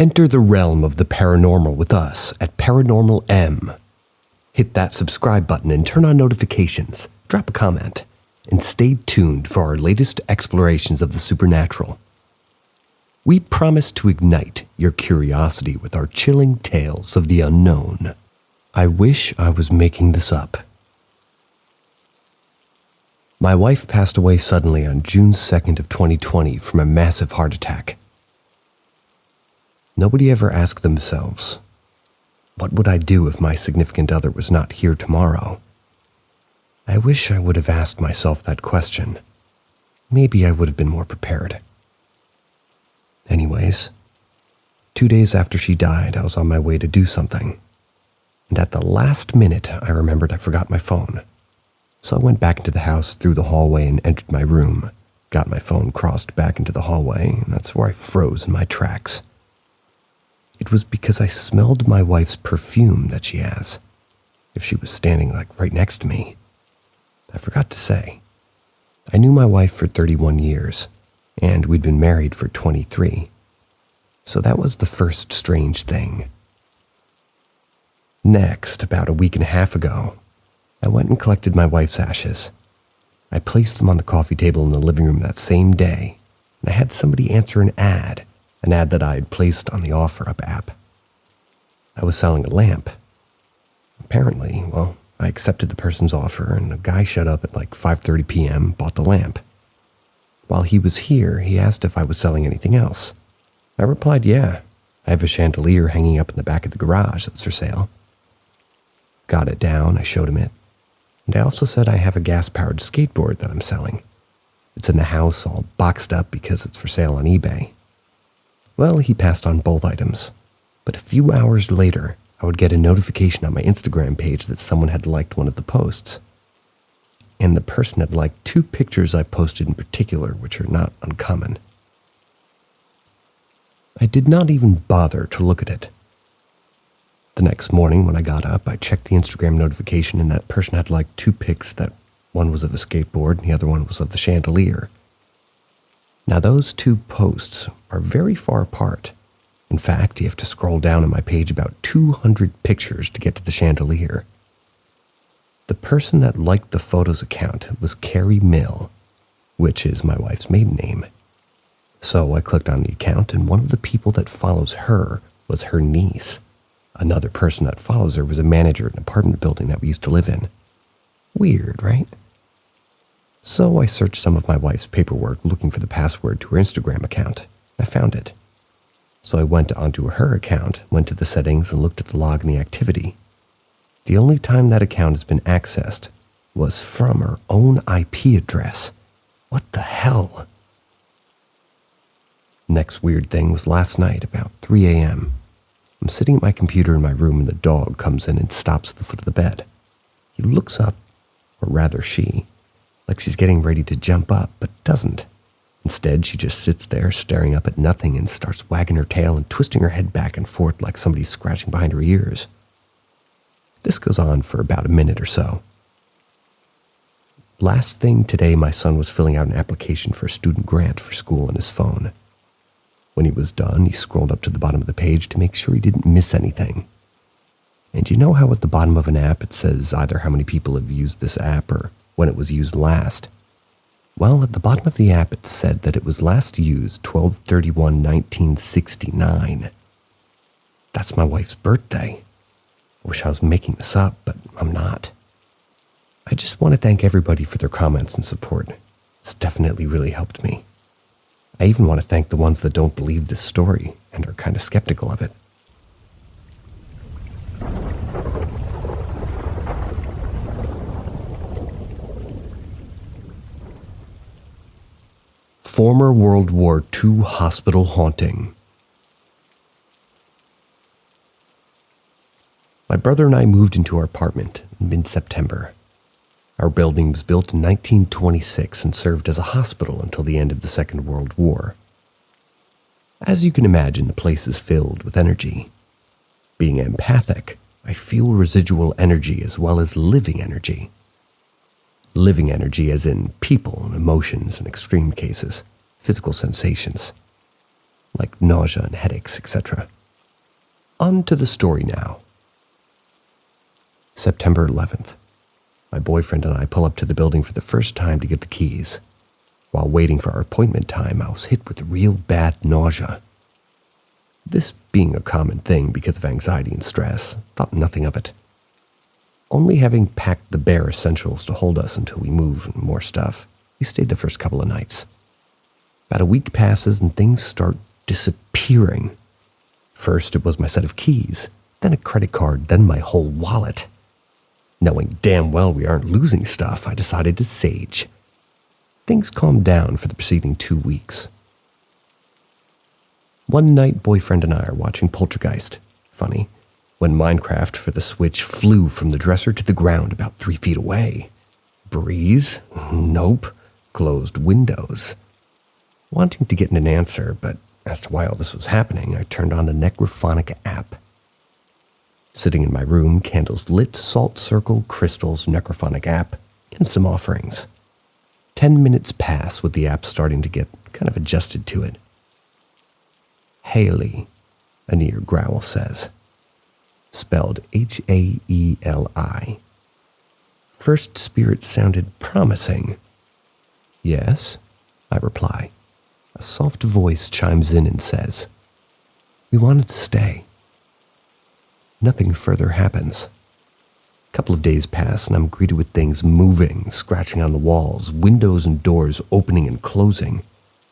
Enter the realm of the paranormal with us at Paranormal M. Hit that subscribe button and turn on notifications, drop a comment, and stay tuned for our latest explorations of the supernatural. We promise to ignite your curiosity with our chilling tales of the unknown. I wish I was making this up. My wife passed away suddenly on June 2nd of 2020 from a massive heart attack. Nobody ever asked themselves, what would I do if my significant other was not here tomorrow? I wish I would have asked myself that question. Maybe I would have been more prepared. Anyways, 2 days after she died, I was on my way to do something. And at the last minute, I remembered I forgot my phone. So I went back into the house through the hallway and entered my room, got my phone, crossed back into the hallway, and that's where I froze in my tracks. It was because I smelled my wife's perfume that she has, if she was standing right next to me. I forgot to say, I knew my wife for 31 years, and we'd been married for 23. So that was the first strange thing. Next, about a week and a half ago, I went and collected my wife's ashes. I placed them on the coffee table in the living room that same day, and I had somebody answer an ad that I had placed on the OfferUp app. I was selling a lamp. Apparently, I accepted the person's offer, and the guy showed up at 5:30 p.m., bought the lamp. While he was here, he asked if I was selling anything else. I replied, yeah, I have a chandelier hanging up in the back of the garage that's for sale. Got it down, I showed him it. And I also said I have a gas-powered skateboard that I'm selling. It's in the house all boxed up because it's for sale on eBay. Well, he passed on both items. But a few hours later, I would get a notification on my Instagram page that someone had liked one of the posts. And the person had liked 2 pictures I posted in particular, which are not uncommon. I did not even bother to look at it. The next morning when I got up, I checked the Instagram notification and that person had liked 2 pics that one was of a skateboard and the other one was of the chandelier. Now those 2 posts are very far apart. In fact, you have to scroll down on my page about 200 pictures to get to the chandelier. The person that liked the photos account was Carrie Mill, which is my wife's maiden name. So I clicked on the account and one of the people that follows her was her niece. Another person that follows her was a manager at an apartment building that we used to live in. Weird, right? So I searched some of my wife's paperwork looking for the password to her Instagram account. I found it. So I went onto her account, went to the settings, and looked at the log and the activity. The only time that account has been accessed was from her own IP address. What the hell? Next weird thing was last night, about 3 a.m. I'm sitting at my computer in my room and the dog comes in and stops at the foot of the bed. He looks up, or rather she, like she's getting ready to jump up, but doesn't. Instead, she just sits there staring up at nothing and starts wagging her tail and twisting her head back and forth like somebody's scratching behind her ears. This goes on for about a minute or so. Last thing today, my son was filling out an application for a student grant for school on his phone. When he was done, he scrolled up to the bottom of the page to make sure he didn't miss anything. And you know how at the bottom of an app it says either how many people have used this app or when it was used last? Well, at the bottom of the app it said that it was last used 12/31/1969. That's my wife's birthday. I wish I was making this up, but I'm not. I just want to thank everybody for their comments and support. It's definitely really helped me. I even want to thank the ones that don't believe this story and are kind of skeptical of it. Former World War II hospital haunting. My brother and I moved into our apartment in mid-September. Our building was built in 1926 and served as a hospital until the end of the Second World War. As you can imagine, the place is filled with energy. Being empathic, I feel residual energy as well as living energy. Living energy as in people and emotions in extreme cases, physical sensations. like nausea and headaches, etc. On to the story now. September 11th. My boyfriend and I pull up to the building for the first time to get the keys. While waiting for our appointment time, I was hit with real bad nausea. This being a common thing because of anxiety and stress, thought nothing of it. Only having packed the bare essentials to hold us until we move and more stuff, we stayed the first couple of nights. About a week passes and things start disappearing. First it was my set of keys, then a credit card, then my whole wallet. Knowing damn well we aren't losing stuff, I decided to sage. Things calmed down for the preceding 2 weeks. One night, boyfriend and I are watching Poltergeist. Funny, when Minecraft for the Switch flew from the dresser to the ground about 3 feet away. Breeze? Nope. Closed windows. Wanting to get an answer, but as to why all this was happening, I turned on the Necrophonic app. Sitting in my room, candles lit, salt circle, crystals, Necrophonic app, and some offerings. 10 minutes pass with the app starting to get kind of adjusted to it. Haley, a near growl says. Spelled Haeli. First spirit sounded promising. Yes, I reply. A soft voice chimes in and says, we wanted to stay. Nothing further happens. A couple of days pass and I'm greeted with things moving, scratching on the walls, windows and doors opening and closing,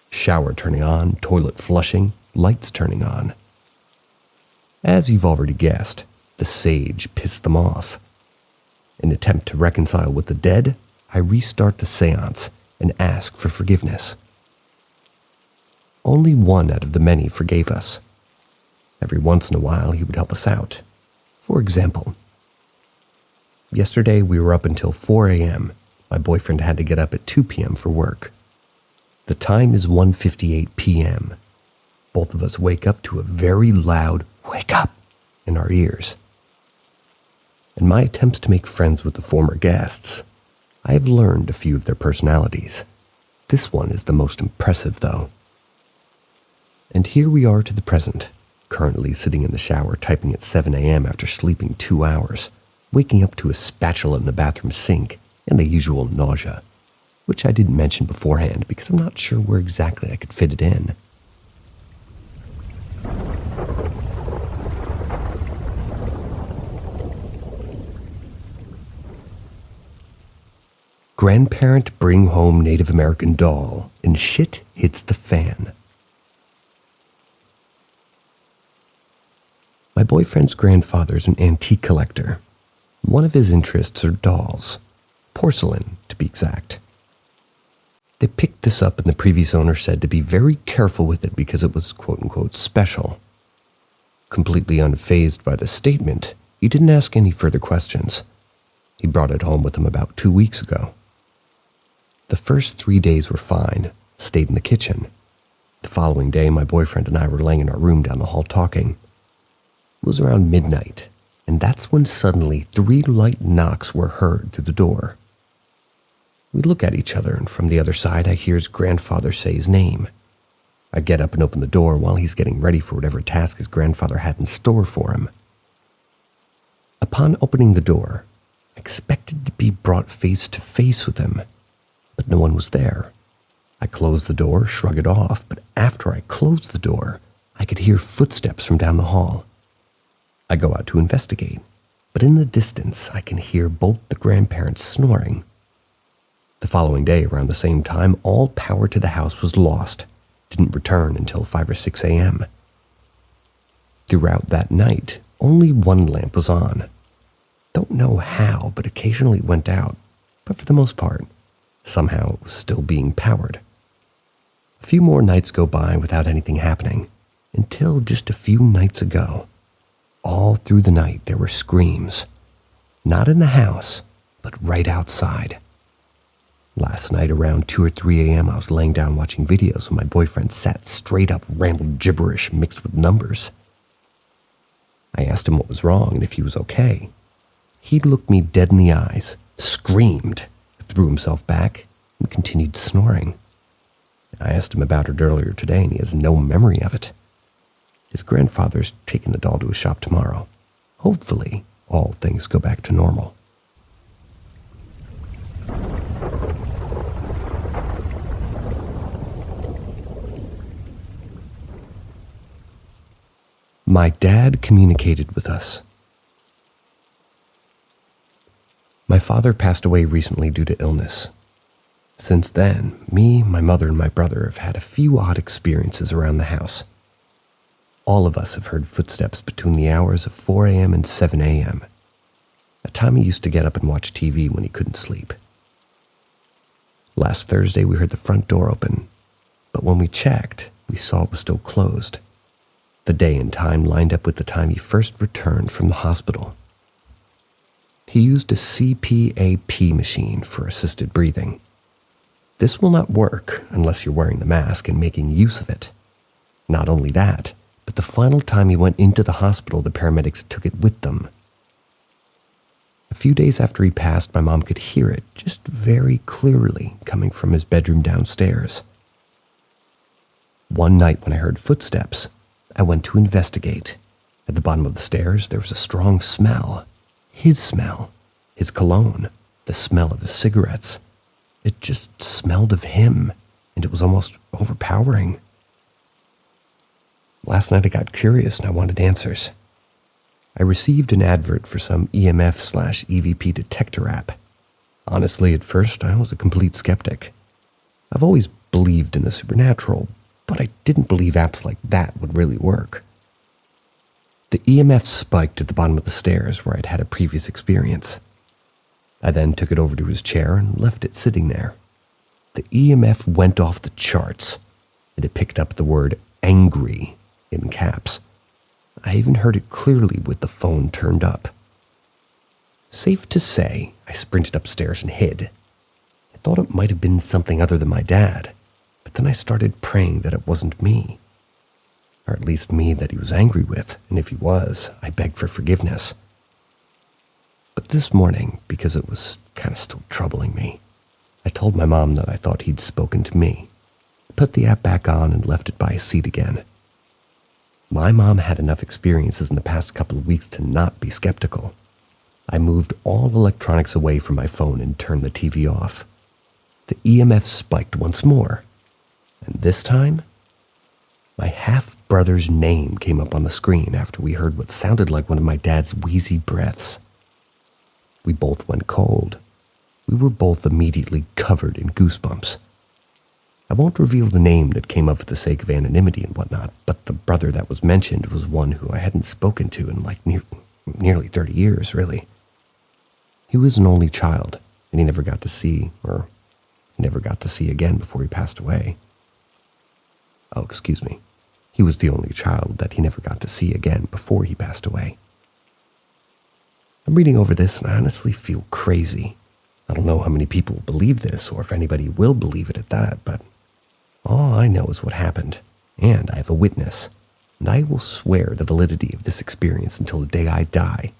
shower turning on, toilet flushing, lights turning on. As you've already guessed, the sage pissed them off. In an attempt to reconcile with the dead, I restart the seance and ask for forgiveness. Only one out of the many forgave us. Every once in a while, he would help us out. For example, yesterday we were up until 4 a.m. My boyfriend had to get up at 2 p.m. for work. The time is 1:58 p.m. Both of us wake up to a very loud "wake up" in our ears. In my attempts to make friends with the former guests, I have learned a few of their personalities. This one is the most impressive, though. And here we are to the present, currently sitting in the shower typing at 7 a.m. after sleeping 2 hours, waking up to a spatula in the bathroom sink and the usual nausea, which I didn't mention beforehand because I'm not sure where exactly I could fit it in. Grandparent bring home Native American doll and shit hits the fan. My boyfriend's grandfather's an antique collector. One of his interests are dolls. Porcelain, to be exact. They picked this up and the previous owner said to be very careful with it because it was quote-unquote special. Completely unfazed by the statement, he didn't ask any further questions. He brought it home with him about 2 weeks ago. The first 3 days were fine, stayed in the kitchen. The following day, my boyfriend and I were laying in our room down the hall talking. It was around midnight, and that's when suddenly 3 light knocks were heard through the door. We look at each other, and from the other side, I hear his grandfather say his name. I get up and open the door while he's getting ready for whatever task his grandfather had in store for him. Upon opening the door, I expected to be brought face to face with him, but no one was there. I closed the door, shrug it off, but after I closed the door, I could hear footsteps from down the hall. I go out to investigate, but in the distance, I can hear both the grandparents snoring. The following day, around the same time, all power to the house was lost. Didn't return until 5 or 6 a.m. Throughout that night, only one lamp was on. Don't know how, but occasionally it went out, but for the most part, somehow it was still being powered. A few more nights go by without anything happening, until just a few nights ago. All through the night there were screams. Not in the house, but right outside. Last night around 2 or 3 a.m. I was laying down watching videos when my boyfriend sat straight up, rambled gibberish mixed with numbers. I asked him what was wrong and if he was okay. He looked me dead in the eyes, screamed, threw himself back, and continued snoring. I asked him about it earlier today, and he has no memory of it. His grandfather's taking the doll to his shop tomorrow. Hopefully, all things go back to normal. My dad communicated with us. My father passed away recently due to illness. Since then, me, my mother, and my brother have had a few odd experiences around the house. All of us have heard footsteps between the hours of 4 a.m. and 7 a.m., a time he used to get up and watch TV when he couldn't sleep. Last Thursday, we heard the front door open, but when we checked, we saw it was still closed. The day and time lined up with the time he first returned from the hospital. He used a CPAP machine for assisted breathing. This will not work unless you're wearing the mask and making use of it. Not only that, but the final time he went into the hospital, the paramedics took it with them. A few days after he passed, my mom could hear it just very clearly coming from his bedroom downstairs. One night when I heard footsteps, I went to investigate. At the bottom of the stairs, there was a strong smell. His cologne, the smell of his cigarettes. It just smelled of him, and it was almost overpowering. Last night I got curious and I wanted answers. I received an advert for some EMF/EVP detector app. Honestly, at first, I was a complete skeptic. I've always believed in the supernatural, but I didn't believe apps like that would really work. The EMF spiked at the bottom of the stairs where I'd had a previous experience. I then took it over to his chair and left it sitting there. The EMF went off the charts, and it picked up the word angry in caps. I even heard it clearly with the phone turned up. Safe to say, I sprinted upstairs and hid. I thought it might have been something other than my dad, but then I started praying that it wasn't me. Or at least me that he was angry with, and if he was, I begged for forgiveness. But this morning, because it was kind of still troubling me, I told my mom that I thought he'd spoken to me. I put the app back on and left it by his seat again. My mom had enough experiences in the past couple of weeks to not be skeptical. I moved all electronics away from my phone and turned the TV off. The EMF spiked once more, and this time, my half-brother's name came up on the screen after we heard what sounded like one of my dad's wheezy breaths. We both went cold. We were both immediately covered in goosebumps. I won't reveal the name that came up for the sake of anonymity and whatnot, but the brother that was mentioned was one who I hadn't spoken to in nearly 30 years, really. He was an only child, and he never got to see again before he passed away. Oh, excuse me. He was the only child that he never got to see again before he passed away. I'm reading over this and I honestly feel crazy. I don't know how many people will believe this or if anybody will believe it at that, but all I know is what happened, and I have a witness, and I will swear the validity of this experience until the day I die.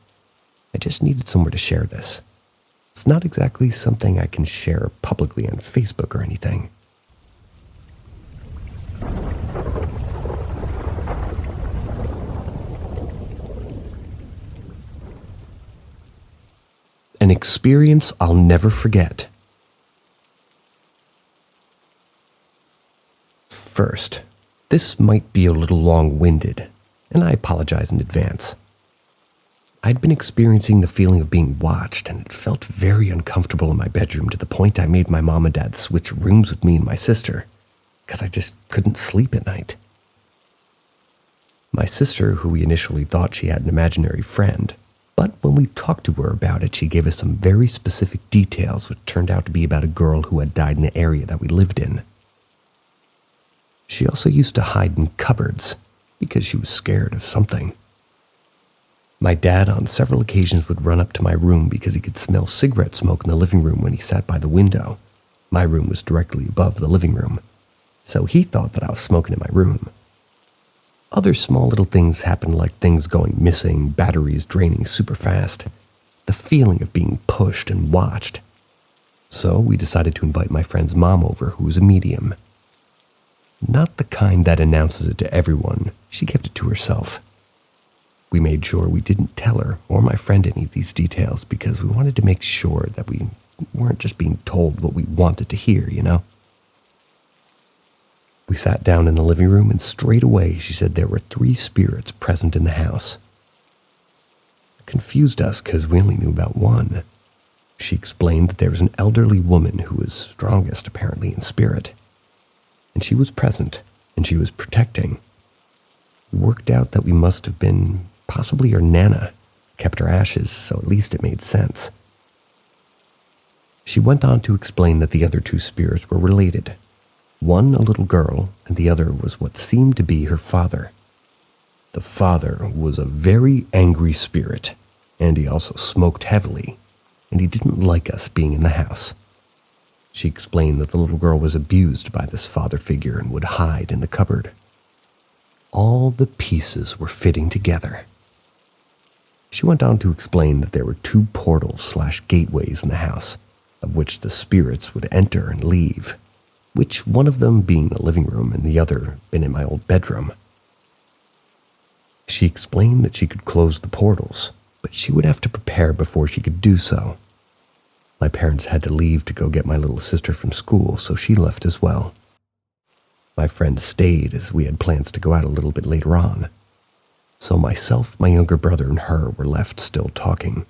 I just needed somewhere to share this. It's not exactly something I can share publicly on Facebook or anything. An experience I'll never forget. First, this might be a little long-winded, and I apologize in advance. I'd been experiencing the feeling of being watched, and it felt very uncomfortable in my bedroom to the point I made my mom and dad switch rooms with me and my sister, because I just couldn't sleep at night. My sister, who we initially thought she had an imaginary friend, but when we talked to her about it, she gave us some very specific details which turned out to be about a girl who had died in the area that we lived in. She also used to hide in cupboards because she was scared of something. My dad on several occasions would run up to my room because he could smell cigarette smoke in the living room when he sat by the window. My room was directly above the living room, so he thought that I was smoking in my room. Other small little things happened, like things going missing, batteries draining super fast, the feeling of being pushed and watched. So we decided to invite my friend's mom over, who was a medium. Not the kind that announces it to everyone. She kept it to herself. We made sure we didn't tell her or my friend any of these details because we wanted to make sure that we weren't just being told what we wanted to hear, you know? We sat down in the living room and straight away she said there were 3 spirits present in the house. It confused us because we only knew about one. She explained that there was an elderly woman who was strongest apparently in spirit. And she was present and she was protecting. We worked out that we must have been possibly her Nana, kept her ashes, so at least it made sense. She went on to explain that the other 2 spirits were related. One a little girl, and the other was what seemed to be her father. The father was a very angry spirit, and he also smoked heavily, and he didn't like us being in the house. She explained that the little girl was abused by this father figure and would hide in the cupboard. All the pieces were fitting together. She went on to explain that there were 2 portals/gateways in the house, of which the spirits would enter and leave, which one of them being the living room and the other been in my old bedroom. She explained that she could close the portals, but she would have to prepare before she could do so. My parents had to leave to go get my little sister from school, so she left as well. My friend stayed as we had plans to go out a little bit later on. So myself, my younger brother, and her were left still talking.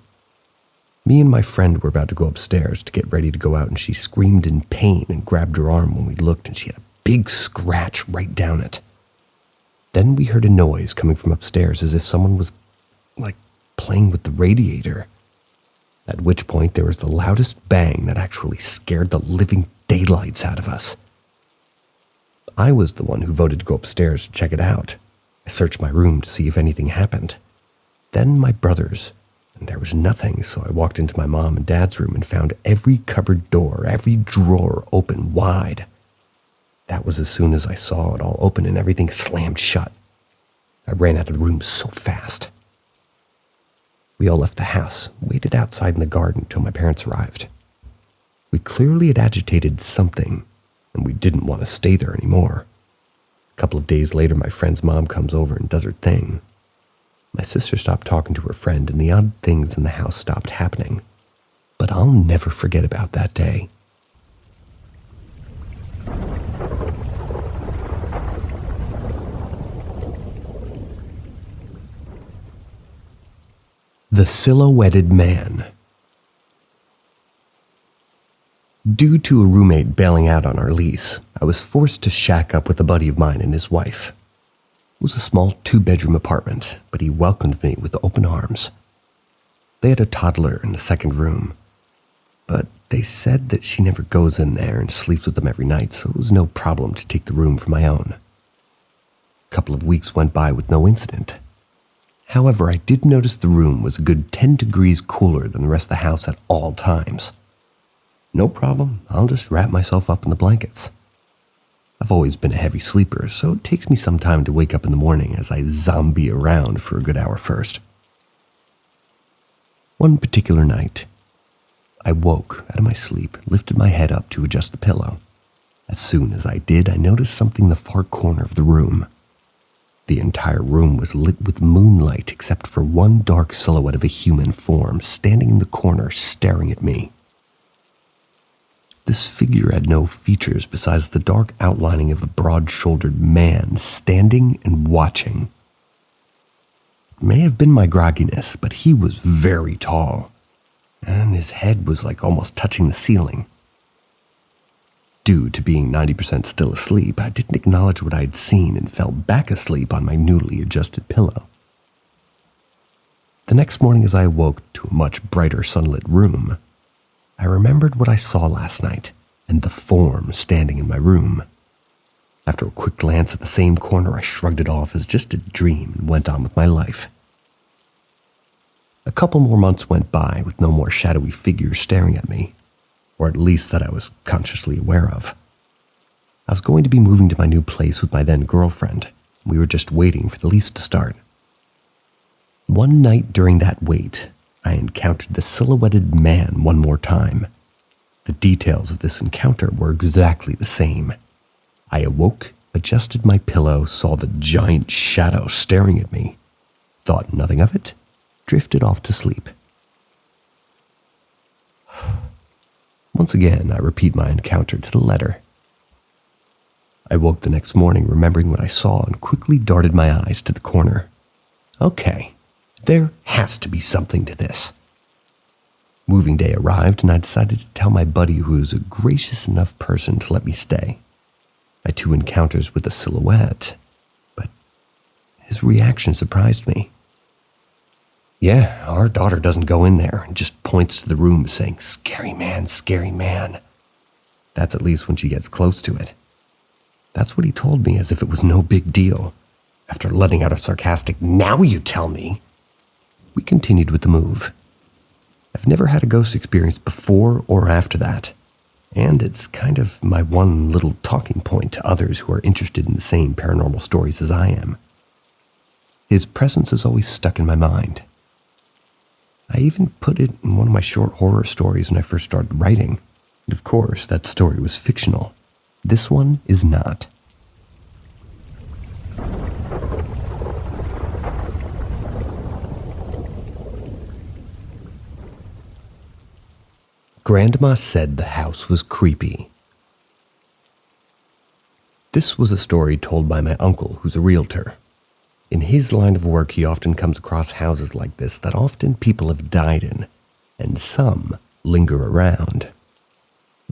Me and my friend were about to go upstairs to get ready to go out, and she screamed in pain and grabbed her arm when we looked, and she had a big scratch right down it. Then we heard a noise coming from upstairs as if someone was, playing with the radiator. At which point there was the loudest bang that actually scared the living daylights out of us. I was the one who voted to go upstairs to check it out. I searched my room to see if anything happened. Then my brother's, and there was nothing, so I walked into my mom and dad's room and found every cupboard door, every drawer open wide. That was as soon as I saw it all open and everything slammed shut. I ran out of the room so fast. We all left the house, waited outside in the garden till my parents arrived. We clearly had agitated something, and we didn't want to stay there anymore. A couple of days later, my friend's mom comes over and does her thing. My sister stopped talking to her friend, and the odd things in the house stopped happening. But I'll never forget about that day. The Silhouetted Man. Due to a roommate bailing out on our lease, I was forced to shack up with a buddy of mine and his wife. It was a small 2-bedroom apartment, but he welcomed me with open arms. They had a toddler in the second room, but they said that she never goes in there and sleeps with them every night, so it was no problem to take the room for my own. A couple of weeks went by with no incident. However, I did notice the room was a good 10 degrees cooler than the rest of the house at all times. No problem, I'll just wrap myself up in the blankets. I've always been a heavy sleeper, so it takes me some time to wake up in the morning as I zombie around for a good hour first. One particular night, I woke out of my sleep, lifted my head up to adjust the pillow. As soon as I did, I noticed something in the far corner of the room. The entire room was lit with moonlight except for one dark silhouette of a human form standing in the corner staring at me. This figure had no features besides the dark outlining of a broad-shouldered man standing and watching. It may have been my grogginess, but he was very tall, and his head was almost touching the ceiling. Due to being 90% still asleep, I didn't acknowledge what I had seen and fell back asleep on my newly adjusted pillow. The next morning as I awoke to a much brighter sunlit room, I remembered what I saw last night and the form standing in my room. After a quick glance at the same corner, I shrugged it off as just a dream and went on with my life. A couple more months went by with no more shadowy figures staring at me, or at least that I was consciously aware of. I was going to be moving to my new place with my then girlfriend. We were just waiting for the lease to start. One night during that wait, I encountered the silhouetted man one more time. The details of this encounter were exactly the same. I awoke adjusted my pillow, saw the giant shadow staring at me, thought nothing of it, drifted off to sleep. Once again, I repeat my encounter to the letter. I woke the next morning remembering what I saw and quickly darted my eyes to the corner. Okay, there has to be something to this. Moving day arrived and I decided to tell my buddy, who was a gracious enough person to let me stay. I had 2 encounters with a silhouette, but his reaction surprised me. Yeah, our daughter doesn't go in there and just points to the room saying, scary man, scary man. That's at least when she gets close to it. That's what he told me, as if it was no big deal. After letting out a sarcastic, now you tell me, we continued with the move. I've never had a ghost experience before or after that, and it's kind of my one little talking point to others who are interested in the same paranormal stories as I am. His presence is always stuck in my mind. I even put it in one of my short horror stories when I first started writing. And of course, that story was fictional. This one is not. Grandma said the house was creepy. This was a story told by my uncle, who's a realtor. In his line of work, he often comes across houses like this that often people have died in, and some linger around.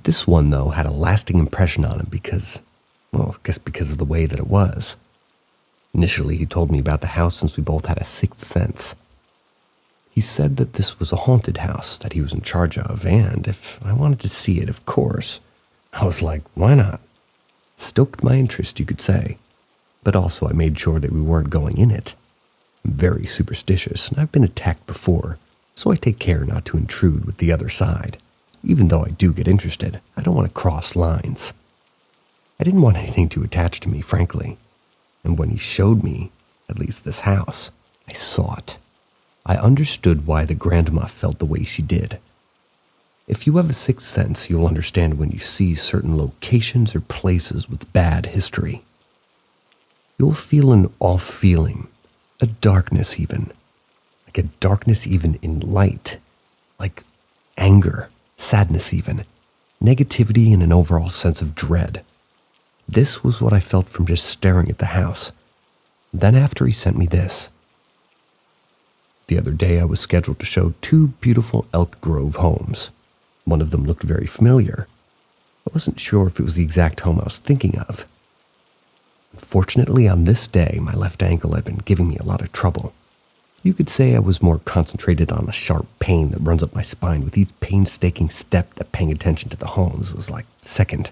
This one, though, had a lasting impression on him because of the way that it was. Initially, he told me about the house since we both had a sixth sense. He said that this was a haunted house that he was in charge of, and if I wanted to see it, of course, I was like, why not? Stoked my interest, you could say. But also I made sure that we weren't going in it. I'm very superstitious, and I've been attacked before, so I take care not to intrude with the other side. Even though I do get interested, I don't want to cross lines. I didn't want anything to attach to me, frankly. And when he showed me, at least this house, I saw it. I understood why the grandma felt the way she did. If you have a sixth sense, you'll understand when you see certain locations or places with bad history. You'll feel an off feeling, a darkness even. Like a darkness even in light. Like anger, sadness even, negativity and an overall sense of dread. This was what I felt from just staring at the house. Then after he sent me this. The other day I was scheduled to show 2 beautiful Elk Grove homes. One of them looked very familiar. I wasn't sure if it was the exact home I was thinking of. Unfortunately, on this day, my left ankle had been giving me a lot of trouble. You could say I was more concentrated on a sharp pain that runs up my spine with each painstaking step that paying attention to the homes was like second.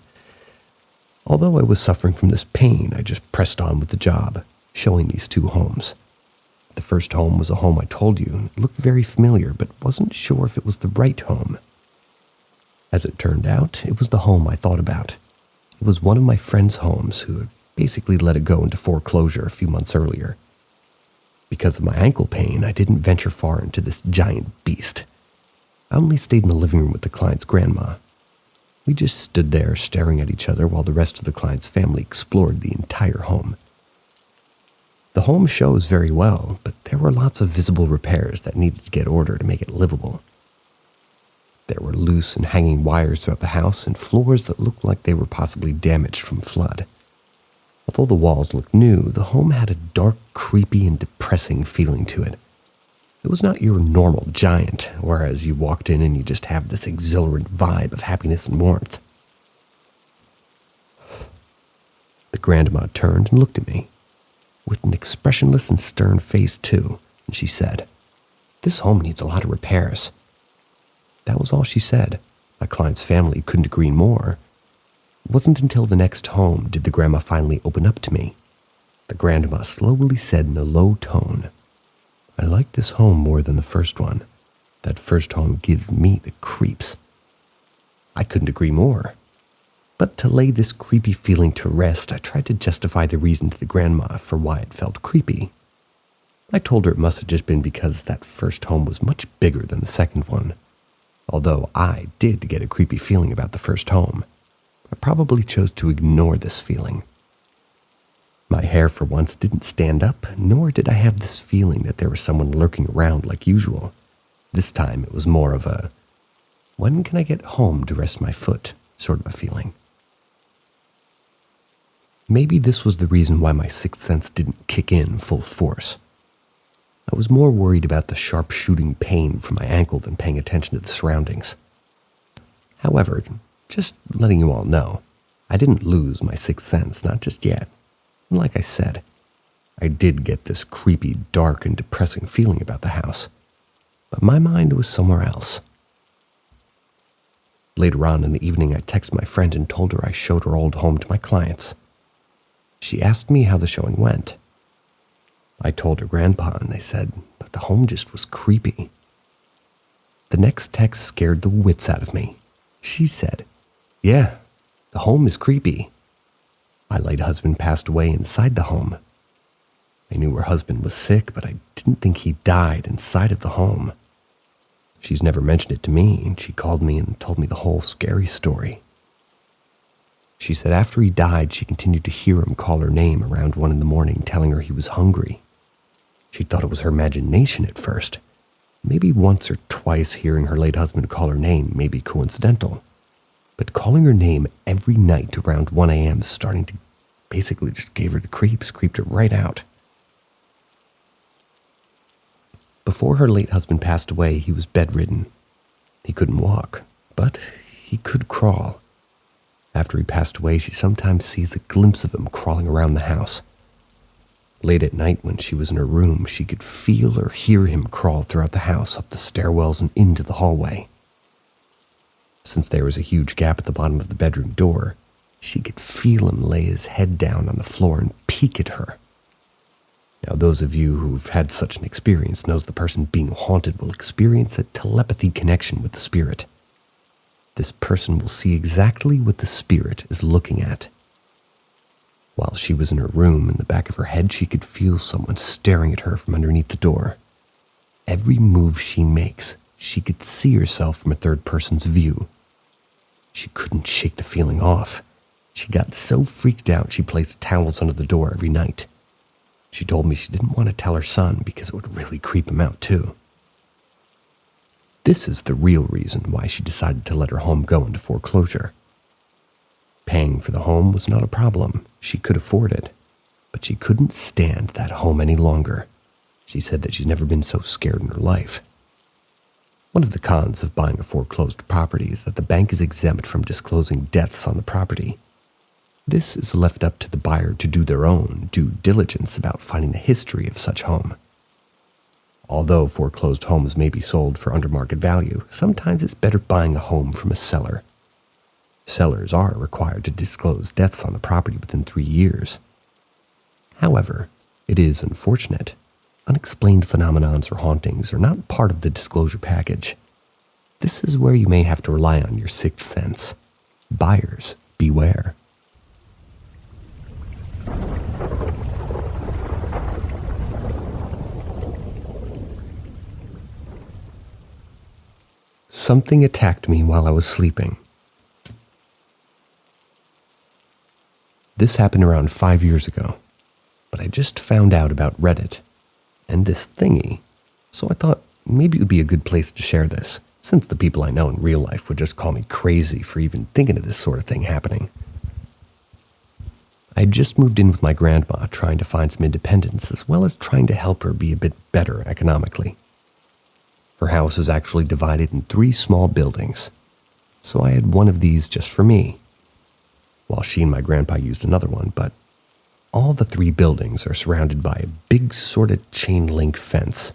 Although I was suffering from this pain, I just pressed on with the job, showing these 2 homes. The first home was a home I told you, and it looked very familiar, but wasn't sure if it was the right home. As it turned out, it was the home I thought about. It was one of my friend's homes who had basically let it go into foreclosure a few months earlier. Because of my ankle pain, I didn't venture far into this giant beast. I only stayed in the living room with the client's grandma. We just stood there staring at each other while the rest of the client's family explored the entire home. The home shows very well, but there were lots of visible repairs that needed to get ordered to make it livable. There were loose and hanging wires throughout the house and floors that looked like they were possibly damaged from flood. Although the walls looked new, the home had a dark, creepy, and depressing feeling to it. It was not your normal giant, whereas you walked in and you just have this exhilarant vibe of happiness and warmth. The grandma turned and looked at me, with an expressionless and stern face too, and she said, "This home needs a lot of repairs." That was all she said. My client's family couldn't agree more. It wasn't until the next home did the grandma finally open up to me. The grandma slowly said in a low tone, "I like this home more than the first one. That first home gives me the creeps." I couldn't agree more. But to lay this creepy feeling to rest, I tried to justify the reason to the grandma for why it felt creepy. I told her it must have just been because that first home was much bigger than the second one. Although I did get a creepy feeling about the first home, I probably chose to ignore this feeling. My hair for once didn't stand up, nor did I have this feeling that there was someone lurking around like usual. This time it was more of a, when can I get home to rest my foot sort of a feeling. Maybe this was the reason why my sixth sense didn't kick in full force. I was more worried about the sharp shooting pain from my ankle than paying attention to the surroundings. However, just letting you all know, I didn't lose my sixth sense, not just yet. And like I said, I did get this creepy, dark, and depressing feeling about the house, but my mind was somewhere else. Later on in the evening, I texted my friend and told her I showed her old home to my clients. She asked me how the showing went. I told her grandpa, and they said that the home just was creepy. The next text scared the wits out of me. She said, "Yeah, the home is creepy. My late husband passed away inside the home. I knew her husband was sick, but I didn't think he died inside of the home. She's never mentioned it to me, and she called me and told me the whole scary story. She said after he died, she continued to hear him call her name around 1 a.m, telling her he was hungry. She thought it was her imagination at first. Maybe once or twice hearing her late husband call her name may be coincidental. But calling her name every night around 1 a.m. starting to basically just gave her the creeps, creeped her right out. Before her late husband passed away, he was bedridden. He couldn't walk, but he could crawl. After he passed away, she sometimes sees a glimpse of him crawling around the house. Late at night when she was in her room, she could feel or hear him crawl throughout the house, up the stairwells and into the hallway. Since there was a huge gap at the bottom of the bedroom door, she could feel him lay his head down on the floor and peek at her. Now, those of you who've had such an experience knows the person being haunted will experience a telepathy connection with the spirit. This person will see exactly what the spirit is looking at. While she was in her room, in the back of her head, she could feel someone staring at her from underneath the door. Every move she makes, she could see herself from a third person's view. She couldn't shake the feeling off. She got so freaked out she placed towels under the door every night. She told me she didn't want to tell her son because it would really creep him out too. This is the real reason why she decided to let her home go into foreclosure. Paying for the home was not a problem. She could afford it, but she couldn't stand that home any longer. She said that she's never been so scared in her life. One of the cons of buying a foreclosed property is that the bank is exempt from disclosing deaths on the property. This is left up to the buyer to do their own due diligence about finding the history of such home. Although foreclosed homes may be sold for under market value, sometimes it's better buying a home from a seller. Sellers are required to disclose deaths on the property within 3 years. However, it is unfortunate. Unexplained phenomenons or hauntings are not part of the disclosure package. This is where you may have to rely on your sixth sense. Buyers, beware. Something attacked me while I was sleeping. This happened around 5 years ago, but I just found out about Reddit and this thingy, so I thought maybe it would be a good place to share this, since the people I know in real life would just call me crazy for even thinking of this sort of thing happening. I had just moved in with my grandma, trying to find some independence, as well as trying to help her be a bit better economically. Her house is actually divided in 3 small buildings, so I had one of these just for me, while she and my grandpa used another one, but all the 3 buildings are surrounded by a big sort of chain link fence.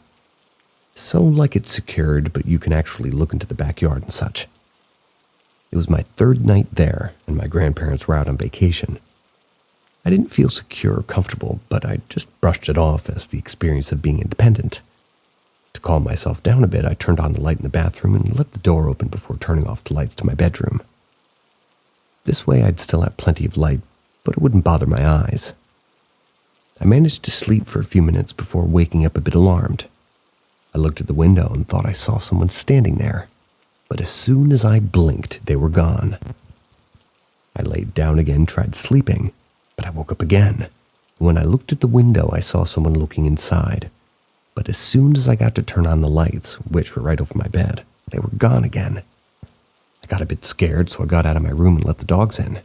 So like it's secured, but you can actually look into the backyard and such. It was my 3rd night there, and my grandparents were out on vacation. I didn't feel secure or comfortable, but I just brushed it off as the experience of being independent. To calm myself down a bit, I turned on the light in the bathroom and let the door open before turning off the lights to my bedroom. This way I'd still have plenty of light, but it wouldn't bother my eyes. I managed to sleep for a few minutes before waking up a bit alarmed. I looked at the window and thought I saw someone standing there, but as soon as I blinked, they were gone. I laid down again, tried sleeping, but I woke up again, When I looked at the window, I saw someone looking inside. But as soon as I got to turn on the lights, which were right over my bed, they were gone again. I got a bit scared, so I got out of my room and let the dogs in.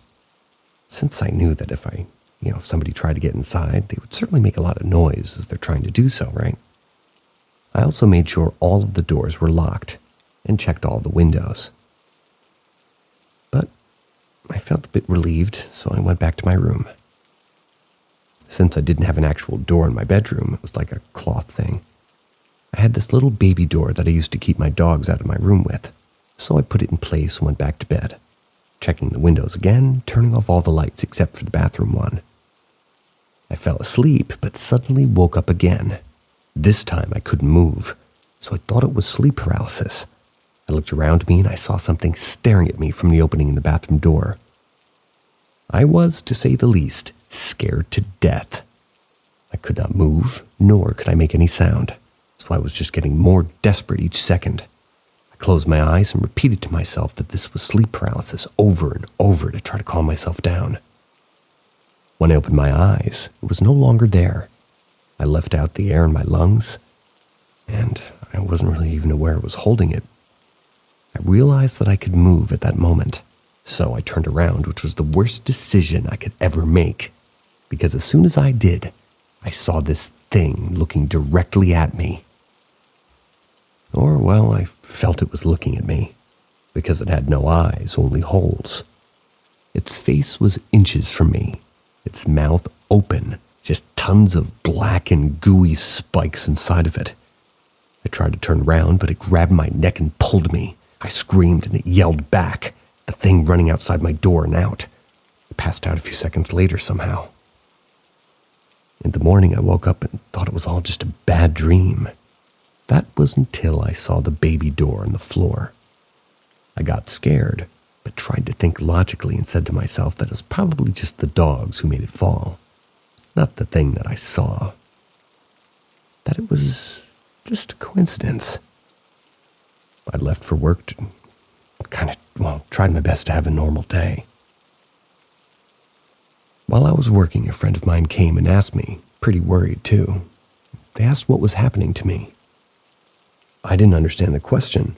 Since I knew that if somebody tried to get inside, they would certainly make a lot of noise as they're trying to do so, right? I also made sure all of the doors were locked and checked all the windows. But I felt a bit relieved, so I went back to my room. Since I didn't have an actual door in my bedroom, it was like a cloth thing. I had this little baby door that I used to keep my dogs out of my room with, so I put it in place and went back to bed, checking the windows again, turning off all the lights except for the bathroom one. I fell asleep, but suddenly woke up again. This time I couldn't move, so I thought it was sleep paralysis. I looked around me and I saw something staring at me from the opening in the bathroom door. I was, to say the least, scared to death. I could not move, nor could I make any sound, so I was just getting more desperate each second. I closed my eyes and repeated to myself that this was sleep paralysis over and over to try to calm myself down. When I opened my eyes, it was no longer there. I left out the air in my lungs, and I wasn't really even aware I was holding it. I realized that I could move at that moment, so I turned around, which was the worst decision I could ever make, because as soon as I did, I saw this thing looking directly at me. Or, well, I felt it was looking at me, because it had no eyes, only holes. Its face was inches from me, its mouth open, just tons of black and gooey spikes inside of it. I tried to turn around, but it grabbed my neck and pulled me. I screamed and it yelled back, the thing running outside my door and out. I passed out a few seconds later somehow. In the morning, I woke up and thought it was all just a bad dream. That was until I saw the baby door on the floor. I got scared, but tried to think logically and said to myself that it was probably just the dogs who made it fall, not the thing that I saw. That it was just a coincidence. I left for work to tried my best to have a normal day. While I was working, a friend of mine came and asked me, pretty worried too. They asked what was happening to me. I didn't understand the question.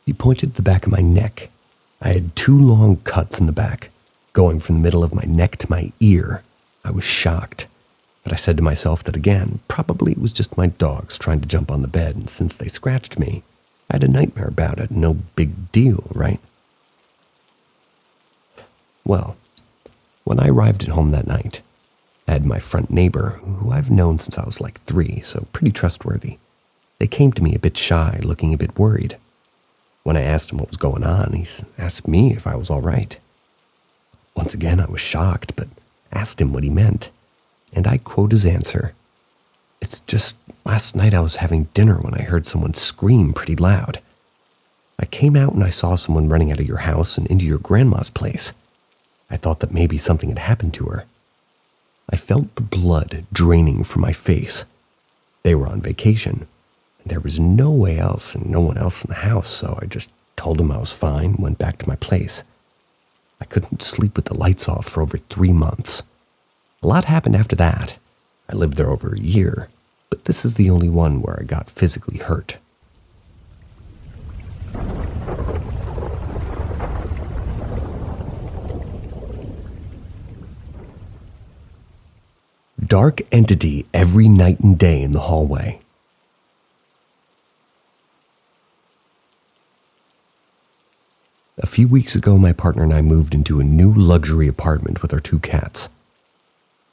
He pointed to the back of my neck. I had 2 long cuts in the back, going from the middle of my neck to my ear. I was shocked, but I said to myself that again, probably it was just my dogs trying to jump on the bed, and since they scratched me, I had a nightmare about it. No big deal, right? Well, when I arrived at home that night, I had my front neighbor, who I've known since I was like 3, so pretty trustworthy. They came to me a bit shy, looking a bit worried. When I asked him what was going on, he asked me if I was all right. Once again, I was shocked, but asked him what he meant, and I quote his answer. "It's just last night I was having dinner when I heard someone scream pretty loud. I came out and I saw someone running out of your house and into your grandma's place. I thought that maybe something had happened to her. I felt the blood draining from my face. They were on vacation, and there was no way else and no one else in the house, so I just told them I was fine and went back to my place. I couldn't sleep with the lights off for over 3 months. A lot happened after that. I lived there over a year, but this is the only one where I got physically hurt." Dark entity every night and day in the hallway. A few weeks ago, my partner and I moved into a new luxury apartment with our 2 cats.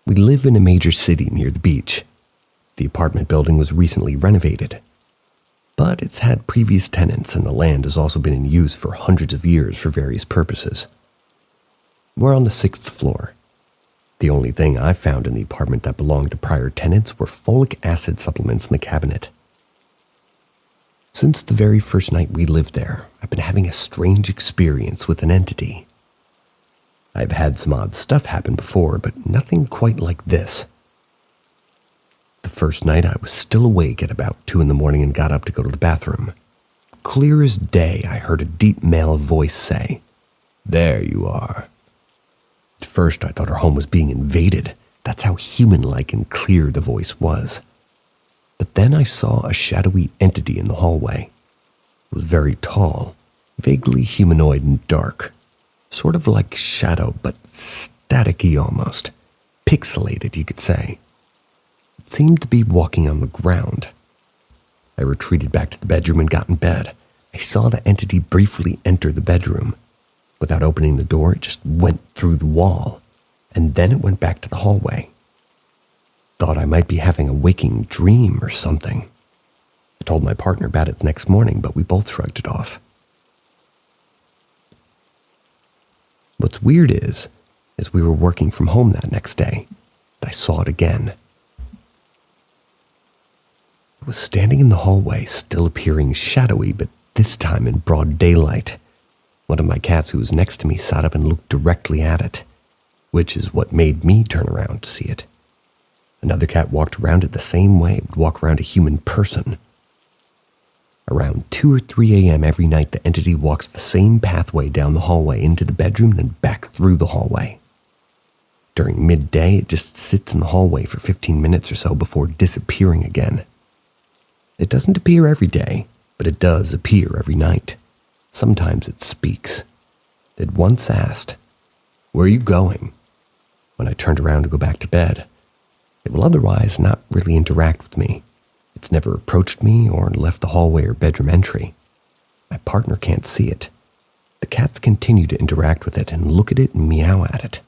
We live in a major city near the beach. The apartment building was recently renovated, but it's had previous tenants and the land has also been in use for hundreds of years for various purposes. We're on the 6th floor. The only thing I found in the apartment that belonged to prior tenants were folic acid supplements in the cabinet. Since the very first night we lived there, I've been having a strange experience with an entity. I've had some odd stuff happen before, but nothing quite like this. The first night I was still awake at about 2 in the morning and got up to go to the bathroom. Clear as day, I heard a deep male voice say, "There you are." At first I thought our home was being invaded, That's how human-like and clear the voice was. But then I saw a shadowy entity in the hallway. It was very tall, vaguely humanoid and dark, sort of like Shadow, but staticky almost. Pixelated, you could say. It seemed to be walking on the ground. I retreated back to the bedroom and got in bed. I saw the entity briefly enter the bedroom. Without opening the door, it just went through the wall, and then it went back to the hallway. Thought I might be having a waking dream or something. I told my partner about it the next morning, but we both shrugged it off. What's weird is we were working from home that next day, and I saw it again. It was standing in the hallway, still appearing shadowy, but this time in broad daylight. One of my cats who was next to me sat up and looked directly at it, which is what made me turn around to see it. Another cat walked around it the same way it would walk around a human person. Around 2 or 3 a.m. every night, the entity walks the same pathway down the hallway into the bedroom, then back through the hallway. During midday, it just sits in the hallway for 15 minutes or so before disappearing again. It doesn't appear every day, but it does appear every night. Sometimes it speaks. It once asked, "Where are you going?" when I turned around to go back to bed. It will otherwise not really interact with me. It's never approached me or left the hallway or bedroom entry. My partner can't see it. The cats continue to interact with it and look at it and meow at it.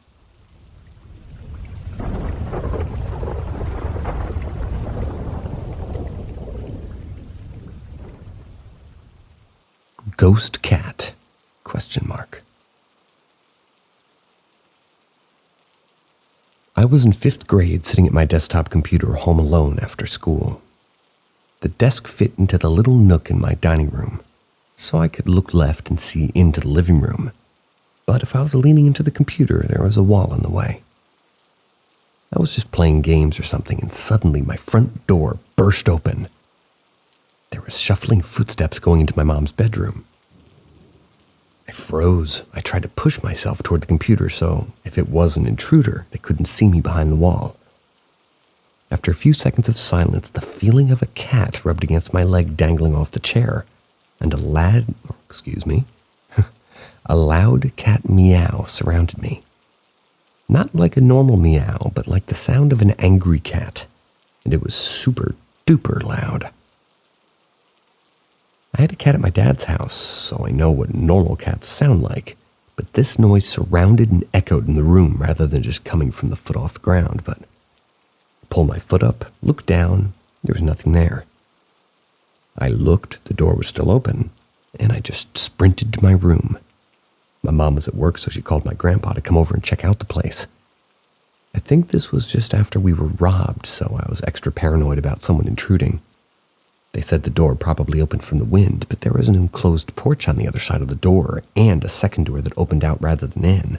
Ghost cat? ? I was in 5th grade sitting at my desktop computer home alone after school. The desk fit into the little nook in my dining room, so I could look left and see into the living room. But if I was leaning into the computer, there was a wall in the way. I was just playing games or something, and suddenly my front door burst open. There was shuffling footsteps going into my mom's bedroom. I froze. I tried to push myself toward the computer so if it was an intruder, they couldn't see me behind the wall. After a few seconds of silence, the feeling of a cat rubbed against my leg dangling off the chair, and a loud cat meow surrounded me. Not like a normal meow, but like the sound of an angry cat, and it was super duper loud. I had a cat at my dad's house, so I know what normal cats sound like, but this noise surrounded and echoed in the room rather than just coming from the foot off the ground. But I pulled my foot up, looked down, there was nothing there. I looked, the door was still open, and I just sprinted to my room. My mom was at work, so she called my grandpa to come over and check out the place. I think this was just after we were robbed, so I was extra paranoid about someone intruding. They said the door probably opened from the wind, but there was an enclosed porch on the other side of the door and a second door that opened out rather than in.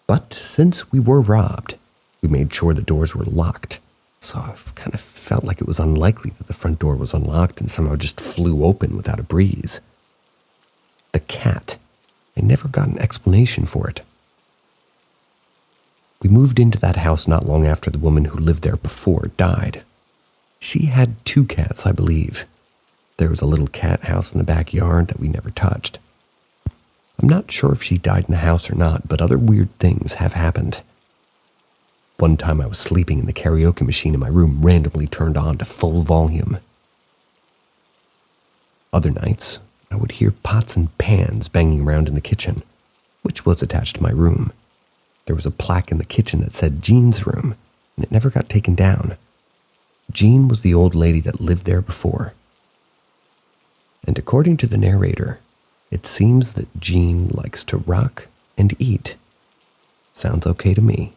But since we were robbed, we made sure the doors were locked, so I kind of felt like it was unlikely that the front door was unlocked and somehow just flew open without a breeze. The cat, I never got an explanation for it. We moved into that house not long after the woman who lived there before died. She had 2 cats, I believe. There was a little cat house in the backyard that we never touched. I'm not sure if she died in the house or not, but other weird things have happened. One time I was sleeping and the karaoke machine in my room randomly turned on to full volume. Other nights, I would hear pots and pans banging around in the kitchen, which was attached to my room. There was a plaque in the kitchen that said Jean's room, and it never got taken down. Jean was the old lady that lived there before. And according to the narrator, it seems that Jean likes to rock and eat. Sounds okay to me.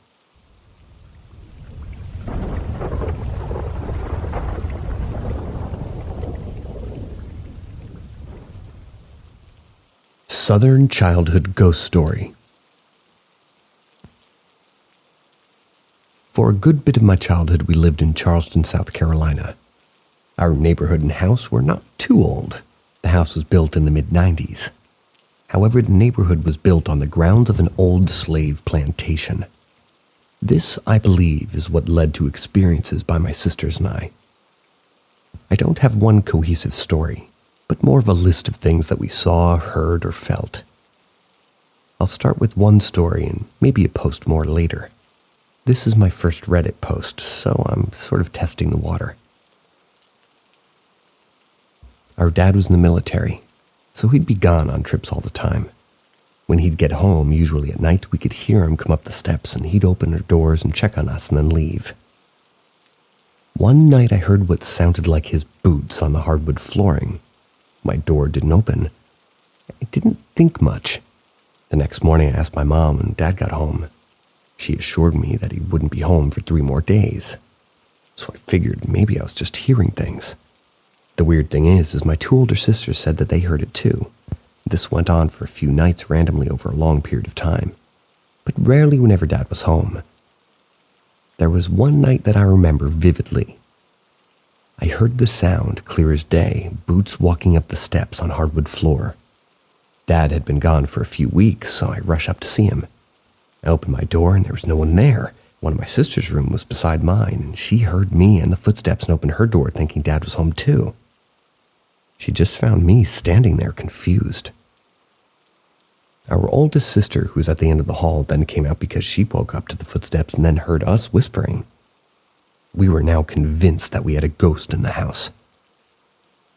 Southern Childhood Ghost Story. For a good bit of my childhood, we lived in Charleston, South Carolina. Our neighborhood and house were not too old. The house was built in the mid-90s. However, the neighborhood was built on the grounds of an old slave plantation. This, I believe, is what led to experiences by my sisters and I. I don't have one cohesive story, but more of a list of things that we saw, heard, or felt. I'll start with one story and maybe a post more later. This is my first Reddit post, so I'm sort of testing the water. Our dad was in the military, so he'd be gone on trips all the time. When he'd get home, usually at night, we could hear him come up the steps and he'd open our doors and check on us and then leave. One night I heard what sounded like his boots on the hardwood flooring. My door didn't open. I didn't think much. The next morning I asked my mom when Dad got home. She assured me that he wouldn't be home for 3 more days. So I figured maybe I was just hearing things. The weird thing is my 2 older sisters said that they heard it too. This went on for a few nights randomly over a long period of time, but rarely whenever Dad was home. There was one night that I remember vividly. I heard the sound clear as day, boots walking up the steps on hardwood floor. Dad had been gone for a few weeks, so I rushed up to see him. I opened my door and there was no one there. One of my sister's room was beside mine, and she heard me and the footsteps and opened her door thinking Dad was home too. She just found me standing there confused. Our oldest sister, who was at the end of the hall, then came out because she woke up to the footsteps and then heard us whispering. We were now convinced that we had a ghost in the house.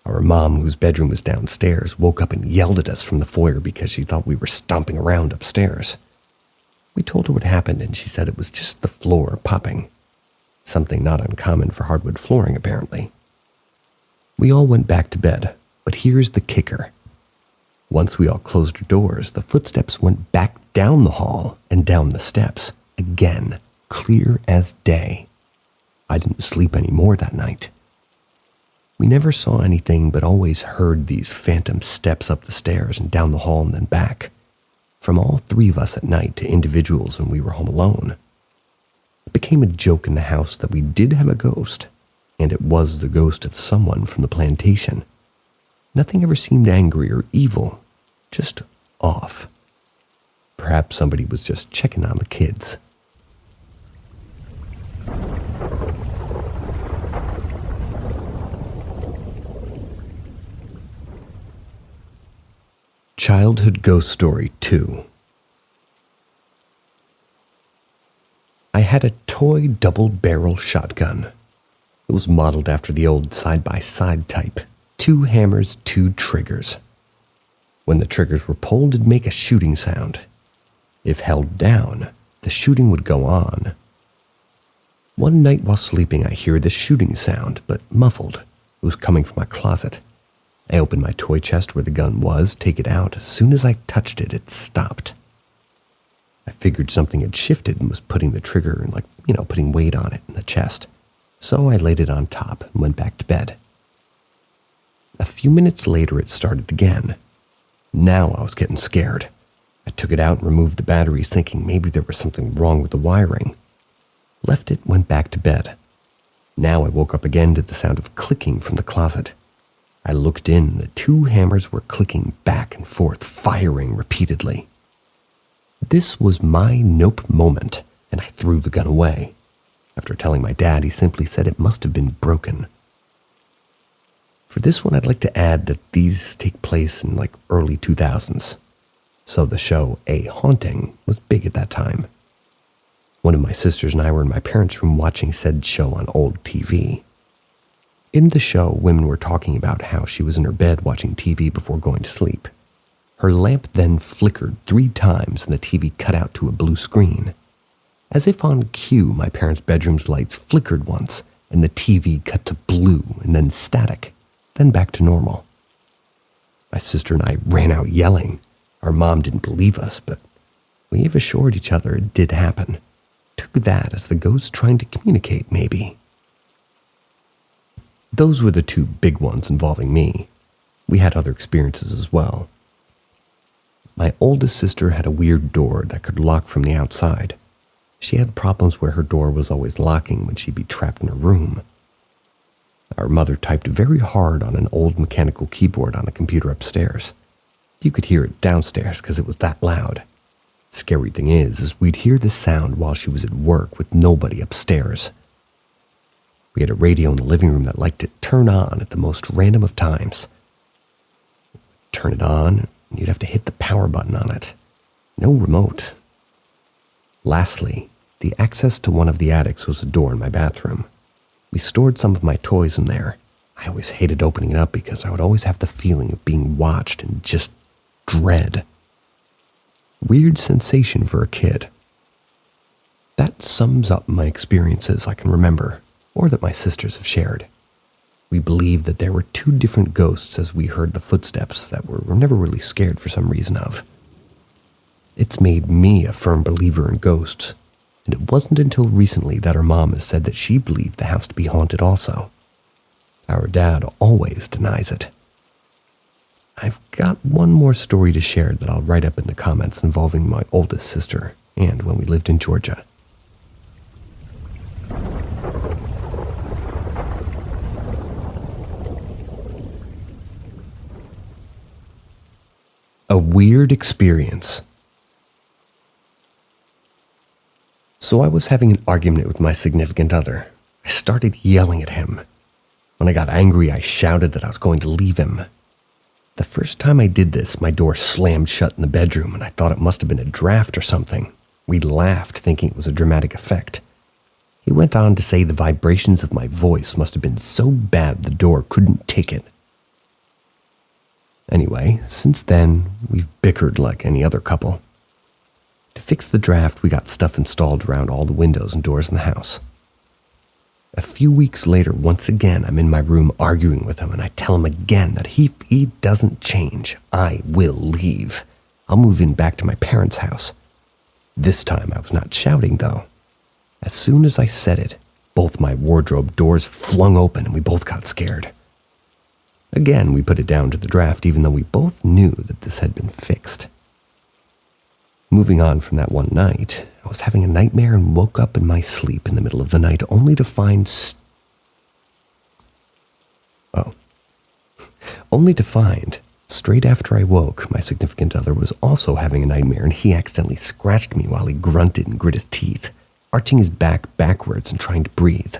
Our mom, whose bedroom was downstairs, woke up and yelled at us from the foyer because she thought we were stomping around upstairs. We told her what happened and she said it was just the floor popping. Something not uncommon for hardwood flooring, apparently. We all went back to bed, but here's the kicker. Once we all closed our doors, the footsteps went back down the hall and down the steps, again, clear as day. I didn't sleep anymore that night. We never saw anything but always heard these phantom steps up the stairs and down the hall and then back, from all 3 of us at night to individuals when we were home alone. It became a joke in the house that we did have a ghost, and it was the ghost of someone from the plantation. Nothing ever seemed angry or evil, just off. Perhaps somebody was just checking on the kids. Childhood Ghost Story 2. I had a toy double-barrel shotgun. It was modeled after the old side-by-side type. 2 hammers, 2 triggers. When the triggers were pulled, it'd make a shooting sound. If held down, the shooting would go on. One night while sleeping, I hear this shooting sound, but muffled. It was coming from my closet. I opened my toy chest where the gun was, take it out. As soon as I touched it, it stopped. I figured something had shifted and was putting the trigger, putting weight on it in the chest. So I laid it on top and went back to bed. A few minutes later, it started again. Now I was getting scared. I took it out and removed the batteries, thinking maybe there was something wrong with the wiring. Left it, went back to bed. Now I woke up again to the sound of clicking from the closet. I looked in, the 2 hammers were clicking back and forth, firing repeatedly. This was my nope moment, and I threw the gun away. After telling my dad, he simply said it must have been broken. For this one, I'd like to add that these take place in early 2000s. So the show A Haunting was big at that time. One of my sisters and I were in my parents' room watching said show on old TV. In the show, women were talking about how she was in her bed watching TV before going to sleep. Her lamp then flickered 3 times and the TV cut out to a blue screen. As if on cue, my parents' bedroom's lights flickered once and the TV cut to blue and then static, then back to normal. My sister and I ran out yelling. Our mom didn't believe us, but we have assured each other it did happen. Took that as the ghost trying to communicate, maybe. Those were the 2 big ones involving me. We had other experiences as well. My oldest sister had a weird door that could lock from the outside. She had problems where her door was always locking when she'd be trapped in her room. Our mother typed very hard on an old mechanical keyboard on the computer upstairs. You could hear it downstairs because it was that loud. Scary thing is we'd hear this sound while she was at work with nobody upstairs. We had a radio in the living room that liked to turn on at the most random of times. Turn it on, and you'd have to hit the power button on it. No remote. Lastly, the access to one of the attics was a door in my bathroom. We stored some of my toys in there. I always hated opening it up because I would always have the feeling of being watched and just dread. Weird sensation for a kid. That sums up my experiences I can remember, or that my sisters have shared. We believed that there were two different ghosts as we heard the footsteps that we're never really scared for some reason of. It's made me a firm believer in ghosts, and it wasn't until recently that our mom has said that she believed the house to be haunted also. Our dad always denies it. I've got one more story to share that I'll write up in the comments involving my oldest sister and when we lived in Georgia. A weird experience. So I was having an argument with my significant other. I started yelling at him. When I got angry, I shouted that I was going to leave him. The first time I did this, my door slammed shut in the bedroom, and I thought it must have been a draft or something. We laughed, thinking it was a dramatic effect. He went on to say the vibrations of my voice must have been so bad the door couldn't take it. Anyway, since then, we've bickered like any other couple. To fix the draft, we got stuff installed around all the windows and doors in the house. A few weeks later, once again, I'm in my room arguing with him, and I tell him again that if he doesn't change, I will leave. I'll move in back to my parents' house. This time, I was not shouting, though. As soon as I said it, both my wardrobe doors flung open, and we both got scared. Again, we put it down to the draft, even though we both knew that this had been fixed. Moving on from that one night, I was having a nightmare and woke up in my sleep in the middle of the night only to find straight after I woke, my significant other was also having a nightmare, and he accidentally scratched me while he grunted and grit his teeth, arching his back backwards and trying to breathe.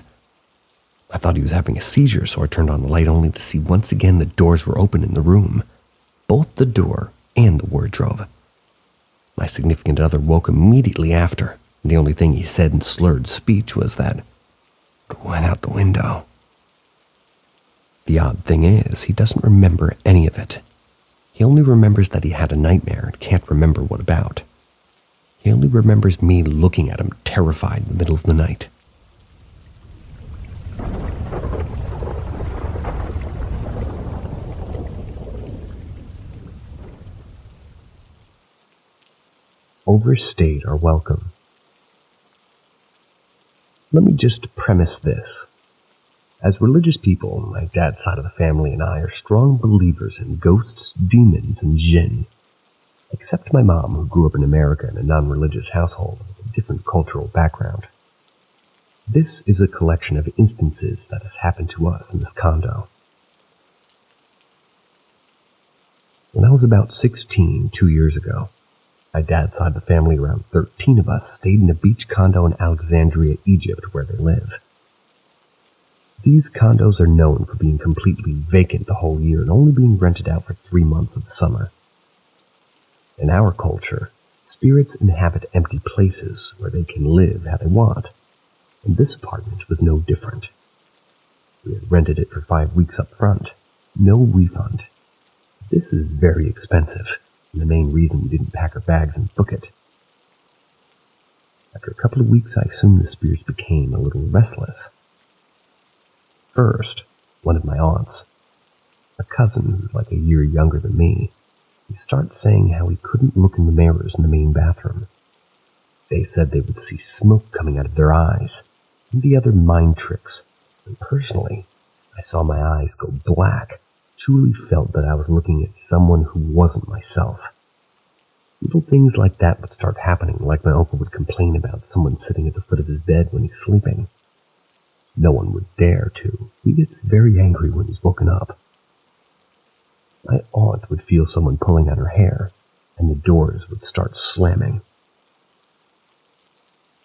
I thought he was having a seizure, so I turned on the light only to see once again the doors were open in the room, both the door and the wardrobe. My significant other woke immediately after, and the only thing he said in slurred speech was that it went out the window. The odd thing is, he doesn't remember any of it. He only remembers that he had a nightmare and can't remember what about. He only remembers me looking at him terrified in the middle of the night. Overstayed our welcome. Let me just premise this. As religious people, my dad's side of the family and I are strong believers in ghosts, demons, and jinn. Except my mom, who grew up in America in a non-religious household with a different cultural background. This is a collection of instances that has happened to us in this condo. When I was about 16, 2 years ago, my dad's side of the family, around 13 of us, stayed in a beach condo in Alexandria, Egypt, where they live. These condos are known for being completely vacant the whole year and only being rented out for 3 months of the summer. In our culture, spirits inhabit empty places where they can live how they want, and this apartment was no different. We had rented it for 5 weeks up front, no refund. This is very expensive, and the main reason we didn't pack our bags and book it. After a couple of weeks, I assumed the spirits became a little restless. First, one of my aunts, a cousin who's like a year younger than me, he started saying how he couldn't look in the mirrors in the main bathroom. They said they would see smoke coming out of their eyes, and the other mind tricks, and personally, I saw my eyes go black, truly felt that I was looking at someone who wasn't myself. Little things like that would start happening, like my uncle would complain about someone sitting at the foot of his bed when he's sleeping. No one would dare to. He gets very angry when he's woken up. My aunt would feel someone pulling at her hair, and the doors would start slamming.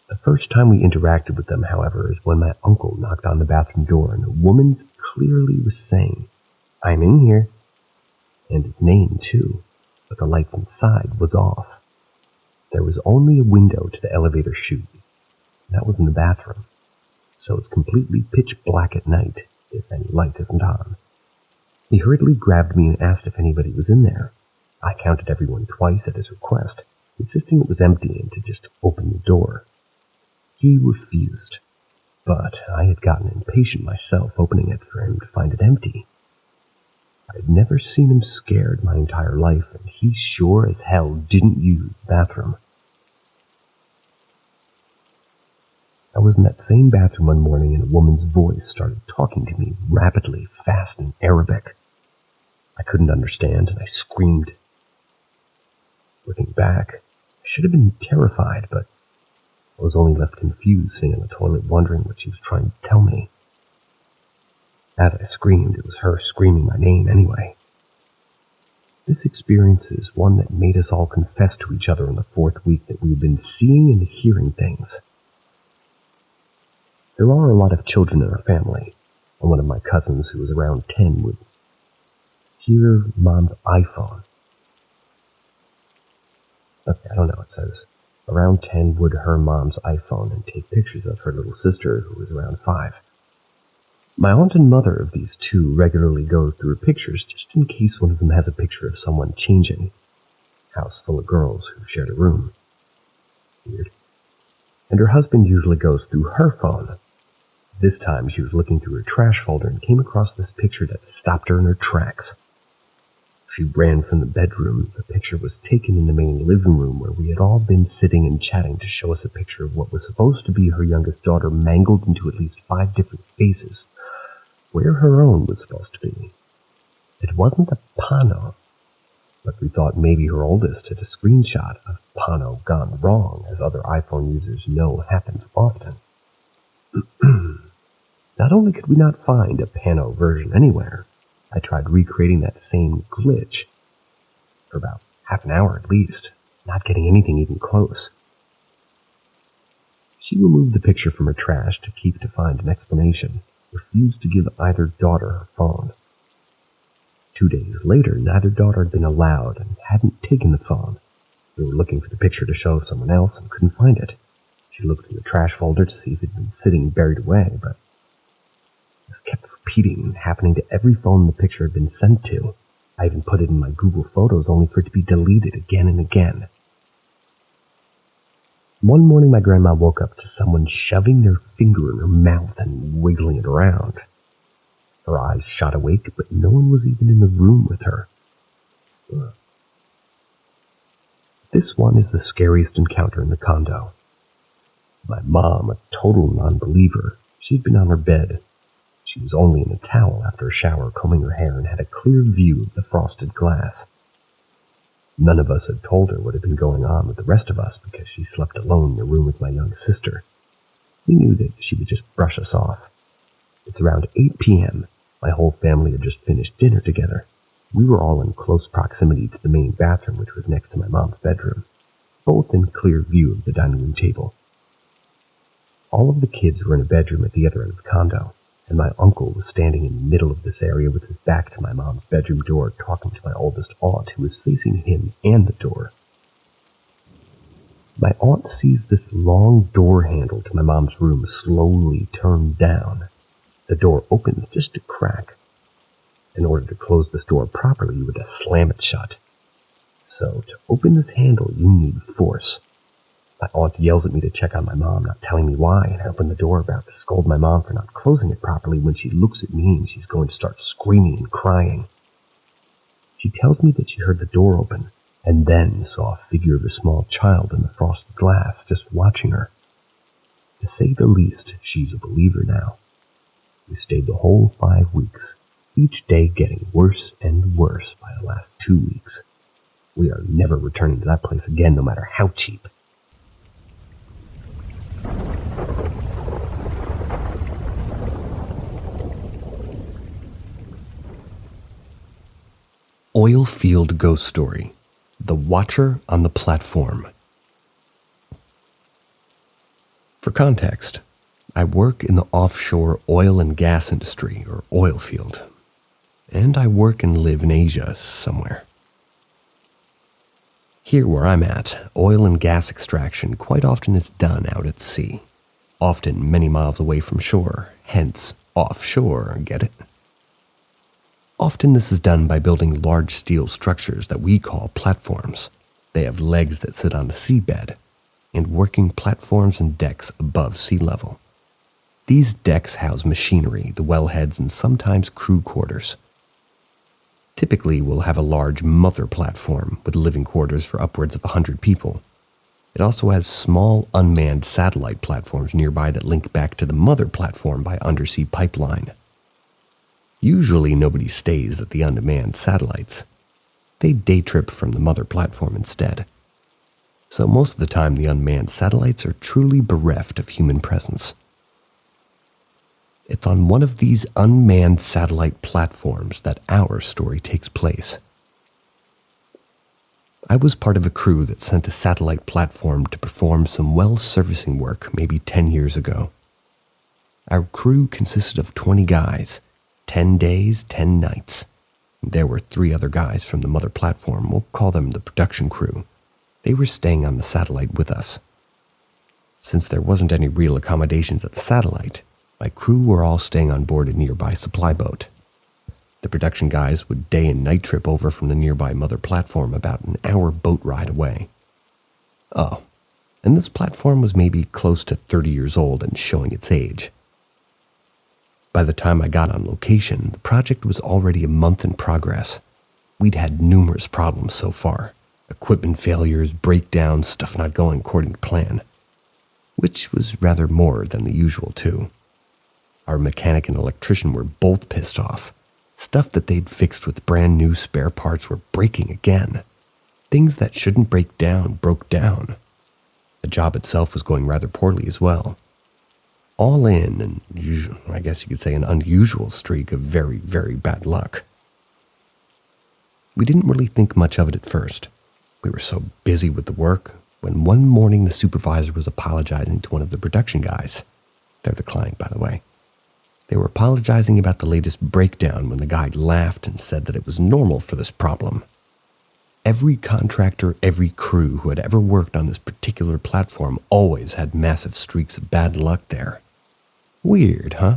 The first time we interacted with them, however, is when my uncle knocked on the bathroom door and a woman clearly was saying, "I'm in here," and his name too, but the light inside was off. There was only a window to the elevator chute. That was in the bathroom, so it's completely pitch black at night if any light isn't on. He hurriedly grabbed me and asked if anybody was in there. I counted everyone twice at his request, insisting it was empty and to just open the door. He refused, but I had gotten impatient myself opening it for him to find it empty. I'd never seen him scared my entire life, and he sure as hell didn't use the bathroom. I was in that same bathroom one morning and a woman's voice started talking to me rapidly, fast in Arabic. I couldn't understand and I screamed. Looking back, I should have been terrified, but I was only left confused sitting on the toilet wondering what she was trying to tell me. As I screamed, it was her screaming my name anyway. This experience is one that made us all confess to each other in the 4th week that we've been seeing and hearing things. There are a lot of children in our family, and one of my cousins who was around 10 would hear Mom's iPhone. Okay, I don't know, it says, around 10 would her mom's iPhone and take pictures of her little sister who was around 5. My aunt and mother of these two regularly go through pictures just in case one of them has a picture of someone changing. House full of girls who shared a room. Weird. And her husband usually goes through her phone. This time she was looking through her trash folder and came across this picture that stopped her in her tracks. She ran from the bedroom. The picture was taken in the main living room where we had all been sitting and chatting to show us a picture of what was supposed to be her youngest daughter mangled into at least 5 different faces, where her own was supposed to be. It wasn't a pano, but we thought maybe her oldest had a screenshot of pano gone wrong, as other iPhone users know happens often. Not only could we not find a pano version anywhere, I tried recreating that same glitch for about half an hour at least, not getting anything even close. She removed the picture from her trash to keep to find an explanation, refused to give either daughter her phone. 2 days later, neither daughter had been allowed and hadn't taken the phone. We were looking for the picture to show someone else and couldn't find it. She looked in the trash folder to see if it had been sitting buried away, but this kept repeating and happening to every phone the picture had been sent to. I even put it in my Google Photos only for it to be deleted again and again. One morning my grandma woke up to someone shoving their finger in her mouth and wiggling it around. Her eyes shot awake, but no one was even in the room with her. This one is the scariest encounter in the condo. My mom, a total non-believer, she'd been on her bed. She was only in a towel after a shower, combing her hair, and had a clear view of the frosted glass. None of us had told her what had been going on with the rest of us because she slept alone in the room with my young sister. We knew that she would just brush us off. It's around 8 p.m. My whole family had just finished dinner together. We were all in close proximity to the main bathroom, which was next to my mom's bedroom, both in clear view of the dining room table. All of the kids were in a bedroom at the other end of the condo, and my uncle was standing in the middle of this area with his back to my mom's bedroom door talking to my oldest aunt, who was facing him and the door. My aunt sees this long door handle to my mom's room slowly turn down. The door opens just a crack. In order to close this door properly, you would slam it shut. So to open this handle, you need force. My aunt yells at me to check on my mom, not telling me why, and I open the door about to scold my mom for not closing it properly when she looks at me and she's going to start screaming and crying. She tells me that she heard the door open, and then saw a figure of a small child in the frosted glass just watching her. To say the least, she's a believer now. We stayed the whole 5 weeks, each day getting worse and worse by the last 2 weeks. We are never returning to that place again, no matter how cheap. Oilfield Ghost Story, The Watcher on the Platform. For context, I work in the offshore oil and gas industry, or oil field, and I work and live in Asia somewhere. Here where I'm at, oil and gas extraction quite often is done out at sea, often many miles away from shore, hence offshore, get it? Often this is done by building large steel structures that we call platforms. They have legs that sit on the seabed, and working platforms and decks above sea level. These decks house machinery, the wellheads, and sometimes crew quarters. Typically, we'll have a large mother platform with living quarters for upwards of 100 people. It also has small unmanned satellite platforms nearby that link back to the mother platform by undersea pipeline. Usually nobody stays at the unmanned satellites. They day trip from the mother platform instead. So most of the time the unmanned satellites are truly bereft of human presence. It's on one of these unmanned satellite platforms that our story takes place. I was part of a crew that sent a satellite platform to perform some well servicing work maybe 10 years ago. Our crew consisted of 20 guys, 10 days, 10 nights. There were 3 other guys from the mother platform, we'll call them the production crew. They were staying on the satellite with us. Since there wasn't any real accommodations at the satellite, my crew were all staying on board a nearby supply boat. The production guys would day and night trip over from the nearby mother platform about an hour boat ride away. Oh, and this platform was maybe close to 30 years old and showing its age. By the time I got on location, the project was already a month in progress. We'd had numerous problems so far. Equipment failures, breakdowns, stuff not going according to plan. Which was rather more than the usual too. Our mechanic and electrician were both pissed off. Stuff that they'd fixed with brand new spare parts were breaking again. Things that shouldn't break down broke down. The job itself was going rather poorly as well. All in, and I guess you could say an unusual streak of very, very bad luck. We didn't really think much of it at first. We were so busy with the work when one morning the supervisor was apologizing to one of the production guys. They're the client, by the way. They were apologizing about the latest breakdown when the guy laughed and said that it was normal for this problem. Every contractor, every crew who had ever worked on this particular platform always had massive streaks of bad luck there. Weird, huh?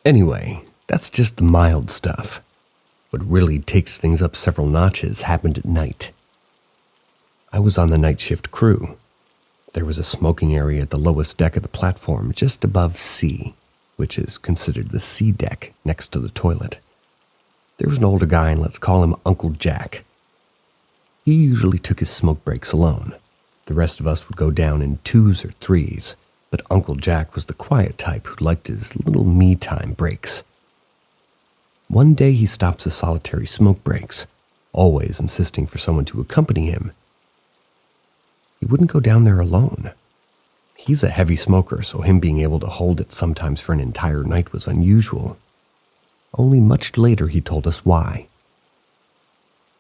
Anyway, that's just the mild stuff. What really takes things up several notches happened at night. I was on the night shift crew. There was a smoking area at the lowest deck of the platform just above C, which is considered the C deck next to the toilet. There was an older guy, and let's call him Uncle Jack. He usually took his smoke breaks alone. The rest of us would go down in 2s or 3s, but Uncle Jack was the quiet type who liked his little me-time breaks. One day he stops his solitary smoke breaks, always insisting for someone to accompany him. He wouldn't go down there alone. He's a heavy smoker, so him being able to hold it sometimes for an entire night was unusual. Only much later he told us why.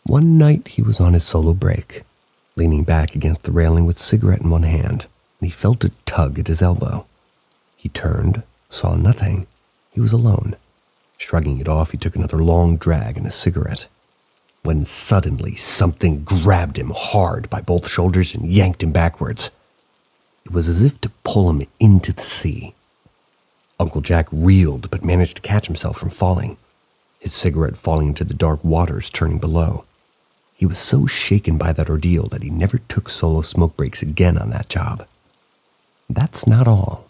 One night he was on his solo break, leaning back against the railing with a cigarette in one hand, and he felt a tug at his elbow. He turned, saw nothing. He was alone. Shrugging it off, he took another long drag in his cigarette, when suddenly something grabbed him hard by both shoulders and yanked him backwards. It was as if to pull him into the sea. Uncle Jack reeled but managed to catch himself from falling, his cigarette falling into the dark waters turning below. He was so shaken by that ordeal that he never took solo smoke breaks again on that job. That's not all.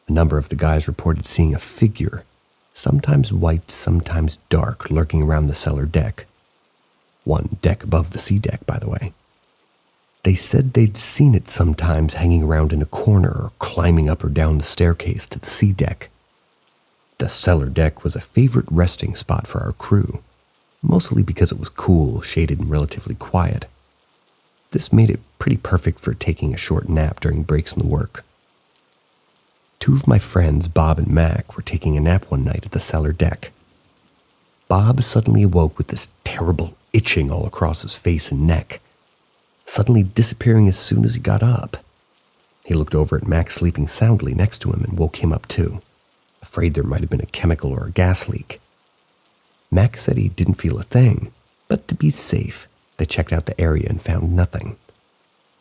A number of the guys reported seeing a figure, sometimes white, sometimes dark, lurking around the cellar deck. One deck above the C deck, by the way. They said they'd seen it sometimes hanging around in a corner or climbing up or down the staircase to the C deck. The cellar deck was a favorite resting spot for our crew, mostly because it was cool, shaded, and relatively quiet. This made it pretty perfect for taking a short nap during breaks in the work. 2 of my friends, Bob and Mac, were taking a nap one night at the cellar deck. Bob suddenly awoke with this terrible itching all across his face and neck, suddenly disappearing as soon as he got up. He looked over at Mac sleeping soundly next to him and woke him up too, afraid there might have been a chemical or a gas leak. Mac said he didn't feel a thing, but to be safe, they checked out the area and found nothing.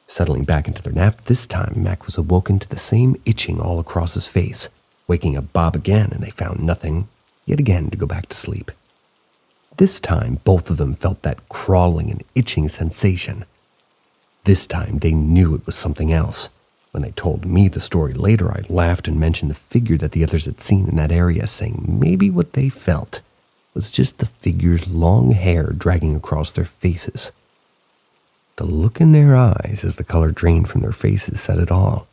Settling back into their nap this time, Mac was awoken to the same itching all across his face, waking up Bob again, and they found nothing, yet again to go back to sleep. This time, both of them felt that crawling and itching sensation. This time, they knew it was something else. When they told me the story later, I laughed and mentioned the figure that the others had seen in that area, saying maybe what they felt was just the figure's long hair dragging across their faces. The look in their eyes as the color drained from their faces said it all.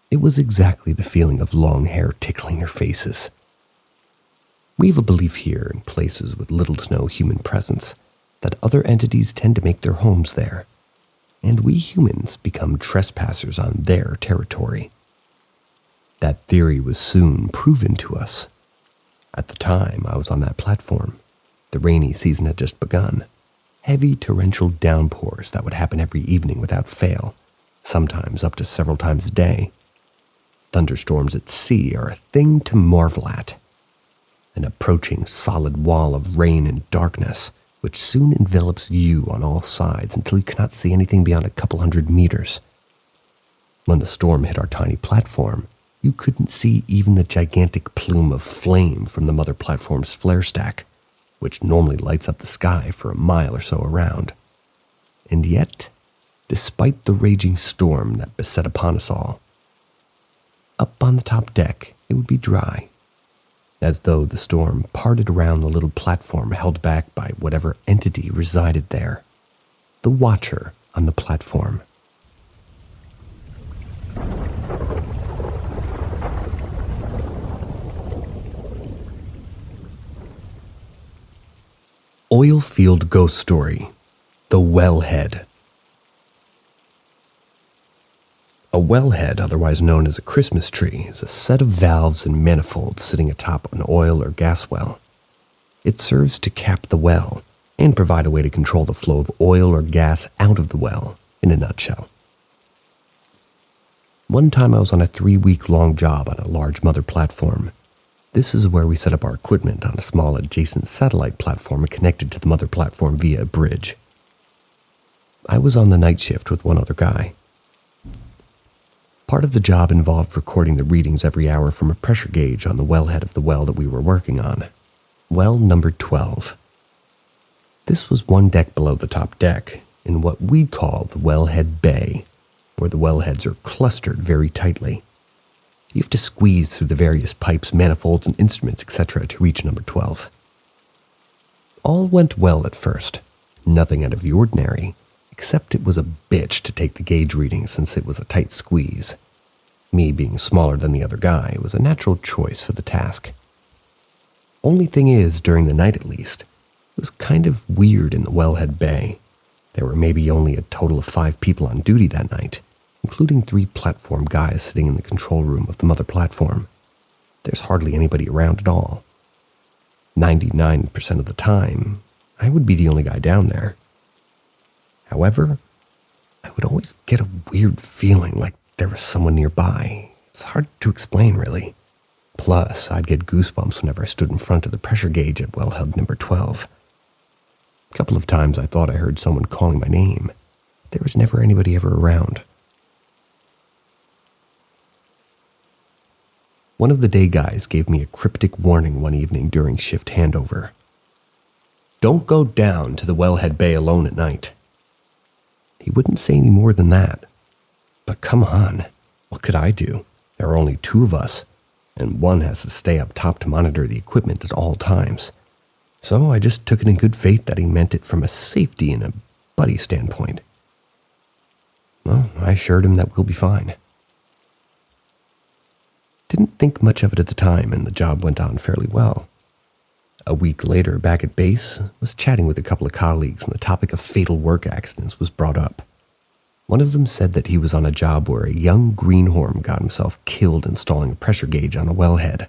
It was exactly the feeling of long hair tickling their faces. We have a belief here in places with little to no human presence that other entities tend to make their homes there, and we humans become trespassers on their territory. That theory was soon proven to us. At the time, I was on that platform. The rainy season had just begun. Heavy torrential downpours that would happen every evening without fail, sometimes up to several times a day. Thunderstorms at sea are a thing to marvel at. An approaching solid wall of rain and darkness, which soon envelops you on all sides until you cannot see anything beyond a couple 100 meters. When the storm hit our tiny platform, you couldn't see even the gigantic plume of flame from the mother platform's flare stack, which normally lights up the sky for a mile or so around. And yet, despite the raging storm that beset upon us all, up on the top deck it would be dry, as though the storm parted around the little platform held back by whatever entity resided there, the watcher on the platform. Oilfield Ghost Story, The Wellhead. A wellhead, otherwise known as a Christmas tree, is a set of valves and manifolds sitting atop an oil or gas well. It serves to cap the well and provide a way to control the flow of oil or gas out of the well, in a nutshell. One time I was on a 3-week-long job on a large mother platform. This is where we set up our equipment on a small adjacent satellite platform connected to the mother platform via a bridge. I was on the night shift with one other guy. Part of the job involved recording the readings every hour from a pressure gauge on the wellhead of the well that we were working on. Well number 12. This was one deck below the top deck, in what we'd call the wellhead bay, where the wellheads are clustered very tightly. You have to squeeze through the various pipes, manifolds, and instruments, etc. to reach number 12. All went well at first, nothing out of the ordinary, except it was a bitch to take the gauge reading since it was a tight squeeze. Me being smaller than the other guy, it was a natural choice for the task. Only thing is, during the night at least, it was kind of weird in the wellhead bay. There were maybe only a total of 5 people on duty that night, including 3 platform guys sitting in the control room of the mother platform. There's hardly anybody around at all. 99% of the time, I would be the only guy down there. However, I would always get a weird feeling like there was someone nearby. It's hard to explain, really. Plus, I'd get goosebumps whenever I stood in front of the pressure gauge at wellhead number 12. A couple of times I thought I heard someone calling my name. There was never anybody ever around. One of the day guys gave me a cryptic warning one evening during shift handover. Don't go down to the wellhead bay alone at night. He wouldn't say any more than that. But come on, what could I do? There are only 2 of us, and one has to stay up top to monitor the equipment at all times. So I just took it in good faith that he meant it from a safety and a buddy standpoint. Well, I assured him that we'll be fine. Didn't think much of it at the time, and the job went on fairly well. A week later, back at base, was chatting with a couple of colleagues, and the topic of fatal work accidents was brought up. One of them said that he was on a job where a young greenhorn got himself killed installing a pressure gauge on a wellhead.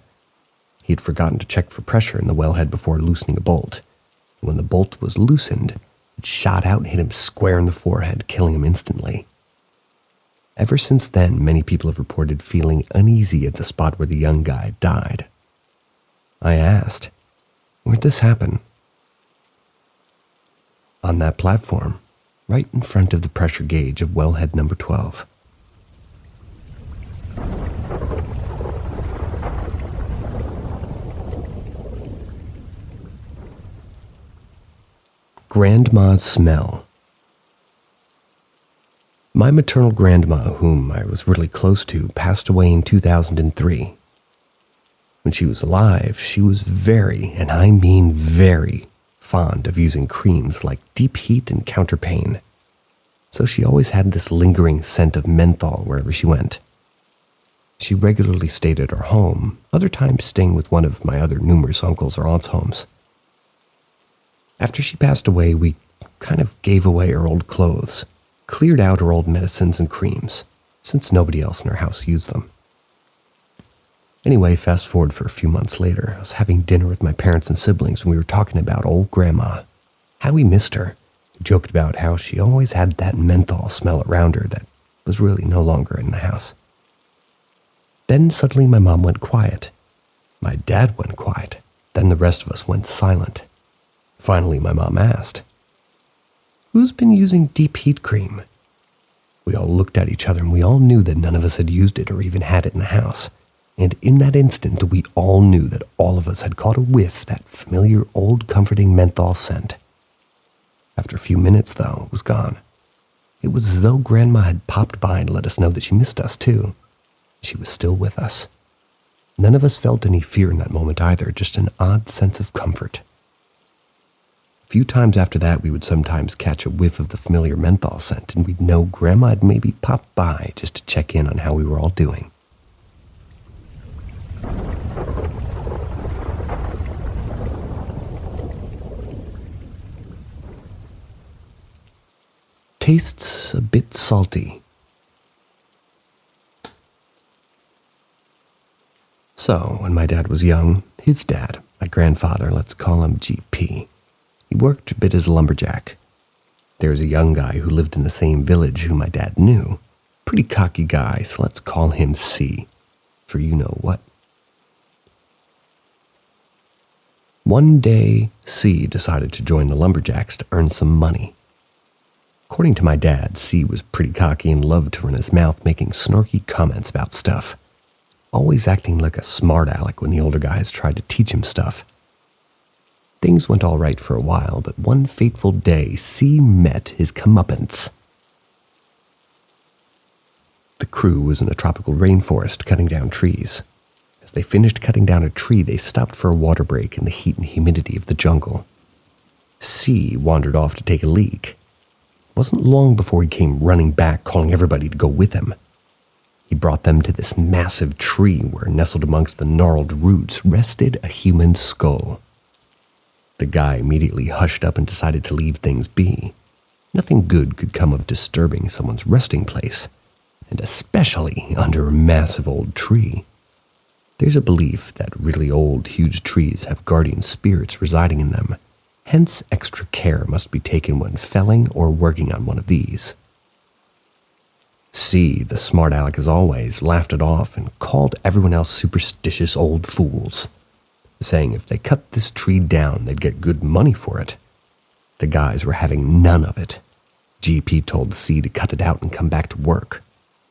He had forgotten to check for pressure in the wellhead before loosening a bolt. When the bolt was loosened, it shot out and hit him square in the forehead, killing him instantly. Ever since then, many people have reported feeling uneasy at the spot where the young guy died. I asked, "Where'd this happen?" "On that platform, right in front of the pressure gauge of wellhead number 12. Grandma's smell. My maternal grandma, whom I was really close to, passed away in 2003. When she was alive, she was very, and I mean very, fond of using creams like Deep Heat and Counterpain. So she always had this lingering scent of menthol wherever she went. She regularly stayed at our home, other times staying with one of my other numerous uncles or aunts' homes. After she passed away, we kind of gave away her old clothes, cleared out her old medicines and creams, since nobody else in our house used them. Anyway, fast forward for a few months later, I was having dinner with my parents and siblings and we were talking about old grandma, how we missed her. We joked about how she always had that menthol smell around her that was really no longer in the house. Then suddenly my mom went quiet. My dad went quiet. Then the rest of us went silent. Finally, my mom asked, "Who's been using Deep Heat cream?" We all looked at each other and we all knew that none of us had used it or even had it in the house. And in that instant, we all knew that all of us had caught a whiff, that familiar old comforting menthol scent. After a few minutes, though, it was gone. It was as though Grandma had popped by and let us know that she missed us, too. She was still with us. None of us felt any fear in that moment either, just an odd sense of comfort. A few times after that, we would sometimes catch a whiff of the familiar menthol scent, and we'd know Grandma had maybe popped by just to check in on how we were all doing. Tastes a bit salty. So, when my dad was young, his dad, my grandfather, let's call him GP, he worked a bit as a lumberjack. There was a young guy who lived in the same village who my dad knew. Pretty cocky guy, so let's call him C, for you know what. One day, C decided to join the lumberjacks to earn some money. According to my dad, C was pretty cocky and loved to run his mouth making snarky comments about stuff, always acting like a smart aleck when the older guys tried to teach him stuff. Things went all right for a while, but one fateful day, C met his comeuppance. The crew was in a tropical rainforest cutting down trees. As they finished cutting down a tree, they stopped for a water break in the heat and humidity of the jungle. C wandered off to take a leak. It wasn't long before he came running back, calling everybody to go with him. He brought them to this massive tree where, nestled amongst the gnarled roots, rested a human skull. The guy immediately hushed up and decided to leave things be. Nothing good could come of disturbing someone's resting place, and especially under a massive old tree. There's a belief that really old, huge trees have guardian spirits residing in them. Hence, extra care must be taken when felling or working on one of these. C, the smart aleck as always, laughed it off and called everyone else superstitious old fools, saying if they cut this tree down, they'd get good money for it. The guys were having none of it. GP told C to cut it out and come back to work.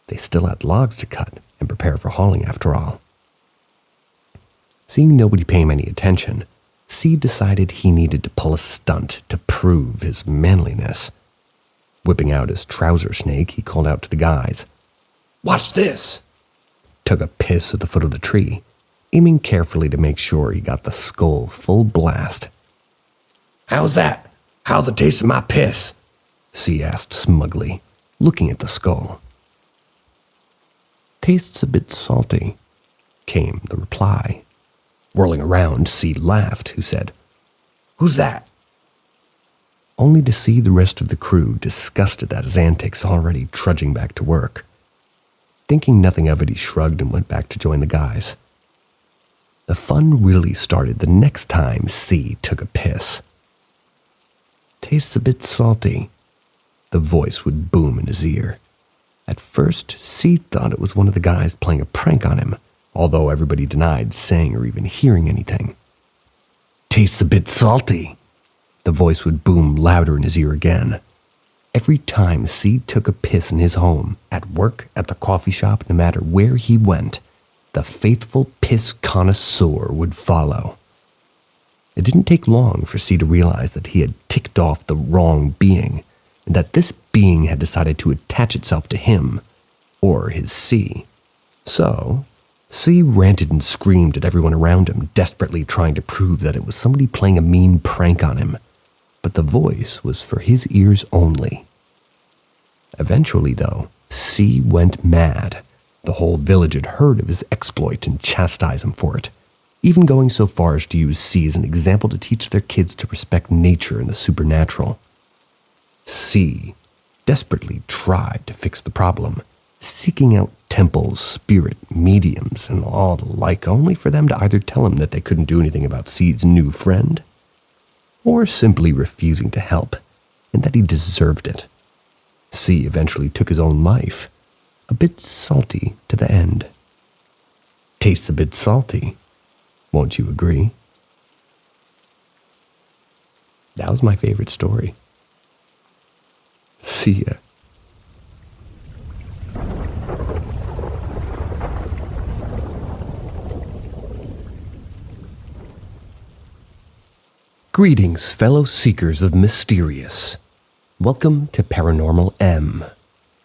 They still had logs to cut and prepare for hauling after all. Seeing nobody pay him any attention, C decided he needed to pull a stunt to prove his manliness. Whipping out his trouser snake, he called out to the guys, "Watch this!" Took a piss at the foot of the tree, aiming carefully to make sure he got the skull full blast. "How's that? How's the taste of my piss?" C asked smugly, looking at the skull. "Tastes a bit salty," came the reply. Whirling around, C laughed, who said, "Who's that?" Only to see the rest of the crew disgusted at his antics, already trudging back to work. Thinking nothing of it, he shrugged and went back to join the guys. The fun really started the next time C took a piss. "Tastes a bit salty," the voice would boom in his ear. At first, C thought it was one of the guys playing a prank on him, although everybody denied saying or even hearing anything. "Tastes a bit salty." The voice would boom louder in his ear again. Every time C took a piss in his home, at work, at the coffee shop, no matter where he went, the faithful piss connoisseur would follow. It didn't take long for C to realize that he had ticked off the wrong being, and that this being had decided to attach itself to him, or his C. So, C ranted and screamed at everyone around him, desperately trying to prove that it was somebody playing a mean prank on him, but the voice was for his ears only. Eventually, though, C went mad. The whole village had heard of his exploit and chastised him for it, even going so far as to use C as an example to teach their kids to respect nature and the supernatural. C desperately tried to fix the problem, seeking out temples, spirit, mediums, and all the like, only for them to either tell him that they couldn't do anything about C's new friend, or simply refusing to help, and that he deserved it. C eventually took his own life, a bit salty to the end. Tastes a bit salty, won't you agree? That was my favorite story. See ya. Greetings, fellow seekers of mysterious. Welcome to Paranormal M,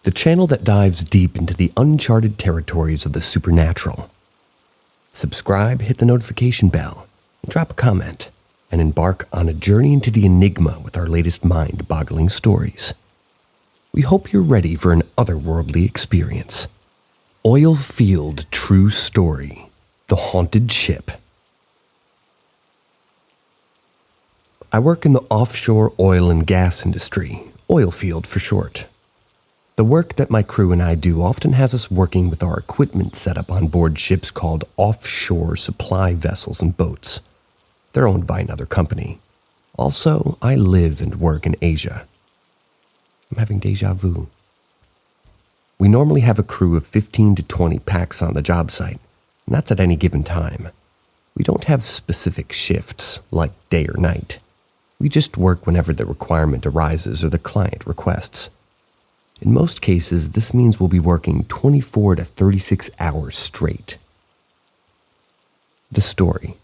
the channel that dives deep into the uncharted territories of the supernatural. Subscribe, hit the notification bell, and drop a comment, and embark on a journey into the enigma with our latest mind-boggling stories. We hope you're ready for an otherworldly experience. Oil Field True Story, The Haunted Ship. I work in the offshore oil and gas industry, oil field for short. The work that my crew and I do often has us working with our equipment set up on board ships called offshore supply vessels and boats. They're owned by another company. Also, I live and work in Asia. I'm having deja vu. We normally have a crew of 15 to 20 packs on the job site, and that's at any given time. We don't have specific shifts, like day or night. We just work whenever the requirement arises or the client requests. In most cases, this means we'll be working 24 to 36 hours straight. The story.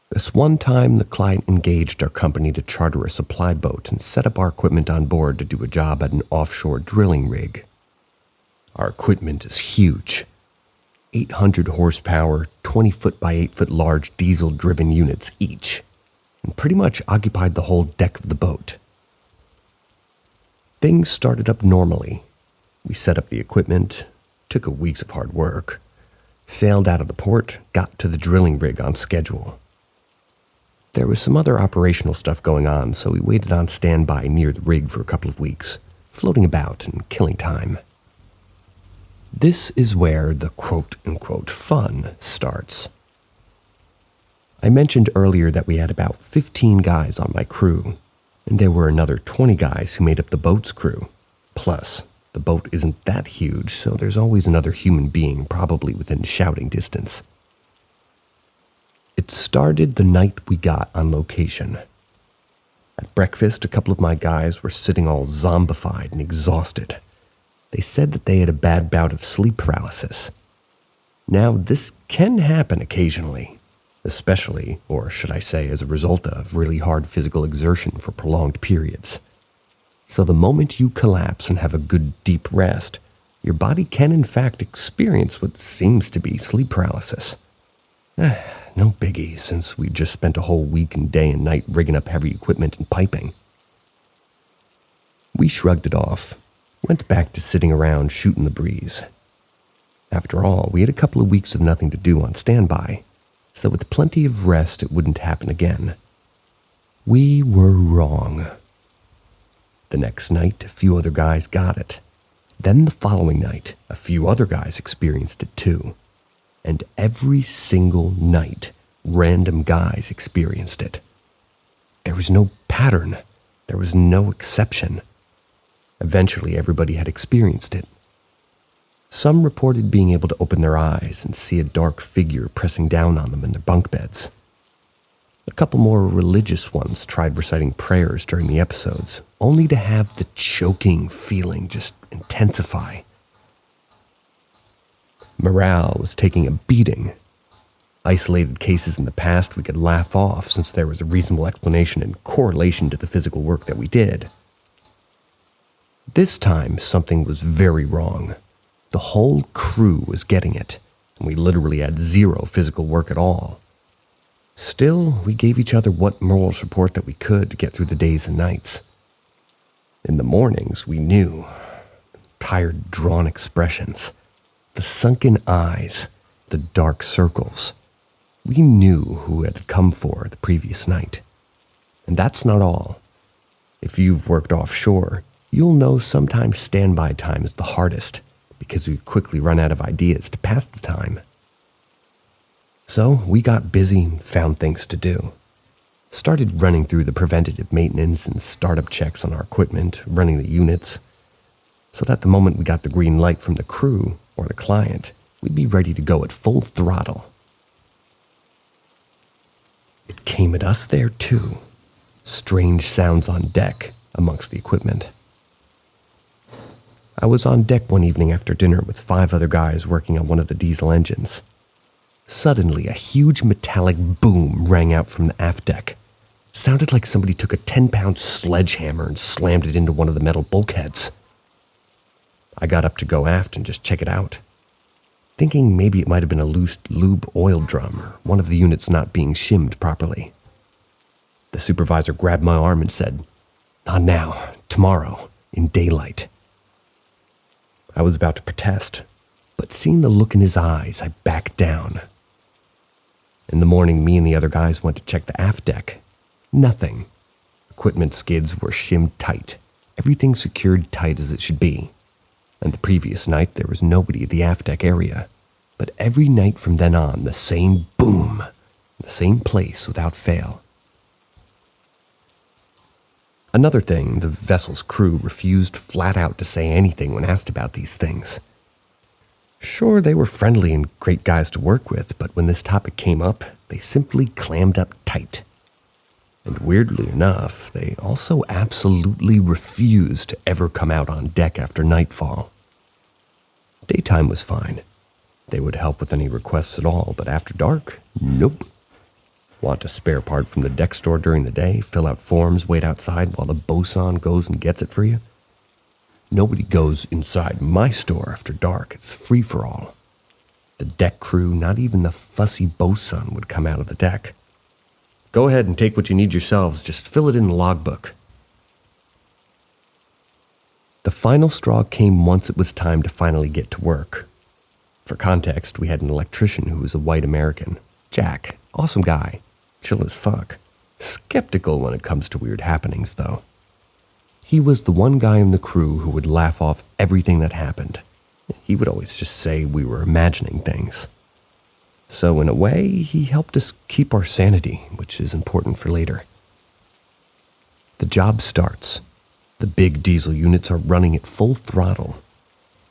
This one time, the client engaged our company to charter a supply boat and set up our equipment on board to do a job at an offshore drilling rig. Our equipment is huge. 800 horsepower, 20-foot by 8-foot large diesel-driven units each, and pretty much occupied the whole deck of the boat. Things started up normally. We set up the equipment, took a week of hard work, sailed out of the port, got to the drilling rig on schedule. There was some other operational stuff going on, so we waited on standby near the rig for a couple of weeks, floating about and killing time. This is where the quote-unquote fun starts. I mentioned earlier that we had about 15 guys on my crew, and there were another 20 guys who made up the boat's crew. Plus, the boat isn't that huge, so there's always another human being probably within shouting distance. It started the night we got on location. At breakfast, a couple of my guys were sitting all zombified and exhausted. They said that they had a bad bout of sleep paralysis. Now, this can happen occasionally, especially, or should I say, as a result of really hard physical exertion for prolonged periods. So the moment you collapse and have a good deep rest, your body can in fact experience what seems to be sleep paralysis. No biggie, since we just spent a whole week and day and night rigging up heavy equipment and piping. We shrugged it off. Went back to sitting around shooting the breeze. After all, we had a couple of weeks of nothing to do on standby, so with plenty of rest it wouldn't happen again. We were wrong. The next night, a few other guys got it. Then the following night, a few other guys experienced it too. And every single night, random guys experienced it. There was no pattern. There was no exception. Eventually, everybody had experienced it. Some reported being able to open their eyes and see a dark figure pressing down on them in their bunk beds. A couple more religious ones tried reciting prayers during the episodes, only to have the choking feeling just intensify. Morale was taking a beating. Isolated cases in the past we could laugh off since there was a reasonable explanation and correlation to the physical work that we did. This time, something was very wrong. The whole crew was getting it, and we literally had zero physical work at all. Still, we gave each other what moral support that we could to get through the days and nights. In the mornings, we knew. Tired, drawn expressions, the sunken eyes, the dark circles. We knew who it had come for the previous night. And that's not all. If you've worked offshore, you'll know sometimes standby time is the hardest because we quickly run out of ideas to pass the time. So we got busy and found things to do. Started running through the preventative maintenance and startup checks on our equipment, running the units, so that the moment we got the green light from the crew or the client, we'd be ready to go at full throttle. It came at us there too. Strange sounds on deck amongst the equipment. I was on deck one evening after dinner with 5 other guys working on one of the diesel engines. Suddenly, a huge metallic boom rang out from the aft deck. Sounded like somebody took a 10-pound sledgehammer and slammed it into one of the metal bulkheads. I got up to go aft and just check it out, thinking maybe it might have been a loose lube oil drum or one of the units not being shimmed properly. The supervisor grabbed my arm and said, "Not now, tomorrow, in daylight." I was about to protest, but seeing the look in his eyes, I backed down. In the morning, me and the other guys went to check the aft deck. Nothing. Equipment skids were shimmed tight, everything secured tight as it should be. And the previous night, there was nobody at the aft deck area. But every night from then on, the same boom, the same place without fail. Another thing, the vessel's crew refused flat out to say anything when asked about these things. Sure, they were friendly and great guys to work with, but when this topic came up, they simply clammed up tight. And weirdly enough, they also absolutely refused to ever come out on deck after nightfall. Daytime was fine. They would help with any requests at all, but after dark, nope. Want a spare part from the deck store during the day, fill out forms, wait outside while the bosun goes and gets it for you? Nobody goes inside my store after dark. It's free for all. The deck crew, not even the fussy bosun would come out of the deck. Go ahead and take what you need yourselves. Just fill it in the logbook. The final straw came once it was time to finally get to work. For context, we had an electrician who was a white American. Jack, awesome guy, chill as fuck. Skeptical when it comes to weird happenings, though. He was the one guy in the crew who would laugh off everything that happened. He would always just say we were imagining things. So in a way, he helped us keep our sanity, which is important for later. The job starts. The big diesel units are running at full throttle.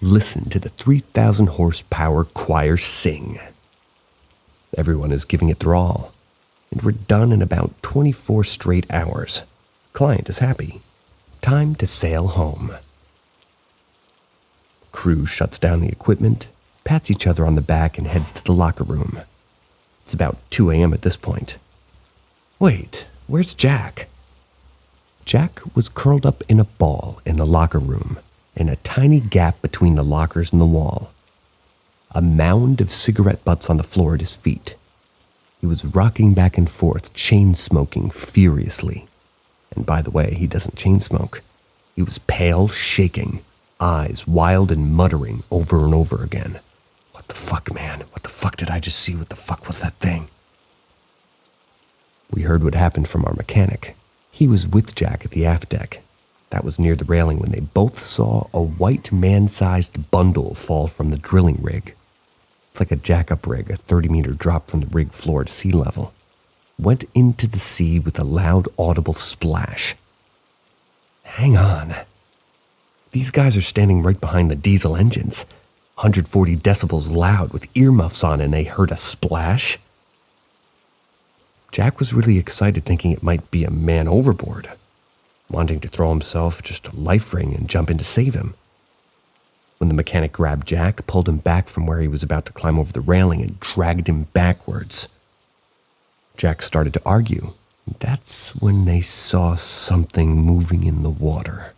Listen to the 3,000 horsepower choir sing. Everyone is giving it their all, and we're done in about 24 straight hours. Client is happy. Time to sail home. Crew shuts down the equipment, pats each other on the back, and heads to the locker room. It's about 2 a.m. at this point. Wait, where's Jack? Jack was curled up in a ball in the locker room, in a tiny gap between the lockers and the wall. A mound of cigarette butts on the floor at his feet. He was rocking back and forth, chain-smoking furiously. And by the way, he doesn't chain-smoke. He was pale, shaking, eyes wild and muttering over and over again. What the fuck, man? What the fuck did I just see? What the fuck was that thing? We heard what happened from our mechanic. He was with Jack at the aft deck. That was near the railing when they both saw a white man-sized bundle fall from the drilling rig. It's like a jack-up rig, a 30-meter drop from the rig floor to sea level. Went into the sea with a loud, audible splash. Hang on. These guys are standing right behind the diesel engines, 140 decibels loud with earmuffs on, and they heard a splash. Jack was really excited, thinking it might be a man overboard, wanting to throw himself just a life ring and jump in to save him. When the mechanic grabbed Jack, pulled him back from where he was about to climb over the railing and dragged him backwards, Jack started to argue. That's when they saw something moving in the water.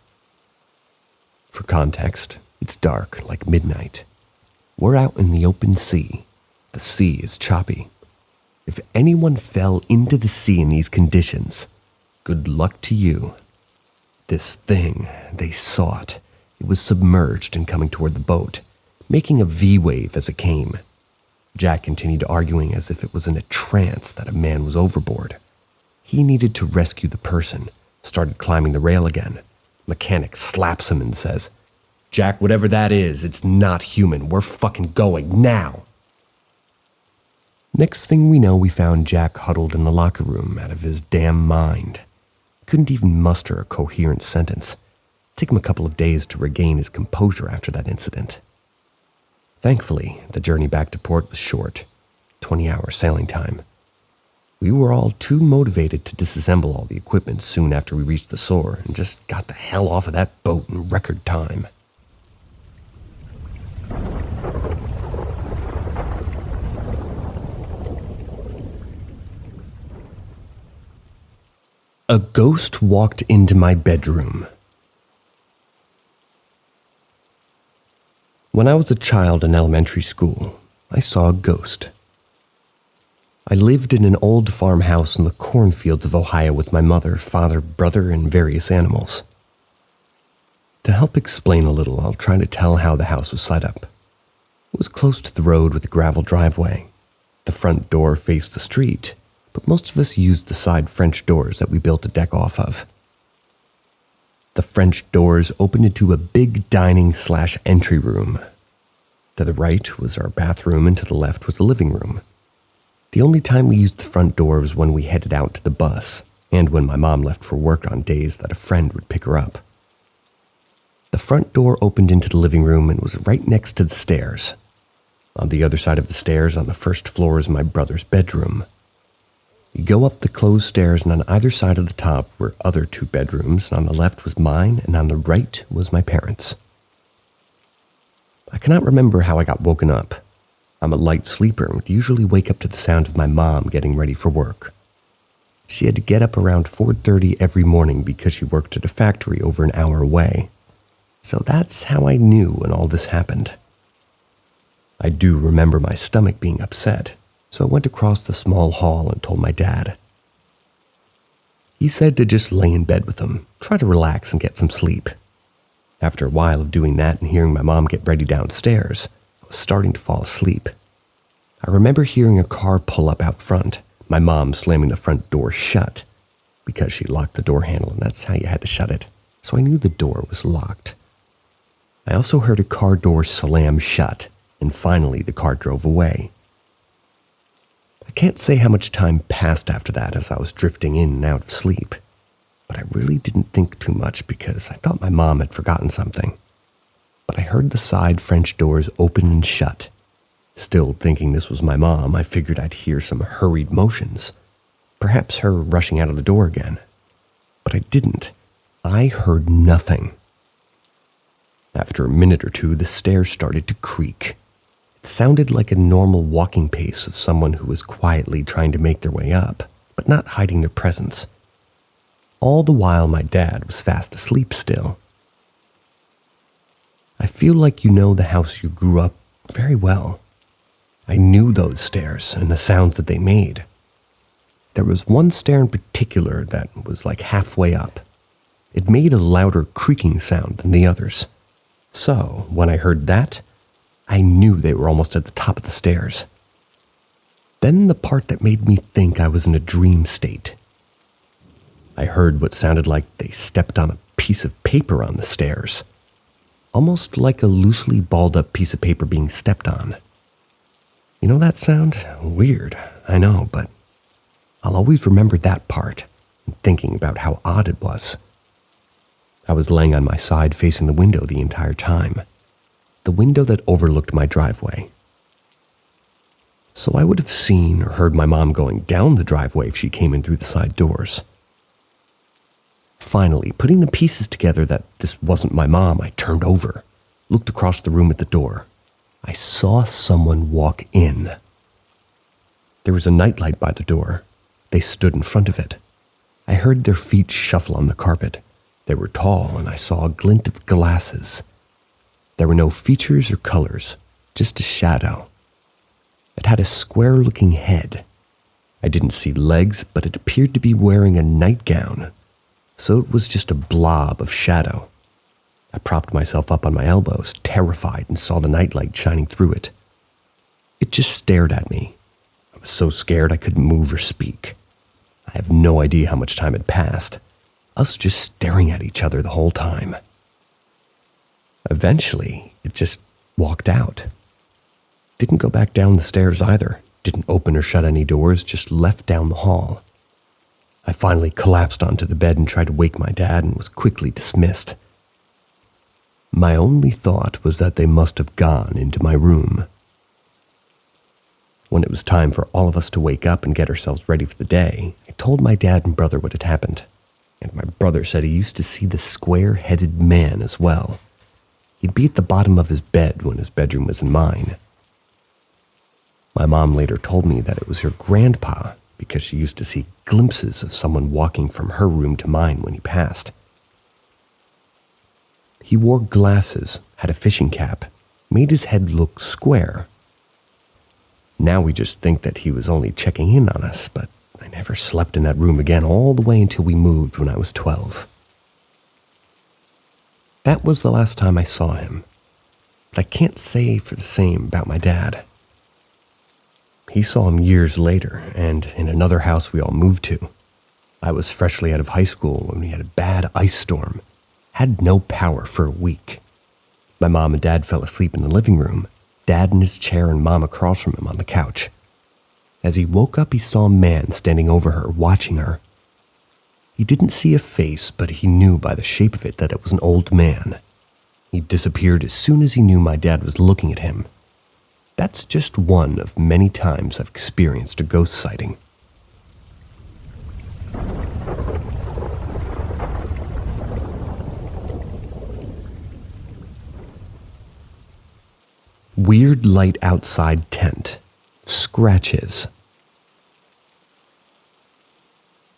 For context, it's dark, like midnight. We're out in the open sea. The sea is choppy. If anyone fell into the sea in these conditions, good luck to you. This thing, they saw it. It was submerged and coming toward the boat, making a V-wave as it came. Jack continued arguing as if it was in a trance that a man was overboard. He needed to rescue the person, started climbing the rail again. Mechanic slaps him and says, "Jack, whatever that is, it's not human. We're fucking going now." Next thing we know, we found Jack huddled in the locker room out of his damn mind. Couldn't even muster a coherent sentence. Took him a couple of days to regain his composure after that incident. Thankfully, the journey back to port was short, 20-hour sailing time. We were all too motivated to disassemble all the equipment soon after we reached the shore and just got the hell off of that boat in record time. A ghost walked into my bedroom. When I was a child in elementary school, I saw a ghost. I lived in an old farmhouse in the cornfields of Ohio with my mother, father, brother, and various animals. To help explain a little, I'll try to tell how the house was set up. It was close to the road with a gravel driveway. The front door faced the street, but most of us used the side French doors that we built a deck off of. The French doors opened into a big dining/entry room. To the right was our bathroom, and to the left was the living room. The only time we used the front door was when we headed out to the bus, and when my mom left for work on days that a friend would pick her up. The front door opened into the living room and was right next to the stairs. On the other side of the stairs, on the first floor, is my brother's bedroom. You go up the closed stairs, and on either side of the top were other 2 bedrooms, and on the left was mine, and on the right was my parents'. I cannot remember how I got woken up. I'm a light sleeper and would usually wake up to the sound of my mom getting ready for work. She had to get up around 4:30 every morning because she worked at a factory over an hour away. So that's how I knew when all this happened. I do remember my stomach being upset, so I went across the small hall and told my dad. He said to just lay in bed with him, try to relax and get some sleep. After a while of doing that and hearing my mom get ready downstairs, I was starting to fall asleep. I remember hearing a car pull up out front, my mom slamming the front door shut, because she locked the door handle and that's how you had to shut it, so I knew the door was locked. I also heard a car door slam shut, and finally the car drove away. I can't say how much time passed after that as I was drifting in and out of sleep, but I really didn't think too much because I thought my mom had forgotten something. But I heard the side French doors open and shut. Still thinking this was my mom, I figured I'd hear some hurried motions, perhaps her rushing out of the door again. But I didn't. I heard nothing. After a minute or two, the stairs started to creak. It sounded like a normal walking pace of someone who was quietly trying to make their way up, but not hiding their presence. All the while, my dad was fast asleep still. I feel like you know the house you grew up very well. I knew those stairs and the sounds that they made. There was one stair in particular that was like halfway up. It made a louder creaking sound than the others. So, when I heard that, I knew they were almost at the top of the stairs. Then the part that made me think I was in a dream state. I heard what sounded like they stepped on a piece of paper on the stairs. Almost like a loosely balled up piece of paper being stepped on. You know that sound? Weird, I know, but I'll always remember that part and thinking about how odd it was. I was laying on my side facing the window the entire time, the window that overlooked my driveway. So I would have seen or heard my mom going down the driveway if she came in through the side doors. Finally, putting the pieces together that this wasn't my mom, I turned over, looked across the room at the door. I saw someone walk in. There was a nightlight by the door. They stood in front of it. I heard their feet shuffle on the carpet. They were tall, and I saw a glint of glasses. There were no features or colors, just a shadow. It had a square-looking head. I didn't see legs, but it appeared to be wearing a nightgown, so it was just a blob of shadow. I propped myself up on my elbows, terrified, and saw the nightlight shining through it. It just stared at me. I was so scared I couldn't move or speak. I have no idea how much time had passed, us just staring at each other the whole time. Eventually, it just walked out. Didn't go back down the stairs either, didn't open or shut any doors, just left down the hall. I finally collapsed onto the bed and tried to wake my dad and was quickly dismissed. My only thought was that they must have gone into my room. When it was time for all of us to wake up and get ourselves ready for the day, I told my dad and brother what had happened, and my brother said he used to see the square-headed man as well. He'd be at the bottom of his bed when his bedroom was in mine. My mom later told me that it was her grandpa because she used to see glimpses of someone walking from her room to mine when he passed. He wore glasses, had a fishing cap, made his head look square. Now we just think that he was only checking in on us, but I never slept in that room again all the way until we moved when I was 12. That was the last time I saw him, but I can't say for the same about my dad. He saw him years later, and in another house we all moved to. I was freshly out of high school when we had a bad ice storm. Had no power for a week. My mom and dad fell asleep in the living room, dad in his chair and mom across from him on the couch. As he woke up, he saw a man standing over her, watching her. He didn't see a face, but he knew by the shape of it that it was an old man. He disappeared as soon as he knew my dad was looking at him. That's just one of many times I've experienced a ghost sighting. Weird light outside tent. Scratches.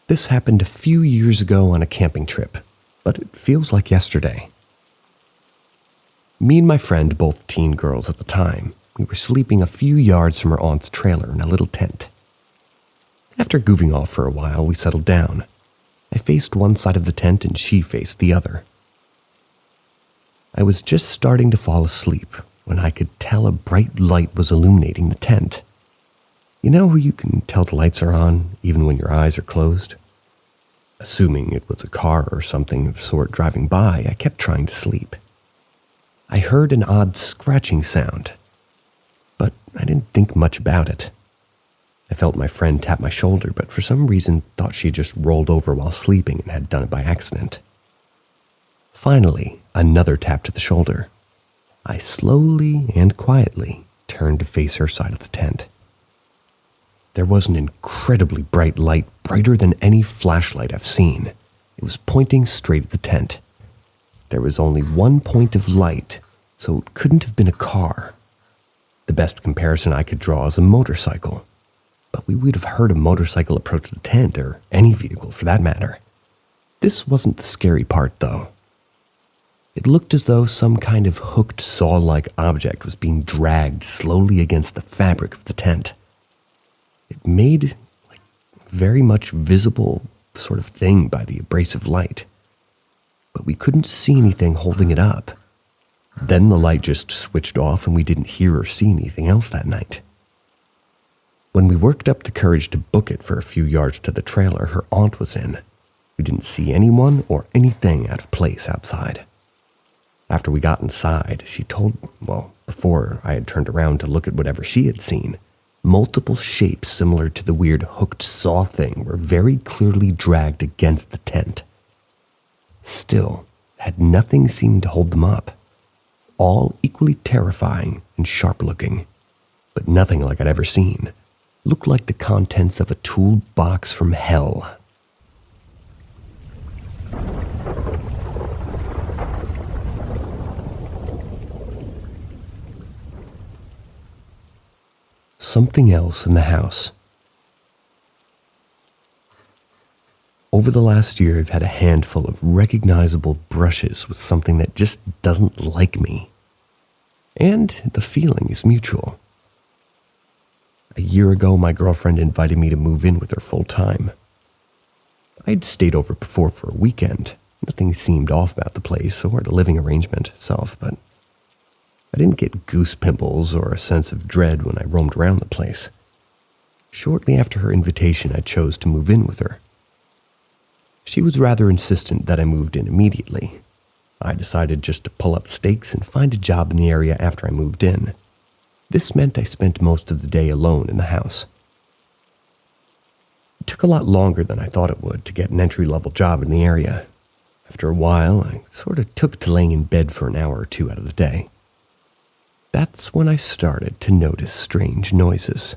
This happened a few years ago on a camping trip, but it feels like yesterday. Me and my friend, both teen girls at the time, we were sleeping a few yards from our aunt's trailer in a little tent. After goofing off for a while, we settled down. I faced one side of the tent and she faced the other. I was just starting to fall asleep when I could tell a bright light was illuminating the tent. You know how you can tell the lights are on even when your eyes are closed? Assuming it was a car or something of sort driving by, I kept trying to sleep. I heard an odd scratching sound, but I didn't think much about it. I felt my friend tap my shoulder, but for some reason thought she had just rolled over while sleeping and had done it by accident. Finally, another tap to the shoulder. I slowly and quietly turned to face her side of the tent. There was an incredibly bright light, brighter than any flashlight I've seen. It was pointing straight at the tent. There was only one point of light, so it couldn't have been a car. The best comparison I could draw is a motorcycle, but we would have heard a motorcycle approach the tent, or any vehicle for that matter. This wasn't the scary part, though. It looked as though some kind of hooked saw-like object was being dragged slowly against the fabric of the tent. It made very much visible sort of thing by the abrasive light, but we couldn't see anything holding it up. Then the light just switched off and we didn't hear or see anything else that night. When we worked up the courage to book it for a few yards to the trailer her aunt was in, we didn't see anyone or anything out of place outside. After we got inside, she told, before I had turned around to look at whatever she had seen, multiple shapes similar to the weird hooked saw thing were very clearly dragged against the tent. Still, had nothing seeming to hold them up. All equally terrifying and sharp-looking, but nothing like I'd ever seen. Looked like the contents of a toolbox from hell. Something else in the house. Over the last year, I've had a handful of recognizable brushes with something that just doesn't like me. And the feeling is mutual. A year ago, my girlfriend invited me to move in with her full time. I'd stayed over before for a weekend. Nothing seemed off about the place or the living arrangement itself, but I didn't get goose pimples or a sense of dread when I roamed around the place. Shortly after her invitation, I chose to move in with her. She was rather insistent that I moved in immediately. I decided just to pull up stakes and find a job in the area after I moved in. This meant I spent most of the day alone in the house. It took a lot longer than I thought it would to get an entry-level job in the area. After a while, I sort of took to laying in bed for an hour or two out of the day. That's when I started to notice strange noises.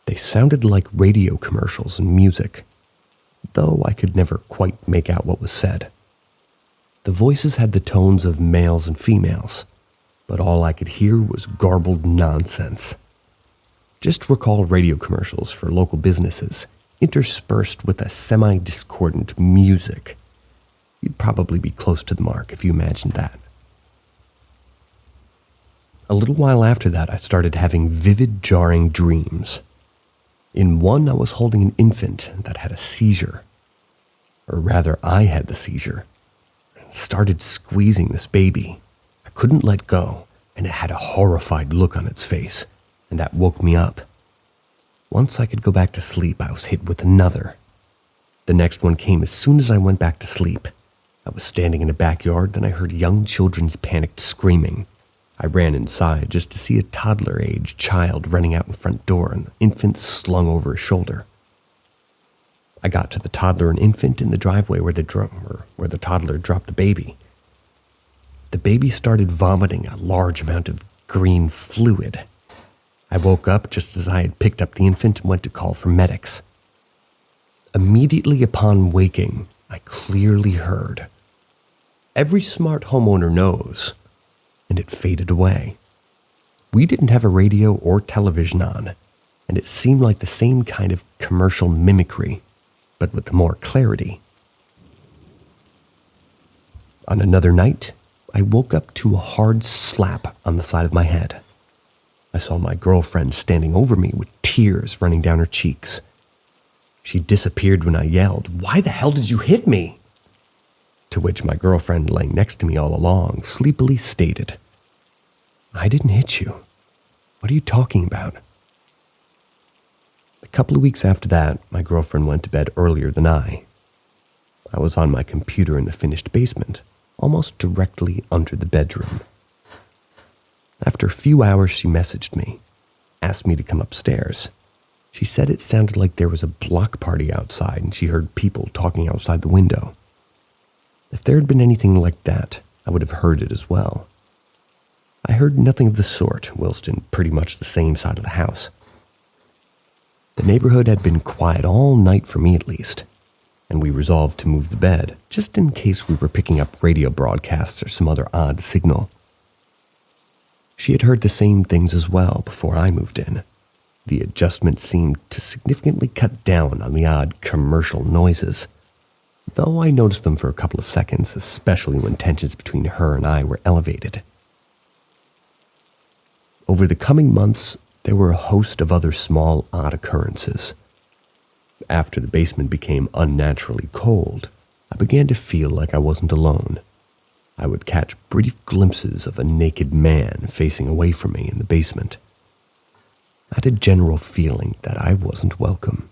They sounded like radio commercials and music, though I could never quite make out what was said. The voices had the tones of males and females, but all I could hear was garbled nonsense. Just recall radio commercials for local businesses, interspersed with a semi-discordant music. You'd probably be close to the mark if you imagined that. A little while after that, I started having vivid, jarring dreams. In one, I was holding an infant that had a seizure. Or rather, I had the seizure. I started squeezing this baby. I couldn't let go, and it had a horrified look on its face, and that woke me up. Once I could go back to sleep, I was hit with another. The next one came as soon as I went back to sleep. I was standing in a backyard, then I heard young children's panicked screaming. I ran inside just to see a toddler-aged child running out in front door and the infant slung over his shoulder. I got to the toddler and infant in the driveway where the toddler dropped the baby. The baby started vomiting a large amount of green fluid. I woke up just as I had picked up the infant and went to call for medics. Immediately upon waking, I clearly heard, "Every smart homeowner knows," and it faded away. We didn't have a radio or television on, and it seemed like the same kind of commercial mimicry, but with more clarity. On another night, I woke up to a hard slap on the side of my head. I saw my girlfriend standing over me with tears running down her cheeks. She disappeared when I yelled, "Why the hell did you hit me?" To which my girlfriend, laying next to me all along, sleepily stated, "I didn't hit you. What are you talking about?" A couple of weeks after that, my girlfriend went to bed earlier than I. I was on my computer in the finished basement, almost directly under the bedroom. After a few hours, she messaged me, asked me to come upstairs. She said it sounded like there was a block party outside and she heard people talking outside the window. If there had been anything like that, I would have heard it as well. I heard nothing of the sort, whilst in pretty much the same side of the house. The neighborhood had been quiet all night for me at least, and we resolved to move the bed, just in case we were picking up radio broadcasts or some other odd signal. She had heard the same things as well before I moved in. The adjustment seemed to significantly cut down on the odd commercial noises, though I noticed them for a couple of seconds, especially when tensions between her and I were elevated. Over the coming months, there were a host of other small, odd occurrences. After the basement became unnaturally cold, I began to feel like I wasn't alone. I would catch brief glimpses of a naked man facing away from me in the basement. I had a general feeling that I wasn't welcome.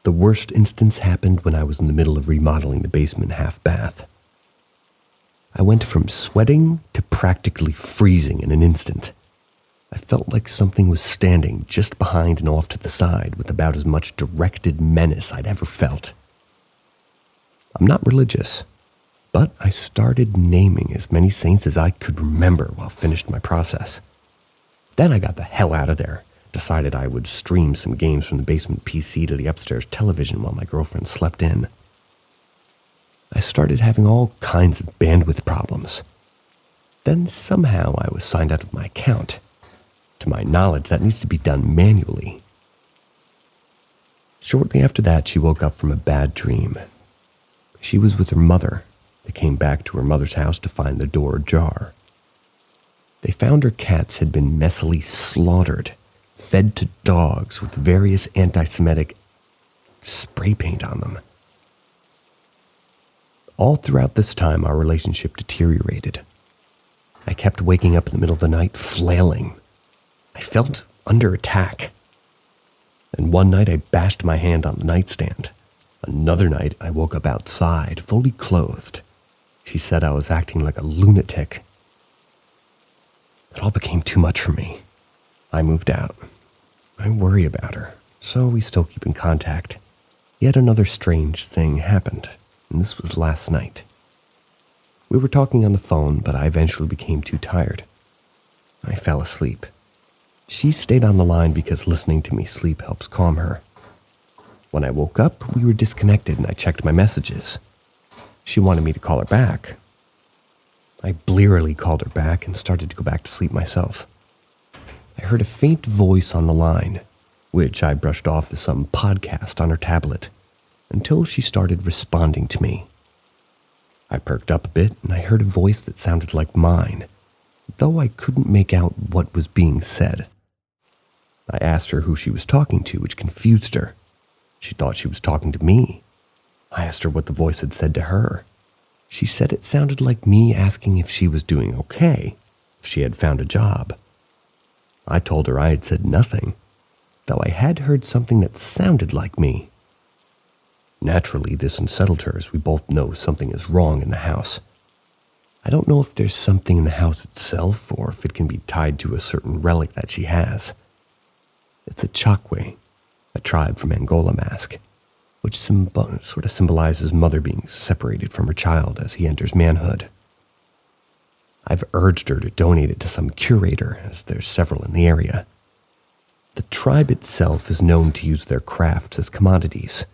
The worst instance happened when I was in the middle of remodeling the basement half bath. I went from sweating to practically freezing in an instant. I felt like something was standing just behind and off to the side with about as much directed menace I'd ever felt. I'm not religious, but I started naming as many saints as I could remember while finished my process. Then I got the hell out of there, decided I would stream some games from the basement PC to the upstairs television while my girlfriend slept in. I started having all kinds of bandwidth problems. Then somehow I was signed out of my account. To my knowledge, that needs to be done manually. Shortly after that, she woke up from a bad dream. She was with her mother. They came back to her mother's house to find the door ajar. They found her cats had been messily slaughtered, fed to dogs with various anti-Semitic spray paint on them. All throughout this time, our relationship deteriorated. I kept waking up in the middle of the night, flailing. I felt under attack. And one night I bashed my hand on the nightstand. Another night I woke up outside, fully clothed. She said I was acting like a lunatic. It all became too much for me. I moved out. I worry about her, so we still keep in contact. Yet another strange thing happened, and this was last night. We were talking on the phone, but I eventually became too tired. I fell asleep. She stayed on the line because listening to me sleep helps calm her. When I woke up, we were disconnected and I checked my messages. She wanted me to call her back. I blearily called her back and started to go back to sleep myself. I heard a faint voice on the line, which I brushed off as some podcast on her tablet, until she started responding to me. I perked up a bit and I heard a voice that sounded like mine, though I couldn't make out what was being said. I asked her who she was talking to, which confused her. She thought she was talking to me. I asked her what the voice had said to her. She said it sounded like me asking if she was doing okay, if she had found a job. I told her I had said nothing, though I had heard something that sounded like me. Naturally, this unsettled her, as we both know something is wrong in the house. I don't know if there's something in the house itself or if it can be tied to a certain relic that she has. It's a chakwe, a tribe from Angola mask, which sort of symbolizes mother being separated from her child as he enters manhood. I've urged her to donate it to some curator, as there's several in the area. The tribe itself is known to use their crafts as commodities,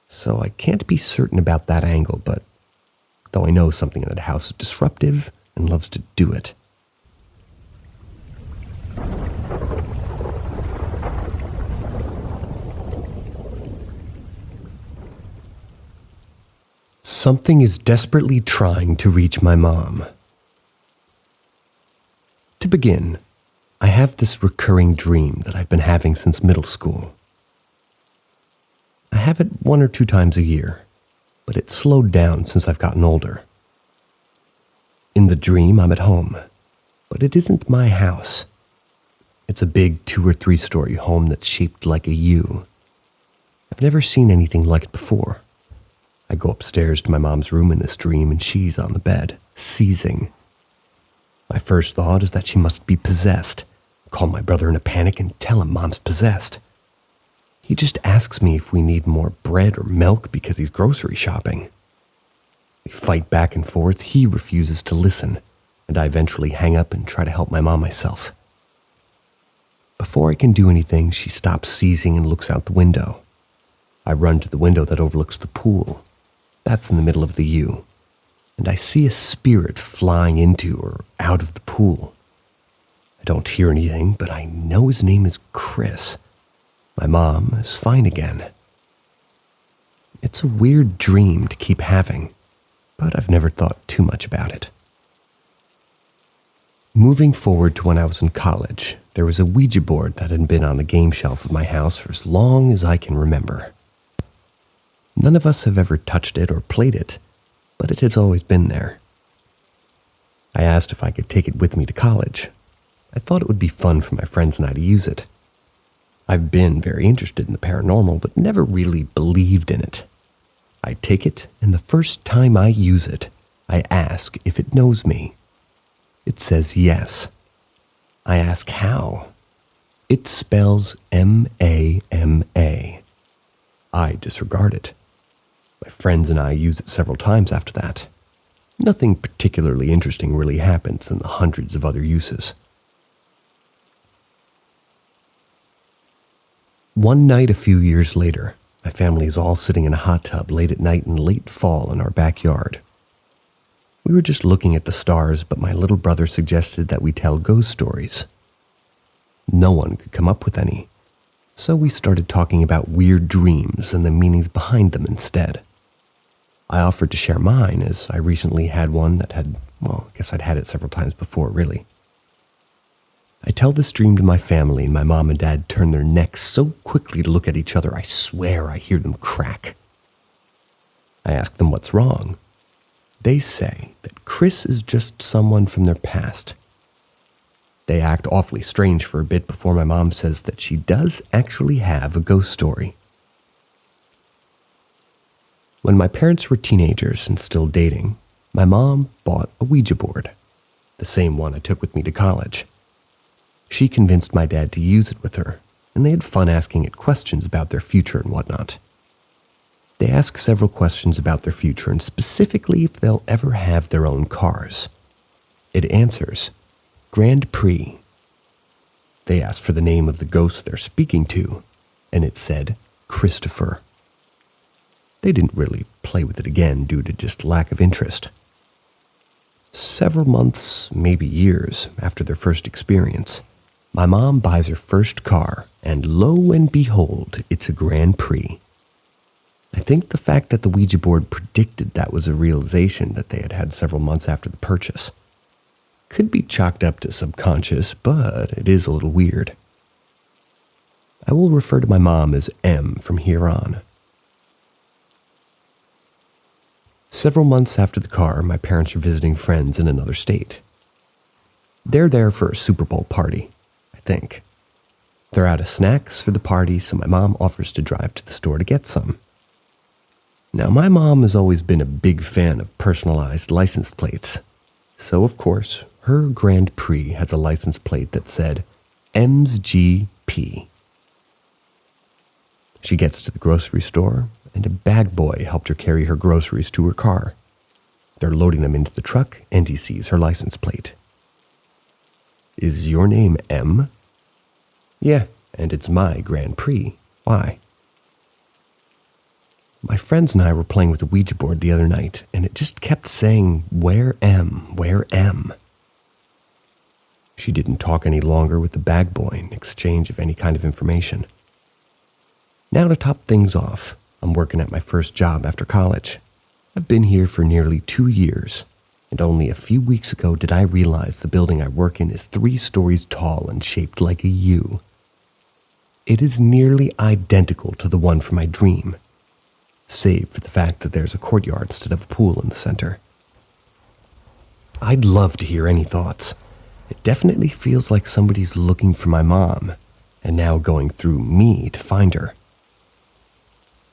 so I can't be certain about that angle, but though I know something in that house is disruptive and loves to do it. Something is desperately trying to reach my mom. To begin, I have this recurring dream that I've been having since middle school. I have it 1 or 2 times a year, but it's slowed down since I've gotten older. In the dream, I'm at home, but it isn't my house. It's a big 2 or 3 story home that's shaped like a U. I've never seen anything like it before. I go upstairs to my mom's room in this dream and she's on the bed, seizing. My first thought is that she must be possessed. Call my brother in a panic and tell him mom's possessed. He just asks me if we need more bread or milk because he's grocery shopping. We fight back and forth. He refuses to listen, and I eventually hang up and try to help my mom myself. Before I can do anything, she stops seizing and looks out the window. I run to the window that overlooks the pool. That's in the middle of the U, and I see a spirit flying into or out of the pool. I don't hear anything, but I know his name is Chris. My mom is fine again. It's a weird dream to keep having, but I've never thought too much about it. Moving forward to when I was in college, there was a Ouija board that had been on the game shelf of my house for as long as I can remember. None of us have ever touched it or played it, but it has always been there. I asked if I could take it with me to college. I thought it would be fun for my friends and I to use it. I've been very interested in the paranormal, but never really believed in it. I take it, and the first time I use it, I ask if it knows me. It says yes. I ask how. It spells M-A-M-A. I disregard it. My friends and I used it several times after that. Nothing particularly interesting really happens in the hundreds of other uses. One night a few years later, my family is all sitting in a hot tub late at night in late fall in our backyard. We were just looking at the stars, but my little brother suggested that we tell ghost stories. No one could come up with any, so we started talking about weird dreams and the meanings behind them instead. I offered to share mine, as I recently had one that I guess I'd had it several times before, really. I tell this dream to my family, and my mom and dad turn their necks so quickly to look at each other, I swear I hear them crack. I ask them what's wrong. They say that Chris is just someone from their past. They act awfully strange for a bit before my mom says that she does actually have a ghost story. When my parents were teenagers and still dating, my mom bought a Ouija board, the same one I took with me to college. She convinced my dad to use it with her, and they had fun asking it questions about their future and whatnot. They ask several questions about their future, and specifically if they'll ever have their own cars. It answers Grand Prix. They asked for the name of the ghost they're speaking to, and it said Christopher. They didn't really play with it again due to just lack of interest. Several months, maybe years, after their first experience, my mom buys her first car, and lo and behold, it's a Grand Prix. I think the fact that the Ouija board predicted that was a realization that they had had several months after the purchase. Could be chalked up to subconscious, but it is a little weird. I will refer to my mom as M from here on. Several months after the car, my parents are visiting friends in another state. They're there for a Super Bowl party, I think. They're out of snacks for the party, so my mom offers to drive to the store to get some. Now, my mom has always been a big fan of personalized license plates. So, of course, her Grand Prix has a license plate that said M's GP. She gets to the grocery store, and a bag boy helped her carry her groceries to her car. They're loading them into the truck, and he sees her license plate. Is your name M? Yeah, and it's my Grand Prix. Why? My friends and I were playing with the Ouija board the other night, and it just kept saying, where M, where M? She didn't talk any longer with the bag boy in exchange of any kind of information. Now to top things off, I'm working at my first job after college. I've been here for nearly 2 years, and only a few weeks ago did I realize the building I work in is 3 stories tall and shaped like a U. It is nearly identical to the one from my dream, save for the fact that there's a courtyard instead of a pool in the center. I'd love to hear any thoughts. It definitely feels like somebody's looking for my mom, and now going through me to find her.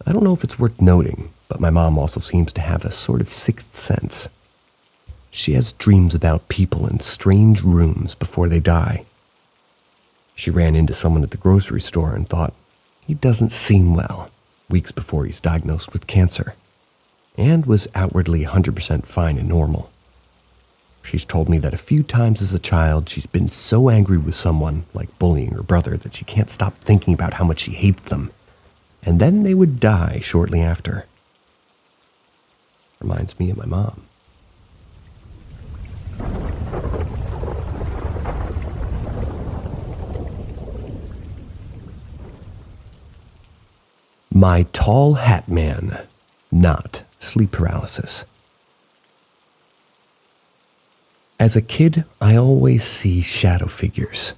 I don't know if it's worth noting, but my mom also seems to have a sort of sixth sense. She has dreams about people in strange rooms before they die. She ran into someone at the grocery store and thought, he doesn't seem well, weeks before he's diagnosed with cancer, and was outwardly 100% fine and normal. She's told me that a few times as a child she's been so angry with someone, like bullying her brother, that she can't stop thinking about how much she hates them. And then they would die shortly after. Reminds me of my mom. My tall hat man, not sleep paralysis. As a kid, I always see shadow figures.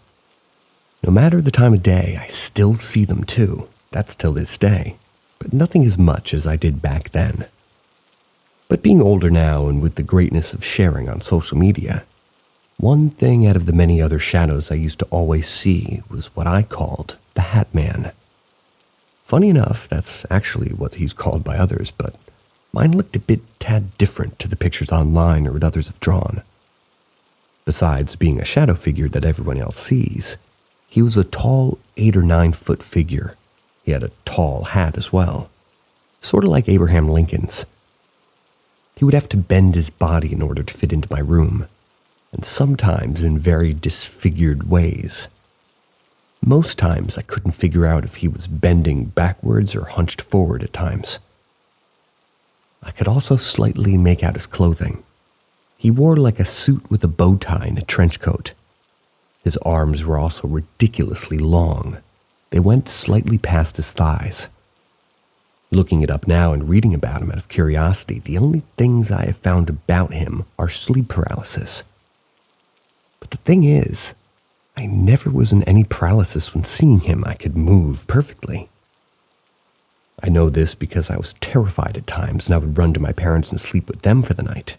No matter the time of day, I still see them too. That's till this day, but nothing as much as I did back then. But being older now and with the greatness of sharing on social media, one thing out of the many other shadows I used to always see was what I called the Hat Man. Funny enough, that's actually what he's called by others, but mine looked a bit tad different to the pictures online or what others have drawn. Besides being a shadow figure that everyone else sees, he was a tall 8 or 9 foot figure. He had a tall hat as well. sort of like Abraham Lincoln's. He would have to bend his body in order to fit into my room, and sometimes in very disfigured ways. Most times I couldn't figure out if he was bending backwards or hunched forward at times. I could also slightly make out his clothing. He wore like a suit with a bow tie and a trench coat. His arms were also ridiculously long. They went slightly past his thighs. Looking it up now and reading about him out of curiosity, the only things I have found about him are sleep paralysis. But the thing is, I never was in any paralysis when seeing him. I could move perfectly. I know this because I was terrified at times and I would run to my parents and sleep with them for the night.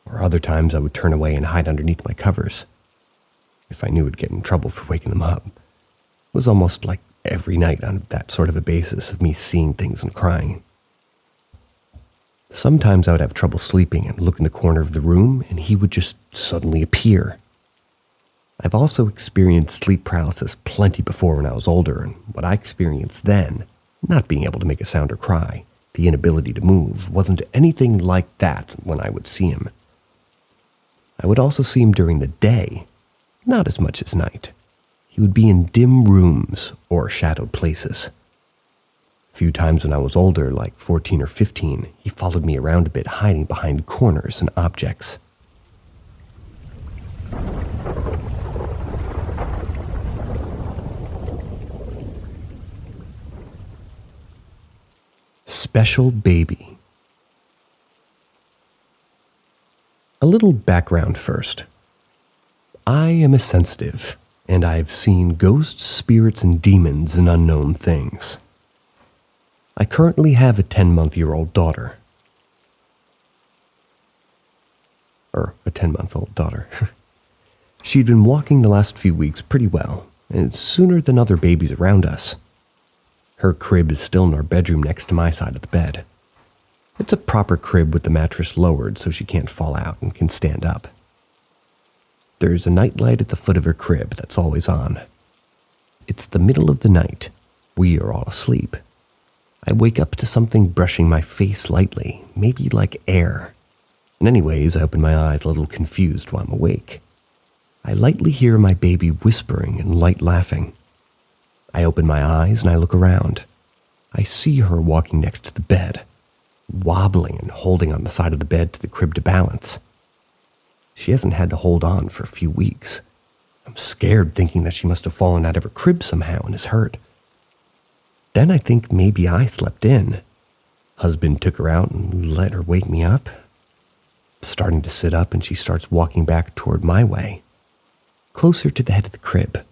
Or other times I would turn away and hide underneath my covers, if I knew I'd get in trouble for waking them up. It was almost like every night on that sort of a basis of me seeing things and crying. Sometimes I would have trouble sleeping and look in the corner of the room and he would just suddenly appear. I've also experienced sleep paralysis plenty before when I was older, and what I experienced then, not being able to make a sound or cry, the inability to move, wasn't anything like that when I would see him. I would also see him during the day, not as much as night. He would be in dim rooms or shadowed places. A few times when I was older, like 14 or 15, he followed me around a bit, hiding behind corners and objects. Special baby. A little background first. I am a sensitive, and I've seen ghosts, spirits, and demons and unknown things. I currently have a 10-month-old daughter. Or a 10-month-old daughter. She'd been walking the last few weeks pretty well, and sooner than other babies around us. Her crib is still in our bedroom next to my side of the bed. It's a proper crib with the mattress lowered so she can't fall out and can stand up. There's a nightlight at the foot of her crib that's always on. It's the middle of the night. We are all asleep. I wake up to something brushing my face lightly, maybe like air. And anyways, I open my eyes a little confused while I'm awake. I lightly hear my baby whispering and light laughing. I open my eyes and I look around. I see her walking next to the bed, wobbling and holding on the side of the bed to the crib to balance. She hasn't had to hold on for a few weeks. I'm scared, thinking that she must have fallen out of her crib somehow and is hurt. Then I think maybe I slept in. Husband took her out and let her wake me up. Starting to sit up and she starts walking back toward my way, closer to the head of the crib.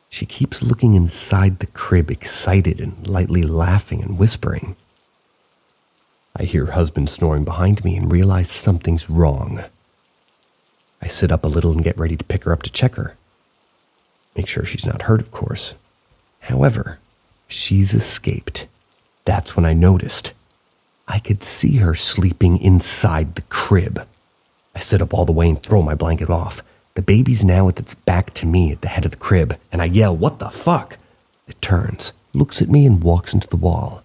She keeps looking inside the crib, excited and lightly laughing and whispering. I hear husband snoring behind me and realize something's wrong. I sit up a little and get ready to pick her up to check her. Make sure she's not hurt, of course. However, she's escaped. That's when I noticed. I could see her sleeping inside the crib. I sit up all the way and throw my blanket off. The baby's now with its back to me at the head of the crib, and I yell, "What the fuck?" It turns, looks at me, and walks into the wall.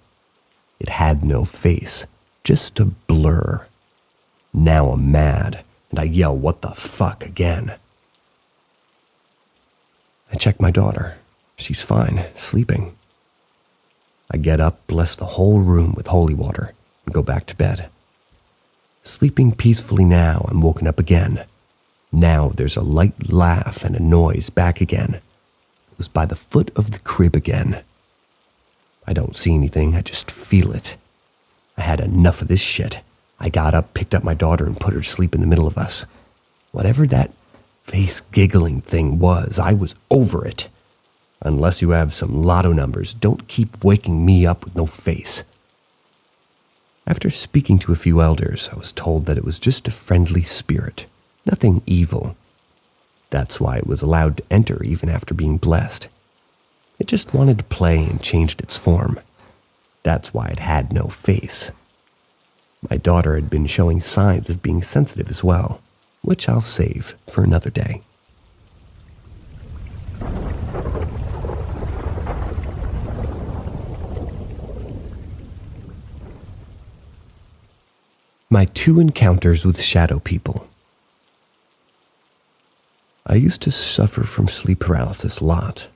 It had no face, just a blur. Now I'm mad, and I yell, "What the fuck?" again. I check my daughter. She's fine, sleeping. I get up, bless the whole room with holy water, and go back to bed. Sleeping peacefully now, I'm woken up again. Now there's a light laugh and a noise back again. It was by the foot of the crib again. I don't see anything, I just feel it. I had enough of this shit. I got up, picked up my daughter, and put her to sleep in the middle of us. Whatever that face giggling thing was, I was over it. Unless you have some lotto numbers, don't keep waking me up with no face. After speaking to a few elders, I was told that it was just a friendly spirit. Nothing evil. That's why it was allowed to enter even after being blessed. It just wanted to play and changed its form. That's why it had no face. My daughter had been showing signs of being sensitive as well, which I'll save for another day. My 2 encounters with shadow people. I used to suffer from sleep paralysis a lot.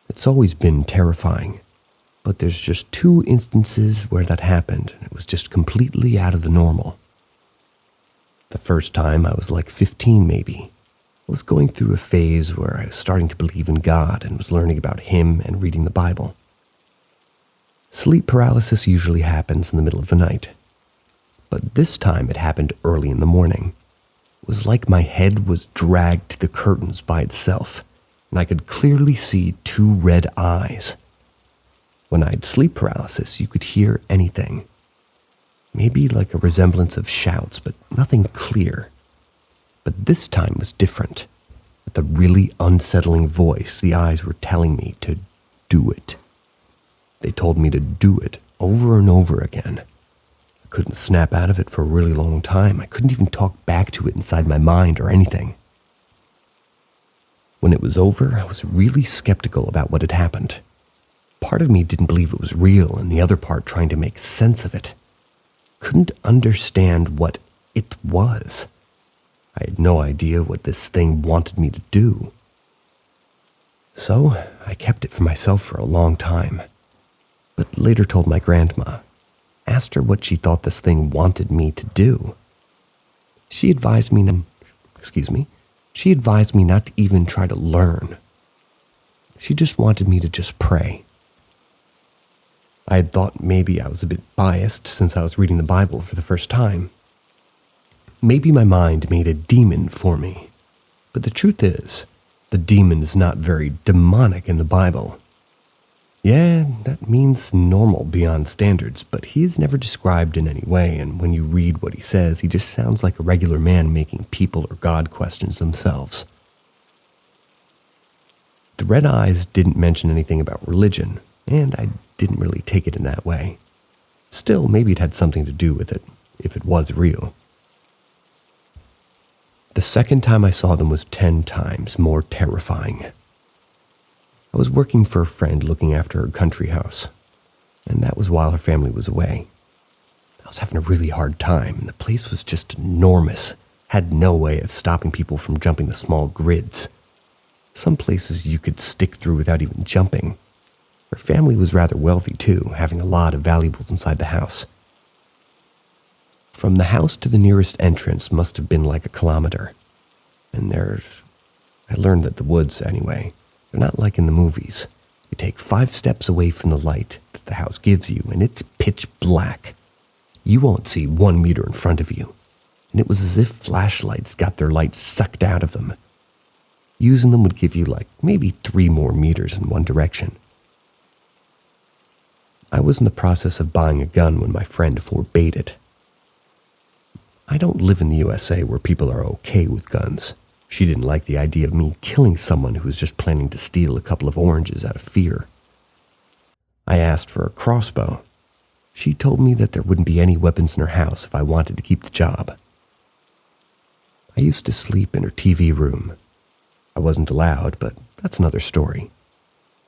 It's always been terrifying, but there's just 2 instances where that happened, and it was just completely out of the normal. The first time I was like 15 maybe. I was going through a phase where I was starting to believe in God and was learning about Him and reading the Bible. Sleep paralysis usually happens in the middle of the night, but this time it happened early in the morning. It was like my head was dragged to the curtains by itself, and I could clearly see 2 red eyes. When I had sleep paralysis, you could hear anything. Maybe like a resemblance of shouts, but nothing clear. But this time was different. With a really unsettling voice, the eyes were telling me to do it. They told me to do it over and over again. I couldn't snap out of it for a really long time. I couldn't even talk back to it inside my mind or anything. When it was over, I was really skeptical about what had happened. Part of me didn't believe it was real, and the other part trying to make sense of it. Couldn't understand what it was. I had no idea what this thing wanted me to do. So I kept it for myself for a long time, but later told my grandma, asked her what she thought this thing wanted me to do. She advised me not to even try to learn. She just wanted me to just pray. I had thought maybe I was a bit biased since I was reading the Bible for the first time. Maybe my mind made a demon for me. But the truth is, the demon is not very demonic in the Bible. Yeah, that means normal beyond standards, but he is never described in any way, and when you read what he says, he just sounds like a regular man making people or God questions themselves. The red eyes didn't mention anything about religion, and I didn't really take it in that way. Still, maybe it had something to do with it, if it was real. The second time I saw them was 10 times more terrifying. I was working for a friend looking after her country house, and that was while her family was away. I was having a really hard time, and the place was just enormous, had no way of stopping people from jumping the small grids. Some places you could stick through without even jumping. Her family was rather wealthy too, having a lot of valuables inside the house. From the house to the nearest entrance must have been like a kilometer. And I learned that the woods, anyway, they're not like in the movies. You take 5 steps away from the light that the house gives you, and it's pitch black. You won't see 1 meter in front of you. And it was as if flashlights got their light sucked out of them. Using them would give you like maybe 3 more meters in one direction. I was in the process of buying a gun when my friend forbade it. I don't live in the USA where people are okay with guns. She didn't like the idea of me killing someone who was just planning to steal a couple of oranges out of fear. I asked for a crossbow. She told me that there wouldn't be any weapons in her house if I wanted to keep the job. I used to sleep in her TV room. I wasn't allowed, but that's another story.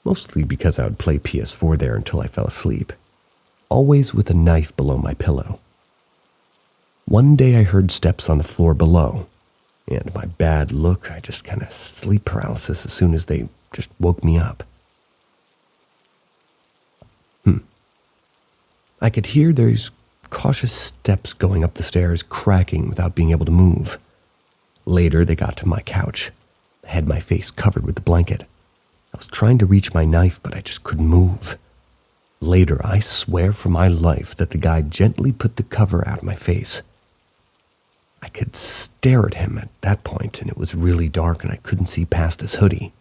Mostly because I would play PS4 there until I fell asleep, always with a knife below my pillow. One day I heard steps on the floor below, and my bad look, I just kind of sleep paralysis as soon as they just woke me up. I could hear those cautious steps going up the stairs, cracking without being able to move. Later they got to my couch. I had my face covered with the blanket. I was trying to reach my knife, but I just couldn't move. Later, I swear for my life that the guy gently put the cover out of my face. I could stare at him at that point, and it was really dark, and I couldn't see past his hoodie.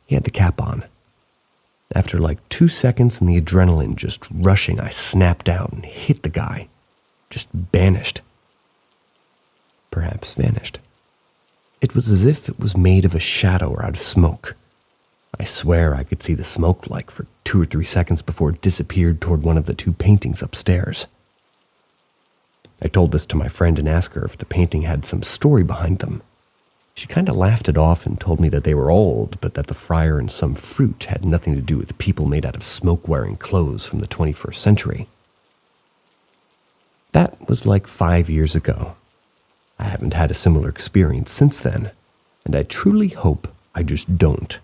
He had the cap on. After like 2 seconds and the adrenaline just rushing, I snapped out and hit the guy. Just vanished. Perhaps vanished. It was as if it was made of a shadow or out of smoke. I swear I could see the smoke like for 2 or 3 seconds before it disappeared toward one of the 2 paintings upstairs. I told this to my friend and asked her if the painting had some story behind them. She kind of laughed it off and told me that they were old, but that the friar and some fruit had nothing to do with people made out of smoke-wearing clothes from the 21st century. That was like 5 years ago. I haven't had a similar experience since then, and I truly hope I just don't.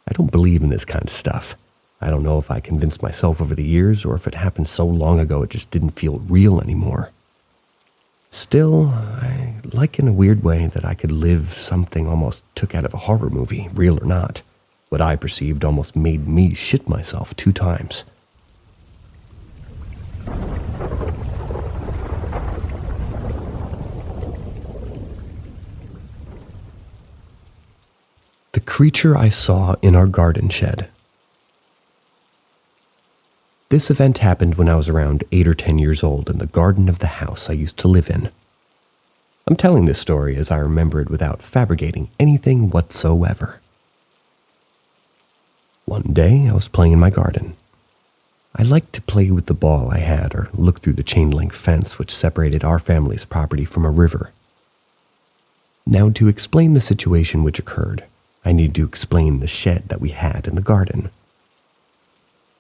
I don't believe in this kind of stuff. I don't know if I convinced myself over the years or if it happened so long ago it just didn't feel real anymore. Still, I like in a weird way that I could live something almost took out of a horror movie, real or not. What I perceived almost made me shit myself 2 times. The creature I saw in our garden shed. This event happened when I was around 8 or 10 years old in the garden of the house I used to live in. I'm telling this story as I remember it without fabricating anything whatsoever. One day, I was playing in my garden. I liked to play with the ball I had or look through the chain-link fence which separated our family's property from a river. Now, to explain the situation which occurred, I need to explain the shed that we had in the garden.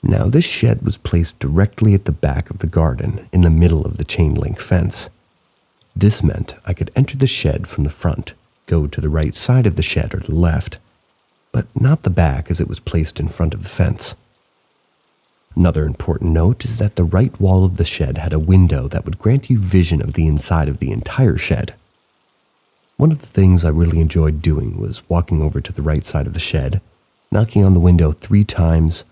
Now, this shed was placed directly at the back of the garden in the middle of the chain-link fence. This meant I could enter the shed from the front, go to the right side of the shed or the left, but not the back as it was placed in front of the fence. Another important note is that the right wall of the shed had a window that would grant you vision of the inside of the entire shed. One of the things I really enjoyed doing was walking over to the right side of the shed, knocking on the window 3 times,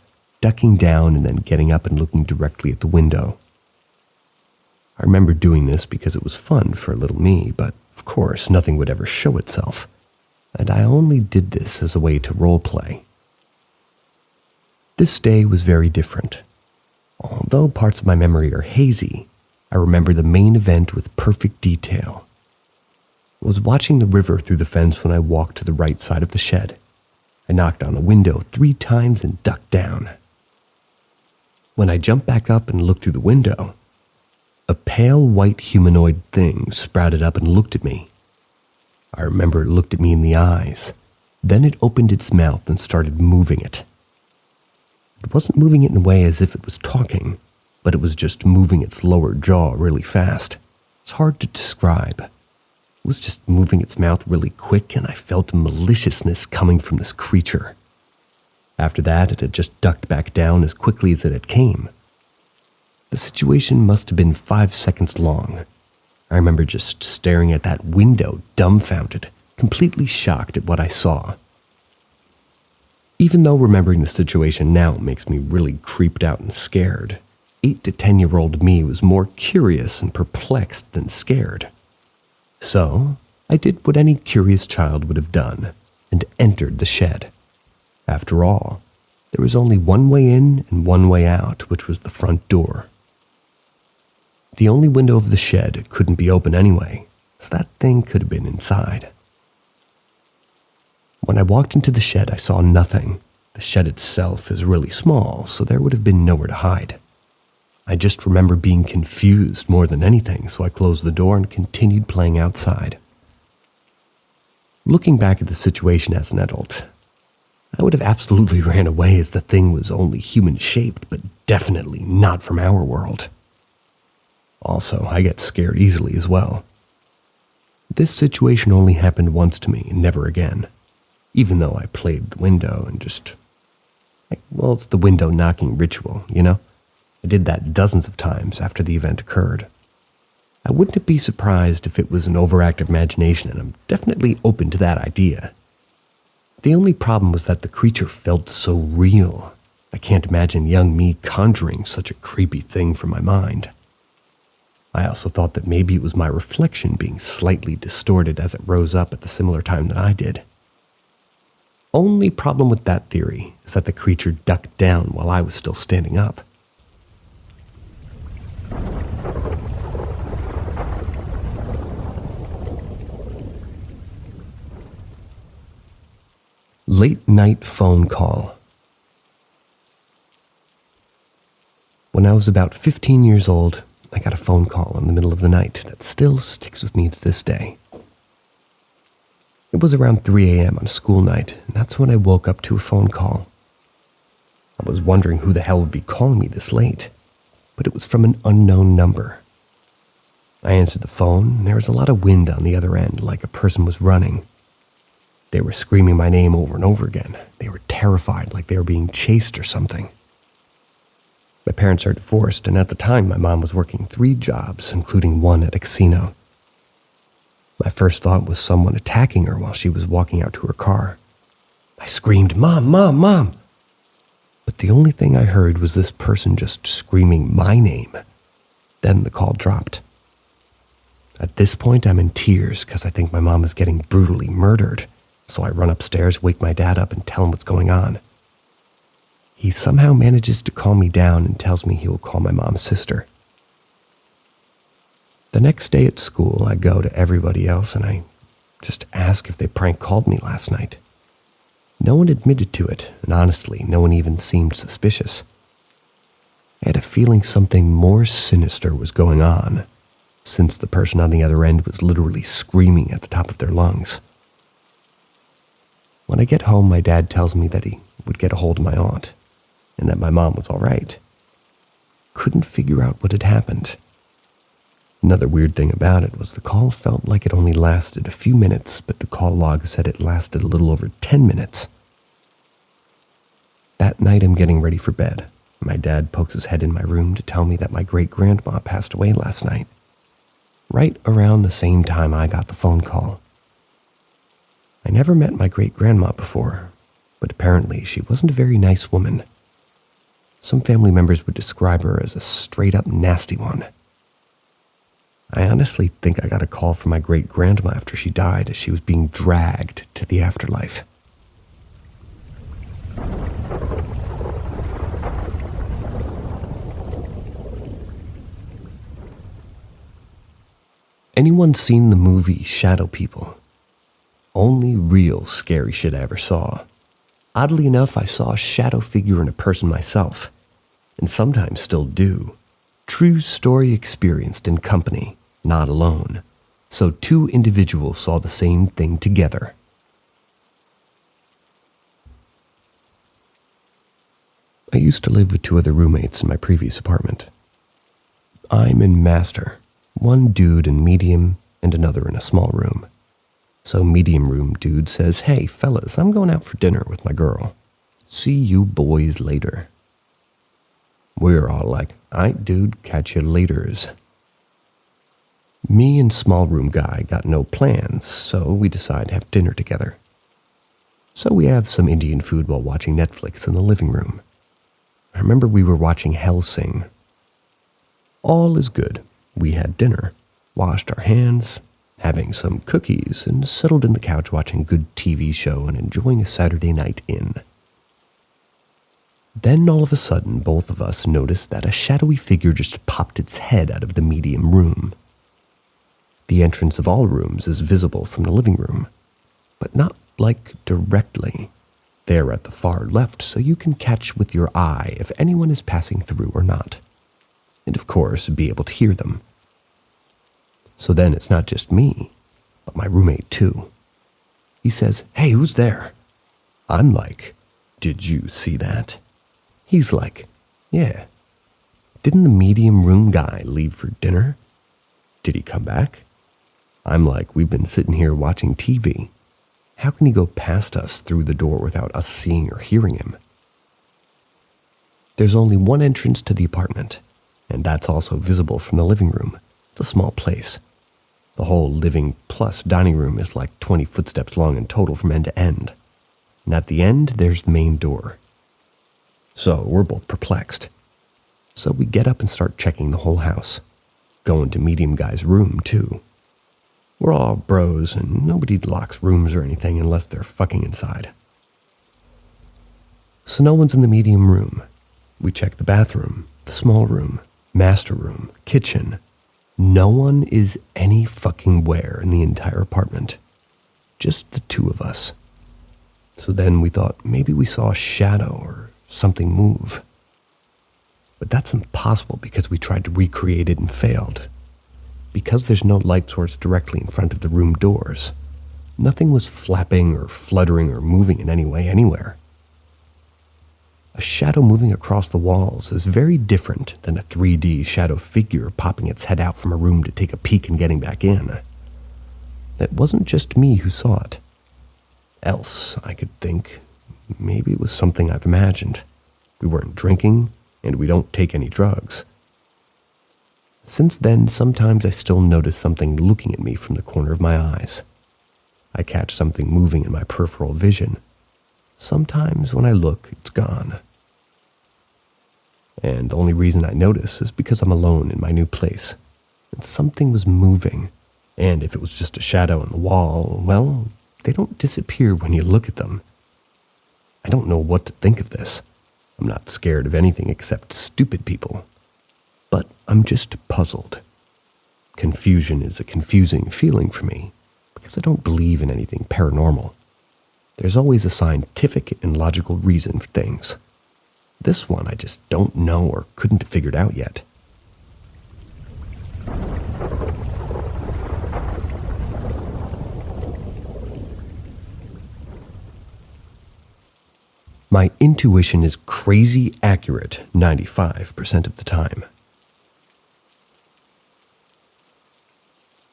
ducking down and then getting up and looking directly at the window. I remember doing this because it was fun for little me, but of course nothing would ever show itself, and I only did this as a way to roleplay. This day was very different. Although parts of my memory are hazy, I remember the main event with perfect detail. I was watching the river through the fence when I walked to the right side of the shed. I knocked on the window 3 times and ducked down. When I jumped back up and looked through the window, a pale white humanoid thing sprouted up and looked at me. I remember it looked at me in the eyes. Then it opened its mouth and started moving it. It wasn't moving it in a way as if it was talking, but it was just moving its lower jaw really fast. It's hard to describe. It was just moving its mouth really quick, and I felt maliciousness coming from this creature. After that, it had just ducked back down as quickly as it had came. The situation must have been 5 seconds long. I remember just staring at that window, dumbfounded, completely shocked at what I saw. Even though remembering the situation now makes me really creeped out and scared, 8 to 10-year-old me was more curious and perplexed than scared. So, I did what any curious child would have done, and entered the shed. After all, there was only one way in and one way out, which was the front door. The only window of the shed couldn't be open anyway, so that thing could have been inside. When I walked into the shed, I saw nothing. The shed itself is really small, so there would have been nowhere to hide. I just remember being confused more than anything, so I closed the door and continued playing outside. Looking back at the situation as an adult, I would have absolutely ran away as the thing was only human-shaped, but definitely not from our world. Also, I get scared easily as well. This situation only happened once to me and never again, even though I played the window and just... well, it's the window knocking ritual, you know? I did that dozens of times after the event occurred. I wouldn't be surprised if it was an overactive imagination, and I'm definitely open to that idea. The only problem was that the creature felt so real. I can't imagine young me conjuring such a creepy thing from my mind. I also thought that maybe it was my reflection being slightly distorted as it rose up at the similar time that I did. Only problem with that theory is that the creature ducked down while I was still standing up. Late night phone call. When I was about 15 years old, I got a phone call in the middle of the night that still sticks with me to this day. It was around 3 a.m. on a school night, and that's when I woke up to a phone call. I was wondering who the hell would be calling me this late, but it was from an unknown number. I answered the phone, and there was a lot of wind on the other end, like a person was running. They were screaming my name over and over again. They were terrified, like they were being chased or something. My parents are divorced, and at the time my mom was working 3 jobs, including one at a casino. My first thought was someone attacking her while she was walking out to her car. I screamed, "Mom, Mom, Mom!" But the only thing I heard was this person just screaming my name. Then the call dropped. At this point, I'm in tears because I think my mom is getting brutally murdered, so I run upstairs, wake my dad up, and tell him what's going on. He somehow manages to calm me down and tells me he will call my mom's sister. The next day at school, I go to everybody else and I just ask if they prank called me last night. No one admitted to it, and honestly, no one even seemed suspicious. I had a feeling something more sinister was going on, since the person on the other end was literally screaming at the top of their lungs. When I get home, my dad tells me that he would get a hold of my aunt, and that my mom was all right. Couldn't figure out what had happened. Another weird thing about it was the call felt like it only lasted a few minutes, but the call log said it lasted a little over 10 minutes. That night, I'm getting ready for bed. My dad pokes his head in my room to tell me that my great-grandma passed away last night, right around the same time I got the phone call. I never met my great-grandma before, but apparently she wasn't a very nice woman. Some family members would describe her as a straight-up nasty one. I honestly think I got a call from my great-grandma after she died as she was being dragged to the afterlife. Anyone seen the movie Shadow People? Only real scary shit I ever saw. Oddly enough, I saw a shadow figure in a person myself, and sometimes still do. True story experienced in company, not alone. So 2 individuals saw the same thing together. I used to live with 2 other roommates in my previous apartment. I'm in master, one dude in medium and another in a small room. So medium room dude says, "Hey fellas, I'm going out for dinner with my girl. See you boys later." We're all like, "Aight dude, catch you laters." Me and small room guy got no plans, so we decide to have dinner together. So we have some Indian food while watching Netflix in the living room. I remember we were watching Hellsing. All is good. We had dinner, washed our hands, having some cookies, and settled in the couch watching a good TV show and enjoying a Saturday night in. Then all of a sudden, both of us noticed that a shadowy figure just popped its head out of the medium room. The entrance of all rooms is visible from the living room, but not like directly. They're at the far left, so you can catch with your eye if anyone is passing through or not, and of course be able to hear them. So then it's not just me, but my roommate too. He says, "Hey, who's there?" I'm like, "Did you see that?" He's like, "Yeah. Didn't the medium room guy leave for dinner? Did he come back?" I'm like, "We've been sitting here watching TV. How can he go past us through the door without us seeing or hearing him?" There's only one entrance to the apartment, and that's also visible from the living room. It's a small place. The whole living plus dining room is like 20 footsteps long in total from end to end. And at the end, there's the main door. So we're both perplexed. So we get up and start checking the whole house. Going to medium guy's room, too. We're all bros, and nobody locks rooms or anything unless they're fucking inside. So no one's in the medium room. We check the bathroom, the small room, master room, kitchen. No one is any fucking where in the entire apartment. Just the 2 of us. So then we thought maybe we saw a shadow or something move. But that's impossible because we tried to recreate it and failed. Because there's no light source directly in front of the room doors, nothing was flapping or fluttering or moving in any way anywhere. A shadow moving across the walls is very different than a 3D shadow figure popping its head out from a room to take a peek and getting back in. It wasn't just me who saw it. Else, I could think, maybe it was something I've imagined. We weren't drinking, and we don't take any drugs. Since then, sometimes I still notice something looking at me from the corner of my eyes. I catch something moving in my peripheral vision. Sometimes when I look, it's gone. And the only reason I notice is because I'm alone in my new place. And something was moving. And if it was just a shadow on the wall, well, they don't disappear when you look at them. I don't know what to think of this. I'm not scared of anything except stupid people. But I'm just puzzled. Confusion is a confusing feeling for me, because I don't believe in anything paranormal. There's always a scientific and logical reason for things. This one I just don't know or couldn't have figured out yet. My intuition is crazy accurate 95% of the time.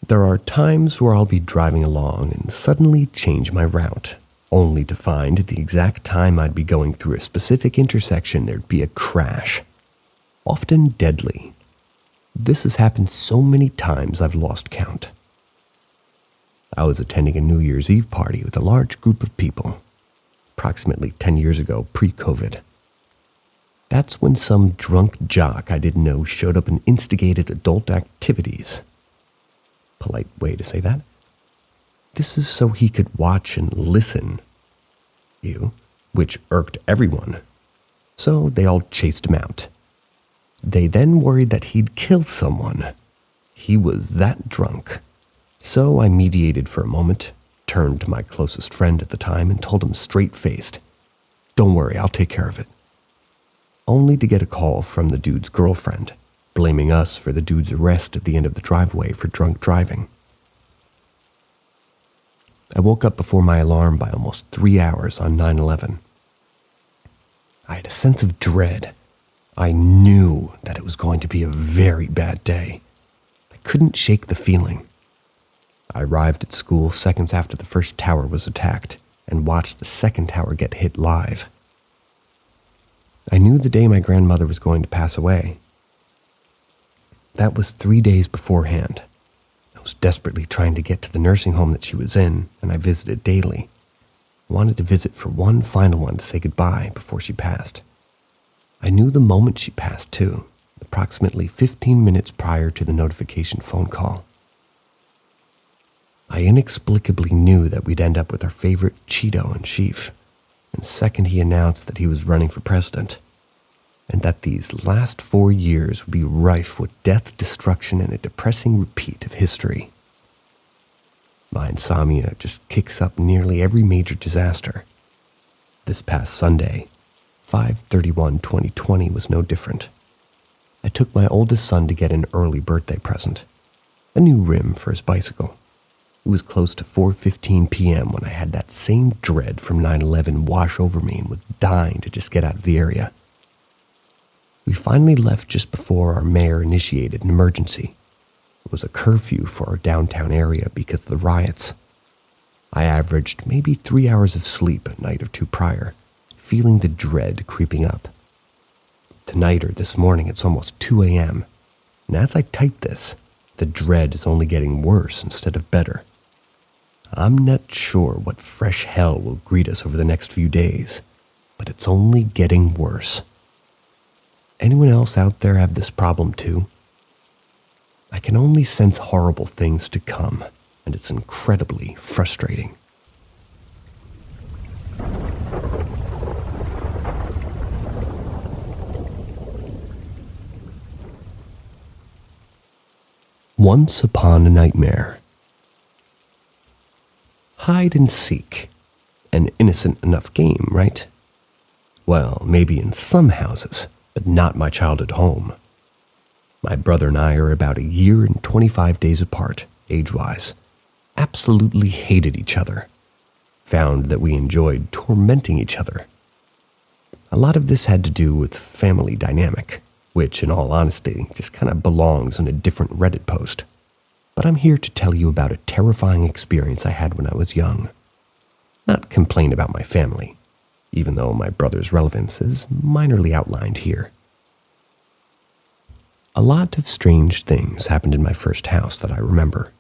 There are times where I'll be driving along and suddenly change my route, only to find at the exact time I'd be going through a specific intersection there'd be a crash, often deadly. This has happened so many times I've lost count. I was attending a New Year's Eve party with a large group of people, approximately 10 years ago, pre-COVID. That's when some drunk jock I didn't know showed up and instigated adult activities. Polite way to say that. This is so he could watch and listen. Which irked everyone. So they all chased him out. They then worried that he'd kill someone. He was that drunk. So I mediated for a moment, turned to my closest friend at the time and told him straight-faced, "Don't worry, I'll take care of it." Only to get a call from the dude's girlfriend, blaming us for the dude's arrest at the end of the driveway for drunk driving. I woke up before my alarm by almost 3 hours on 9/11. I had a sense of dread. I knew that it was going to be a very bad day. I couldn't shake the feeling. I arrived at school seconds after the first tower was attacked and watched the second tower get hit live. I knew the day my grandmother was going to pass away. That was 3 days beforehand. I was desperately trying to get to the nursing home that she was in, and I visited daily. I wanted to visit for one final one to say goodbye before she passed. I knew the moment she passed, too, approximately 15 minutes prior to the notification phone call. I inexplicably knew that we'd end up with our favorite Cheeto and Chief, and the second he announced that he was running for president, and that these last 4 years would be rife with death, destruction, and a depressing repeat of history. My insomnia just kicks up nearly every major disaster. This past Sunday, 5/31/2020, was no different. I took my oldest son to get an early birthday present, a new rim for his bicycle. It was close to 4:15 p.m. when I had that same dread from 9/11 wash over me and was dying to just get out of the area. We finally left just before our mayor initiated an emergency. It was a curfew for our downtown area because of the riots. I averaged maybe 3 hours of sleep a night or two prior, feeling the dread creeping up. Tonight or this morning it's almost 2 a.m., and as I type this, the dread is only getting worse instead of better. I'm not sure what fresh hell will greet us over the next few days, but it's only getting worse. Anyone else out there have this problem too? I can only sense horrible things to come, and it's incredibly frustrating. Once upon a nightmare. Hide and seek. An innocent enough game, right? Well, maybe in some houses, but not my childhood home. My brother and I are about a year and 25 days apart, age-wise. Absolutely hated each other. Found that we enjoyed tormenting each other. A lot of this had to do with family dynamic, which, in all honesty, just kind of belongs in a different Reddit post. But I'm here to tell you about a terrifying experience I had when I was young. Not complain about my family, even though my brother's relevance is minorly outlined here. A lot of strange things happened in my first house that I remember.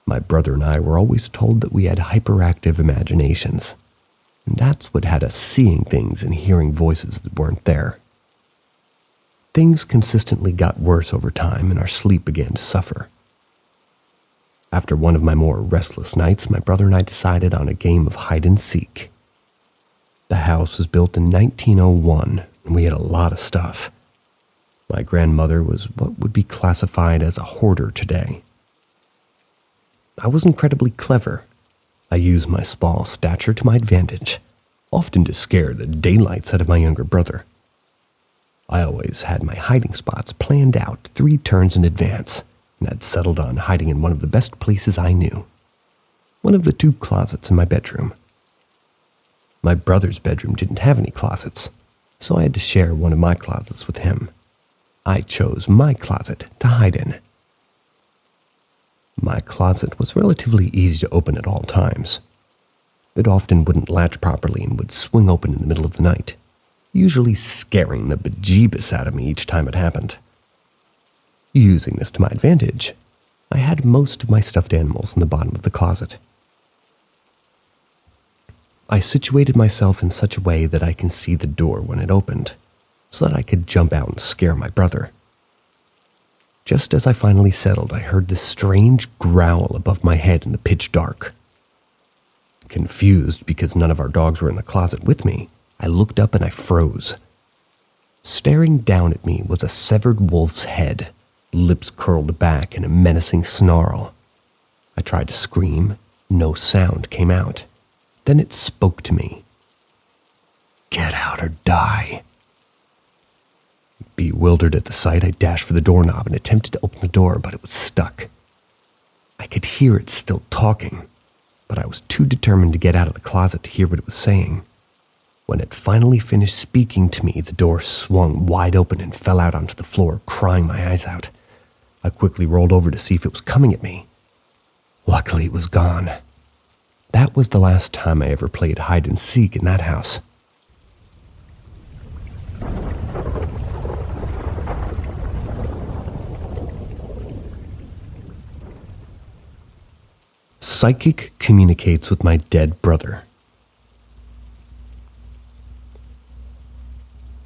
My brother and I were always told that we had hyperactive imaginations, and that's what had us seeing things and hearing voices that weren't there. Things consistently got worse over time, and our sleep began to suffer. After one of my more restless nights, my brother and I decided on a game of hide and seek. The house was built in 1901, and we had a lot of stuff. My grandmother was what would be classified as a hoarder today. I was incredibly clever. I used my small stature to my advantage, often to scare the daylights out of my younger brother. I always had my hiding spots planned out 3 turns in advance, and had settled on hiding in one of the best places I knew, one of the 2 closets in my bedroom. My brother's bedroom didn't have any closets, so I had to share one of my closets with him. I chose my closet to hide in. My closet was relatively easy to open at all times. It often wouldn't latch properly and would swing open in the middle of the night, usually scaring the bejeebus out of me each time it happened. Using this to my advantage, I had most of my stuffed animals in the bottom of the closet. I situated myself in such a way that I can see the door when it opened, so that I could jump out and scare my brother. Just as I finally settled, I heard this strange growl above my head in the pitch dark. Confused because none of our dogs were in the closet with me, I looked up and I froze. Staring down at me was a severed wolf's head, lips curled back in a menacing snarl. I tried to scream. No sound came out. Then it spoke to me. "Get out or die." Bewildered at the sight, I dashed for the doorknob and attempted to open the door, but it was stuck. I could hear it still talking, but I was too determined to get out of the closet to hear what it was saying. When it finally finished speaking to me, the door swung wide open and fell out onto the floor, crying my eyes out. I quickly rolled over to see if it was coming at me. Luckily, it was gone. That was the last time I ever played hide and seek in that house. Psychic communicates with my dead brother.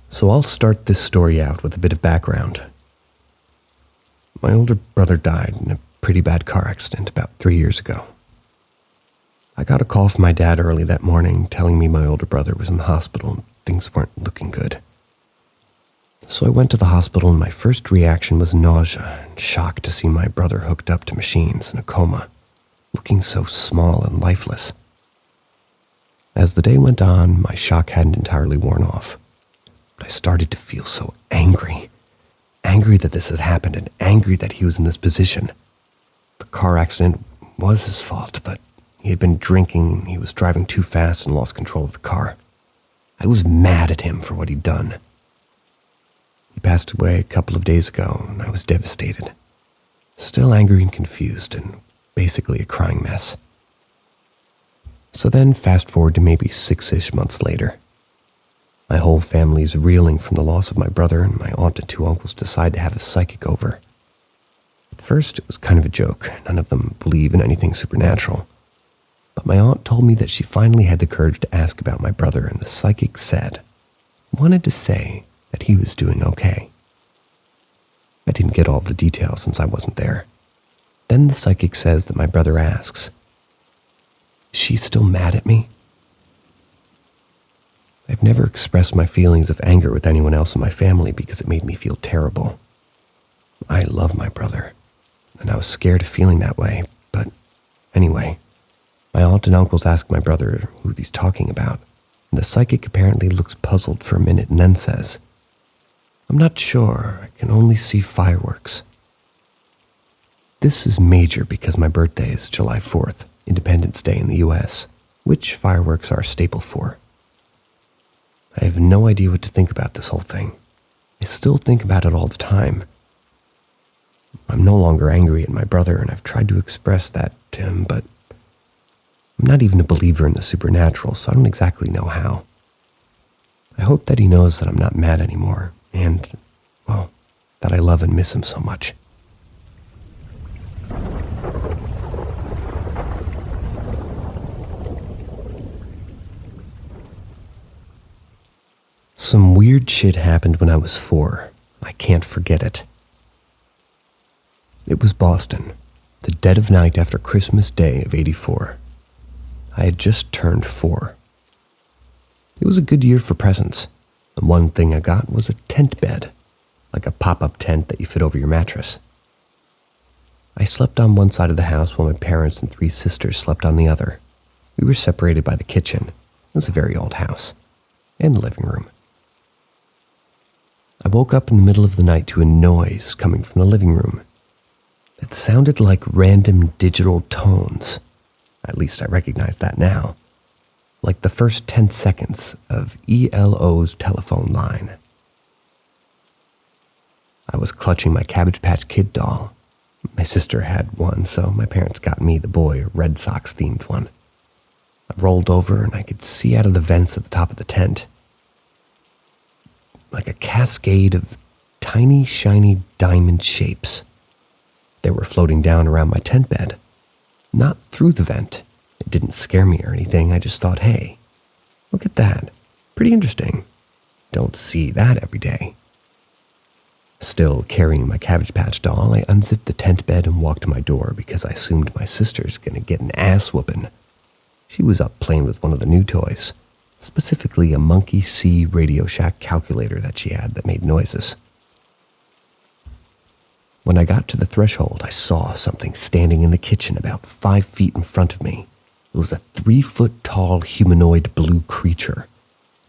So I'll start this story out with a bit of background. My older brother died in a pretty bad car accident about 3 years ago. I got a call from my dad early that morning telling me my older brother was in the hospital and things weren't looking good. So I went to the hospital and my first reaction was nausea and shock to see my brother hooked up to machines in a coma, looking so small and lifeless. As the day went on, my shock hadn't entirely worn off, but I started to feel so angry. Angry that this had happened and angry that he was in this position. The car accident was his fault, but he had been drinking, he was driving too fast and lost control of the car. I was mad at him for what he'd done. He passed away a couple of days ago, and I was devastated. Still angry and confused, and basically a crying mess. So then, fast forward to maybe 6-ish months later. My whole family's reeling from the loss of my brother, and my aunt and 2 uncles decide to have a psychic over. At first, it was kind of a joke. None of them believe in anything supernatural. But my aunt told me that she finally had the courage to ask about my brother, and the psychic wanted to say that he was doing okay. I didn't get all the details since I wasn't there. Then the psychic says that my brother asks, "Is she still mad at me?" I've never expressed my feelings of anger with anyone else in my family because it made me feel terrible. I love my brother, and I was scared of feeling that way, but anyway, my aunt and uncles ask my brother who he's talking about, and the psychic apparently looks puzzled for a minute and then says, "I'm not sure, I can only see fireworks." This is major because my birthday is July 4th, Independence Day in the US, which fireworks are a staple for. I have no idea what to think about this whole thing. I still think about it all the time. I'm no longer angry at my brother, and I've tried to express that to him, but I'm not even a believer in the supernatural, so I don't exactly know how. I hope that he knows that I'm not mad anymore, and, well, that I love and miss him so much. Some weird shit happened when I was 4. I can't forget it. It was Boston, the dead of night after Christmas Day of '84. I had just turned 4. It was a good year for presents, and one thing I got was a tent bed, like a pop-up tent that you fit over your mattress. I slept on one side of the house while my parents and 3 sisters slept on the other. We were separated by the kitchen. It was a very old house, and the living room. I woke up in the middle of the night to a noise coming from the living room. It sounded like random digital tones. At least I recognize that now. Like the first 10 seconds of ELO's telephone line. I was clutching my Cabbage Patch Kid doll. My sister had one, so my parents got me, the boy, a Red Sox-themed one. I rolled over and I could see out of the vents at the top of the tent. Like a cascade of tiny, shiny diamond shapes. They were floating down around my tent bed. Not through the vent. It didn't scare me or anything. I just thought, hey, look at that. Pretty interesting. Don't see that every day. Still carrying my Cabbage Patch doll, I unzipped the tent bed and walked to my door because I assumed my sister's gonna get an ass whooping. She was up playing with one of the new toys. Specifically a Monkey See Radio Shack calculator that she had that made noises. When I got to the threshold, I saw something standing in the kitchen about 5 feet in front of me. It was a 3-foot-tall humanoid blue creature,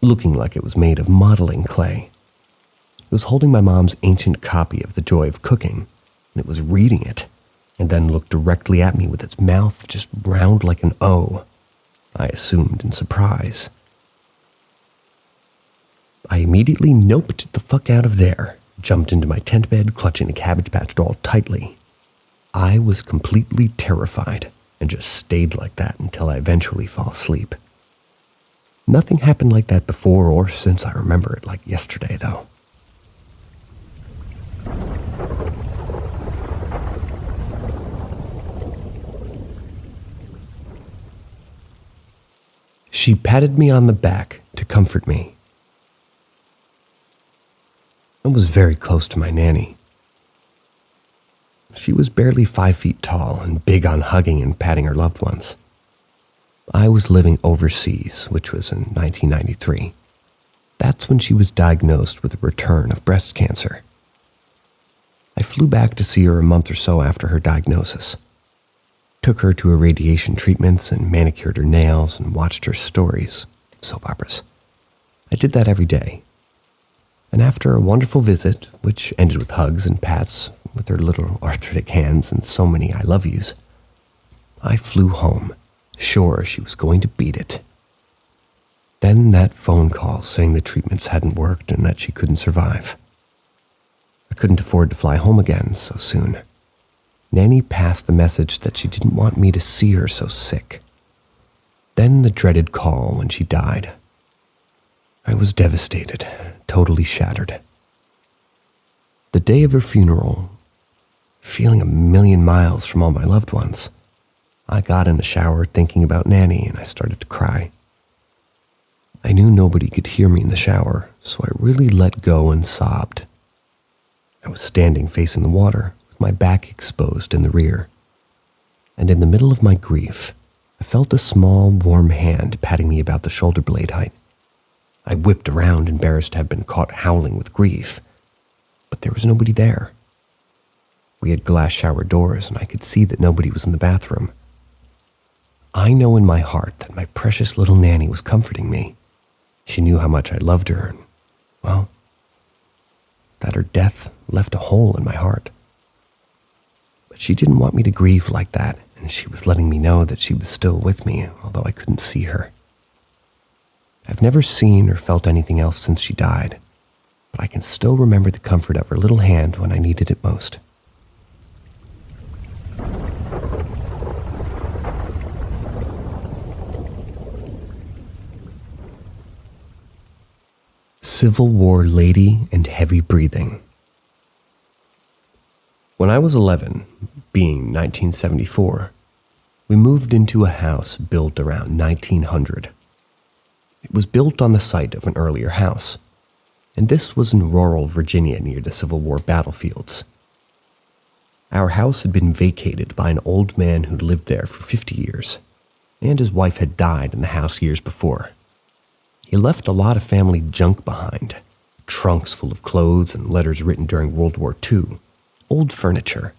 looking like it was made of modeling clay. It was holding my mom's ancient copy of The Joy of Cooking, and it was reading it, and then looked directly at me with its mouth just round like an O. I assumed in surprise. I immediately noped the fuck out of there, jumped into my tent bed, clutching the Cabbage Patch doll tightly. I was completely terrified and just stayed like that until I eventually fall asleep. Nothing happened like that before or since. I remember it like yesterday, though. She patted me on the back to comfort me. I was very close to my nanny. She was barely 5 feet tall and big on hugging and patting her loved ones. I was living overseas, which was in 1993. That's when she was diagnosed with a return of breast cancer. I flew back to see her a month or so after her diagnosis. Took her to her radiation treatments and manicured her nails and watched her stories, soap operas. I did that every day. And after a wonderful visit, which ended with hugs and pats with her little arthritic hands and so many I love yous, I flew home, sure she was going to beat it. Then that phone call saying the treatments hadn't worked and that she couldn't survive. I couldn't afford to fly home again so soon. Nanny passed the message that she didn't want me to see her so sick. Then the dreaded call when she died. I was devastated, totally shattered. The day of her funeral, feeling a million miles from all my loved ones, I got in the shower thinking about Nanny and I started to cry. I knew nobody could hear me in the shower, so I really let go and sobbed. I was standing facing the water, with my back exposed in the rear. And in the middle of my grief, I felt a small, warm hand patting me about the shoulder blade height. I whipped around, embarrassed to have been caught howling with grief, but there was nobody there. We had glass shower doors, and I could see that nobody was in the bathroom. I know in my heart that my precious little Nanny was comforting me. She knew how much I loved her, and, well, that her death left a hole in my heart. But she didn't want me to grieve like that, and she was letting me know that she was still with me, although I couldn't see her. I've I've never seen or felt anything else since she died, but I can still remember the comfort of her little hand when I needed it most. Civil War lady and heavy breathing. When I was 11, being 1974, we moved into a house built around 1900. It was built on the site of an earlier house, and this was in rural Virginia near the Civil War battlefields. Our house had been vacated by an old man who lived there for 50 years, and his wife had died in the house years before. He left a lot of family junk behind, trunks full of clothes and letters written during World War II, old furniture.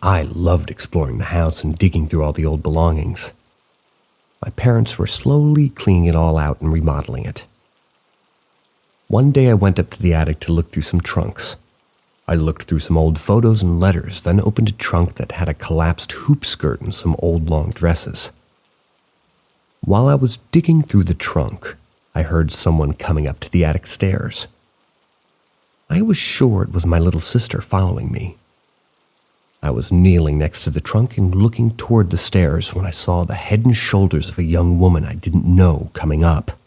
I loved exploring the house and digging through all the old belongings. My parents were slowly cleaning it all out and remodeling it. One day I went up to the attic to look through some trunks. I looked through some old photos and letters, then opened a trunk that had a collapsed hoop skirt and some old long dresses. While I was digging through the trunk, I heard someone coming up to the attic stairs. I was sure it was my little sister following me. I was kneeling next to the trunk and looking toward the stairs when I saw the head and shoulders of a young woman I didn't know coming up.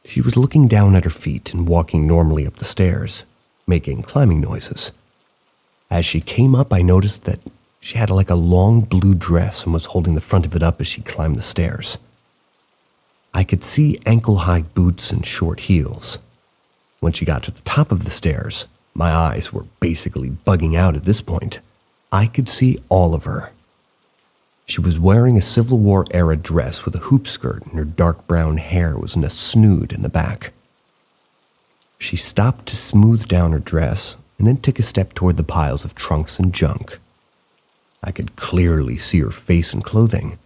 She was looking down at her feet and walking normally up the stairs, making climbing noises. As she came up, I noticed that she had like a long blue dress and was holding the front of it up as she climbed the stairs. I could see ankle-high boots and short heels. When she got to the top of the stairs, my eyes were basically bugging out at this point. I could see all of her. She was wearing a Civil War-era dress with a hoop skirt, and her dark brown hair was in a snood in the back. She stopped to smooth down her dress and then took a step toward the piles of trunks and junk. I could clearly see her face and clothing.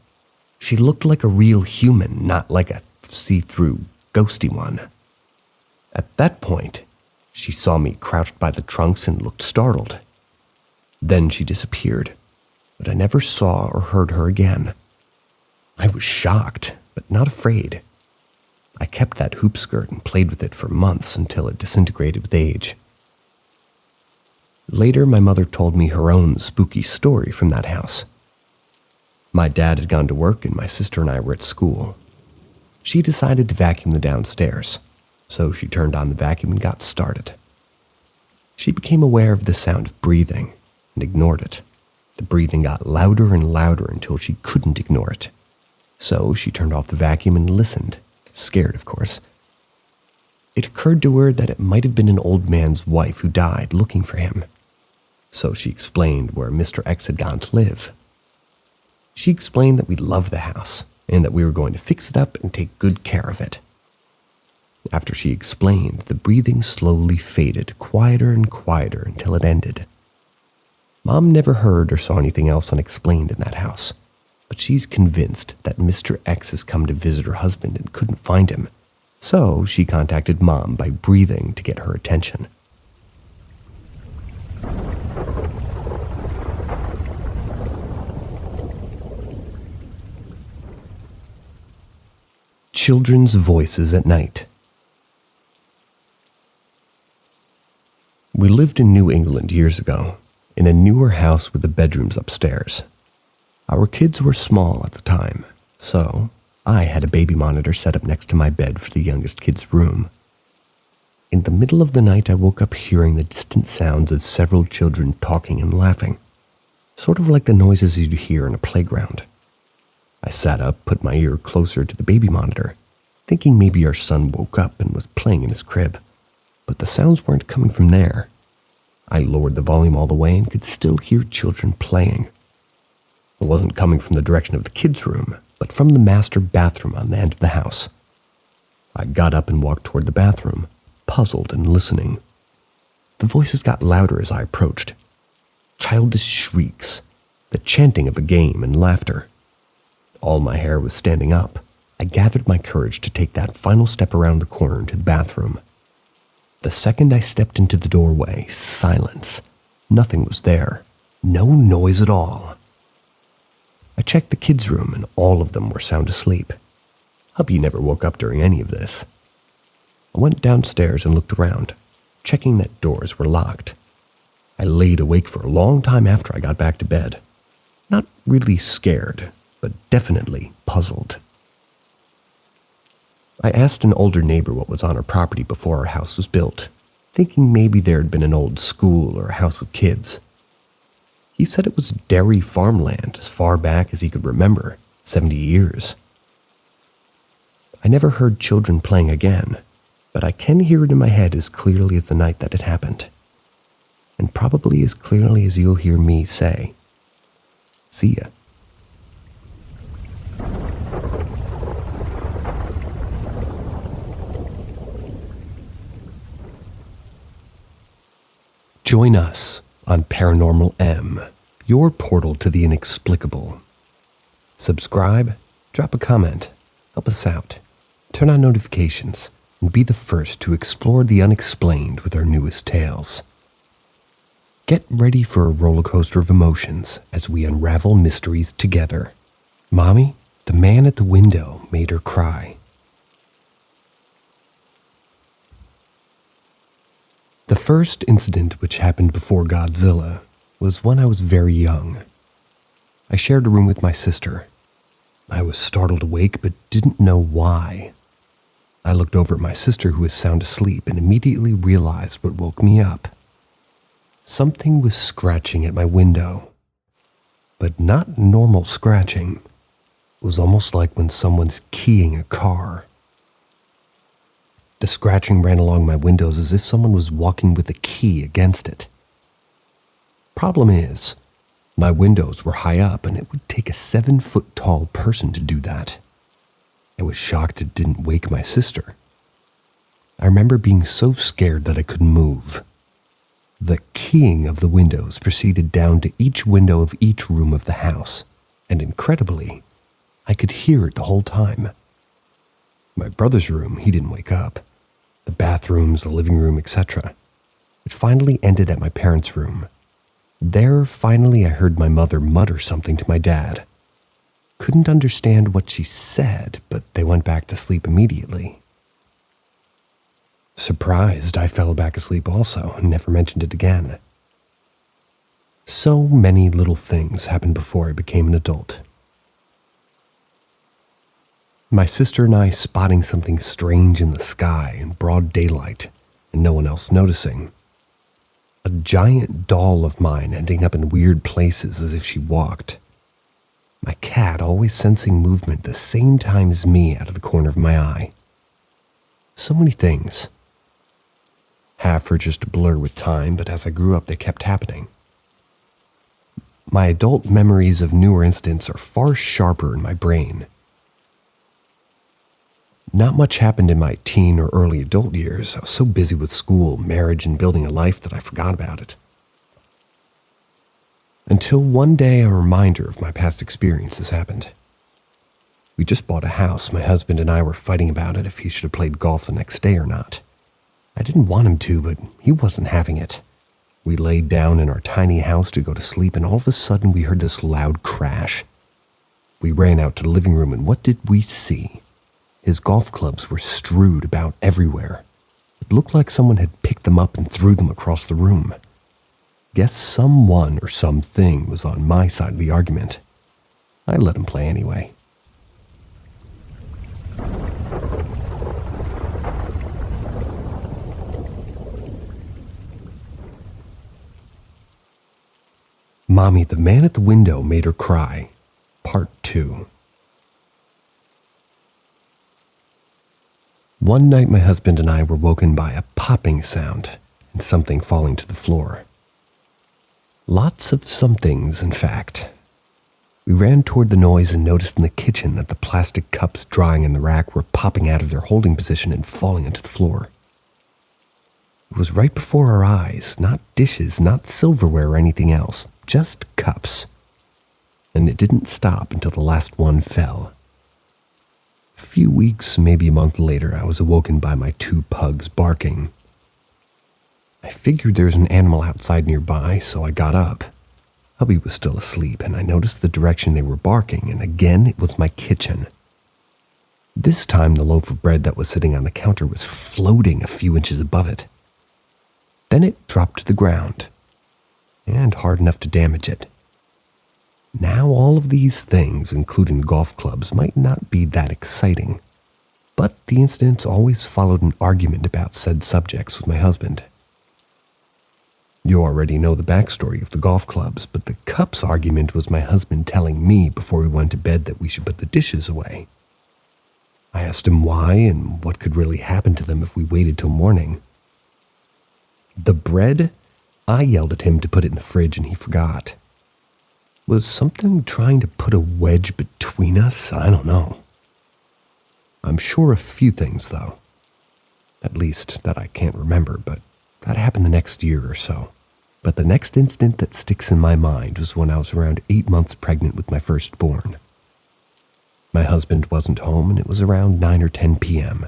She looked like a real human, not like a see-through, ghosty one. At that point, she saw me crouched by the trunks and looked startled. Then she disappeared, but I never saw or heard her again. I was shocked, but not afraid. I kept that hoop skirt and played with it for months until it disintegrated with age. Later, my mother told me her own spooky story from that house. My dad had gone to work and my sister and I were at school. She decided to vacuum the downstairs, so she turned on the vacuum and got started. She became aware of the sound of breathing and ignored it. The breathing got louder and louder until she couldn't ignore it. So she turned off the vacuum and listened, scared of course. It occurred to her that it might have been an old man's wife who died looking for him. So she explained where Mr. X had gone to live. She explained that we loved the house and that we were going to fix it up and take good care of it. After she explained, the breathing slowly faded, quieter and quieter until it ended. Mom never heard or saw anything else unexplained in that house, but she's convinced that Mr. X has come to visit her husband and couldn't find him, so she contacted Mom by breathing to get her attention. Children's voices at night. We lived in New England years ago, in a newer house with the bedrooms upstairs. Our kids were small at the time, so I had a baby monitor set up next to my bed for the youngest kid's room. In the middle of the night, I woke up hearing the distant sounds of several children talking and laughing, sort of like the noises you'd hear in a playground. I sat up, put my ear closer to the baby monitor, thinking maybe our son woke up and was playing in his crib, but the sounds weren't coming from there. I lowered the volume all the way and could still hear children playing. It wasn't coming from the direction of the kids' room, but from the master bathroom on the end of the house. I got up and walked toward the bathroom, puzzled and listening. The voices got louder as I approached. Childish shrieks, the chanting of a game, and laughter. All my hair was standing up. I gathered my courage to take that final step around the corner into the bathroom. The second I stepped into the doorway, silence. Nothing was there. No noise at all. I checked the kids' room and all of them were sound asleep. Hubby never woke up during any of this. I went downstairs and looked around, checking that doors were locked. I laid awake for a long time after I got back to bed. Not really scared, but definitely puzzled. I asked an older neighbor what was on her property before our house was built, thinking maybe there had been an old school or a house with kids. He said it was dairy farmland as far back as he could remember, 70 years. I never heard children playing again, but I can hear it in my head as clearly as the night that it happened. And probably as clearly as you'll hear me say, "See ya." Join us on Paranormal M, your portal to the inexplicable. Subscribe, drop a comment, help us out, turn on notifications, and be the first to explore the unexplained with our newest tales. Get ready for a roller coaster of emotions as we unravel mysteries together. Mommy, the man at the window made her cry. The first incident which happened before Godzilla was when I was very young. I shared a room with my sister. I was startled awake but didn't know why. I looked over at my sister who was sound asleep and immediately realized what woke me up. Something was scratching at my window, but not normal scratching. It was almost like when someone's keying a car. The scratching ran along my windows as if someone was walking with a key against it. Problem is, my windows were high up and it would take a 7-foot-tall person to do that. I was shocked it didn't wake my sister. I remember being so scared that I couldn't move. The keying of the windows proceeded down to each window of each room of the house, and incredibly, I could hear it the whole time. My brother's room, he didn't wake up. The bathrooms, the living room, etc. It finally ended at my parents' room. There, finally, I heard my mother mutter something to my dad. Couldn't understand what she said, but they went back to sleep immediately. Surprised, I fell back asleep also and never mentioned it again. So many little things happened before I became an adult. My sister and I spotting something strange in the sky in broad daylight and no one else noticing. A giant doll of mine ending up in weird places as if she walked. My cat always sensing movement the same time as me out of the corner of my eye. So many things. Half are just a blur with time, but as I grew up they kept happening. My adult memories of newer incidents are far sharper in my brain. Not much happened in my teen or early adult years. I was so busy with school, marriage, and building a life that I forgot about it. Until one day a reminder of my past experiences happened. We just bought a house. My husband and I were fighting about it if he should have played golf the next day or not. I didn't want him to, but he wasn't having it. We laid down in our tiny house to go to sleep, and all of a sudden we heard this loud crash. We ran out to the living room, and what did we see? His golf clubs were strewed about everywhere. It looked like someone had picked them up and threw them across the room. Guess someone or something was on my side of the argument. I let him play anyway. Mommy, the man at the window made her cry. Part 2. One night my husband and I were woken by a popping sound and something falling to the floor. Lots of somethings, in fact. We ran toward the noise and noticed in the kitchen that the plastic cups drying in the rack were popping out of their holding position and falling onto the floor. It was right before our eyes, not dishes, not silverware or anything else, just cups. And it didn't stop until the last one fell. A few weeks, maybe a month later, I was awoken by my 2 pugs barking. I figured there was an animal outside nearby, so I got up. Hubby was still asleep, and I noticed the direction they were barking, and again it was my kitchen. This time, the loaf of bread that was sitting on the counter was floating a few inches above it. Then it dropped to the ground, and hard enough to damage it. Now all of these things, including the golf clubs, might not be that exciting, but the incidents always followed an argument about said subjects with my husband. You already know the backstory of the golf clubs, but the cups argument was my husband telling me before we went to bed that we should put the dishes away. I asked him why and what could really happen to them if we waited till morning. The bread, I yelled at him to put it in the fridge and he forgot. Was something trying to put a wedge between us? I don't know. I'm sure a few things, though. At least that I can't remember, but that happened the next year or so. But the next incident that sticks in my mind was when I was around 8 months pregnant with my firstborn. My husband wasn't home, and it was around 9 or 10 p.m.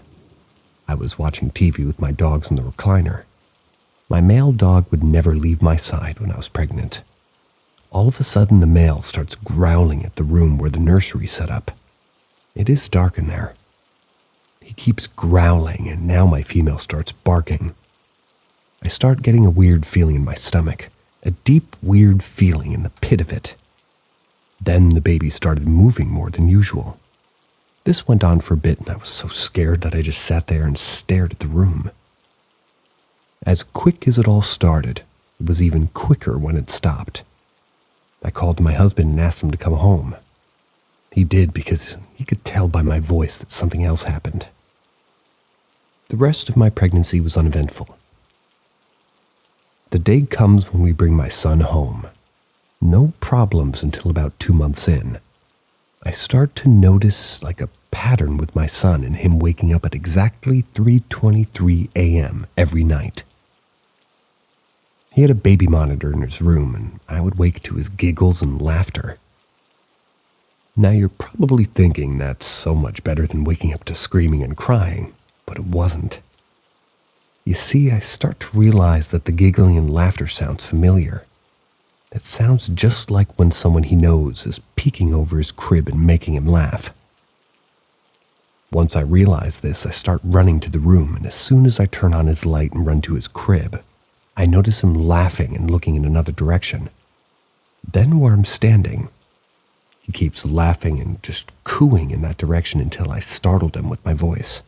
I was watching TV with my dogs in the recliner. My male dog would never leave my side when I was pregnant. All of a sudden, the male starts growling at the room where the nursery's set up. It is dark in there. He keeps growling, and now my female starts barking. I start getting a weird feeling in my stomach, a deep, weird feeling in the pit of it. Then the baby started moving more than usual. This went on for a bit, and I was so scared that I just sat there and stared at the room. As quick as it all started, it was even quicker when it stopped. I called my husband and asked him to come home. He did because he could tell by my voice that something else happened. The rest of my pregnancy was uneventful. The day comes when we bring my son home. No problems until about 2 months in. I start to notice like a pattern with my son and him waking up at exactly 3:23 a.m. every night. He had a baby monitor in his room, and I would wake to his giggles and laughter. Now you're probably thinking that's so much better than waking up to screaming and crying, but it wasn't. You see, I start to realize that the giggling and laughter sounds familiar. It sounds just like when someone he knows is peeking over his crib and making him laugh. Once I realize this, I start running to the room, and as soon as I turn on his light and run to his crib, I notice him laughing and looking in another direction. Then where I'm standing, he keeps laughing and just cooing in that direction until I startled him with my voice.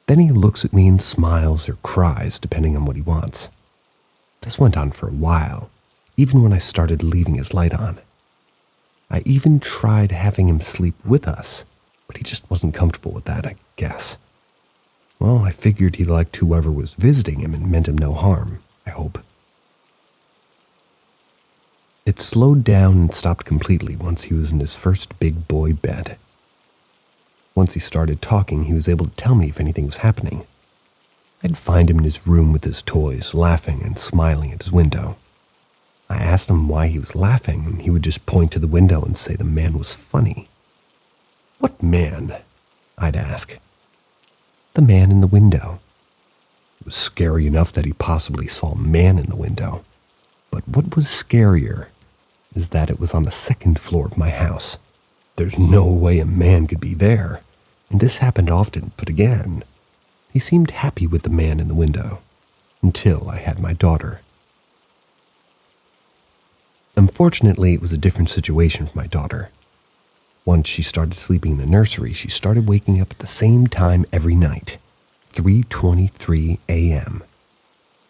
Then he looks at me and smiles or cries, depending on what he wants. This went on for a while, even when I started leaving his light on. I even tried having him sleep with us, but he just wasn't comfortable with that, I guess. Well, I figured he liked whoever was visiting him and meant him no harm, I hope. It slowed down and stopped completely once he was in his first big boy bed. Once he started talking, he was able to tell me if anything was happening. I'd find him in his room with his toys, laughing and smiling at his window. I asked him why he was laughing, and he would just point to the window and say the man was funny. What man? I'd ask. The man in the window. It was scary enough that he possibly saw a man in the window. But what was scarier is that it was on the second floor of my house. There's no way a man could be there, and this happened often, but again, he seemed happy with the man in the window, until I had my daughter. Unfortunately, it was a different situation for my daughter. Once she started sleeping in the nursery, she started waking up at the same time every night, 3:23 a.m.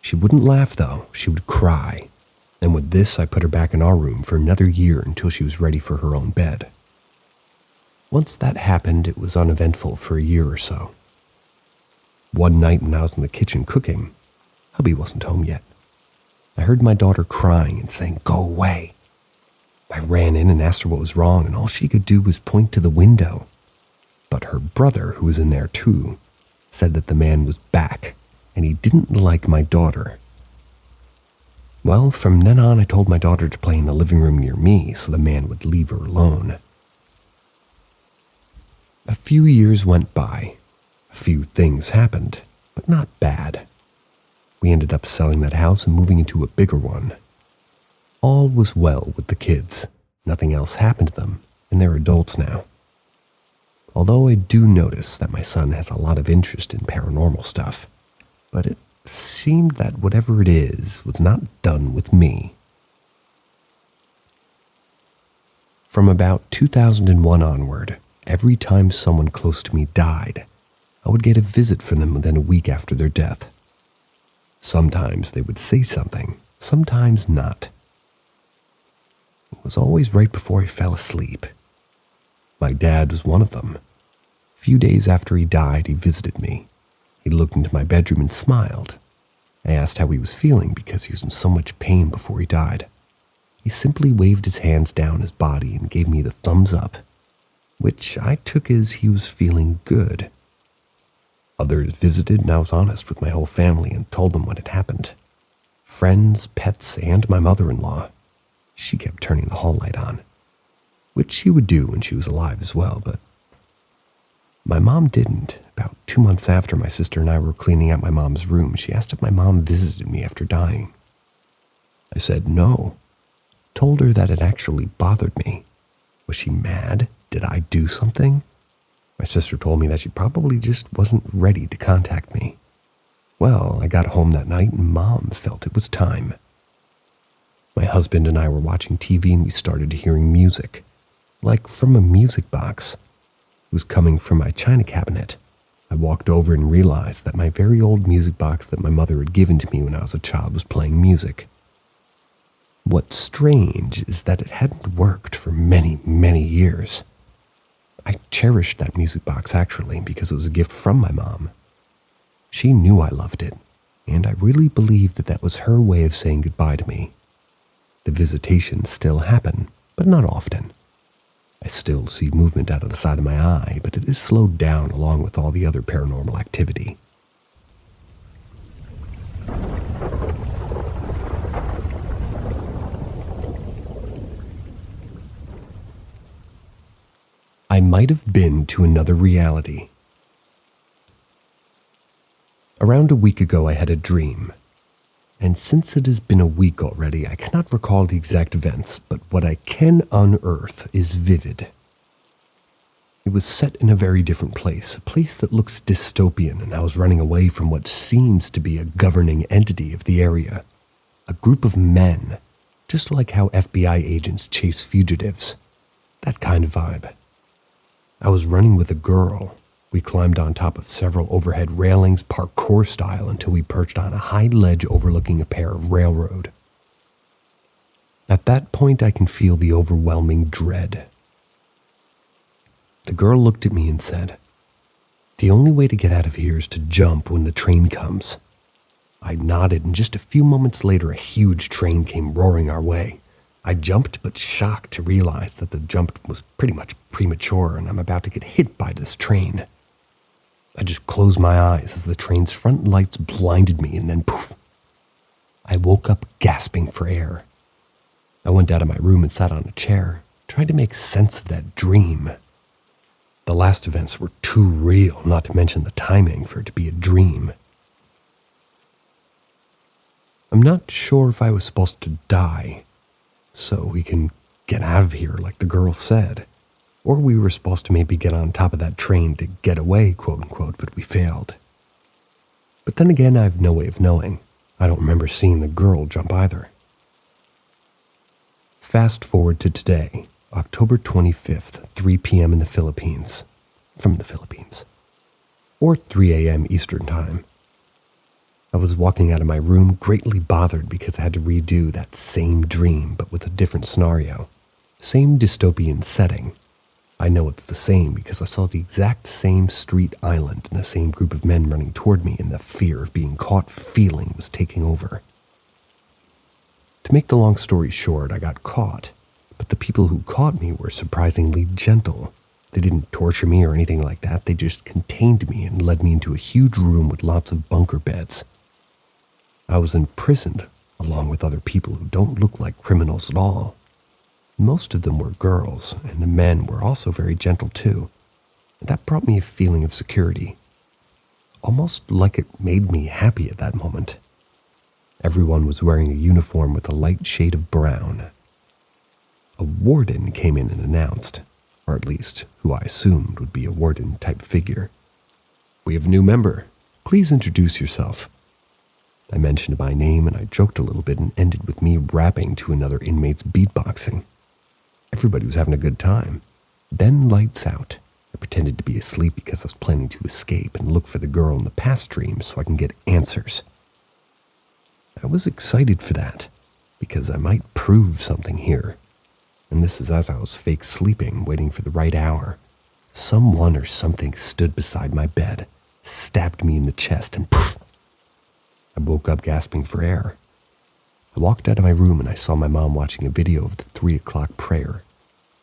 She wouldn't laugh, though. She would cry. And with this, I put her back in our room for another year until she was ready for her own bed. Once that happened, it was uneventful for a year or so. One night when I was in the kitchen cooking, hubby wasn't home yet. I heard my daughter crying and saying, "Go away." I ran in and asked her what was wrong, and all she could do was point to the window. But her brother, who was in there too, said that the man was back, and he didn't like my daughter. Well, from then on, I told my daughter to play in the living room near me so the man would leave her alone. A few years went by. A few things happened, but not bad. We ended up selling that house and moving into a bigger one. All was well with the kids. Nothing else happened to them, and they're adults now. Although I do notice that my son has a lot of interest in paranormal stuff, but it seemed that whatever it is was not done with me. From about 2001 onward, every time someone close to me died, I would get a visit from them within a week after their death. Sometimes they would say something, sometimes not. It was always right before I fell asleep. My dad was one of them. A few days after he died, he visited me. He looked into my bedroom and smiled. I asked how he was feeling because he was in so much pain before he died. He simply waved his hands down his body and gave me the thumbs up, which I took as he was feeling good. Others visited, and I was honest with my whole family and told them what had happened. Friends, pets, and my mother-in-law. She kept turning the hall light on, which she would do when she was alive as well, but my mom didn't. About 2 months after my sister and I were cleaning out my mom's room, she asked if my mom visited me after dying. I said no. Told her that it actually bothered me. Was she mad? Did I do something? My sister told me that she probably just wasn't ready to contact me. Well, I got home that night and Mom felt it was time. My husband and I were watching TV and we started hearing music, like from a music box. It was coming from my china cabinet. I walked over and realized that my very old music box that my mother had given to me when I was a child was playing music. What's strange is that it hadn't worked for many, many years. I cherished that music box actually because it was a gift from my mom. She knew I loved it, and I really believed that that was her way of saying goodbye to me. The visitations still happen, but not often. I still see movement out of the side of my eye, but it is slowed down along with all the other paranormal activity. I might have been to another reality. Around a week ago, I had a dream. And since it has been a week already, I cannot recall the exact events, but what I can unearth is vivid. It was set in a very different place, a place that looks dystopian, and I was running away from what seems to be a governing entity of the area. A group of men, just like how FBI agents chase fugitives. That kind of vibe. I was running with a girl. We climbed on top of several overhead railings, parkour style, until we perched on a high ledge overlooking a pair of railroad. At that point, I can feel the overwhelming dread. The girl looked at me and said, "The only way to get out of here is to jump when the train comes." I nodded, and just a few moments later, a huge train came roaring our way. I jumped, but shocked to realize that the jump was pretty much premature and I'm about to get hit by this train. I just closed my eyes as the train's front lights blinded me, and then poof, I woke up gasping for air. I went out of my room and sat on a chair, trying to make sense of that dream. The last events were too real, not to mention the timing, for it to be a dream. I'm not sure if I was supposed to die, so we can get out of here like the girl said. Or we were supposed to maybe get on top of that train to get away, quote unquote, but we failed. But then again, I have no way of knowing. I don't remember seeing the girl jump either. Fast forward to today, October 25th, 3 p.m. in the Philippines. From the Philippines. Or 3 a.m. Eastern Time. I was walking out of my room greatly bothered because I had to redo that same dream, but with a different scenario. Same dystopian setting. I know it's the same because I saw the exact same street island and the same group of men running toward me, and the fear of being caught feeling was taking over. To make the long story short, I got caught, but the people who caught me were surprisingly gentle. They didn't torture me or anything like that. They just contained me and led me into a huge room with lots of bunker beds. I was imprisoned along with other people who don't look like criminals at all. Most of them were girls, and the men were also very gentle too. And that brought me a feeling of security. Almost like it made me happy at that moment. Everyone was wearing a uniform with a light shade of brown. A warden came in and announced, or at least who I assumed would be a warden-type figure. "We have a new member. Please introduce yourself." I mentioned my name and I joked a little bit and ended with me rapping to another inmate's beatboxing. Everybody was having a good time. Then lights out. I pretended to be asleep because I was planning to escape and look for the girl in the past dream so I can get answers. I was excited for that because I might prove something here. And this is as I was fake sleeping, waiting for the right hour. Someone or something stood beside my bed, stabbed me in the chest, and poof! I woke up gasping for air. I walked out of my room and I saw my mom watching a video of the 3 o'clock prayer.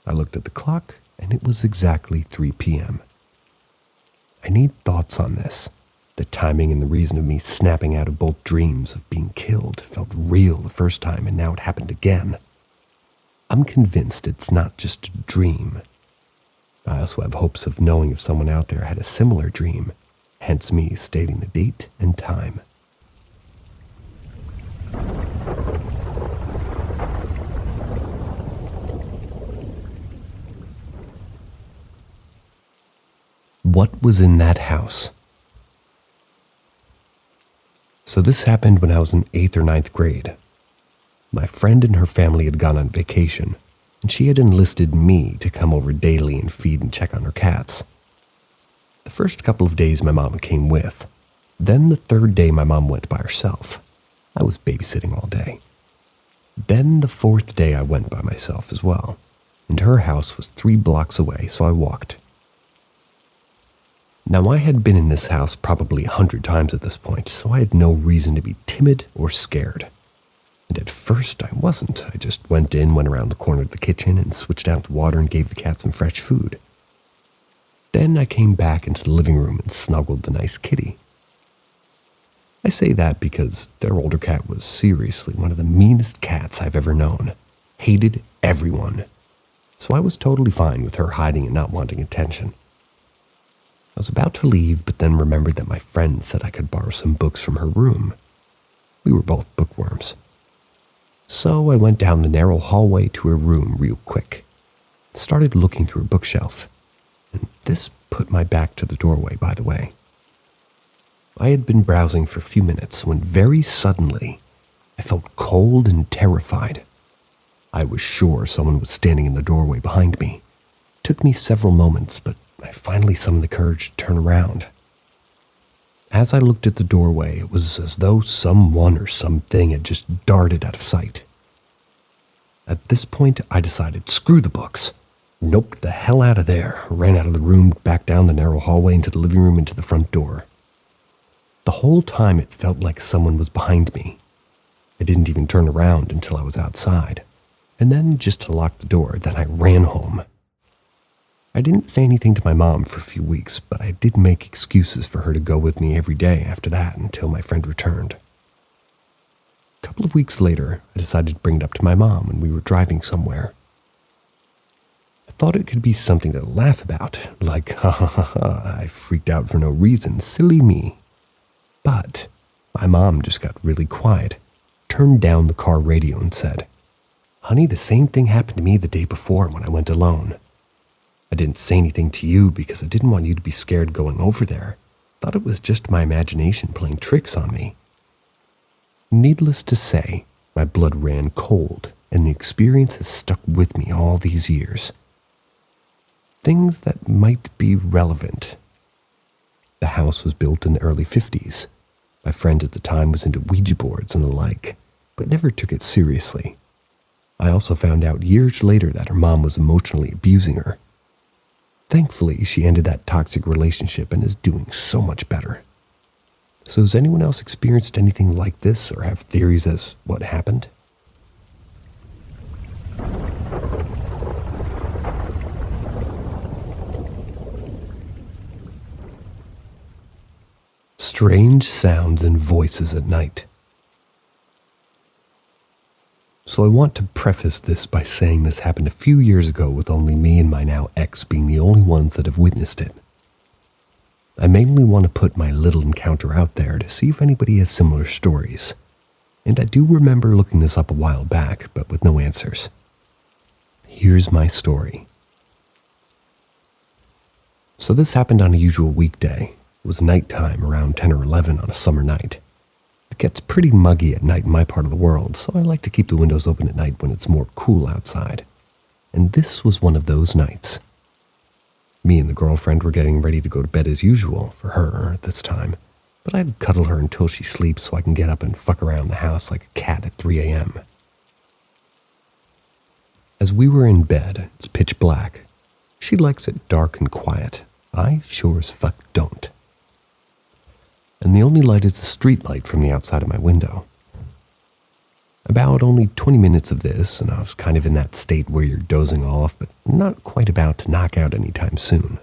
I looked at the clock and it was exactly 3 p.m. I need thoughts on this. The timing and the reason of me snapping out of both dreams of being killed felt real the first time and now it happened again. I'm convinced it's not just a dream. I also have hopes of knowing if someone out there had a similar dream, hence me stating the date and time. What was in that house? So this happened when I was in 8th or 9th grade. My friend and her family had gone on vacation, and she had enlisted me to come over daily and feed and check on her cats. The first couple of days my mom came with. Then the 3rd day my mom went by herself. I was babysitting all day. Then the 4th day I went by myself as well, and her house was 3 blocks away, so I walked. Now I had been in this house probably 100 times at this point, so I had no reason to be timid or scared. And at first I wasn't. I just went around the corner of the kitchen and switched out the water and gave the cat some fresh food. Then I came back into the living room and snuggled the nice kitty. I say that because their older cat was seriously one of the meanest cats I've ever known. Hated everyone. So I was totally fine with her hiding and not wanting attention. I was about to leave, but then remembered that my friend said I could borrow some books from her room. We were both bookworms. So I went down the narrow hallway to her room real quick. Started looking through her bookshelf. And this put my back to the doorway, by the way. I had been browsing for a few minutes when very suddenly I felt cold and terrified. I was sure someone was standing in the doorway behind me. It took me several moments, but I finally summoned the courage to turn around. As I looked at the doorway, it was as though someone or something had just darted out of sight. At this point, I decided, screw the books. Noped the hell out of there, ran out of the room, back down the narrow hallway into the living room into the front door. The whole time it felt like someone was behind me. I didn't even turn around until I was outside. And then just to lock the door, then I ran home. I didn't say anything to my mom for a few weeks, but I did make excuses for her to go with me every day after that until my friend returned. A couple of weeks later, I decided to bring it up to my mom when we were driving somewhere. I thought it could be something to laugh about, like, ha ha ha ha, I freaked out for no reason, silly me. But my mom just got really quiet, turned down the car radio and said, "Honey, the same thing happened to me the day before when I went alone. I didn't say anything to you because I didn't want you to be scared going over there. Thought it was just my imagination playing tricks on me." Needless to say, my blood ran cold, and the experience has stuck with me all these years. Things that might be relevant. The house was built in the early 50s. My friend at the time was into Ouija boards and the like, but never took it seriously. I also found out years later that her mom was emotionally abusing her. Thankfully, she ended that toxic relationship and is doing so much better. So has anyone else experienced anything like this or have theories as what happened? Strange sounds and voices at night. So I want to preface this by saying this happened a few years ago with only me and my now ex being the only ones that have witnessed it. I mainly want to put my little encounter out there to see if anybody has similar stories. And I do remember looking this up a while back, but with no answers. Here's my story. So this happened on a usual weekday. It was nighttime around 10 or 11 on a summer night. It gets pretty muggy at night in my part of the world, so I like to keep the windows open at night when it's more cool outside. And this was one of those nights. Me and the girlfriend were getting ready to go to bed as usual for her at this time, but I'd cuddle her until she sleeps so I can get up and fuck around the house like a cat at 3 a.m. As we were in bed, it's pitch black. She likes it dark and quiet. I sure as fuck don't. And the only light is the street light from the outside of my window. About only 20 minutes of this, and I was kind of in that state where you're dozing off, but not quite about to knock out anytime soon.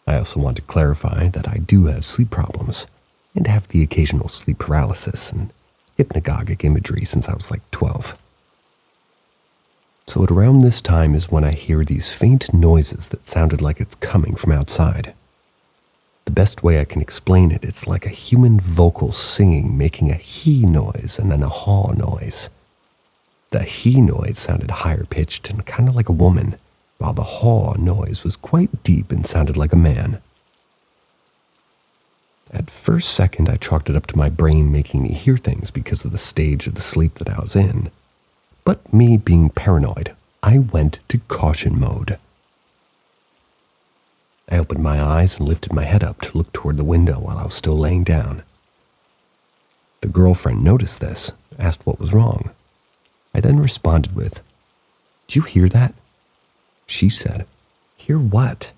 I also want to clarify that I do have sleep problems, and have the occasional sleep paralysis and hypnagogic imagery since I was like 12. So at around this time is when I hear these faint noises that sounded like it's coming from outside. The best way I can explain it, it's like a human vocal singing, making a he noise and then a haw noise. The he noise sounded higher pitched and kind of like a woman, while the haw noise was quite deep and sounded like a man. At first second, I chalked it up to my brain making me hear things because of the stage of the sleep that I was in. But me being paranoid, I went to caution mode. I opened my eyes and lifted my head up to look toward the window while I was still laying down. The girlfriend noticed this, asked what was wrong. I then responded with, "Did you hear that?" She said, "Hear what?"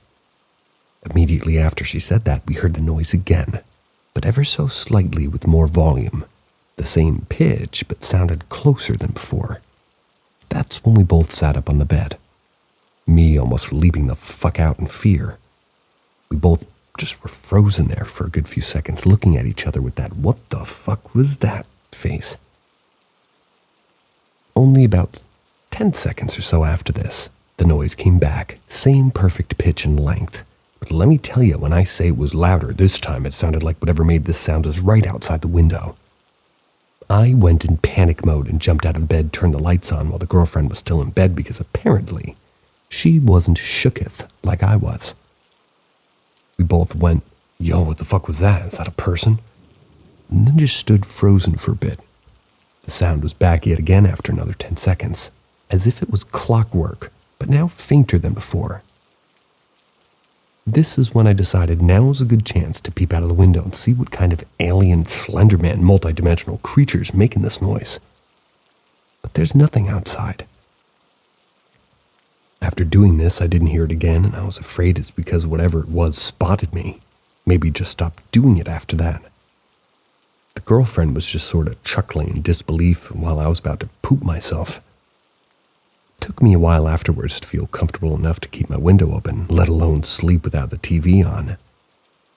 Immediately after she said that, we heard the noise again, but ever so slightly with more volume. The same pitch, but sounded closer than before. That's when we both sat up on the bed. Me almost leaping the fuck out in fear. We both just were frozen there for a good few seconds looking at each other with that "what the fuck was that" face. Only about 10 seconds or so after this, the noise came back, same perfect pitch and length. But let me tell you, when I say it was louder, this time it sounded like whatever made this sound was right outside the window. I went in panic mode and jumped out of bed, turned the lights on while the girlfriend was still in bed because apparently she wasn't shooketh like I was. We both went, "Yo, what the fuck was that? Is that a person?" And then just stood frozen for a bit. The sound was back yet again after another 10 seconds, as if it was clockwork, but now fainter than before. This is when I decided now was a good chance to peep out of the window and see what kind of alien Slenderman multidimensional creature's making this noise. But there's nothing outside. After doing this, I didn't hear it again, and I was afraid it's because whatever it was spotted me. Maybe just stopped doing it after that. The girlfriend was just sort of chuckling in disbelief while I was about to poop myself. It took me a while afterwards to feel comfortable enough to keep my window open, let alone sleep without the TV on.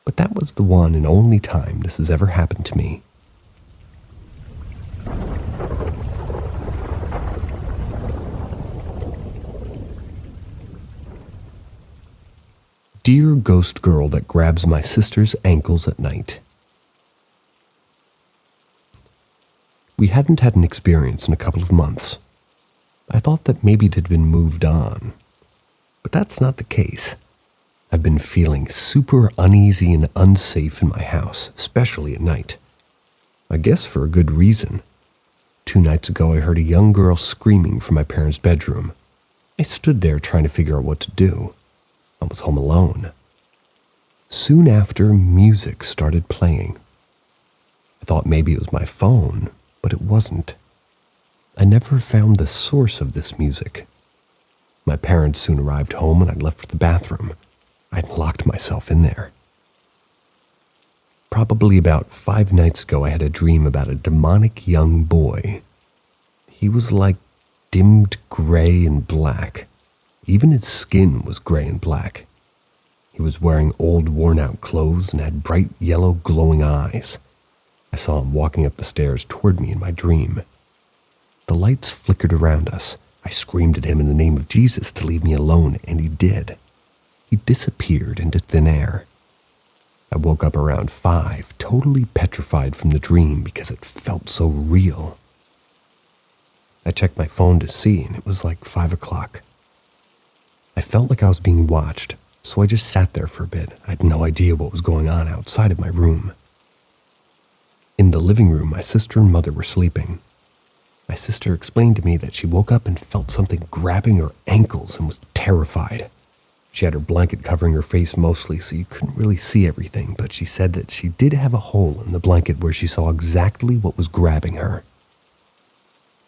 But that was the one and only time this has ever happened to me. Dear ghost girl that grabs my sister's ankles at night. We hadn't had an experience in a couple of months. I thought that maybe it had been moved on, but that's not the case. I've been feeling super uneasy and unsafe in my house, especially at night. I guess for a good reason. 2 nights ago, I heard a young girl screaming from my parents' bedroom. I stood there trying to figure out what to do. I was home alone. Soon after, music started playing. I thought maybe it was my phone, but it wasn't. I never found the source of this music. My parents soon arrived home and I left for the bathroom. I'd locked myself in there. Probably about 5 nights ago, I had a dream about a demonic young boy. He was like dimmed gray and black. Even his skin was gray and black. He was wearing old worn-out clothes and had bright yellow glowing eyes. I saw him walking up the stairs toward me in my dream. The lights flickered around us. I screamed at him in the name of Jesus to leave me alone, and he did. He disappeared into thin air. I woke up around 5, totally petrified from the dream because it felt so real. I checked my phone to see, and it was like 5 o'clock. I felt like I was being watched, So I just sat there for a bit. I had no idea what was going on outside of my room. In the living room, my sister and mother were sleeping. My sister explained to me that she woke up and felt something grabbing her ankles and was terrified. She had her blanket covering her face mostly, so you couldn't really see everything, but she said that she did have a hole in the blanket where she saw exactly what was grabbing her.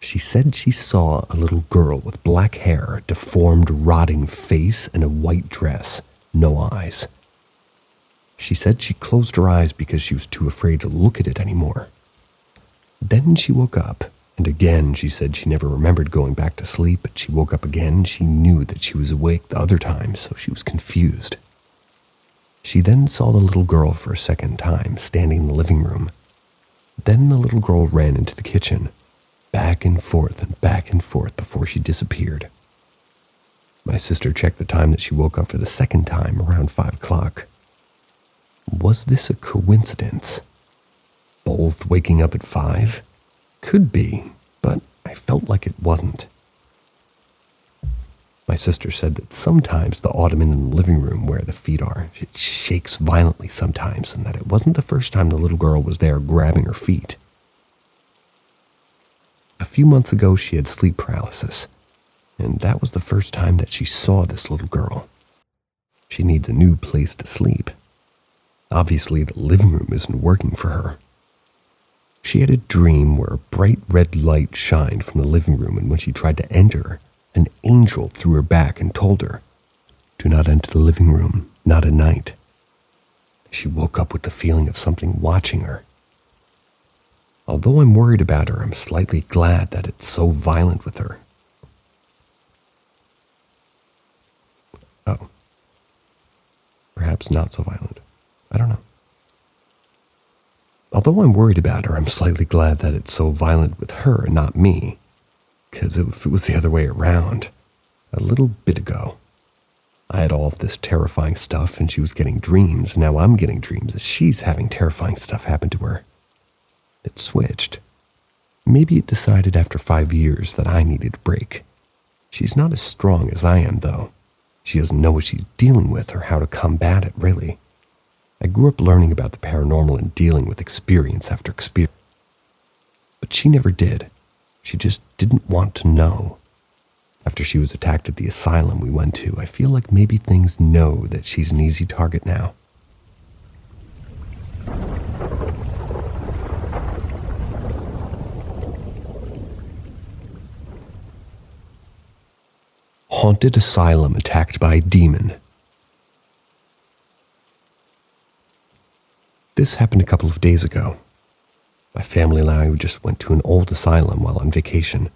She said she saw a little girl with black hair, a deformed, rotting face, and a white dress, no eyes. She said she closed her eyes because she was too afraid to look at it anymore. Then she woke up, and again she said she never remembered going back to sleep, but she woke up again and she knew that she was awake the other time, so she was confused. She then saw the little girl for a second time, standing in the living room. Then the little girl ran into the kitchen, back and forth before she disappeared. My sister checked the time that she woke up for the second time around 5 o'clock. Was this a coincidence? Both waking up at 5? Could be, but I felt like it wasn't. My sister said that sometimes the ottoman in the living room where the feet are, it shakes violently sometimes, and that it wasn't the first time the little girl was there grabbing her feet. A few months ago, she had sleep paralysis, and that was the first time that she saw this little girl. She needs a new place to sleep. Obviously, the living room isn't working for her. She had a dream where a bright red light shined from the living room, and when she tried to enter, an angel threw her back and told her, "Do not enter the living room, not at night." She woke up with the feeling of something watching her. Although I'm worried about her, I'm slightly glad that it's so violent with her. Oh. Perhaps not so violent. I don't know. Although I'm worried about her, I'm slightly glad that it's so violent with her and not me. Because if it was the other way around, a little bit ago, I had all of this terrifying stuff and she was getting dreams, and now I'm getting dreams as she's having terrifying stuff happen to her. It switched. Maybe it decided after 5 years that I needed a break. She's not as strong as I am, though. She doesn't know what she's dealing with or how to combat it, really. I grew up learning about the paranormal and dealing with experience after experience. But she never did. She just didn't want to know. After she was attacked at the asylum we went to, I feel like maybe things know that she's an easy target now. Haunted asylum attacked by a demon. This happened a couple of days ago. My family and I just went to an old asylum while on vacation.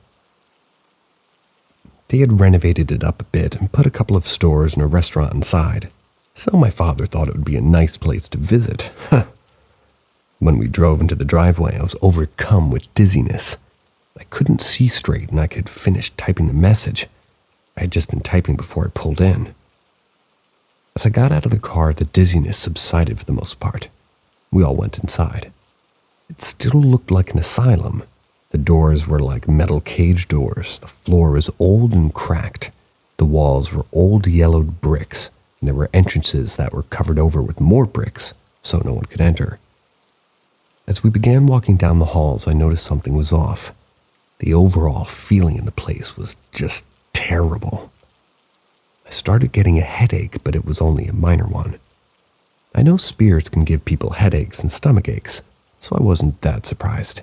They had renovated it up a bit and put a couple of stores and a restaurant inside, so my father thought it would be a nice place to visit. When we drove into the driveway, I was overcome with dizziness. I couldn't see straight and I could finish typing the message I had just been typing before I pulled in. As I got out of the car, the dizziness subsided for the most part. We all went inside. It still looked like an asylum. The doors were like metal cage doors. The floor was old and cracked. The walls were old yellowed bricks, and there were entrances that were covered over with more bricks, so no one could enter. As we began walking down the halls, I noticed something was off. The overall feeling in the place was just terrible. I started getting a headache, but it was only a minor one. I know spirits can give people headaches and stomach aches, so I wasn't that surprised.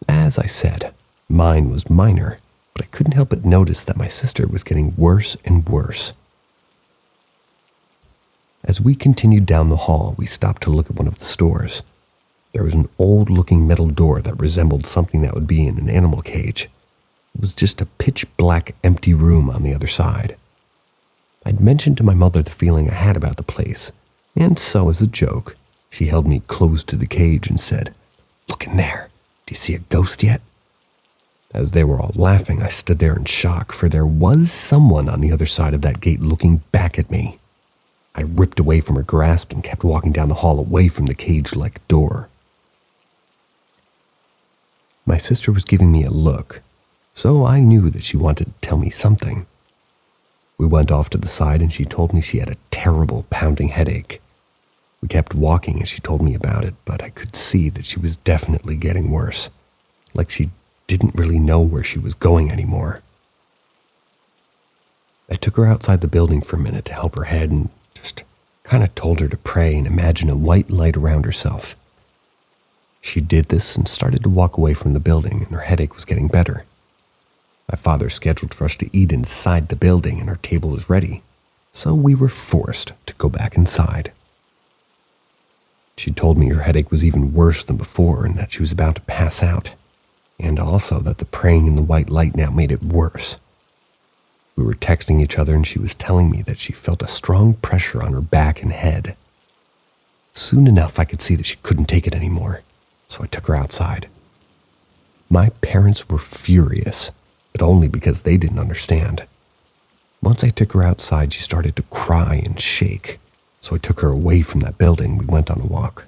As I said, mine was minor, but I couldn't help but notice that my sister was getting worse and worse. As we continued down the hall, we stopped to look at one of the stores. There was an old-looking metal door that resembled something that would be in an animal cage. It was just a pitch-black, empty room on the other side. I'd mentioned to my mother the feeling I had about the place, and so, as a joke, she held me close to the cage and said, "Look in there. Do you see a ghost yet?" As they were all laughing, I stood there in shock, for there was someone on the other side of that gate looking back at me. I ripped away from her grasp and kept walking down the hall away from the cage-like door. My sister was giving me a look, so I knew that she wanted to tell me something. We went off to the side and she told me she had a terrible pounding headache. We kept walking as she told me about it, but I could see that she was definitely getting worse, like she didn't really know where she was going anymore. I took her outside the building for a minute to help her head and just kind of told her to pray and imagine a white light around herself. She did this and started to walk away from the building, and her headache was getting better. My father scheduled for us to eat inside the building and our table was ready, so we were forced to go back inside. She told me her headache was even worse than before and that she was about to pass out, and also that the praying in the white light now made it worse. We were texting each other and she was telling me that she felt a strong pressure on her back and head. Soon enough, I could see that she couldn't take it anymore, so I took her outside. My parents were furious, but only because they didn't understand. Once I took her outside, she started to cry and shake, so I took her away from that building. We went on a walk.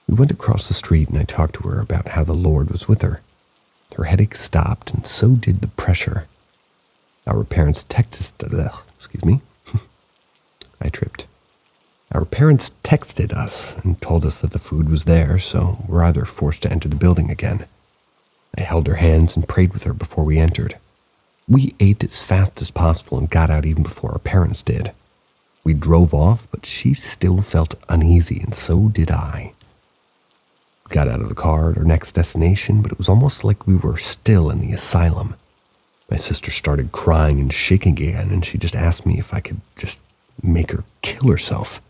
We went across the street and I talked to her about how the Lord was with her. Her headache stopped and so did the pressure. Our parents texted Our parents texted us and told us that the food was there, so we're either forced to enter the building again. I held her hands and prayed with her before we entered. We ate as fast as possible and got out even before our parents did. We drove off, but she still felt uneasy, and so did I. We got out of the car at our next destination, but it was almost like we were still in the asylum. My sister started crying and shaking again, and she just asked me if I could just make her kill herself.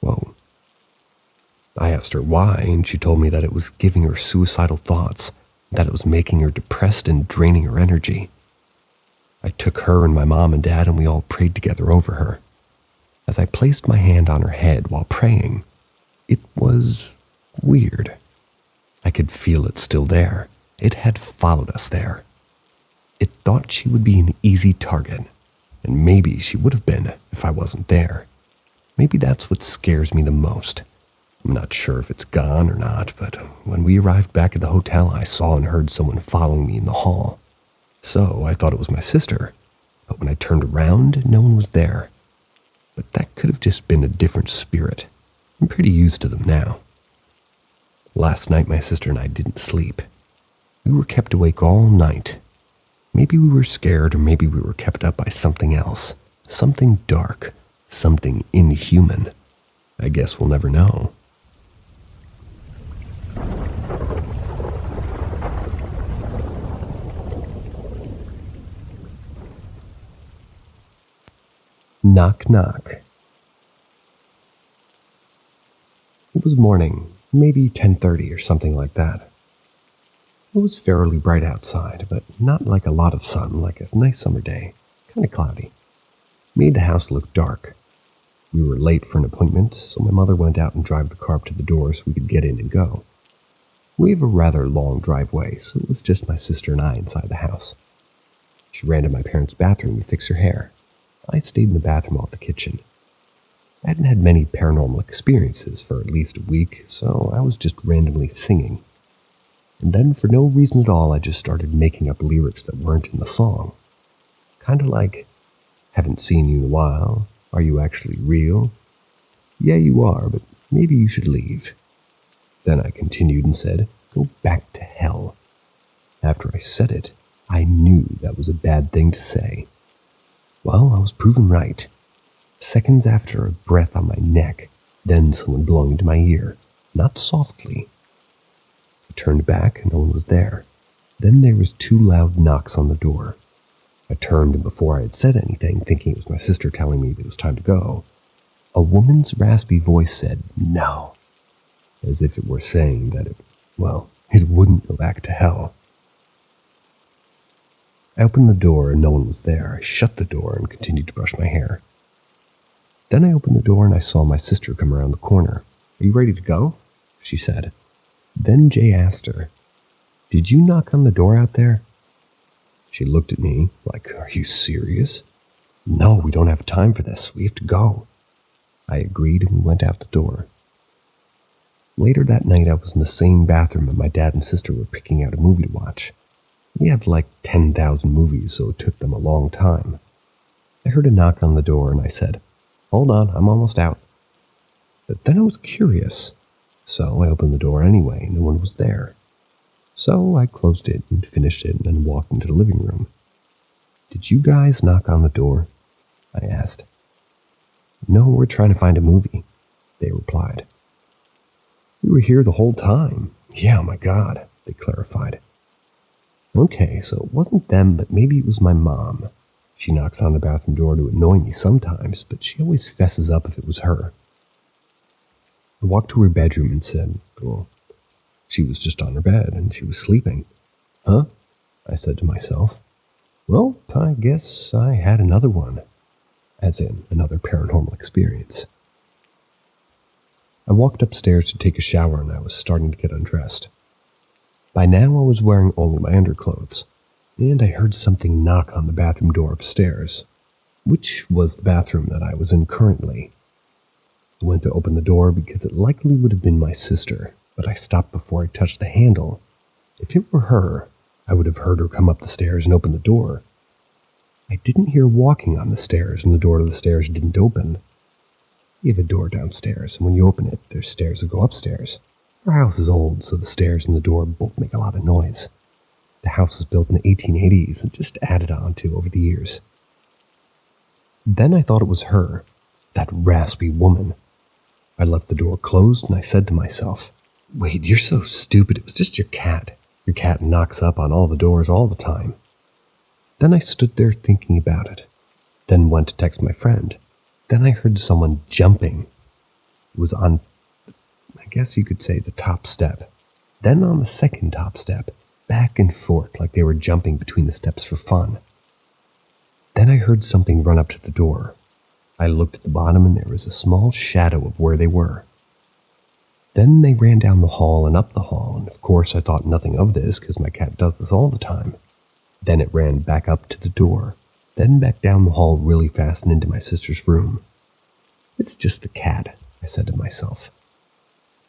Whoa. I asked her why, and she told me that it was giving her suicidal thoughts, that it was making her depressed and draining her energy. I took her and my mom and dad and we all prayed together over her. As I placed my hand on her head while praying, it was weird. I could feel it still there. It had followed us there. It thought she would be an easy target, and maybe she would have been if I wasn't there. Maybe that's what scares me the most. I'm not sure if it's gone or not, but when we arrived back at the hotel, I saw and heard someone following me in the hall. So I thought it was my sister, but when I turned around, no one was there. But that could have just been a different spirit. I'm pretty used to them now. Last night, my sister and I didn't sleep. We were kept awake all night. Maybe we were scared, or maybe we were kept up by something else. Something dark. Something inhuman. I guess we'll never know. Knock, knock. It was morning, maybe 10:30 or something like that. It was fairly bright outside, but not like a lot of sun, like a nice summer day, kind of cloudy. Made the house look dark. We were late for an appointment, so my mother went out and drove the car up to the door so we could get in and go. We have a rather long driveway, so it was just my sister and I inside the house. She ran to my parents' bathroom to fix her hair. I stayed in the bathroom off the kitchen. I hadn't had many paranormal experiences for at least a week, so I was just randomly singing. And then, for no reason at all, I just started making up lyrics that weren't in the song. Kind of like, haven't seen you in a while, are you actually real? Yeah, you are, but maybe you should leave. Then I continued and said, go back to hell. After I said it, I knew that was a bad thing to say. Well, I was proven right. Seconds after, a breath on my neck, then someone blowing into my ear, not softly. I turned back and no one was there. Then there was 2 loud knocks on the door. I turned, and before I had said anything, thinking it was my sister telling me that it was time to go, a woman's raspy voice said, no, as if it were saying that it wouldn't go back to hell. I opened the door and no one was there. I shut the door and continued to brush my hair. Then I opened the door and I saw my sister come around the corner. Are you ready to go? She said. Then Jay asked her, did you knock on the door out there? She looked at me like, are you serious? No, we don't have time for this. We have to go. I agreed and we went out the door. Later that night, I was in the same bathroom and my dad and sister were picking out a movie to watch. We have like 10,000 movies, so it took them a long time. I heard a knock on the door and I said, "Hold on, I'm almost out." But then I was curious, so I opened the door anyway. No one was there. So I closed it and finished it and then walked into the living room. "Did you guys knock on the door?" I asked. "No, we're trying to find a movie," they replied. "We were here the whole time." "Yeah, oh my God," they clarified. "Okay, so it wasn't them, but maybe it was my mom. She knocks on the bathroom door to annoy me sometimes, but she always fesses up if it was her." I walked to her bedroom and said, "Well, she was just on her bed and she was sleeping." "Huh?" I said to myself. Well, I guess I had another one. As in, another paranormal experience. I walked upstairs to take a shower and I was starting to get undressed. By now I was wearing only my underclothes, and I heard something knock on the bathroom door upstairs, which was the bathroom that I was in currently. I went to open the door because it likely would have been my sister, but I stopped before I touched the handle. If it were her, I would have heard her come up the stairs and open the door. I didn't hear walking on the stairs, and the door to the stairs didn't open. You have a door downstairs, and when you open it, there's stairs that go upstairs. Our house is old, so the stairs and the door both make a lot of noise. The house was built in the 1880s and just added on to over the years. Then I thought it was her, that raspy woman. I left the door closed and I said to myself, "Wait, you're so stupid, it was just your cat. Your cat knocks up on all the doors all the time." Then I stood there thinking about it, then went to text my friend. Then I heard someone jumping. It was on, I guess you could say, the top step. Then on the second top step, back and forth like they were jumping between the steps for fun. Then I heard something run up to the door. I looked at the bottom and there was a small shadow of where they were. Then they ran down the hall and up the hall, and of course I thought nothing of this because my cat does this all the time. Then it ran back up to the door, then back down the hall really fast and into my sister's room. "It's just the cat," I said to myself.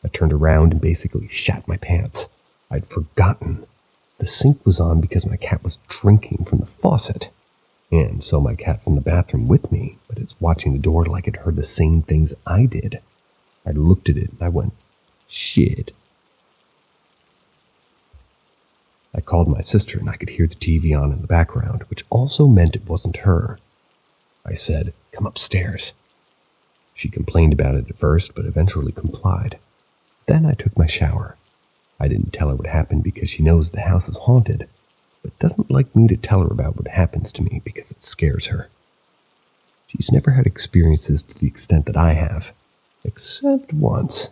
I turned around and basically shat my pants. I'd forgotten. The sink was on because my cat was drinking from the faucet. And so my cat's in the bathroom with me, but it's watching the door like it heard the same things I did. I looked at it and I went, "Shit." I called my sister and I could hear the TV on in the background, which also meant it wasn't her. I said, "Come upstairs." She complained about it at first, but eventually complied. Then I took my shower. I didn't tell her what happened because she knows the house is haunted, but doesn't like me to tell her about what happens to me because it scares her. She's never had experiences to the extent that I have, except once.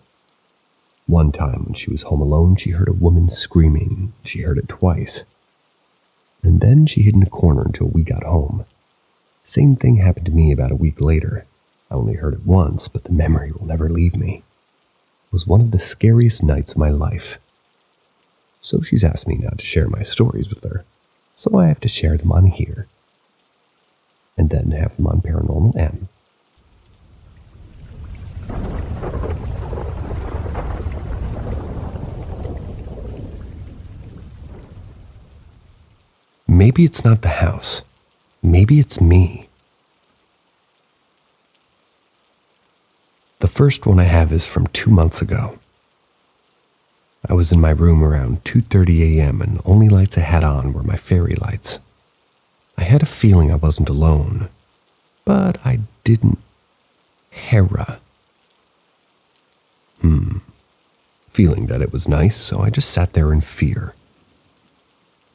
One time when she was home alone, she heard a woman screaming. She heard it twice. And then she hid in a corner until we got home. Same thing happened to me about a week later. I only heard it once, but the memory will never leave me. It was one of the scariest nights of my life. So she's asked me not to share my stories with her, so I have to share them on here. And then have them on Paranormal M. Maybe it's not the house. Maybe it's me. The first one I have is from 2 months ago. I was in my room around 2:30 a.m. and the only lights I had on were my fairy lights. I had a feeling I wasn't alone, but I didn't. Hera. Feeling that it was nice, so I just sat there in fear.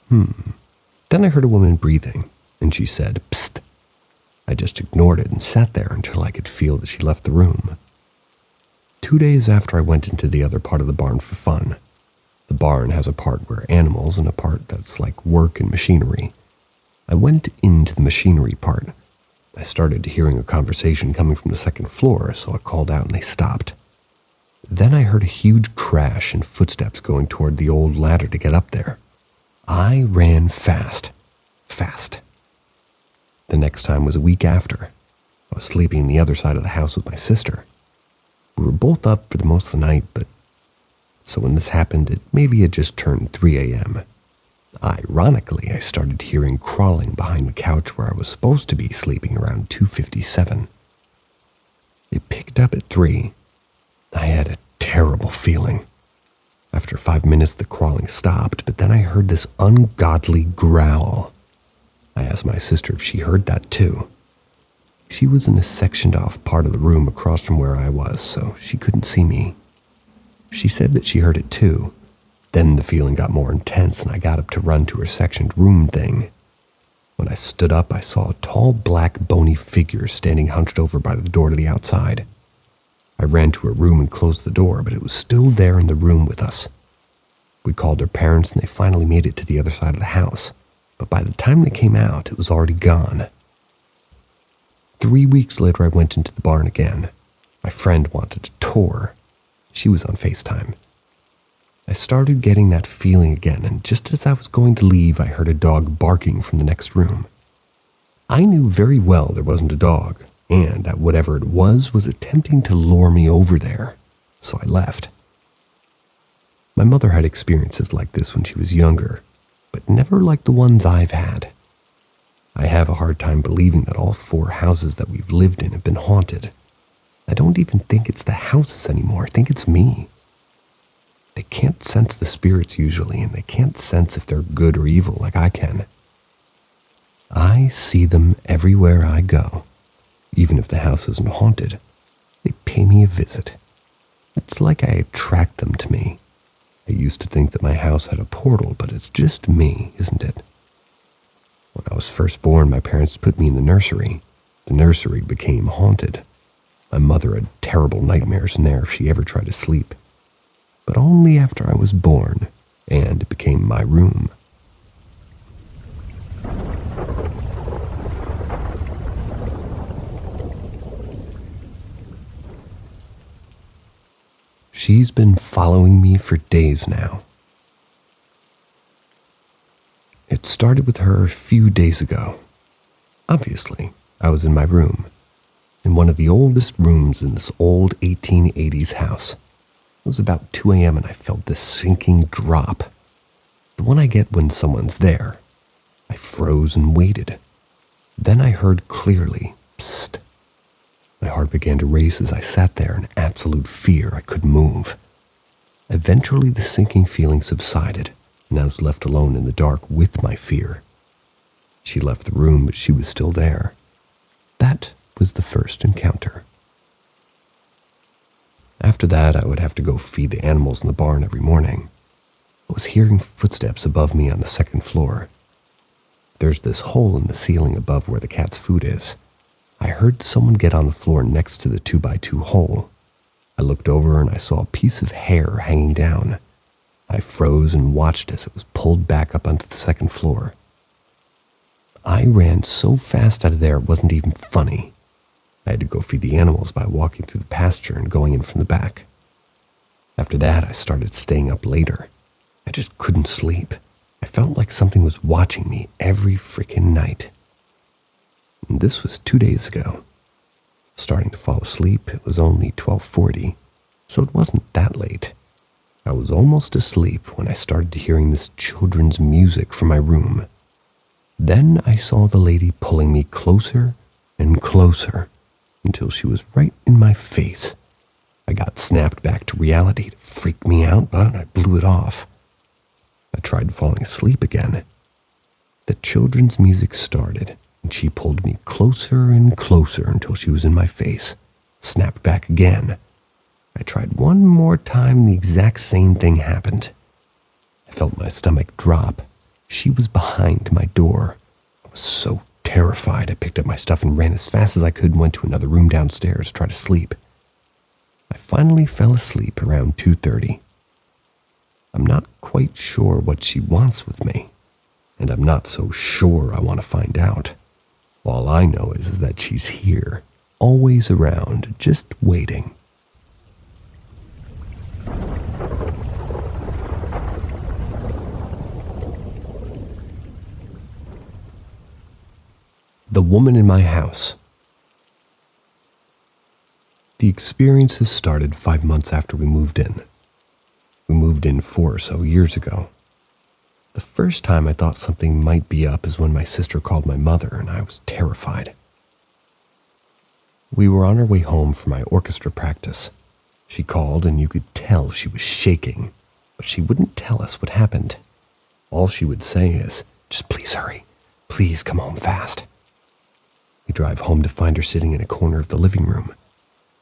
Then I heard a woman breathing, and she said, "Psst." I just ignored it and sat there until I could feel that she left the room. 2 days after I went into the other part of the barn for fun. The barn has a part where animals and a part that's like work and machinery. I went into the machinery part. I started hearing a conversation coming from the second floor, so I called out and they stopped. Then I heard a huge crash and footsteps going toward the old ladder to get up there. I ran fast. The next time was a week after. I was sleeping on the other side of the house with my sister. We were both up for the most of the night, but so when this happened, it maybe had just turned 3 a.m. Ironically, I started hearing crawling behind the couch where I was supposed to be sleeping around 2:57. It picked up at 3. I had a terrible feeling. After 5 minutes, the crawling stopped, but then I heard this ungodly growl. I asked my sister if she heard that too. She was in a sectioned off part of the room across from where I was, so she couldn't see me. She said that she heard it too. Then the feeling got more intense and I got up to run to her sectioned room thing. When I stood up, I saw a tall, black, bony figure standing hunched over by the door to the outside. I ran to her room and closed the door, but it was still there in the room with us. We called her parents and they finally made it to the other side of the house, but by the time they came out, it was already gone. 3 weeks later, I went into the barn again. My friend wanted a tour. She was on FaceTime. I started getting that feeling again, and just as I was going to leave, I heard a dog barking from the next room. I knew very well there wasn't a dog, and that whatever it was attempting to lure me over there, so I left. My mother had experiences like this when she was younger, but never like the ones I've had. I have a hard time believing that all 4 houses that we've lived in have been haunted. I don't even think it's the houses anymore. I think it's me. They can't sense the spirits usually, and they can't sense if they're good or evil like I can. I see them everywhere I go. Even if the house isn't haunted, they pay me a visit. It's like I attract them to me. I used to think that my house had a portal, but it's just me, isn't it? When I was first born, my parents put me in the nursery. The nursery became haunted. My mother had terrible nightmares in there if she ever tried to sleep. But only after I was born, and it became my room. She's been following me for days now. It started with her a few days ago. Obviously, I was in my room, in one of the oldest rooms in this old 1880s house. It was about 2 a.m. and I felt this sinking drop. The one I get when someone's there. I froze and waited. Then I heard clearly, "Psst." My heart began to race as I sat there in absolute fear. I couldn't move. Eventually, the sinking feeling subsided, and I was left alone in the dark with my fear. She left the room, but she was still there. That was the first encounter. After that, I would have to go feed the animals in the barn every morning. I was hearing footsteps above me on the 2nd floor. There's this hole in the ceiling above where the cat's food is. I heard someone get on the floor next to the 2x2 hole. I looked over and I saw a piece of hair hanging down. I froze and watched as it was pulled back up onto the 2nd floor. I ran so fast out of there it wasn't even funny. I had to go feed the animals by walking through the pasture and going in from the back. After that, I started staying up later. I just couldn't sleep. I felt like something was watching me every freaking night. And this was 2 days ago. Starting to fall asleep, it was only 12:40, so it wasn't that late. I was almost asleep when I started hearing this children's music from my room. Then I saw the lady pulling me closer and closer until she was right in my face. I got snapped back to reality. It freaked me out, but I blew it off. I tried falling asleep again. The children's music started, and she pulled me closer and closer until she was in my face. Snapped back again. I tried one more time, and the exact same thing happened. I felt my stomach drop. She was behind my door. I was so terrified, I picked up my stuff and ran as fast as I could and went to another room downstairs to try to sleep. I finally fell asleep around 2:30. I'm not quite sure what she wants with me, and I'm not so sure I want to find out. All I know is that she's here, always around, just waiting. The woman in my house. The experiences started 5 months after we moved in. We moved in 4 or so years ago. The first time I thought something might be up is when my sister called my mother, and I was terrified. We were on our way home from my orchestra practice. She called, and you could tell she was shaking, but she wouldn't tell us what happened. All she would say is, "Just please hurry. Please come home fast." We drive home to find her sitting in a corner of the living room.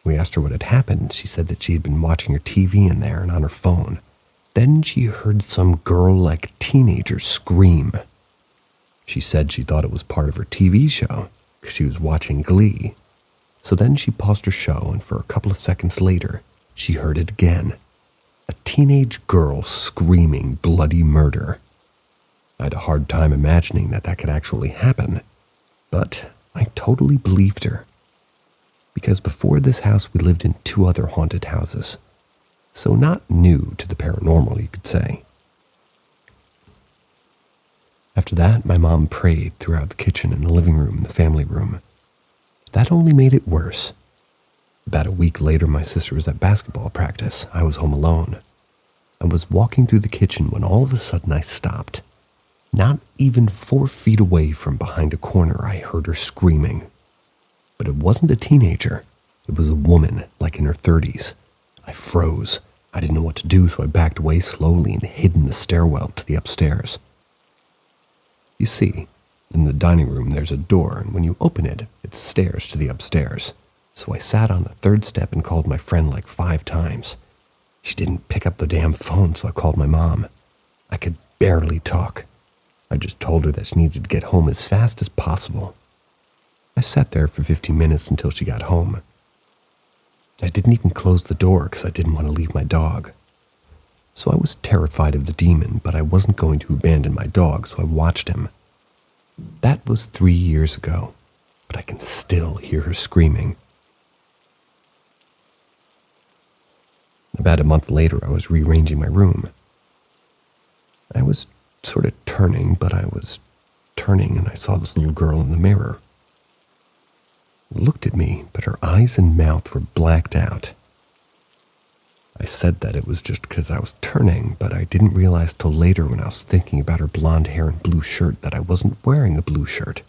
We asked her what had happened. She said that she had been watching her TV in there and on her phone. Then she heard some girl-like teenager scream. She said she thought it was part of her TV show because she was watching Glee. So then she paused her show, and for a couple of seconds later, she heard it again. A teenage girl screaming bloody murder. I had a hard time imagining that could actually happen, but I totally believed her. Because before this house, we lived in 2 other haunted houses. So not new to the paranormal, you could say. After that, my mom prayed throughout the kitchen and the living room and the family room. That only made it worse. About a week later, my sister was at basketball practice. I was home alone. I was walking through the kitchen when all of a sudden I stopped. Not even 4 feet away from behind a corner, I heard her screaming. But it wasn't a teenager. It was a woman, like in her 30s. I froze. I didn't know what to do, so I backed away slowly and hid in the stairwell to the upstairs. You see, in the dining room there's a door, and when you open it, it's stairs to the upstairs. So I sat on the 3rd step and called my friend like 5 times. She didn't pick up the damn phone, so I called my mom. I could barely talk. I just told her that she needed to get home as fast as possible. I sat there for 15 minutes until she got home. I didn't even close the door because I didn't want to leave my dog. So I was terrified of the demon, but I wasn't going to abandon my dog, so I watched him. That was 3 years ago, but I can still hear her screaming. About a month later, I was rearranging my room. I was sort of turning, but I was turning, and I saw this little girl in the mirror. Looked at me, but her eyes and mouth were blacked out. I said that it was just because I was turning, but I didn't realize till later when I was thinking about her blonde hair and blue shirt that I wasn't wearing a blue shirt.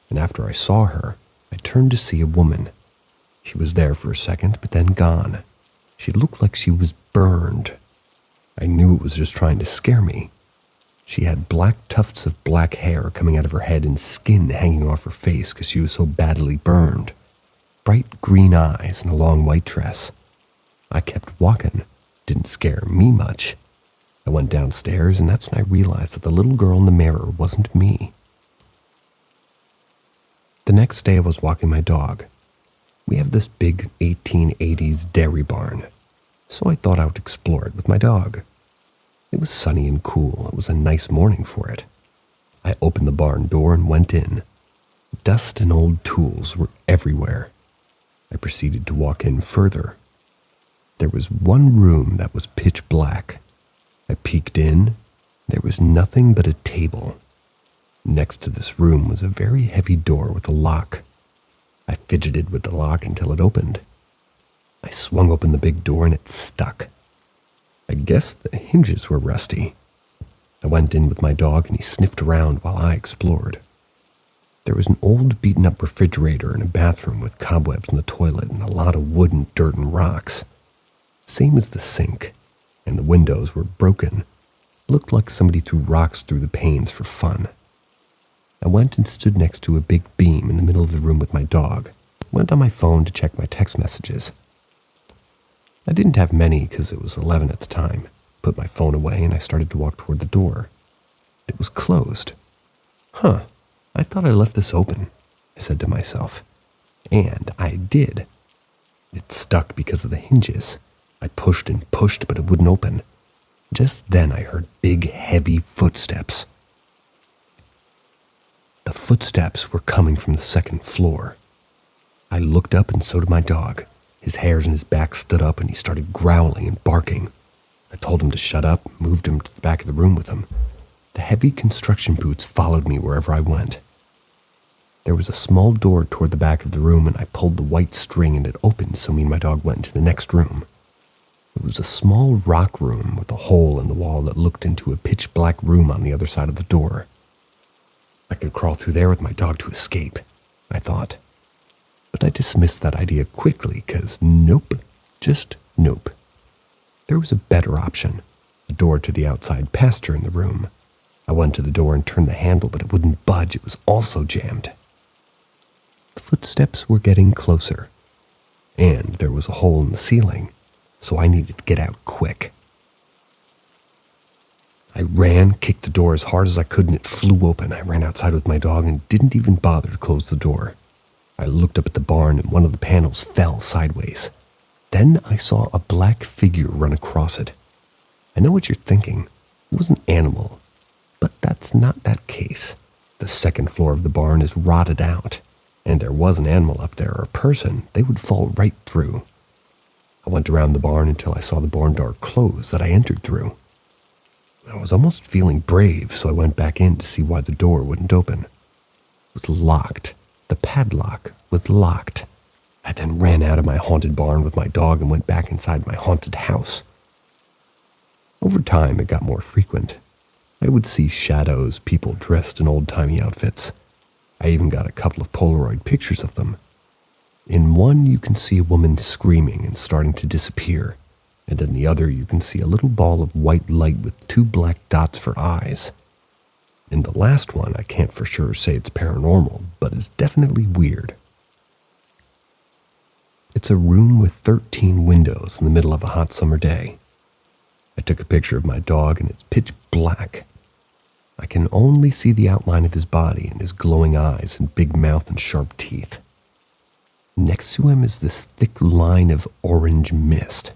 And after I saw her, I turned to see a woman. She was there for a second, but then gone. She looked like she was burned. I knew it was just trying to scare me. She had black tufts of black hair coming out of her head and skin hanging off her face because she was so badly burned. Bright green eyes and a long white dress. I kept walking. Didn't scare me much. I went downstairs, and that's when I realized that the little girl in the mirror wasn't me. The next day I was walking my dog. We have this big 1880s dairy barn, so I thought I would explore it with my dog. It was sunny and cool. It was a nice morning for it. I opened the barn door and went in. Dust and old tools were everywhere. I proceeded to walk in further. There was one room that was pitch black. I peeked in. There was nothing but a table. Next to this room was a very heavy door with a lock. I fidgeted with the lock until it opened. I swung open the big door and it stuck. I guess the hinges were rusty. I went in with my dog and he sniffed around while I explored. There was an old beaten-up refrigerator and a bathroom with cobwebs in the toilet and a lot of wood and dirt and rocks. Same as the sink, and the windows were broken. It looked like somebody threw rocks through the panes for fun. I went and stood next to a big beam in the middle of the room with my dog. Went on my phone to check my text messages. I didn't have many because it was 11 at the time. Put my phone away and I started to walk toward the door. It was closed. Huh, I thought I left this open, I said to myself. And I did. It stuck because of the hinges. I pushed and pushed, but it wouldn't open. Just then I heard big, heavy footsteps. The footsteps were coming from the 2nd floor. I looked up and so did my dog. His hairs on his back stood up and he started growling and barking. I told him to shut up, moved him to the back of the room with him. The heavy construction boots followed me wherever I went. There was a small door toward the back of the room and I pulled the white string and it opened, so me and my dog went into the next room. It was a small rock room with a hole in the wall that looked into a pitch-black room on the other side of the door. I could crawl through there with my dog to escape, I thought. But I dismissed that idea quickly because nope, just nope. There was a better option, a door to the outside pasture in the room. I went to the door and turned the handle, but it wouldn't budge. It was also jammed. The footsteps were getting closer, and there was a hole in the ceiling, so I needed to get out quick. I ran, kicked the door as hard as I could, and it flew open. I ran outside with my dog and didn't even bother to close the door. I looked up at the barn, and one of the panels fell sideways. Then I saw a black figure run across it. I know what you're thinking. It was an animal. But that's not that case. The second floor of the barn is rotted out, and there was an animal up there or a person, they would fall right through. I went around the barn until I saw the barn door close that I entered through. I was almost feeling brave, so I went back in to see why the door wouldn't open. It was locked. The padlock was locked. I then ran out of my haunted barn with my dog and went back inside my haunted house. Over time, it got more frequent. I would see shadows, people dressed in old-timey outfits. I even got a couple of Polaroid pictures of them. In one, you can see a woman screaming and starting to disappear, and in the other, you can see a little ball of white light with 2 black dots for eyes. In the last one, I can't for sure say it's paranormal, but it's definitely weird. It's a room with 13 windows in the middle of a hot summer day. I took a picture of my dog, and it's pitch black. I can only see the outline of his body and his glowing eyes and big mouth and sharp teeth. Next to him is this thick line of orange mist.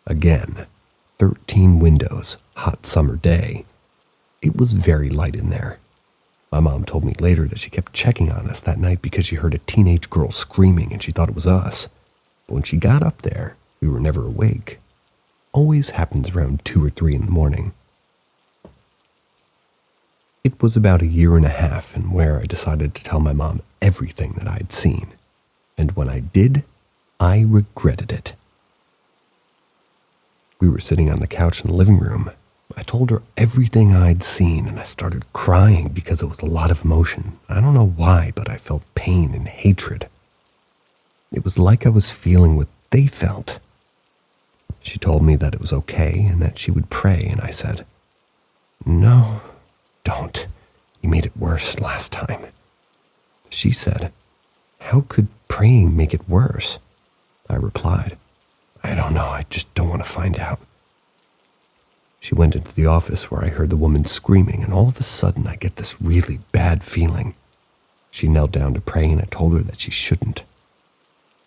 Again, 13 windows, hot summer day. It was very light in there. My mom told me later that she kept checking on us that night because she heard a teenage girl screaming and she thought it was us. But when she got up there, we were never awake. Always happens around 2 or 3 in the morning. It was about 1.5 years and where I decided to tell my mom everything that I had seen. And when I did, I regretted it. We were sitting on the couch in the living room. I told her everything I'd seen and I started crying because it was a lot of emotion. I don't know why, but I felt pain and hatred. It was like I was feeling what they felt. She told me that it was okay and that she would pray, and I said, "No, don't. You made it worse last time." She said, "How could praying make it worse?" I replied, "I don't know. I just don't want to find out." She went into the office where I heard the woman screaming, and all of a sudden I get this really bad feeling. She knelt down to pray, and I told her that she shouldn't.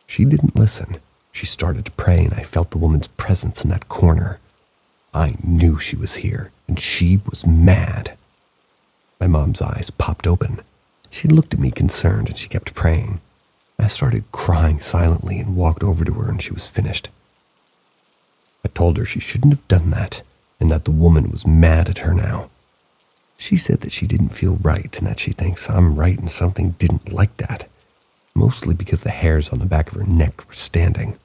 She didn't listen. She started to pray, and I felt the woman's presence in that corner. I knew she was here, and she was mad. My mom's eyes popped open. She looked at me concerned, and she kept praying. I started crying silently and walked over to her, and she was finished. I told her she shouldn't have done that, and that the woman was mad at her now. She said that she didn't feel right, and that she thinks I'm right and something didn't like that, mostly because the hairs on the back of her neck were standing.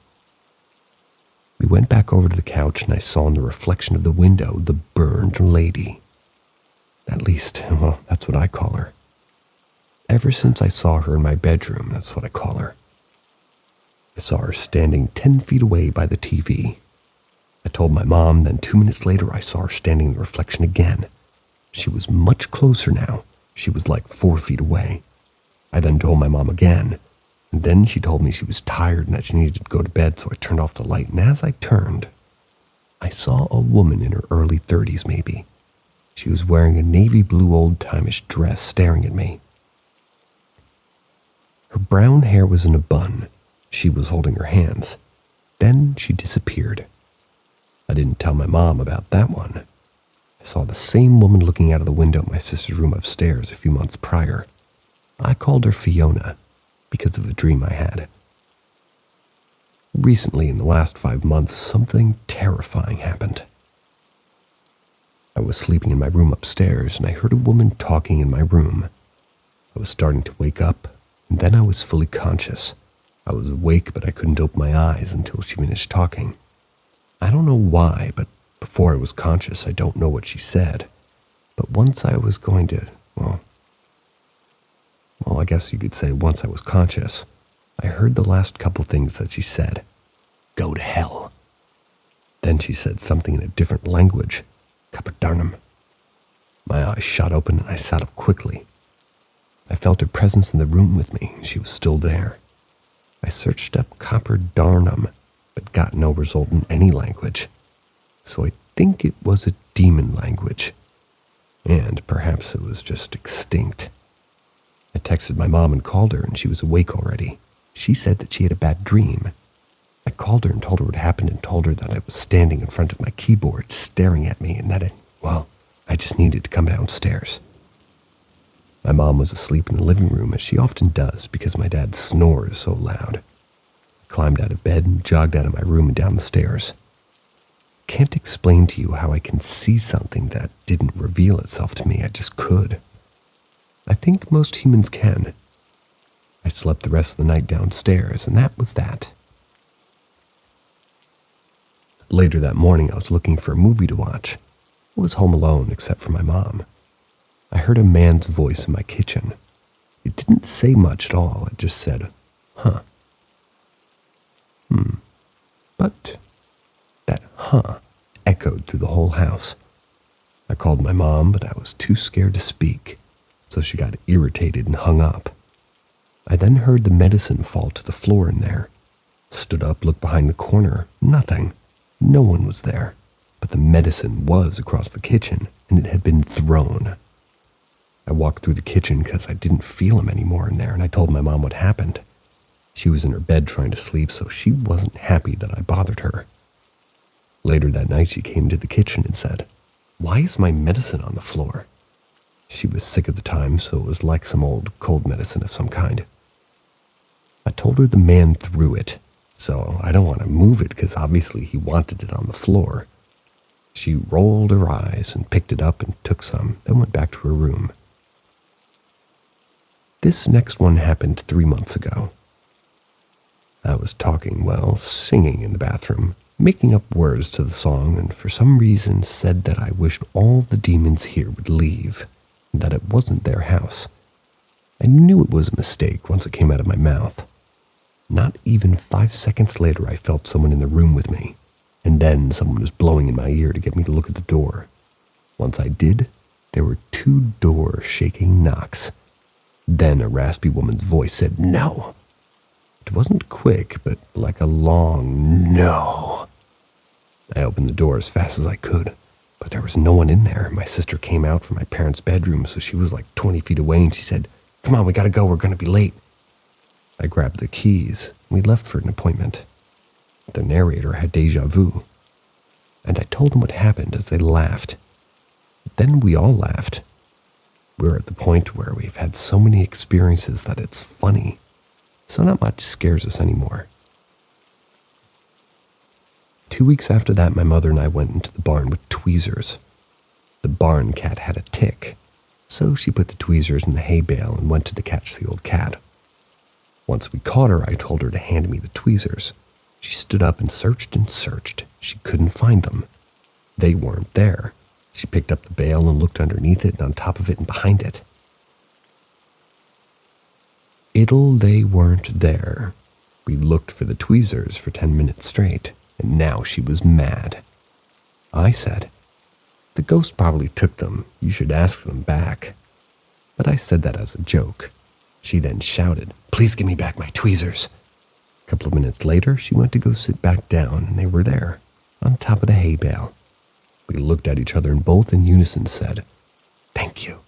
We went back over to the couch, and I saw in the reflection of the window the burned lady. At least, well, that's what I call her. Ever since I saw her in my bedroom, that's what I call her. I saw her standing 10 feet away by the TV. I told my mom, then 2 minutes later I saw her standing in the reflection again. She was much closer now. She was like 4 feet away. I then told my mom again, and then she told me she was tired and that she needed to go to bed, so I turned off the light, and as I turned, I saw a woman in her early 30s maybe. She was wearing a navy blue old-timish dress staring at me. Her brown hair was in a bun. She was holding her hands. Then she disappeared. I didn't tell my mom about that one. I saw the same woman looking out of the window of my sister's room upstairs a few months prior. I called her Fiona because of a dream I had. Recently, in the last 5 months, something terrifying happened. I was sleeping in my room upstairs, and I heard a woman talking in my room. I was starting to wake up, and then I was fully conscious. I was awake, but I couldn't open my eyes until she finished talking. I don't know why, but before I was conscious, I don't know what she said. But once I was going to, well, I guess you could say once I was conscious, I heard the last couple things that she said. Go to hell. Then she said something in a different language. Capadarnum. My eyes shot open and I sat up quickly. I felt her presence in the room with me, and she was still there. I searched up Capadarnum, but got no result in any language. So I think it was a demon language. And perhaps it was just extinct. I texted my mom and called her, and she was awake already. She said that she had a bad dream. I called her and told her what happened and told her that I was standing in front of my keyboard staring at me and that I just needed to come downstairs. My mom was asleep in the living room, as she often does because my dad snores so loud. I climbed out of bed and jogged out of my room and down the stairs. Can't explain to you how I can see something that didn't reveal itself to me. I just could. I think most humans can. I slept the rest of the night downstairs, and that was that. Later that morning, I was looking for a movie to watch. I was home alone except for my mom. I heard a man's voice in my kitchen. It didn't say much at all. It just said, huh. But that huh echoed through the whole house. I called my mom, but I was too scared to speak, so she got irritated and hung up. I then heard the medicine fall to the floor in there. Stood up, looked behind the corner. Nothing. No one was there. But the medicine was across the kitchen, and it had been thrown. I walked through the kitchen because I didn't feel him anymore in there, and I told my mom what happened. She was in her bed trying to sleep, so she wasn't happy that I bothered her. Later that night, she came to the kitchen and said, "Why is my medicine on the floor?" She was sick at the time, so it was like some old cold medicine of some kind. I told her the man threw it, so I don't want to move it because obviously he wanted it on the floor. She rolled her eyes and picked it up and took some, then went back to her room. This next one happened 3 months ago. I was singing in the bathroom, making up words to the song, and for some reason said that I wished all the demons here would leave, and that it wasn't their house. I knew it was a mistake once it came out of my mouth. Not even 5 seconds later, I felt someone in the room with me, and then someone was blowing in my ear to get me to look at the door. Once I did, there were 2 door-shaking knocks. Then a raspy woman's voice said, "No." It wasn't quick, but like a long no. I opened the door as fast as I could, but there was no one in there. My sister came out from my parents' bedroom, so she was like 20 feet away, and she said, "Come on, we gotta go, we're gonna be late." I grabbed the keys. We left for an appointment. The narrator had déjà vu, and I told them what happened as they laughed. Then we all laughed. We're at the point where we've had so many experiences that it's funny, so not much scares us anymore. 2 weeks after that, my mother and I went into the barn with tweezers. The barn cat had a tick, so she put the tweezers in the hay bale and went to catch the old cat. Once we caught her, I told her to hand me the tweezers. She stood up and searched and searched. She couldn't find them. They weren't there. She picked up the bale and looked underneath it and on top of it and behind it. They weren't there. We looked for the tweezers for 10 minutes straight, and now she was mad. I said, "The ghost probably took them. You should ask for them back." But I said that as a joke. She then shouted, "Please give me back my tweezers." A couple of minutes later, she went to go sit back down, and they were there, on top of the hay bale. We looked at each other and both in unison said, "Thank you."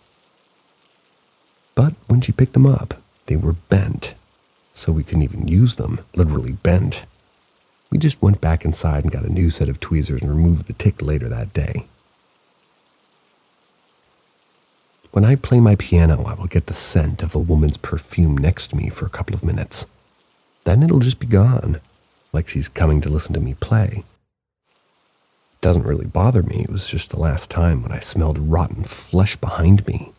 But when she picked them up, they were bent, so we couldn't even use them, literally bent. We just went back inside and got a new set of tweezers and removed the tick later that day. When I play my piano, I will get the scent of a woman's perfume next to me for a couple of minutes. Then it'll just be gone, like she's coming to listen to me play. It doesn't really bother me. It was just the last time when I smelled rotten flesh behind me.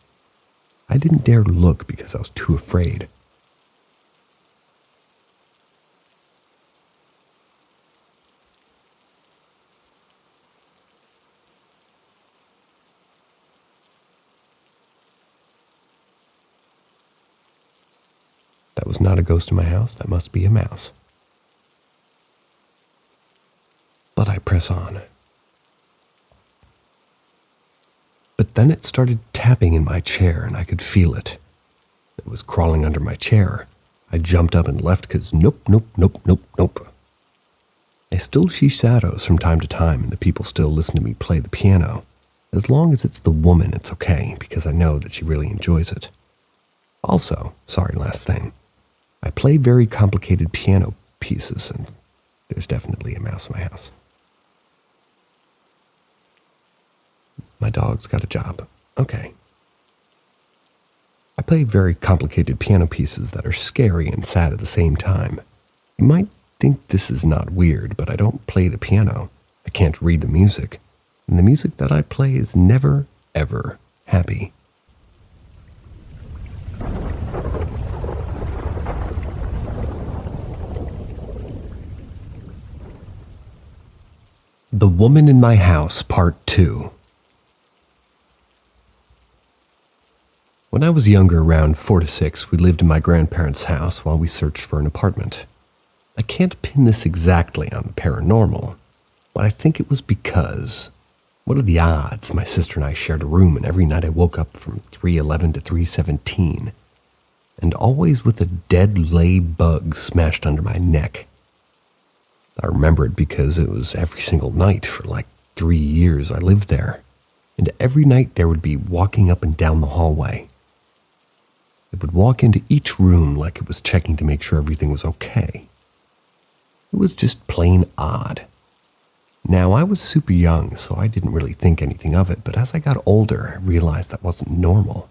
I didn't dare look because I was too afraid. was not a ghost in my house, that must be a mouse. But I press on. But then it started tapping in my chair and I could feel it. It was crawling under my chair. I jumped up and left because nope. I still see shadows from time to time and the people still listen to me play the piano. As long as it's the woman, it's okay because I know that she really enjoys it. Also, sorry, last thing. I play very complicated piano pieces and there's definitely a mouse in my house. My dog's got a job. Okay. I play very complicated piano pieces that are scary and sad at the same time. You might think this is not weird, but I don't play the piano. I can't read the music. And the music that I play is never, ever happy. The Woman in My House, Part 2. When I was younger, around 4 to 6, we lived in my grandparents' house while we searched for an apartment. I can't pin this exactly on the paranormal, but I think it was because, what are the odds my sister and I shared a room and every night I woke up from 3:11 to 3:17, and always with a dead lay bug smashed under my neck. I remember it because it was every single night for like 3 years I lived there, and every night there would be walking up and down the hallway. It would walk into each room like it was checking to make sure everything was okay. It was just plain odd. Now, I was super young, so I didn't really think anything of it, but as I got older, I realized that wasn't normal.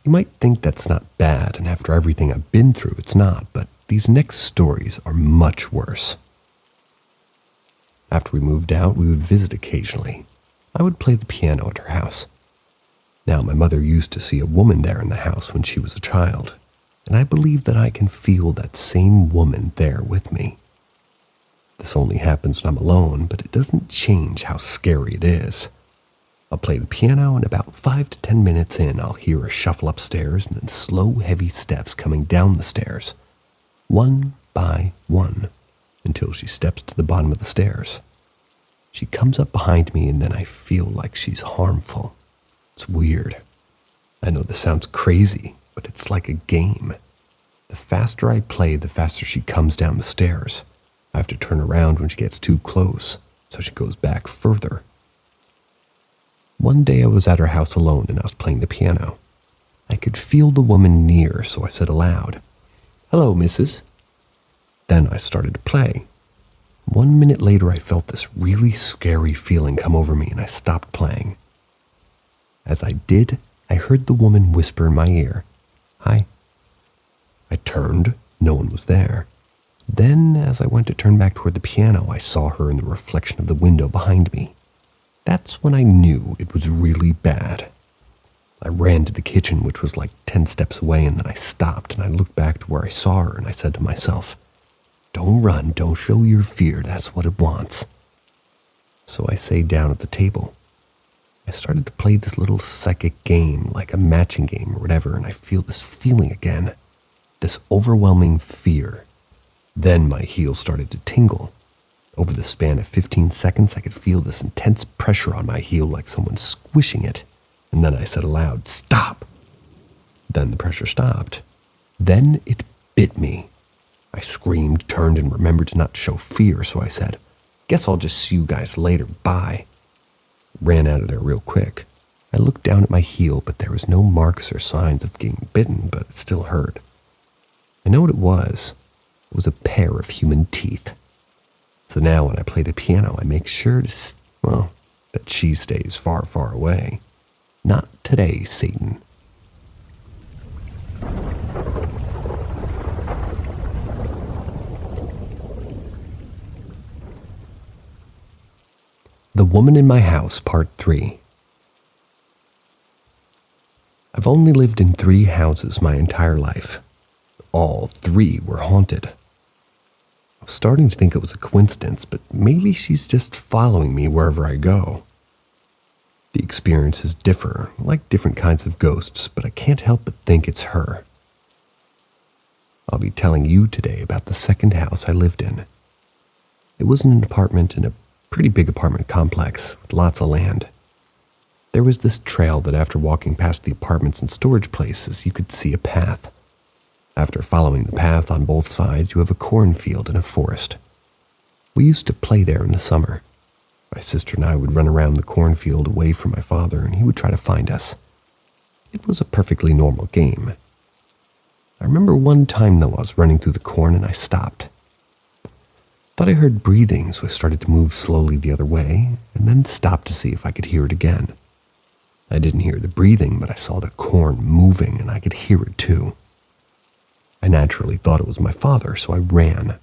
You might think that's not bad, and after everything I've been through, it's not, but these next stories are much worse. After we moved out, we would visit occasionally. I would play the piano at her house. Now, my mother used to see a woman there in the house when she was a child, and I believe that I can feel that same woman there with me. This only happens when I'm alone, but it doesn't change how scary it is. I'll play the piano, and about 5 to 10 minutes in, I'll hear her shuffle upstairs and then slow, heavy steps coming down the stairs, one by one, until she steps to the bottom of the stairs. She comes up behind me, and then I feel like she's harmful. It's weird. I know this sounds crazy, but it's like a game. The faster I play, the faster she comes down the stairs. I have to turn around when she gets too close, so she goes back further. One day I was at her house alone and I was playing the piano. I could feel the woman near, so I said aloud, "Hello, missus." Then I started to play. 1 minute later, I felt this really scary feeling come over me and I stopped playing. As I did, I heard the woman whisper in my ear, "Hi." I turned, no one was there. Then, as I went to turn back toward the piano, I saw her in the reflection of the window behind me. That's when I knew it was really bad. I ran to the kitchen, which was like 10 steps away, and then I stopped and I looked back to where I saw her and I said to myself, "Don't run, don't show your fear, that's what it wants." So I sat down at the table. I started to play this little psychic game, like a matching game or whatever, and I feel this feeling again, this overwhelming fear. Then my heel started to tingle. Over the span of 15 seconds, I could feel this intense pressure on my heel like someone squishing it. And then I said aloud, "Stop!" Then the pressure stopped. Then it bit me. I screamed, turned, and remembered to not show fear, so I said, "Guess I'll just see you guys later, bye." Ran out of there real quick. I looked down at my heel, but there was no marks or signs of getting bitten, but it still hurt. I know what it was. It was a pair of human teeth. So now when I play the piano, I make sure that she stays far, far away. Not today, Satan. The Woman in My House, Part 3. I've only lived in 3 houses my entire life. All 3 were haunted. I was starting to think it was a coincidence, but maybe she's just following me wherever I go. The experiences differ, like different kinds of ghosts, but I can't help but think it's her. I'll be telling you today about the second house I lived in. It was an apartment in a pretty big apartment complex with lots of land. There was this trail that after walking past the apartments and storage places, you could see a path. After following the path on both sides, you have a cornfield and a forest. We used to play there in the summer. My sister and I would run around the cornfield away from my father, and he would try to find us. It was a perfectly normal game. I remember one time, though, I was running through the corn and I stopped. Thought I heard breathing, so I started to move slowly the other way, and then stopped to see if I could hear it again. I didn't hear the breathing, but I saw the corn moving, and I could hear it too. I naturally thought it was my father, so I ran.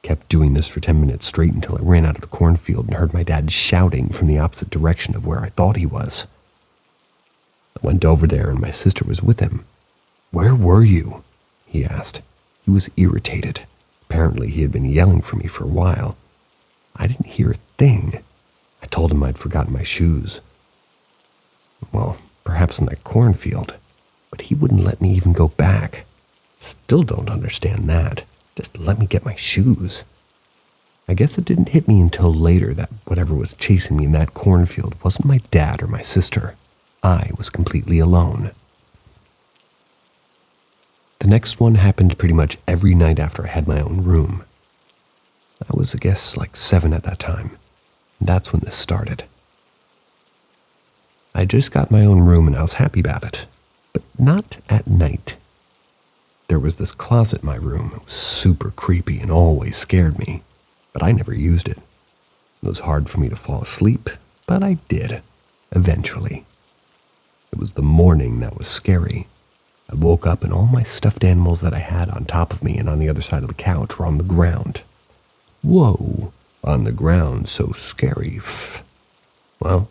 Kept doing this for 10 minutes straight until I ran out of the cornfield and heard my dad shouting from the opposite direction of where I thought he was. I went over there and my sister was with him. "Where were you?" he asked. He was irritated. Apparently he had been yelling for me for a while. I didn't hear a thing. I told him I'd forgotten my shoes. Well, perhaps in that cornfield, but he wouldn't let me even go back. Still don't understand that. Just let me get my shoes. I guess it didn't hit me until later that whatever was chasing me in that cornfield wasn't my dad or my sister. I was completely alone. The next one happened pretty much every night after I had my own room. I was, I guess, like 7 at that time. And that's when this started. I just got my own room and I was happy about it, but not at night. There was this closet in my room. It was super creepy and always scared me, but I never used it. It was hard for me to fall asleep, but I did, eventually. It was the morning that was scary. I woke up and all my stuffed animals that I had on top of me and on the other side of the couch were on the ground. Whoa, on the ground, so scary. Well,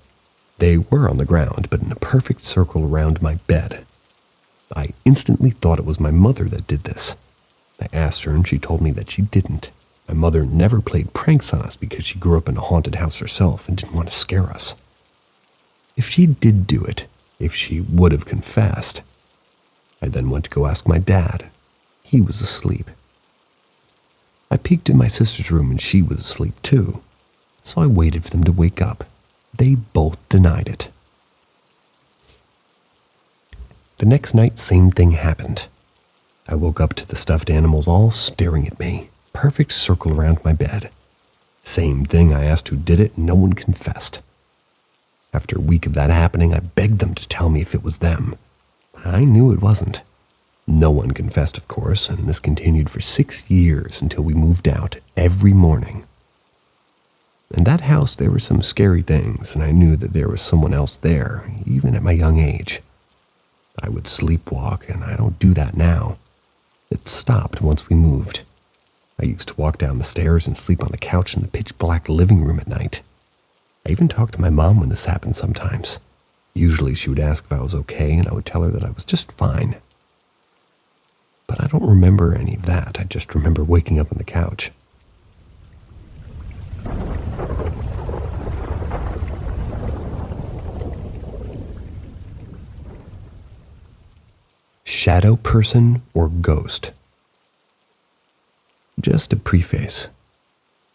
they were on the ground, but in a perfect circle around my bed. I instantly thought it was my mother that did this. I asked her and she told me that she didn't. My mother never played pranks on us because she grew up in a haunted house herself and didn't want to scare us. If she did do it, if she would have confessed. I then went to go ask my dad. He was asleep. I peeked in my sister's room and she was asleep too. So I waited for them to wake up. They both denied it. The next night, same thing happened. I woke up to the stuffed animals all staring at me, perfect circle around my bed. Same thing, I asked who did it, and no one confessed. After a week of that happening, I begged them to tell me if it was them. I knew it wasn't. No one confessed, of course, and this continued for 6 years until we moved out every morning. In that house, there were some scary things, and I knew that there was someone else there, even at my young age. I would sleepwalk, and I don't do that now. It stopped once we moved. I used to walk down the stairs and sleep on the couch in the pitch-black living room at night. I even talked to my mom when this happened sometimes. Usually she would ask if I was okay, and I would tell her that I was just fine. But I don't remember any of that. I just remember waking up on the couch. Shadow person or ghost? Just a preface.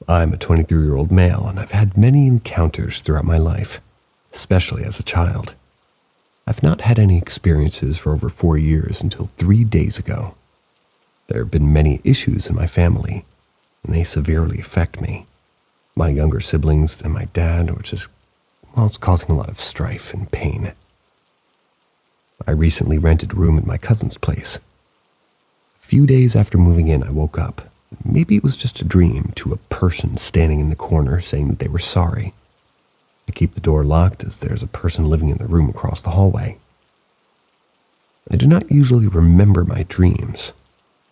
I'm a 23-year-old male, and I've had many encounters throughout my life, especially as a child. I've not had any experiences for over 4 years until 3 days ago. There have been many issues in my family, and they severely affect me. My younger siblings and my dad, which is, well, it's causing a lot of strife and pain. I recently rented a room at my cousin's place. A few days after moving in, I woke up. Maybe it was just a dream to a person standing in the corner saying that they were sorry. I keep the door locked as there's a person living in the room across the hallway. I do not usually remember my dreams.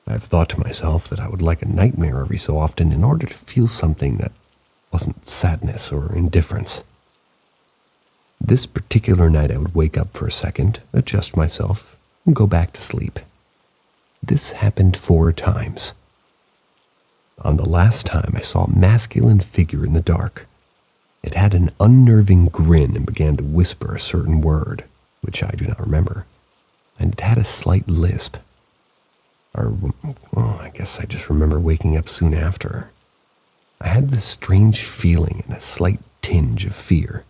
I've thought to myself that I would like a nightmare every so often in order to feel something that wasn't sadness or indifference. This particular night I would wake up for a second, adjust myself, and go back to sleep. This happened 4 times. On the last time, I saw a masculine figure in the dark. It had an unnerving grin and began to whisper a certain word, which I do not remember, and it had a slight lisp. Or, well, I guess I just remember waking up soon after. I had this strange feeling and a slight tinge of fear.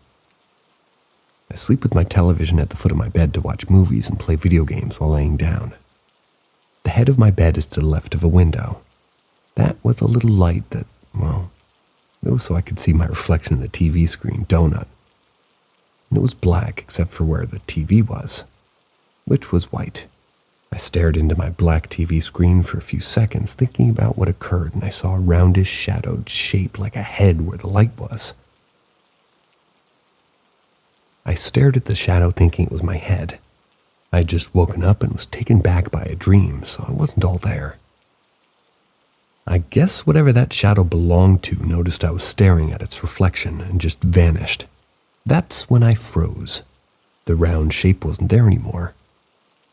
I sleep with my television at the foot of my bed to watch movies and play video games while laying down. The head of my bed is to the left of a window. That was a little light that, well, it was so I could see my reflection in the TV screen donut. And it was black except for where the TV was, which was white. I stared into my black TV screen for a few seconds, thinking about what occurred, and I saw a roundish shadowed shape like a head where the light was. I stared at the shadow thinking it was my head. I had just woken up and was taken back by a dream, so I wasn't all there. I guess whatever that shadow belonged to noticed I was staring at its reflection and just vanished. That's when I froze. The round shape wasn't there anymore.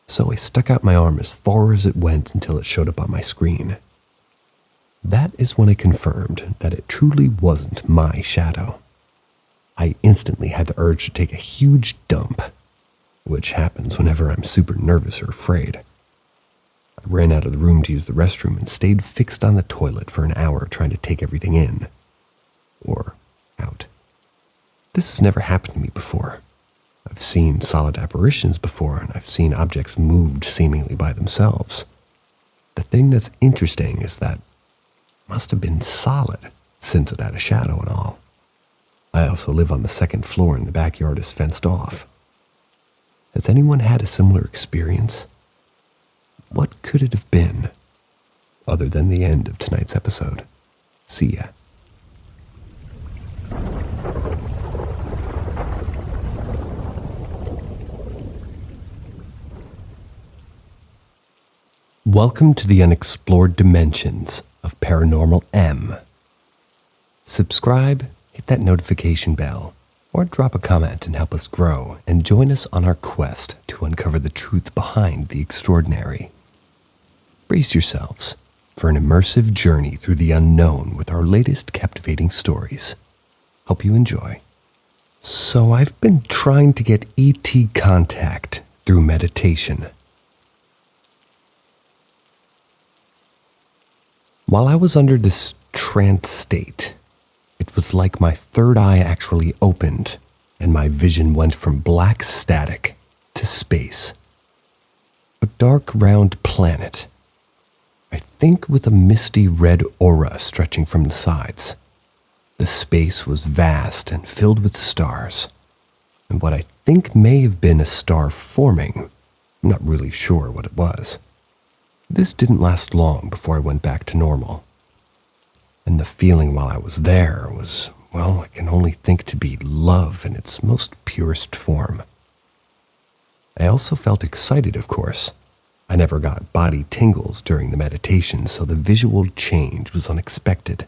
So I stuck out my arm as far as it went until it showed up on my screen. That is when I confirmed that it truly wasn't my shadow. I instantly had the urge to take a huge dump, which happens whenever I'm super nervous or afraid. I ran out of the room to use the restroom and stayed fixed on the toilet for an hour trying to take everything in. Or out. This has never happened to me before. I've seen solid apparitions before, and I've seen objects moved seemingly by themselves. The thing that's interesting is that it must have been solid, since it had a shadow and all. I also live on the second floor and the backyard is fenced off. Has anyone had a similar experience? What could it have been, other than the end of tonight's episode? See ya. Welcome to the unexplored dimensions of Paranormal M. Subscribe, hit that notification bell, or drop a comment and help us grow and join us on our quest to uncover the truth behind the extraordinary. Brace yourselves for an immersive journey through the unknown with our latest captivating stories. Hope you enjoy. So I've been trying to get ET contact through meditation. While I was under this trance state, it was like my third eye actually opened and my vision went from black static to space. A dark round planet, I think with a misty red aura stretching from the sides. The space was vast and filled with stars, and what I think may have been a star forming. I'm not really sure what it was. This didn't last long before I went back to normal. And the feeling while I was there was, well, I can only think to be love in its most purest form. I also felt excited, of course. I never got body tingles during the meditation, so the visual change was unexpected.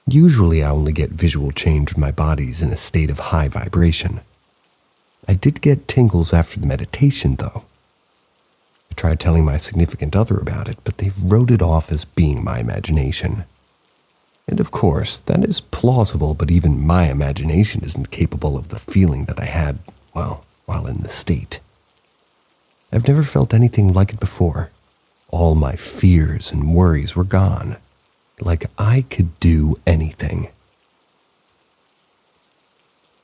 Usually I only get visual change when my body's in a state of high vibration. I did get tingles after the meditation, though. I tried telling my significant other about it, but they wrote it off as being my imagination. And of course, that is plausible, but even my imagination isn't capable of the feeling that I had, well, while in the state. I've never felt anything like it before. All my fears and worries were gone, like I could do anything.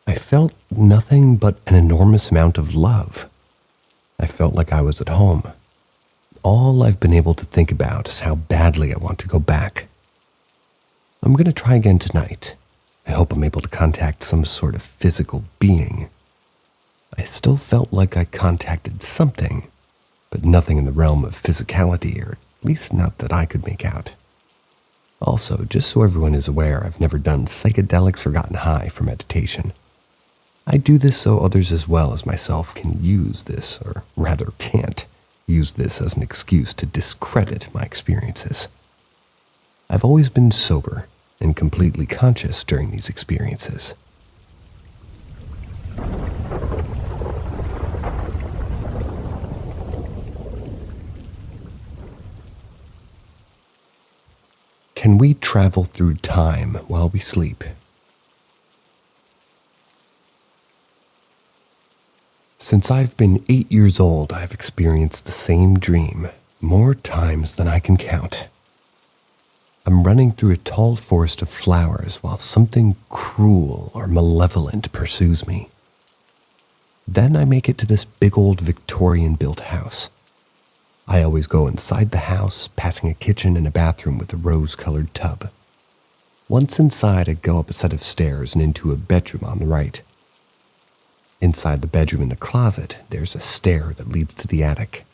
I felt nothing but an enormous amount of love. I felt like I was at home. All I've been able to think about is how badly I want to go back. I'm going to try again tonight. I hope I'm able to contact some sort of physical being. I still felt like I contacted something, but nothing in the realm of physicality, or at least not that I could make out. Also, just so everyone is aware, I've never done psychedelics or gotten high for meditation. I do this so others as well as myself can use this, or rather can't, use this as an excuse to discredit my experiences. I've always been sober and completely conscious during these experiences. Can we travel through time while we sleep? Since I've been 8 years old, I've experienced the same dream More times than I can count. I'm running through a tall forest of flowers while something cruel or malevolent pursues me. Then I make it to this big old Victorian-built house. I always go inside the house, passing a kitchen and a bathroom with a rose-colored tub. Once inside, I go up a set of stairs and into a bedroom on the right. Inside the bedroom in the closet, there's a stair that leads to the attic.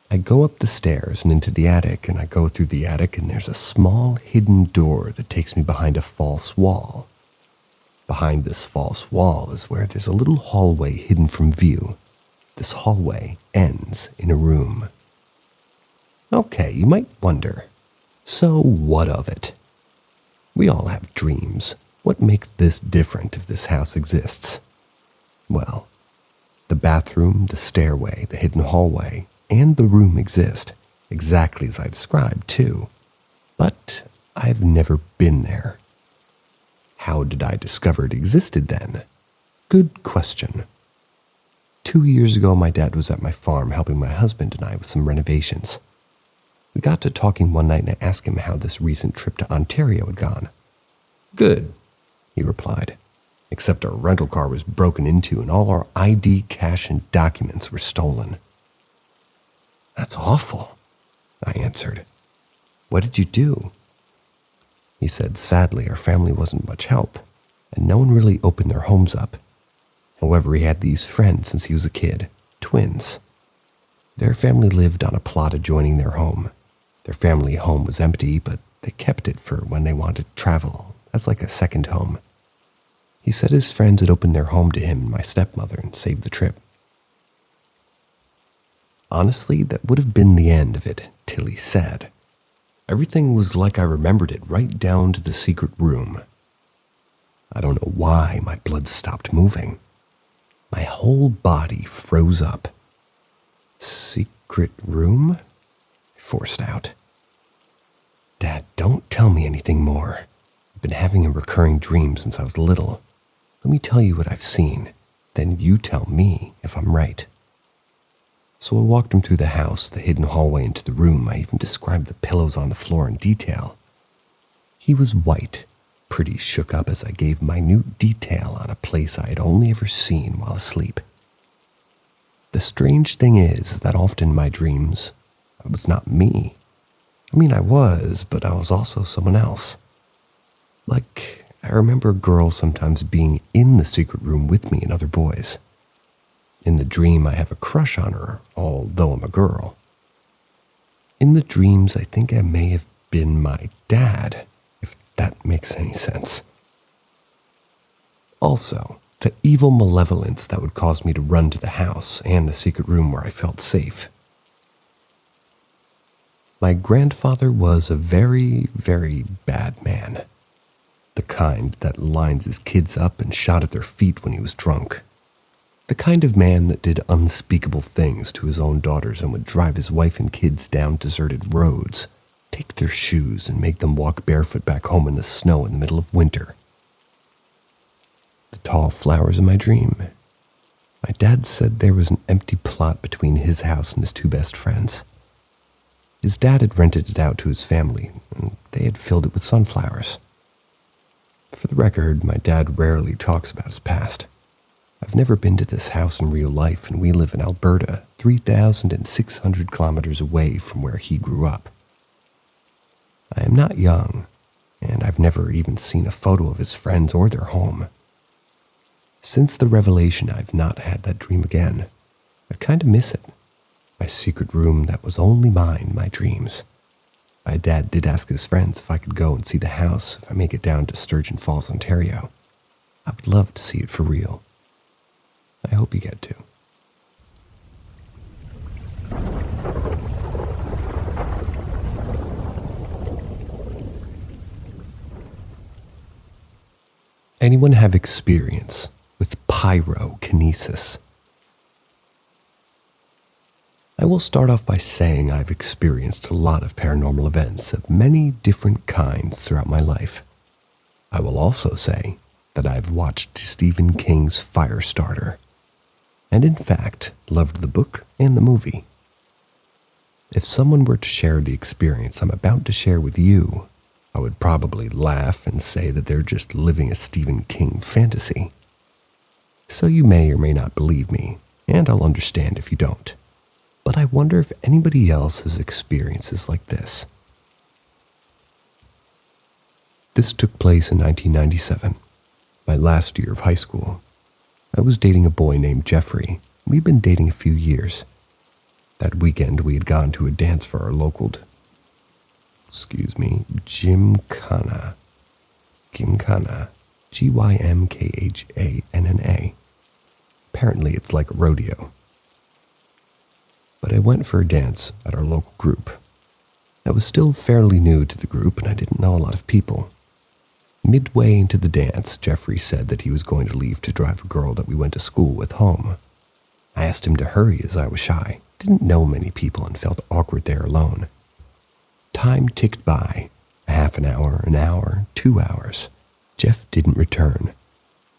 I go up the stairs and into the attic, and I go through the attic, and there's a small hidden door that takes me behind a false wall. Behind this false wall is where there's a little hallway hidden from view. This hallway ends in a room. Okay, you might wonder, so what of it? We all have dreams. What makes this different if this house exists? Well, the bathroom, the stairway, the hidden hallway, and the room exist, exactly as I described, too. But I've never been there. How did I discover it existed then? Good question. 2 years ago, my dad was at my farm helping my husband and I with some renovations. We got to talking one night and I asked him how this recent trip to Ontario had gone. Good, he replied, except our rental car was broken into and all our ID, cash, and documents were stolen. That's awful, I answered. What did you do? He said, sadly, our family wasn't much help, and no one really opened their homes up. However, he had these friends since he was a kid, twins. Their family lived on a plot adjoining their home. Their family home was empty, but they kept it for when they wanted to travel, as like a second home. He said his friends had opened their home to him and my stepmother and saved the trip. Honestly, that would have been the end of it, till he said. Everything was like I remembered it, right down to the secret room. I don't know why my blood stopped moving. My whole body froze up. Secret room? I forced out. Dad, don't tell me anything more. I've been having a recurring dream since I was little. Let me tell you what I've seen. Then you tell me if I'm right. So I walked him through the house, the hidden hallway into the room. I even described the pillows on the floor in detail. He was white, pretty shook up as I gave minute detail on a place I had only ever seen while asleep. The strange thing is that often in my dreams, I was not me. I mean, I was, but I was also someone else. Like, I remember a girl sometimes being in the secret room with me and other boys. In the dream, I have a crush on her, although I'm a girl. In the dreams, I think I may have been my dad, if that makes any sense. Also, the evil malevolence that would cause me to run to the house and the secret room where I felt safe. My grandfather was a very, very bad man. The kind that lines his kids up and shot at their feet when he was drunk. The kind of man that did unspeakable things to his own daughters and would drive his wife and kids down deserted roads, take their shoes and make them walk barefoot back home in the snow in the middle of winter. The tall flowers in my dream. My dad said there was an empty plot between his house and his two best friends. His dad had rented it out to his family, and they had filled it with sunflowers. For the record, my dad rarely talks about his past. I've never been to this house in real life, and we live in Alberta, 3,600 kilometers away from where he grew up. I am not young, and I've never even seen a photo of his friends or their home. Since the revelation, I've not had that dream again. I kind of miss it. My secret room that was only mine in my dreams. My dad did ask his friends if I could go and see the house if I make it down to Sturgeon Falls, Ontario. I would love to see it for real. I hope you get to. Anyone have experience with pyrokinesis? I will start off by saying I've experienced a lot of paranormal events of many different kinds throughout my life. I will also say that I've watched Stephen King's Firestarter, and in fact loved the book and the movie. If someone were to share the experience I'm about to share with you, I would probably laugh and say that they're just living a Stephen King fantasy. So you may or may not believe me, and I'll understand if you don't. But I wonder if anybody else has experiences like this. This took place in 1997, my last year of high school. I was dating a boy named Jeffrey. We'd been dating a few years. That weekend, we had gone to a dance for our local Gymkhana. Gymkhana. Gymkhanna. Apparently it's like a rodeo. But I went for a dance at our local group. I was still fairly new to the group and I didn't know a lot of people. Midway into the dance, Jeffrey said that he was going to leave to drive a girl that we went to school with home. I asked him to hurry as I was shy, didn't know many people and felt awkward there alone. Time ticked by, half an hour, 2 hours. Jeff didn't return.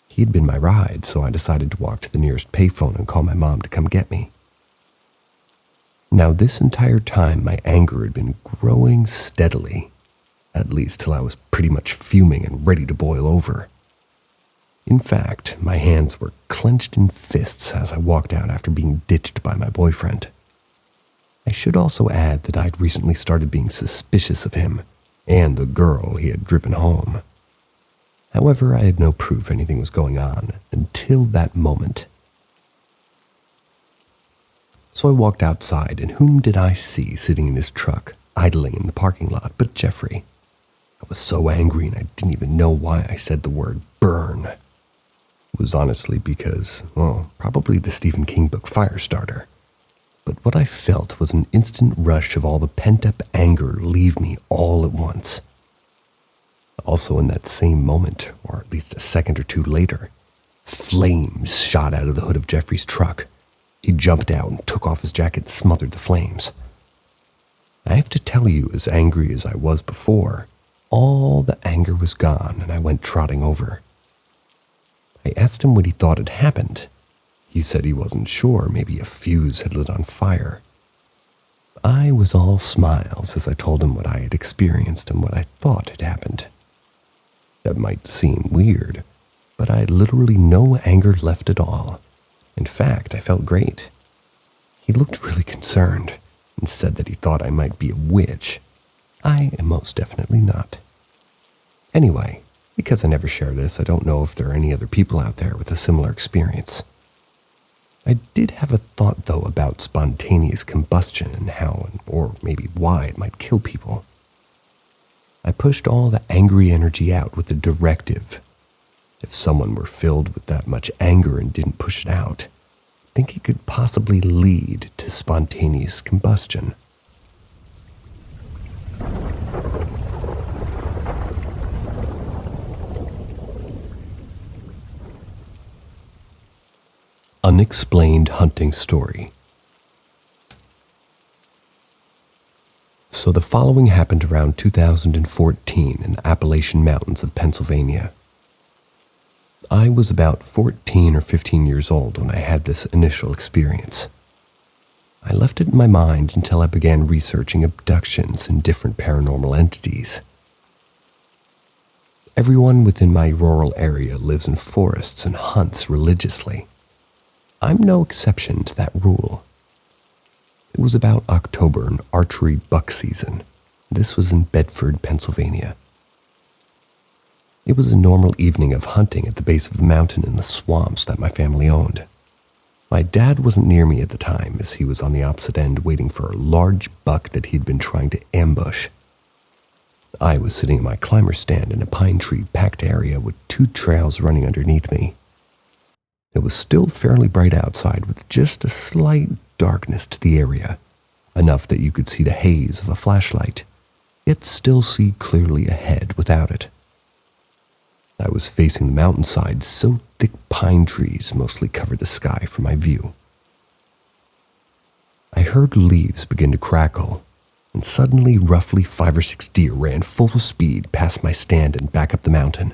He'd been my ride, so I decided to walk to the nearest payphone and call my mom to come get me. Now this entire time my anger had been growing steadily, at least till I was pretty much fuming and ready to boil over. In fact, my hands were clenched in fists as I walked out after being ditched by my boyfriend. I should also add that I'd recently started being suspicious of him and the girl he had driven home. However, I had no proof anything was going on until that moment. So I walked outside, and whom did I see sitting in his truck, idling in the parking lot but Jeffrey? I was so angry and I didn't even know why I said the word burn. It was honestly because, well, probably the Stephen King book Firestarter. But what I felt was an instant rush of all the pent-up anger leave me all at once. Also in that same moment, or at least a second or two later, flames shot out of the hood of Jeffrey's truck. He jumped out and took off his jacket and smothered the flames. I have to tell you, as angry as I was before, all the anger was gone and I went trotting over. I asked him what he thought had happened. He said he wasn't sure, maybe a fuse had lit on fire. I was all smiles as I told him what I had experienced and what I thought had happened. That might seem weird, but I had literally no anger left at all. In fact, I felt great. He looked really concerned and said that he thought I might be a witch. I am most definitely not. Anyway, because I never share this, I don't know if there are any other people out there with a similar experience. I did have a thought, though, about spontaneous combustion and how, or maybe why, it might kill people. I pushed all the angry energy out with a directive. If someone were filled with that much anger and didn't push it out, I think it could possibly lead to spontaneous combustion. Unexplained hunting story. So the following happened around 2014 in the Appalachian Mountains of Pennsylvania. I was about 14 or 15 years old when I had this initial experience. I left it in my mind until I began researching abductions and different paranormal entities. Everyone within my rural area lives in forests and hunts religiously. I'm no exception to that rule. It was about October and archery buck season. This was in Bedford, Pennsylvania. It was a normal evening of hunting at the base of the mountain in the swamps that my family owned. My dad wasn't near me at the time as he was on the opposite end waiting for a large buck that he'd been trying to ambush. I was sitting in my climber stand in a pine tree packed area with 2 trails running underneath me. It was still fairly bright outside with just a slight darkness to the area, enough that you could see the haze of a flashlight, yet still see clearly ahead without it. I was facing the mountainside, so thick pine trees mostly covered the sky from my view. I heard leaves begin to crackle, and suddenly roughly 5 or 6 deer ran full speed past my stand and back up the mountain.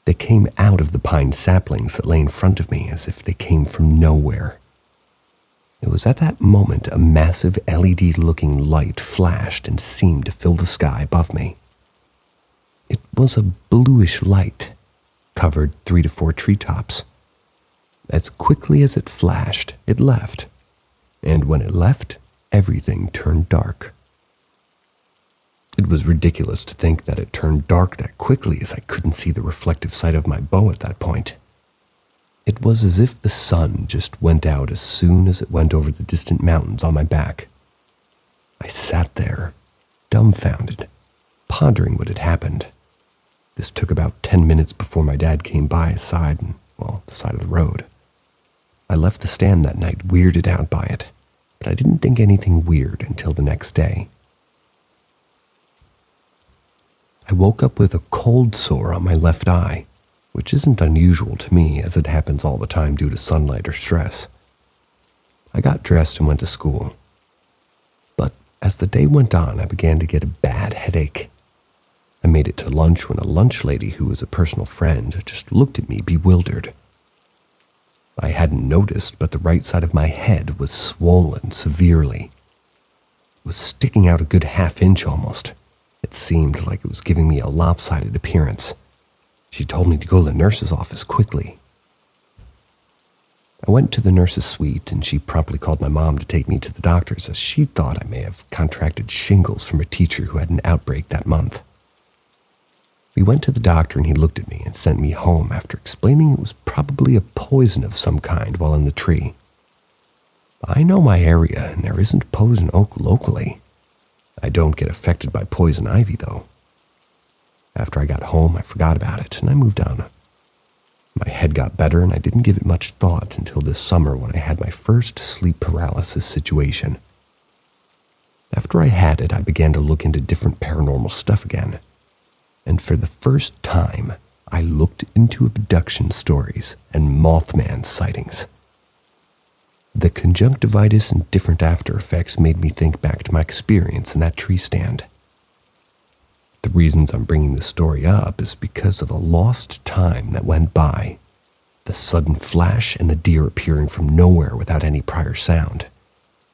They came out of the pine saplings that lay in front of me as if they came from nowhere. It was at that moment a massive LED-looking light flashed and seemed to fill the sky above me. It was a bluish light, covered 3 to 4 treetops. As quickly as it flashed, it left, and when it left, everything turned dark. It was ridiculous to think that it turned dark that quickly, as I couldn't see the reflective sight of my bow at that point. It was as if the sun just went out as soon as it went over the distant mountains on my back. I sat there, dumbfounded, pondering what had happened. This took about 10 minutes before my dad came by his side and, the side of the road. I left the stand that night weirded out by it, but I didn't think anything weird until the next day. I woke up with a cold sore on my left eye, which isn't unusual to me as it happens all the time due to sunlight or stress. I got dressed and went to school. But as the day went on, I began to get a bad headache. I made it to lunch when a lunch lady who was a personal friend just looked at me bewildered. I hadn't noticed, but the right side of my head was swollen severely. It was sticking out a good half-inch almost. It seemed like it was giving me a lopsided appearance. She told me to go to the nurse's office quickly. I went to the nurse's suite, and she promptly called my mom to take me to the doctor's, as she thought I may have contracted shingles from a teacher who had an outbreak that month. We went to the doctor, and he looked at me and sent me home after explaining it was probably a poison of some kind while in the tree. I know my area, and there isn't poison oak locally. I don't get affected by poison ivy, though. After I got home, I forgot about it, and I moved on. My head got better, and I didn't give it much thought until this summer when I had my first sleep paralysis situation. After I had it, I began to look into different paranormal stuff again. And for the first time, I looked into abduction stories and Mothman sightings. The conjunctivitis and different after effects made me think back to my experience in that tree stand. The reasons I'm bringing this story up is because of the lost time that went by, the sudden flash and the deer appearing from nowhere without any prior sound,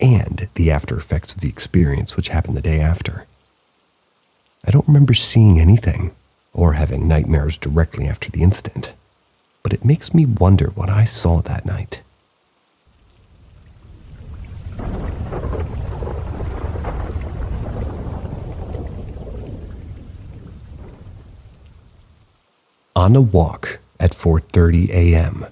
and the after effects of the experience which happened the day after. I don't remember seeing anything or having nightmares directly after the incident, but it makes me wonder what I saw that night. On a walk at 4:30 a.m.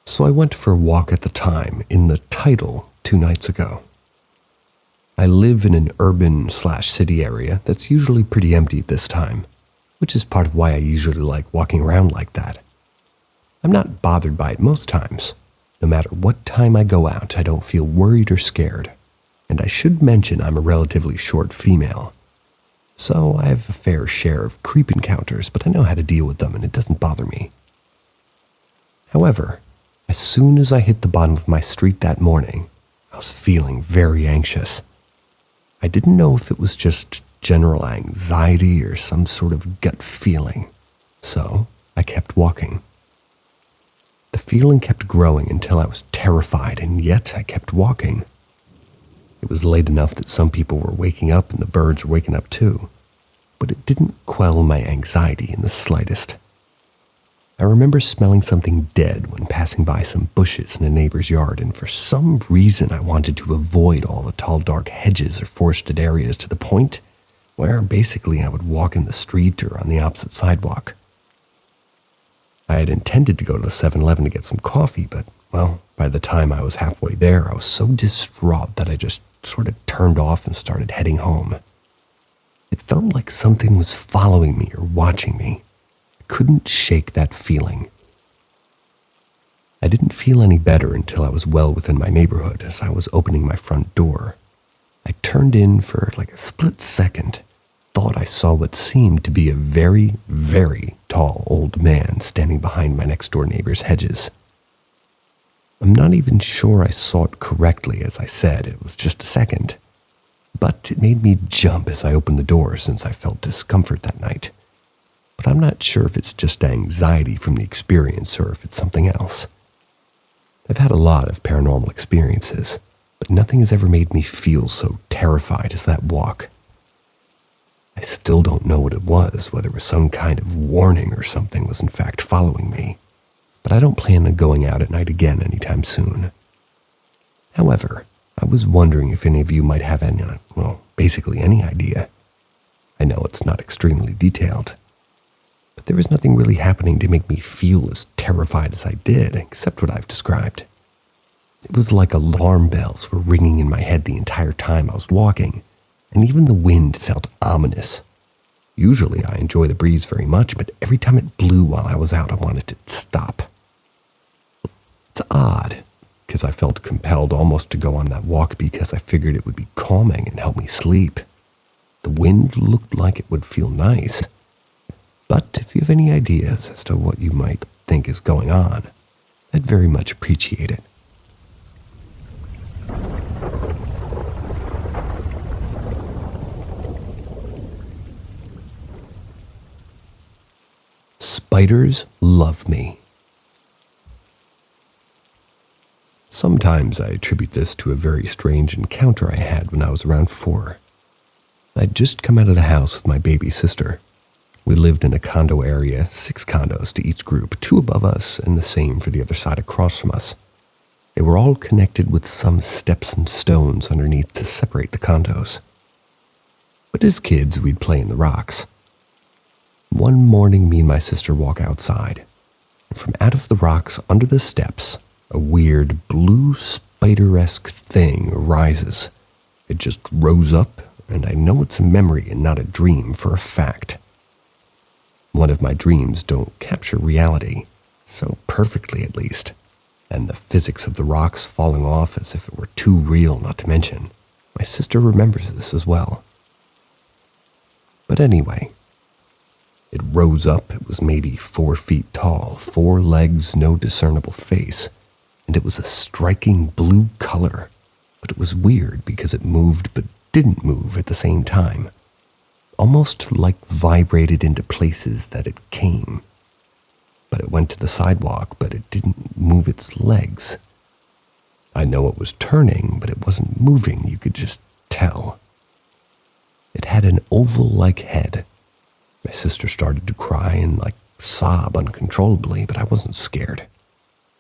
So I went for a walk at the time in the title 2 nights ago. I live in an urban/city area that's usually pretty empty at this time, which is part of why I usually like walking around like that. I'm not bothered by it most times. No matter what time I go out, I don't feel worried or scared. And I should mention I'm a relatively short female. So I have a fair share of creep encounters, but I know how to deal with them and it doesn't bother me. However, as soon as I hit the bottom of my street that morning, I was feeling very anxious. I didn't know if it was just general anxiety or some sort of gut feeling, so I kept walking. The feeling kept growing until I was terrified, and yet I kept walking. It was late enough that some people were waking up and the birds were waking up too, but it didn't quell my anxiety in the slightest. I remember smelling something dead when passing by some bushes in a neighbor's yard, and for some reason I wanted to avoid all the tall dark hedges or forested areas to the point where basically I would walk in the street or on the opposite sidewalk. I had intended to go to the 7-Eleven to get some coffee, but, by the time I was halfway there, I was so distraught that I just sort of turned off and started heading home. It felt like something was following me or watching me. I couldn't shake that feeling. I didn't feel any better until I was well within my neighborhood. As I was opening my front door, I turned in for like a split second, thought I saw what seemed to be a very, very tall old man standing behind my next-door neighbor's hedges. I'm not even sure I saw it correctly. As I said, it was just a second. But it made me jump as I opened the door since I felt discomfort that night. But I'm not sure if it's just anxiety from the experience or if it's something else. I've had a lot of paranormal experiences, but nothing has ever made me feel so terrified as that walk. I still don't know what it was, whether it was some kind of warning or something was in fact following me, but I don't plan on going out at night again anytime soon. However, I was wondering if any of you might have any, basically any idea. I know it's not extremely detailed, but there was nothing really happening to make me feel as terrified as I did, except what I've described. It was like alarm bells were ringing in my head the entire time I was walking, and even the wind felt ominous. Usually I enjoy the breeze very much, but every time it blew while I was out, I wanted to stop. It's odd, because I felt compelled almost to go on that walk because I figured it would be calming and help me sleep. The wind looked like it would feel nice. But if you have any ideas as to what you might think is going on, I'd very much appreciate it. Spiders love me. Sometimes I attribute this to a very strange encounter I had when I was around 4. I'd just come out of the house with my baby sister. We lived in a condo area, 6 condos to each group, 2 above us and the same for the other side across from us. They were all connected with some steps and stones underneath to separate the condos. But as kids, we'd play in the rocks. One morning, me and my sister walk outside, and from out of the rocks under the steps, a weird blue spider-esque thing arises. It just rose up, and I know it's a memory and not a dream for a fact. One of my dreams don't capture reality, so perfectly at least, and the physics of the rocks falling off as if it were too real not to mention. My sister remembers this as well. But anyway, it rose up. It was maybe 4 feet tall, 4 legs, no discernible face, and it was a striking blue color. But it was weird because it moved but didn't move at the same time, almost like vibrated into places that it came. But it went to the sidewalk, but it didn't move its legs. I know it was turning, but it wasn't moving. You could just tell. It had an oval-like head. My sister started to cry and sob uncontrollably, but I wasn't scared.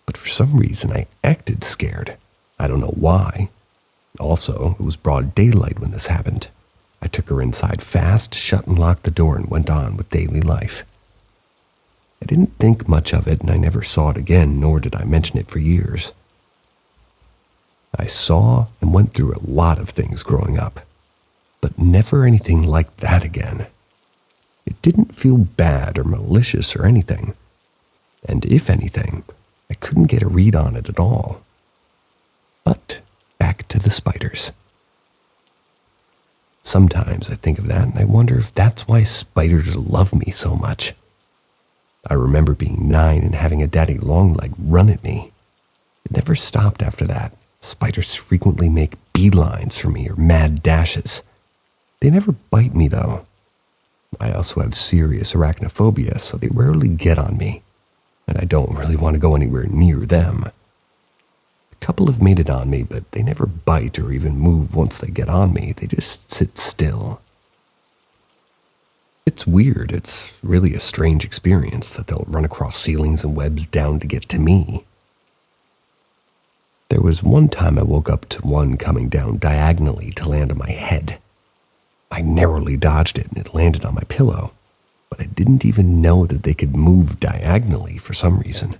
But for some reason, I acted scared. I don't know why. Also, it was broad daylight when this happened. I took her inside fast, shut and locked the door, and went on with daily life. I didn't think much of it, and I never saw it again, nor did I mention it for years. I saw and went through a lot of things growing up, but never anything like that again. It didn't feel bad or malicious or anything, and if anything, I couldn't get a read on it at all. But back to the spiders. Sometimes I think of that and I wonder if that's why spiders love me so much. I remember being 9 and having a daddy longleg run at me. It never stopped after that. Spiders frequently make beelines for me or mad dashes. They never bite me though. I also have serious arachnophobia, so they rarely get on me, and I don't really want to go anywhere near them. A couple have made it on me, but they never bite or even move once they get on me. They just sit still. It's weird. It's really a strange experience that they'll run across ceilings and webs down to get to me. There was one time I woke up to one coming down diagonally to land on my head. I narrowly dodged it and it landed on my pillow, but I didn't even know that they could move diagonally for some reason.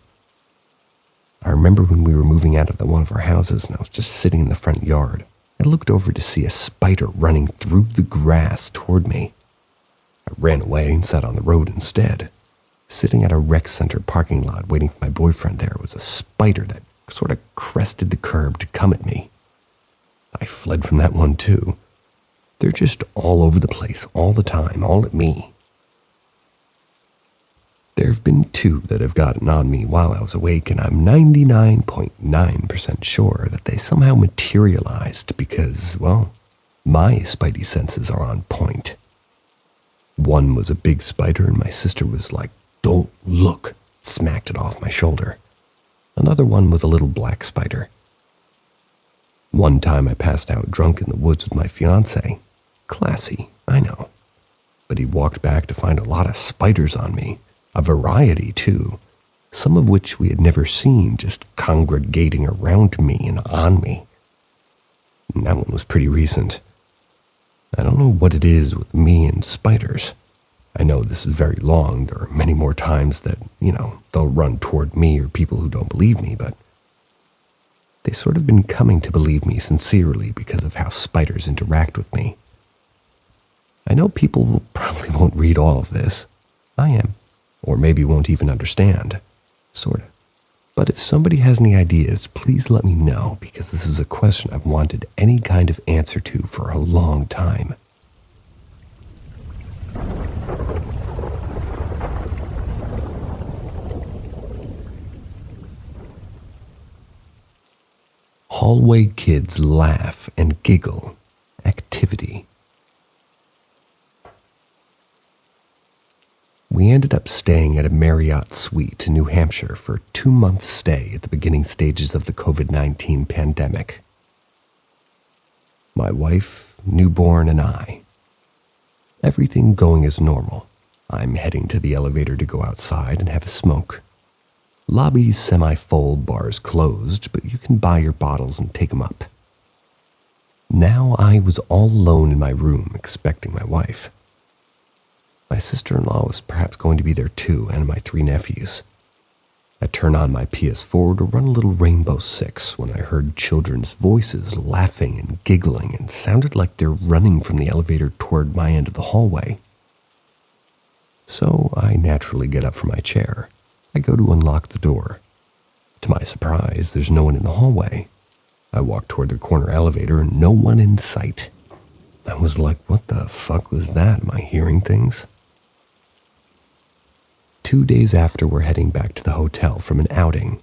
I remember when we were moving out of one of our houses and I was just sitting in the front yard. I looked over to see a spider running through the grass toward me. I ran away and sat on the road instead. Sitting at a rec center parking lot waiting for my boyfriend there was a spider that sort of crested the curb to come at me. I fled from that one too. They're just all over the place, all the time, all at me. There have been 2 that have gotten on me while I was awake, and I'm 99.9% sure that they somehow materialized because, well, my spidey senses are on point. One was a big spider, and my sister was like, "Don't look," smacked it off my shoulder. Another one was a little black spider. One time I passed out drunk in the woods with my fiancé. Classy, I know. But he walked back to find a lot of spiders on me. A variety, too. Some of which we had never seen, just congregating around me and on me. And that one was pretty recent. I don't know what it is with me and spiders. I know this is very long. There are many more times that, they'll run toward me or people who don't believe me, but they've sort of been coming to believe me sincerely because of how spiders interact with me. I know people probably won't read all of this. I am. Or maybe won't even understand. Sort of. But if somebody has any ideas, please let me know, because this is a question I've wanted any kind of answer to for a long time. Hallway kids laugh and giggle. Activity. We ended up staying at a Marriott suite in New Hampshire for a 2-month stay at the beginning stages of the COVID-19 pandemic. My wife, newborn, and I. Everything going as normal. I'm heading to the elevator to go outside and have a smoke. Lobby's semi-full, bars closed, but you can buy your bottles and take them up. Now I was all alone in my room expecting my wife. My sister-in-law was perhaps going to be there too, and my 3 nephews. I turned on my PS4 to run a little Rainbow Six when I heard children's voices laughing and giggling and sounded like they're running from the elevator toward my end of the hallway. So I naturally get up from my chair. I go to unlock the door. To my surprise, there's no one in the hallway. I walk toward the corner elevator and no one in sight. I was like, what the fuck was that? Am I hearing things? 2 days after we're heading back to the hotel from an outing,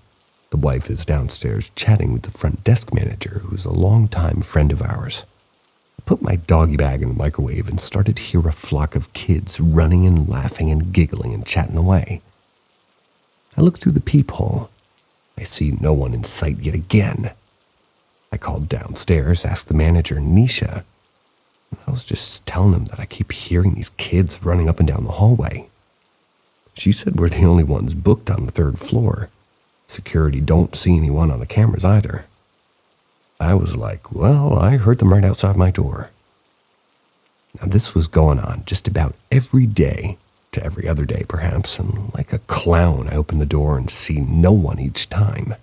the wife is downstairs chatting with the front desk manager, who's a longtime friend of ours. I put my doggy bag in the microwave and started to hear a flock of kids running and laughing and giggling and chatting away. I look through the peephole. I see no one in sight yet again. I called downstairs, asked the manager, Nisha. I was just telling him that I keep hearing these kids running up and down the hallway. She said we're the only ones booked on the 3rd floor. Security don't see anyone on the cameras either. I was like, well, I heard them right outside my door. Now this was going on just about every day, to every other day perhaps, and like a clown I open the door and see no one each time.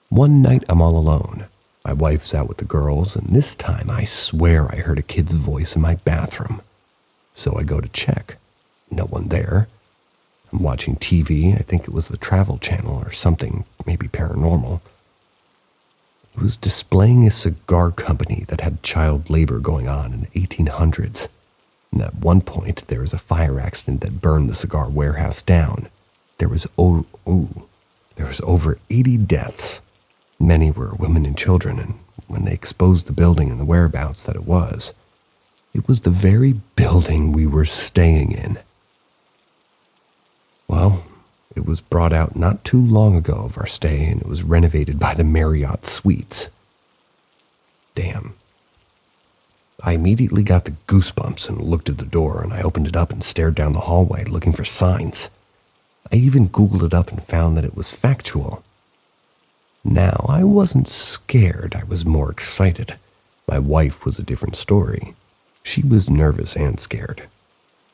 One night I'm all alone. My wife's out with the girls, and this time I swear I heard a kid's voice in my bathroom. So I go to check. No one there. I'm watching TV. I think it was the Travel Channel or something, maybe Paranormal. It was displaying a cigar company that had child labor going on in the 1800s. And at one point, there was a fire accident that burned the cigar warehouse down. There was over 80 deaths. Many were women and children, and when they exposed the building and the whereabouts that it was the very building we were staying in. Well, it was brought out not too long ago of our stay, and it was renovated by the Marriott Suites. Damn. I immediately got the goosebumps and looked at the door, and I opened it up and stared down the hallway looking for signs. I even Googled it up and found that it was factual. Now, I wasn't scared, I was more excited. My wife was a different story. She was nervous and scared.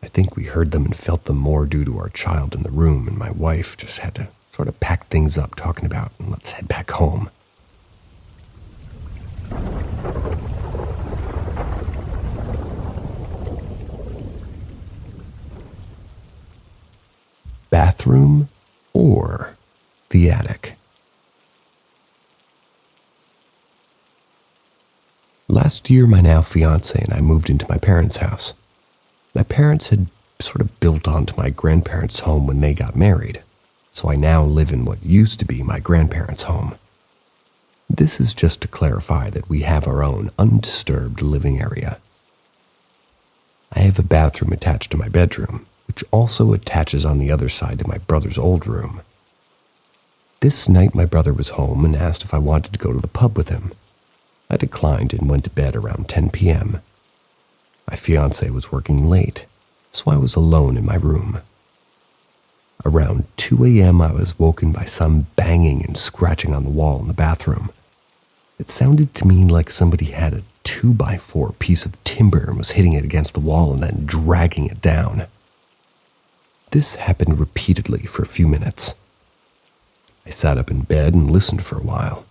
I think we heard them and felt them more due to our child in the room, and my wife just had to sort of pack things up, talking about, let's head back home. Bathroom or the attic? Last year, my now fiancé and I moved into my parents' house. My parents had sort of built onto my grandparents' home when they got married, so I now live in what used to be my grandparents' home. This is just to clarify that we have our own undisturbed living area. I have a bathroom attached to my bedroom, which also attaches on the other side to my brother's old room. This night my brother was home and asked if I wanted to go to the pub with him. I declined and went to bed around 10 p.m. My fiancé was working late, so I was alone in my room. Around 2 a.m. I was woken by some banging and scratching on the wall in the bathroom. It sounded to me like somebody had a 2x4 piece of timber and was hitting it against the wall and then dragging it down. This happened repeatedly for a few minutes. I sat up in bed and listened for a while.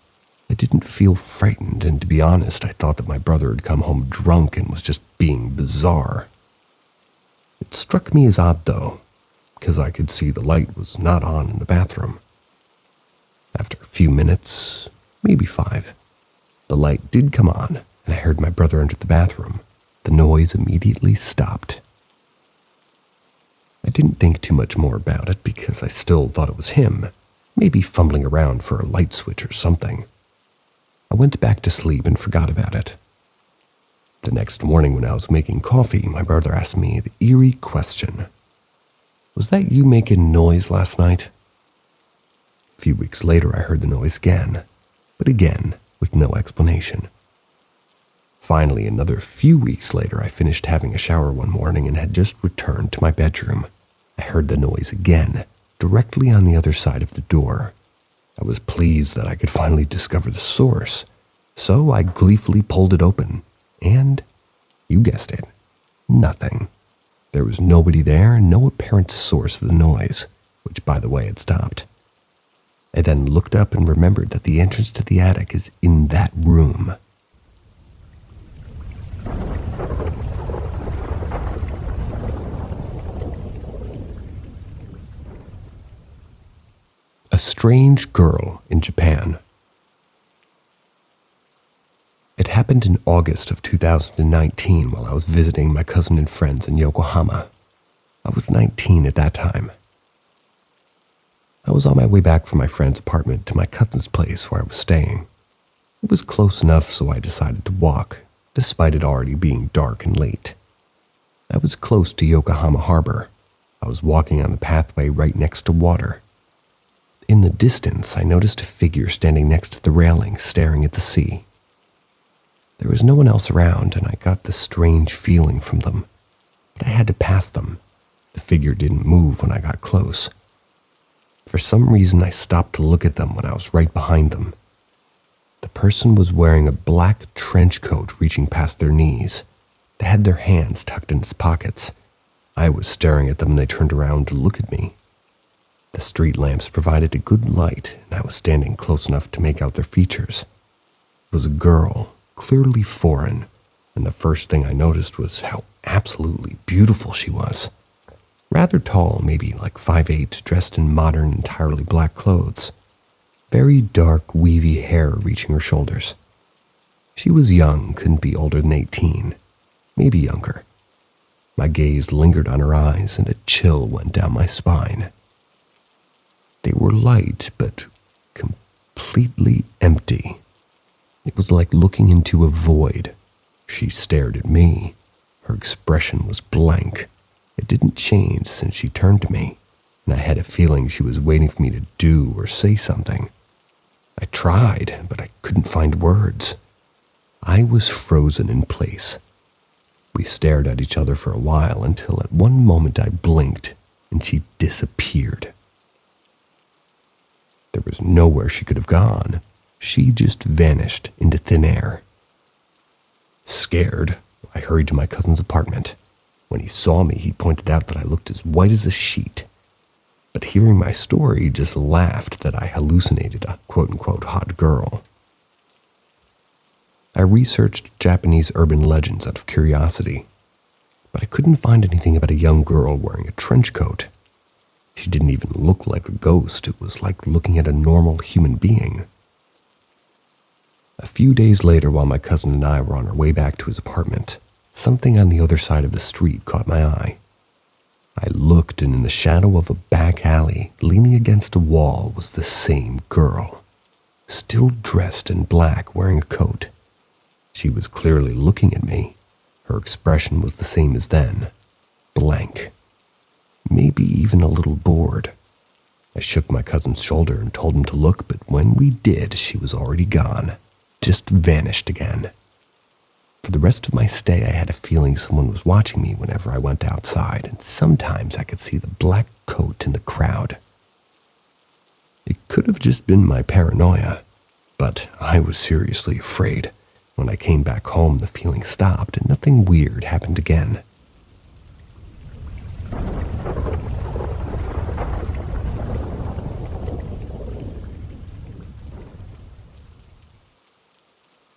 I didn't feel frightened, and to be honest, I thought that my brother had come home drunk and was just being bizarre. It struck me as odd, though, because I could see the light was not on in the bathroom. After a few minutes, maybe 5, the light did come on, and I heard my brother enter the bathroom. The noise immediately stopped. I didn't think too much more about it because I still thought it was him, maybe fumbling around for a light switch or something. I went back to sleep and forgot about it. The next morning when I was making coffee, my brother asked me the eerie question. "Was that you making noise last night?" A few weeks later, I heard the noise again, but again with no explanation. Finally, another few weeks later, I finished having a shower one morning and had just returned to my bedroom. I heard the noise again, directly on the other side of the door. I was pleased that I could finally discover the source, so I gleefully pulled it open, and, you guessed it, nothing. There was nobody there, no apparent source of the noise, which, by the way, had stopped. I then looked up and remembered that the entrance to the attic is in that room. A strange girl in Japan. It happened in August of 2019 while I was visiting my cousin and friends in Yokohama. I was 19 at that time. I was on my way back from my friend's apartment to my cousin's place where I was staying. It was close enough, so I decided to walk, despite it already being dark and late. I was close to Yokohama Harbor. I was walking on the pathway right next to water. In the distance, I noticed a figure standing next to the railing, staring at the sea. There was no one else around, and I got this strange feeling from them, but I had to pass them. The figure didn't move when I got close. For some reason, I stopped to look at them when I was right behind them. The person was wearing a black trench coat reaching past their knees. They had their hands tucked in its pockets. I was staring at them and they turned around to look at me. The street lamps provided a good light, and I was standing close enough to make out their features. It was a girl, clearly foreign, and the first thing I noticed was how absolutely beautiful she was. Rather tall, maybe like 5'8", dressed in modern, entirely black clothes. Very dark, weavy hair reaching her shoulders. She was young, couldn't be older than 18, maybe younger. My gaze lingered on her eyes, and a chill went down my spine. They were light, but completely empty. It was like looking into a void. She stared at me. Her expression was blank. It didn't change since she turned to me, and I had a feeling she was waiting for me to do or say something. I tried, but I couldn't find words. I was frozen in place. We stared at each other for a while until at one moment I blinked and she disappeared. There was nowhere she could have gone. She just vanished into thin air. Scared, I hurried to my cousin's apartment. When he saw me, he pointed out that I looked as white as a sheet. But hearing my story, he just laughed that I hallucinated a quote-unquote hot girl. I researched Japanese urban legends out of curiosity, but I couldn't find anything about a young girl wearing a trench coat. She didn't even look like a ghost. It was like looking at a normal human being. A few days later, while my cousin and I were on our way back to his apartment, something on the other side of the street caught my eye. I looked, and in the shadow of a back alley, leaning against a wall, was the same girl, still dressed in black, wearing a coat. She was clearly looking at me. Her expression was the same as then, blank. Maybe even a little bored. I shook my cousin's shoulder and told him to look, but when we did, she was already gone. Just vanished again. For the rest of my stay, I had a feeling someone was watching me whenever I went outside, and sometimes I could see the black coat in the crowd. It could have just been my paranoia, but I was seriously afraid. When I came back home, the feeling stopped and nothing weird happened again.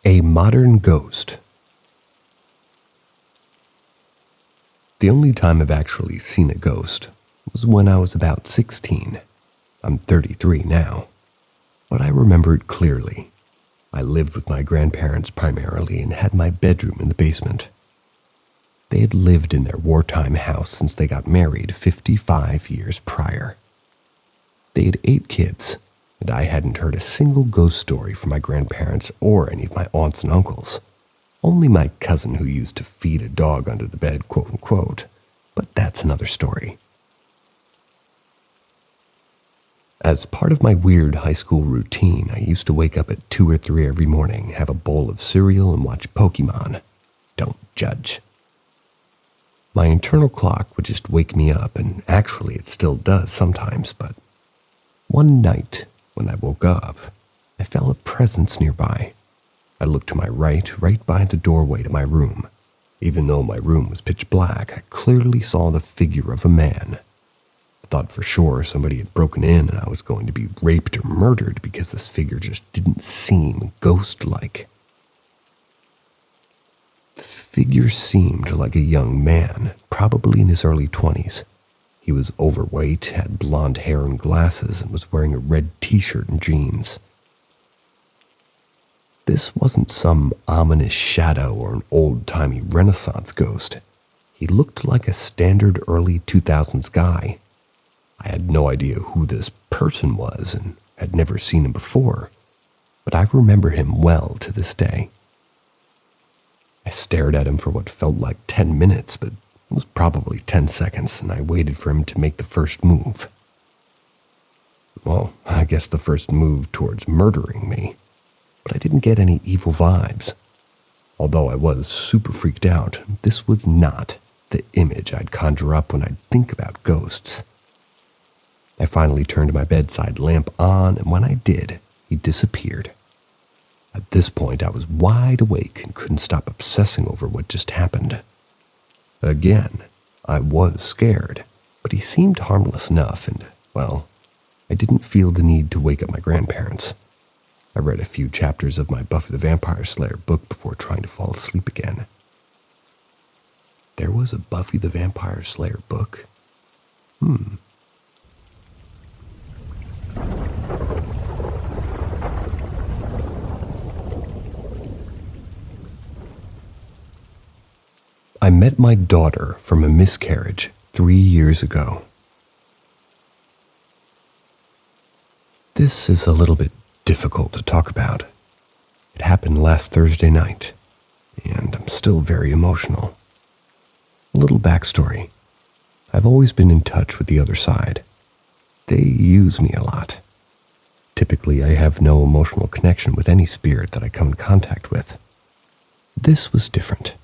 A modern ghost. The only time I've actually seen a ghost was when I was about 16. I'm 33 now, but I remember it clearly. I lived with my grandparents primarily and had my bedroom in the basement. They had lived in their wartime house since they got married 55 years prior. They had 8 kids, and I hadn't heard a single ghost story from my grandparents or any of my aunts and uncles. Only my cousin who used to feed a dog under the bed, quote unquote, but that's another story. As part of my weird high school routine, I used to wake up at 2 or 3 every morning, have a bowl of cereal, and watch Pokemon. Don't judge. My internal clock would just wake me up, and actually it still does sometimes, but one night when I woke up, I felt a presence nearby. I looked to my right by the doorway to my room. Even though my room was pitch black, I clearly saw the figure of a man. I thought for sure somebody had broken in and I was going to be raped or murdered because this figure just didn't seem ghost-like. The figure seemed like a young man, probably in his early 20s. He was overweight, had blonde hair and glasses, and was wearing a red t-shirt and jeans. This wasn't some ominous shadow or an old-timey Renaissance ghost. He looked like a standard early 2000s guy. I had no idea who this person was and had never seen him before, but I remember him well to this day. I stared at him for what felt like 10 minutes, but it was probably 10 seconds, and I waited for him to make the first move. Well, I guess the first move towards murdering me, but I didn't get any evil vibes. Although I was super freaked out, this was not the image I'd conjure up when I'd think about ghosts. I finally turned my bedside lamp on, and when I did, he disappeared. At this point, I was wide awake and couldn't stop obsessing over what just happened. Again, I was scared, but he seemed harmless enough, and, well, I didn't feel the need to wake up my grandparents. I read a few chapters of my Buffy the Vampire Slayer book before trying to fall asleep again. There was a Buffy the Vampire Slayer book? I met my daughter from a miscarriage 3 years ago. This is a little bit difficult to talk about. It happened last Thursday night, and I'm still very emotional. A little backstory. I've always been in touch with the other side. They use me a lot. Typically, I have no emotional connection with any spirit that I come in contact with. This was different.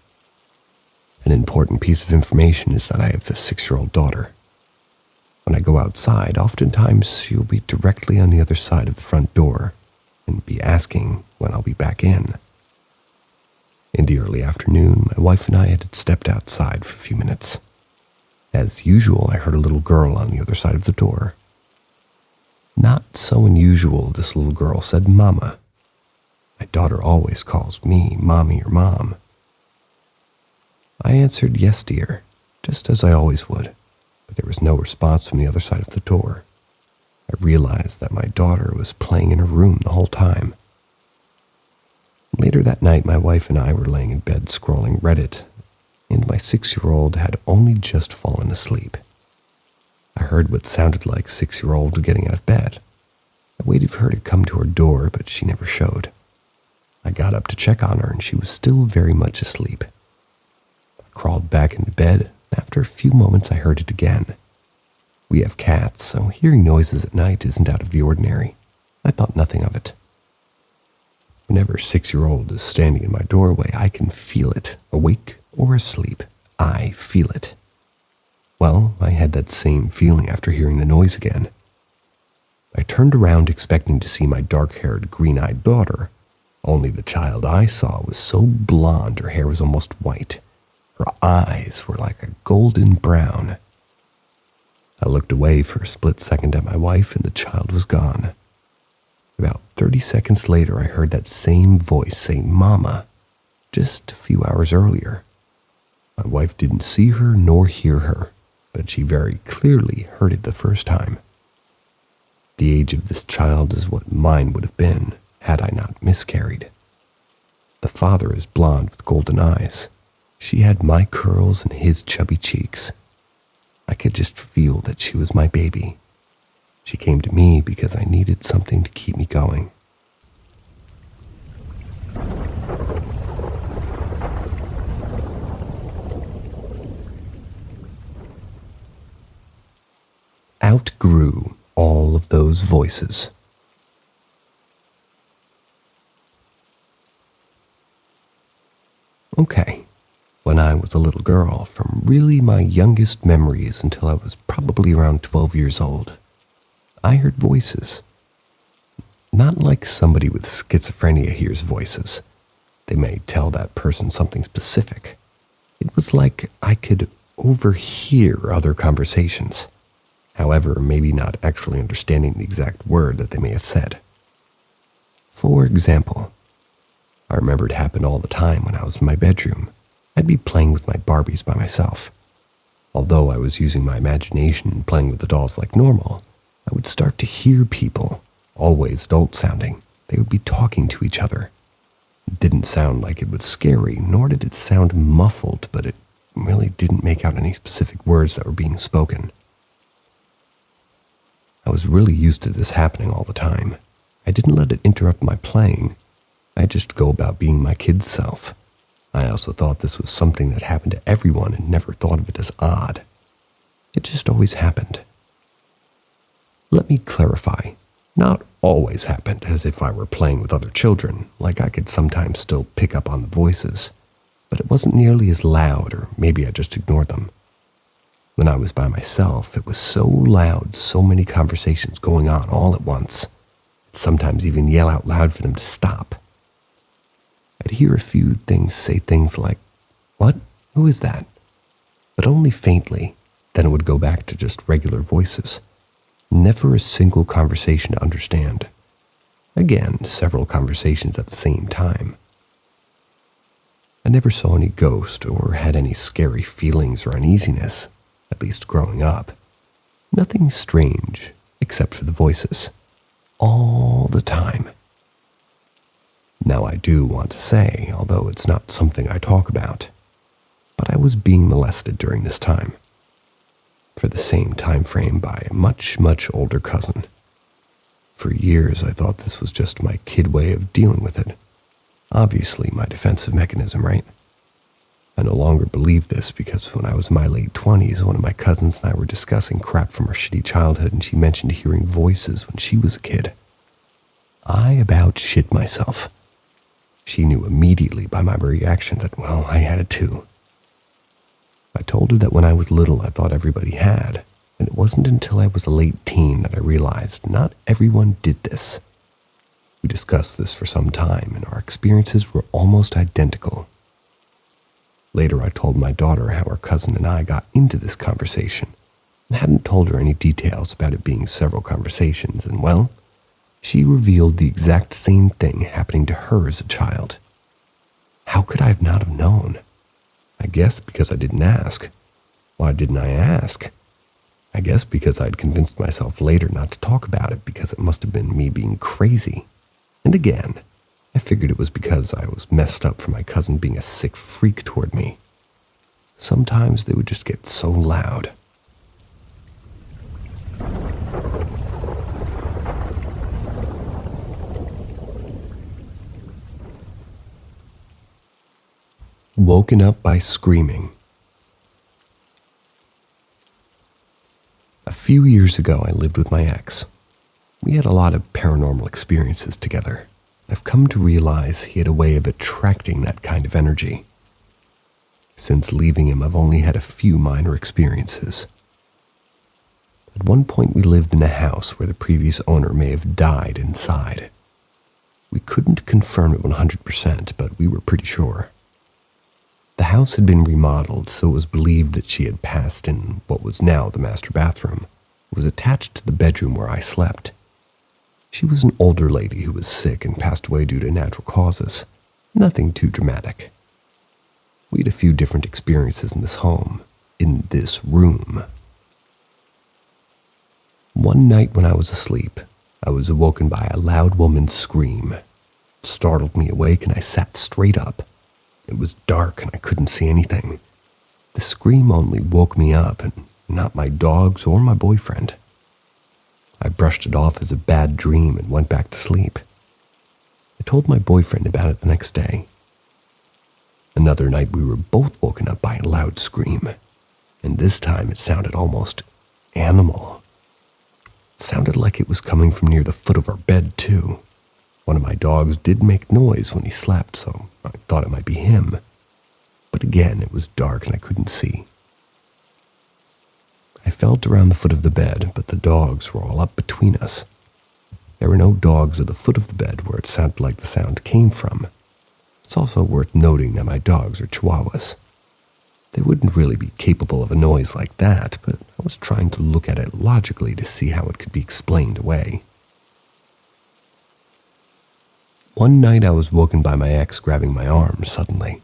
An important piece of information is that I have a 6-year-old daughter. When I go outside, oftentimes she'll be directly on the other side of the front door and be asking when I'll be back in. In the early afternoon, my wife and I had stepped outside for a few minutes. As usual, I heard a little girl on the other side of the door. Not so unusual, this little girl said, "Mama." My daughter always calls me Mommy or Mom. I answered, "Yes, dear," just as I always would, but there was no response from the other side of the door. I realized that my daughter was playing in her room the whole time. Later that night, my wife and I were laying in bed scrolling Reddit, and my 6-year-old had only just fallen asleep. I heard what sounded like 6-year-old getting out of bed. I waited for her to come to her door, but she never showed. I got up to check on her, and she was still very much asleep. I crawled back into bed, and after a few moments I heard it again. We have cats, so hearing noises at night isn't out of the ordinary. I thought nothing of it. Whenever a 6-year-old is standing in my doorway, I can feel it, awake or asleep. I feel it. Well, I had that same feeling after hearing the noise again. I turned around expecting to see my dark-haired, green-eyed daughter, only the child I saw was so blonde her hair was almost white. Her eyes were like a golden brown. I looked away for a split second at my wife and the child was gone. About 30 seconds later, I heard that same voice say "Mama," just a few hours earlier. My wife didn't see her nor hear her, but she very clearly heard it the first time. The age of this child is what mine would have been had I not miscarried. The father is blonde with golden eyes. She had my curls and his chubby cheeks. I could just feel that she was my baby. She came to me because I needed something to keep me going. Outgrew all of those voices. Okay, when I was a little girl, from really my youngest memories until I was probably around 12 years old, I heard voices. Not like somebody with schizophrenia hears voices. They may tell that person something specific. It was like I could overhear other conversations. However, maybe not actually understanding the exact word that they may have said. For example, I remember it happened all the time when I was in my bedroom. I'd be playing with my Barbies by myself. Although I was using my imagination and playing with the dolls like normal, I would start to hear people, always adult-sounding. They would be talking to each other. It didn't sound like it was scary, nor did it sound muffled, but it really didn't make out any specific words that were being spoken. I was really used to this happening all the time. I didn't let it interrupt my playing. I just go about being my kid's self. I also thought this was something that happened to everyone and never thought of it as odd. It just always happened. Let me clarify. Not always happened as if I were playing with other children, like I could sometimes still pick up on the voices, but it wasn't nearly as loud, or maybe I just ignored them. When I was by myself, it was so loud, so many conversations going on all at once. I'd sometimes even yell out loud for them to stop. I'd hear a few things say things like, "What? Who is that?" But only faintly. Then it would go back to just regular voices. Never a single conversation to understand. Again, several conversations at the same time. I never saw any ghost or had any scary feelings or uneasiness, at least growing up. Nothing strange, except for the voices. All the time. Now I do want to say, although it's not something I talk about, but I was being molested during this time. For the same time frame by a much, much older cousin. For years I thought this was just my kid way of dealing with it. Obviously my defensive mechanism, right? I no longer believe this because when I was in my late 20s, one of my cousins and I were discussing crap from our shitty childhood and she mentioned hearing voices when she was a kid. I about shit myself. She knew immediately by my reaction that, well, I had it too. I told her that when I was little I thought everybody had, and it wasn't until I was a late teen that I realized not everyone did this. We discussed this for some time, and our experiences were almost identical. Later I told my daughter how our cousin and I got into this conversation, and hadn't told her any details about it being several conversations, and well, she revealed the exact same thing happening to her as a child. How could I have not have known? I guess because I didn't ask. Why didn't I ask? I guess because I'd convinced myself later not to talk about it because it must have been me being crazy. And again, I figured it was because I was messed up for my cousin being a sick freak toward me. Sometimes they would just get so loud. Woken up by screaming. A A few years ago, I lived with my ex. We had a lot of paranormal experiences together. I've come to realize he had a way of attracting that kind of energy. Since leaving him, I've only had a few minor experiences. At one point, we lived in a house where the previous owner may have died inside. We couldn't confirm it 100%, but we were pretty sure. The house had been remodeled, so it was believed that she had passed in what was now the master bathroom. It was attached to the bedroom where I slept. She was an older lady who was sick and passed away due to natural causes. Nothing too dramatic. We had a few different experiences in this home, in this room. One night when I was asleep, I was awoken by a loud woman's scream. It startled me awake and I sat straight up. It was dark and I couldn't see anything. The scream only woke me up and not my dogs or my boyfriend. I brushed it off as a bad dream and went back to sleep. I told my boyfriend about it the next day. Another night we were both woken up by a loud scream, and this time it sounded almost animal. It sounded like it was coming from near the foot of our bed too. One of my dogs did make noise when he slept, so I thought it might be him. But again, it was dark and I couldn't see. I felt around the foot of the bed, but the dogs were all up between us. There were no dogs at the foot of the bed where it sounded like the sound came from. It's also worth noting that my dogs are Chihuahuas. They wouldn't really be capable of a noise like that, but I was trying to look at it logically to see how it could be explained away. One night I was woken by my ex grabbing my arm suddenly.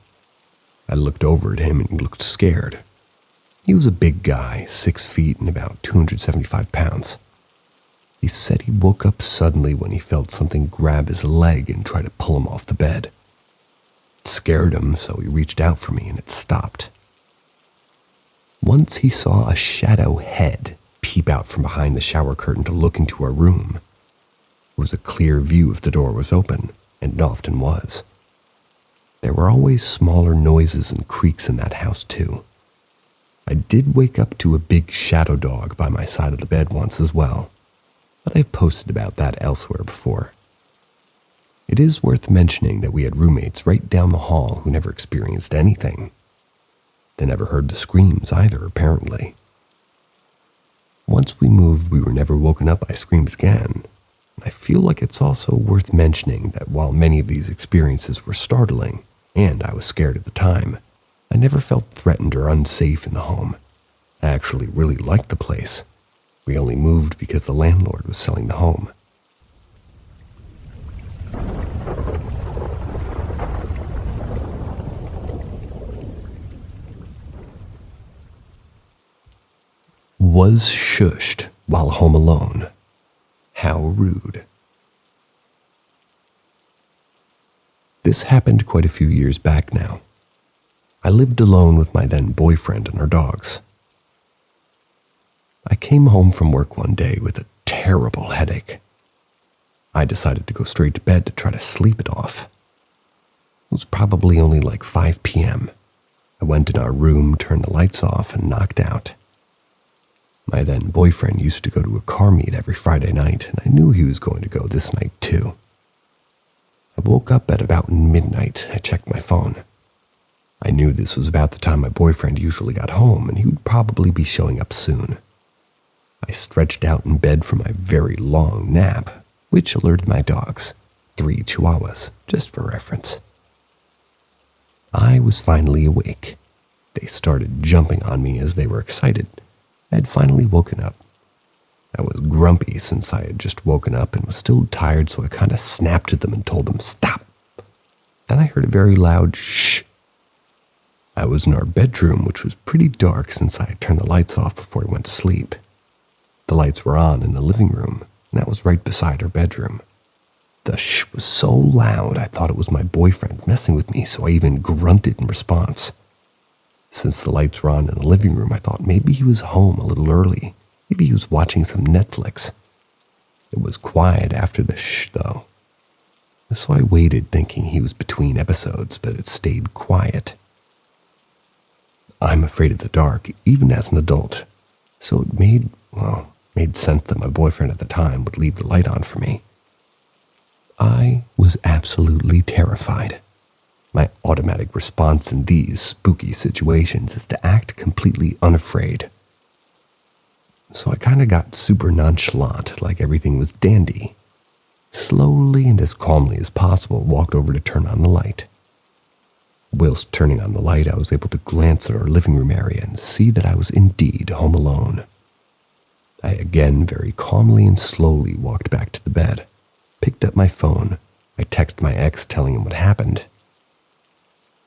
I looked over at him and he looked scared. He was a big guy, 6 feet and about 275 pounds. He said he woke up suddenly when he felt something grab his leg and try to pull him off the bed. It scared him, so he reached out for me and it stopped. Once he saw a shadow head peep out from behind the shower curtain to look into our room. It was a clear view if the door was open, and it often was. There were always smaller noises and creaks in that house too. I did wake up to a big shadow dog by my side of the bed once as well, but I've posted about that elsewhere before. It is worth mentioning that we had roommates right down the hall who never experienced anything. They never heard the screams either, apparently. Once we moved, we were never woken up by screams again. I feel like it's also worth mentioning that while many of these experiences were startling, and I was scared at the time, I never felt threatened or unsafe in the home. I actually really liked the place. We only moved because the landlord was selling the home. Was shushed while home alone. How rude. This happened quite a few years back now. I lived alone with my then boyfriend and our dogs. I came home from work one day with a terrible headache. I decided to go straight to bed to try to sleep it off. It was probably only like 5 p.m. I went in our room, turned the lights off, and knocked out. My then boyfriend used to go to a car meet every Friday night, and I knew he was going to go this night too. I woke up at about midnight. I checked my phone. I knew this was about the time my boyfriend usually got home, and he would probably be showing up soon. I stretched out in bed for my very long nap, which alerted my dogs, 3 Chihuahuas, just for reference. I was finally awake. They started jumping on me as they were excited. I had finally woken up. I was grumpy since I had just woken up and was still tired, so I kind of snapped at them and told them, "Stop!" Then I heard a very loud shh. I was in our bedroom, which was pretty dark since I had turned the lights off before I went to sleep. The lights were on in the living room, and that was right beside our bedroom. The shh was so loud I thought it was my boyfriend messing with me, so I even grunted in response. Since the lights were on in the living room, I thought maybe he was home a little early. Maybe he was watching some Netflix. It was quiet after the shh, though. So I waited thinking he was between episodes, but it stayed quiet. I'm afraid of the dark, even as an adult, so it made well, made sense that my boyfriend at the time would leave the light on for me. I was absolutely terrified. My automatic response in these spooky situations is to act completely unafraid. So I kind of got super nonchalant, like everything was dandy. Slowly and as calmly as possible, walked over to turn on the light. Whilst turning on the light, I was able to glance at our living room area and see that I was indeed home alone. I again very calmly and slowly walked back to the bed, picked up my phone. I texted my ex telling him what happened.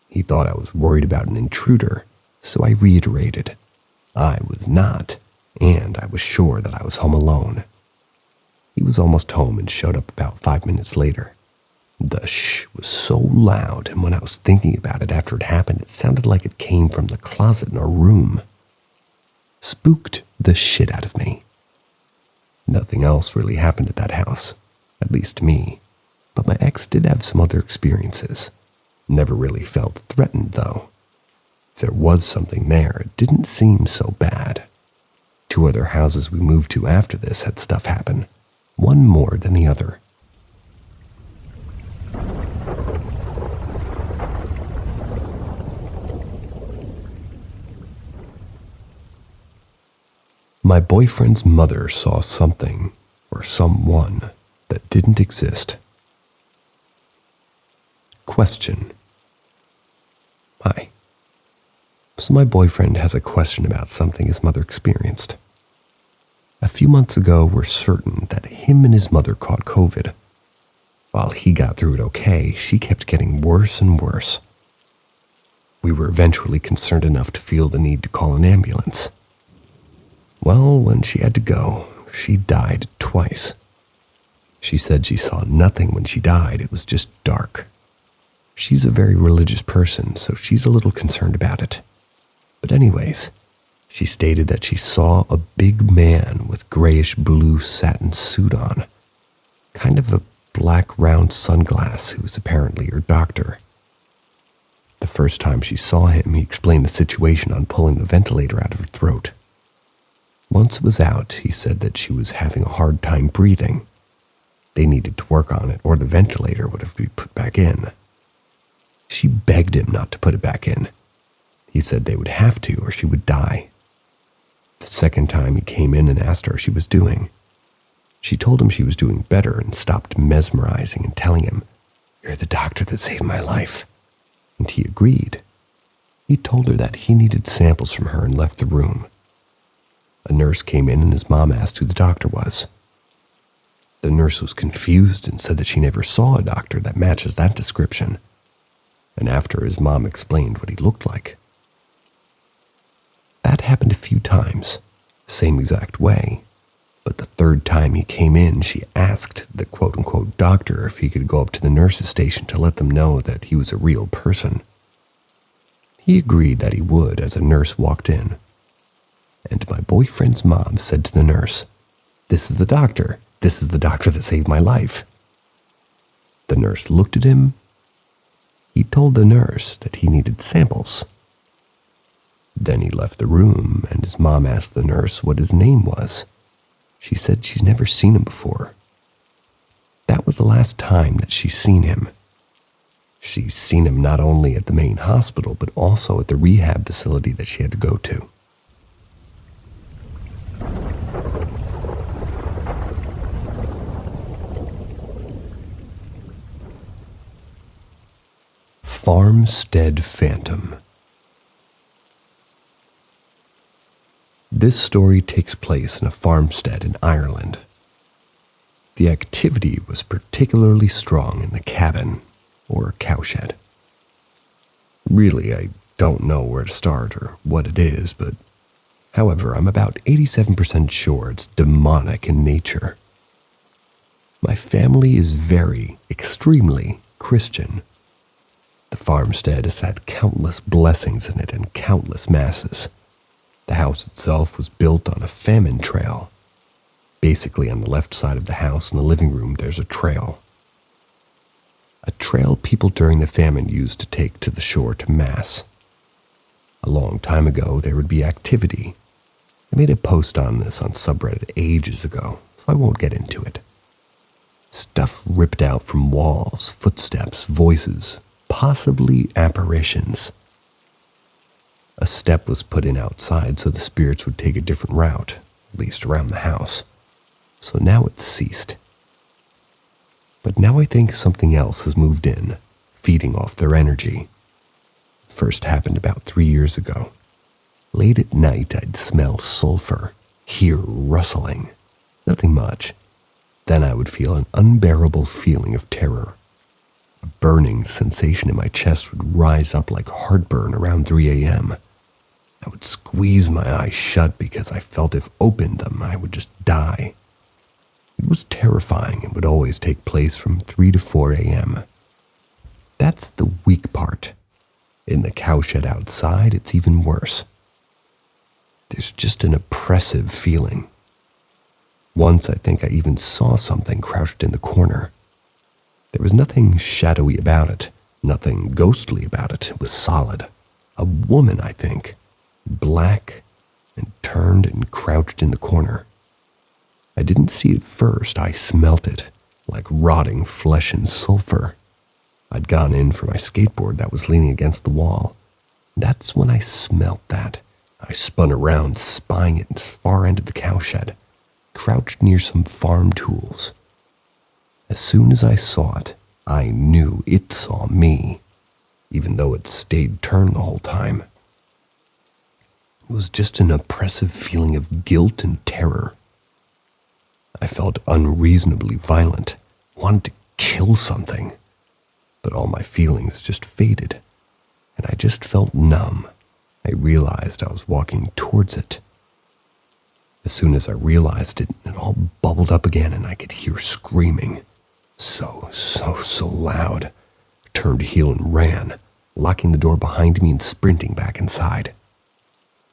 He thought I was worried about an intruder, so I reiterated. I was not, and I was sure that I was home alone. He was almost home and showed up about 5 minutes later. The shh was so loud, and when I was thinking about it after it happened, it sounded like it came from the closet in our room. Spooked the shit out of me. Nothing else really happened at that house, at least to me, but my ex did have some other experiences. Never really felt threatened, though. If there was something there, it didn't seem so bad. 2 other houses we moved to after this had stuff happen, one more than the other. My boyfriend's mother saw something or someone that didn't exist. Question. Hi. So my boyfriend has a question about something his mother experienced. A few months ago, we're certain that him and his mother caught COVID. While he got through it okay, she kept getting worse and worse. We were eventually concerned enough to feel the need to call an ambulance. Well, when she had to go, she died twice. She said she saw nothing when she died, it was just dark. She's a very religious person, so she's a little concerned about it. But anyways, she stated that she saw a big man with grayish-blue satin suit on, kind of a black round sunglass who was apparently her doctor. The first time she saw him, he explained the situation on pulling the ventilator out of her throat. Once it was out, he said that she was having a hard time breathing. They needed to work on it, or the ventilator would have to be put back in. She begged him not to put it back in. He said they would have to, or she would die. The second time he came in and asked her how she was doing. She told him she was doing better and stopped mesmerizing and telling him, "You're the doctor that saved my life." And he agreed. He told her that he needed samples from her and left the room. A nurse came in and his mom asked who the doctor was. The nurse was confused and said that she never saw a doctor that matches that description. And after his mom explained what he looked like. That happened a few times, same exact way. But the third time he came in, she asked the quote-unquote doctor if he could go up to the nurse's station to let them know that he was a real person. He agreed that he would as a nurse walked in. And my boyfriend's mom said to the nurse, "This is the doctor. This is the doctor that saved my life." The nurse looked at him. He told the nurse that he needed samples. Then he left the room, and his mom asked the nurse what his name was. She said she's never seen him before. That was the last time that she's seen him. She's seen him not only at the main hospital, but also at the rehab facility that she had to go to. Farmstead Phantom. This story takes place in a farmstead in Ireland. The activity was particularly strong in the cabin, or cowshed. Really, I don't know where to start or what it is, but however, I'm about 87% sure it's demonic in nature. My family is very, extremely Christian. The farmstead has had countless blessings in it and countless masses. The house itself was built on a famine trail. Basically, on the left side of the house in the living room, there's a trail. A trail people during the famine used to take to the shore to mass. A long time ago, there would be activity. I made a post on this on subreddit ages ago, so I won't get into it. Stuff ripped out from walls, footsteps, voices, possibly apparitions. A step was put in outside so the spirits would take a different route, at least around the house. So now it's ceased. But now I think something else has moved in, feeding off their energy. It first happened about 3 years ago. Late at night, I'd smell sulfur, hear rustling. Nothing much. Then I would feel an unbearable feeling of terror. A burning sensation in my chest would rise up like heartburn around 3 a.m. I would squeeze my eyes shut because I felt if opened them, I would just die. It was terrifying and would always take place from 3 to 4 a.m. That's the weak part. In the cowshed outside, it's even worse. There's just an oppressive feeling. Once I think I even saw something crouched in the corner. There was nothing shadowy about it, nothing ghostly about it. It was solid. A woman, I think. Black and turned and crouched in the corner. I didn't see it first. I smelt it, like rotting flesh and sulfur. I'd gone in for my skateboard that was leaning against the wall. That's when I smelt that. I spun around, spying it at the far end of the cowshed, crouched near some farm tools. As soon as I saw it, I knew it saw me, even though it stayed turned the whole time. It was just an oppressive feeling of guilt and terror. I felt unreasonably violent, wanted to kill something, but all my feelings just faded, and I just felt numb. I realized I was walking towards it. As soon as I realized it, it all bubbled up again and I could hear screaming. So loud. I turned heel and ran, locking the door behind me and sprinting back inside.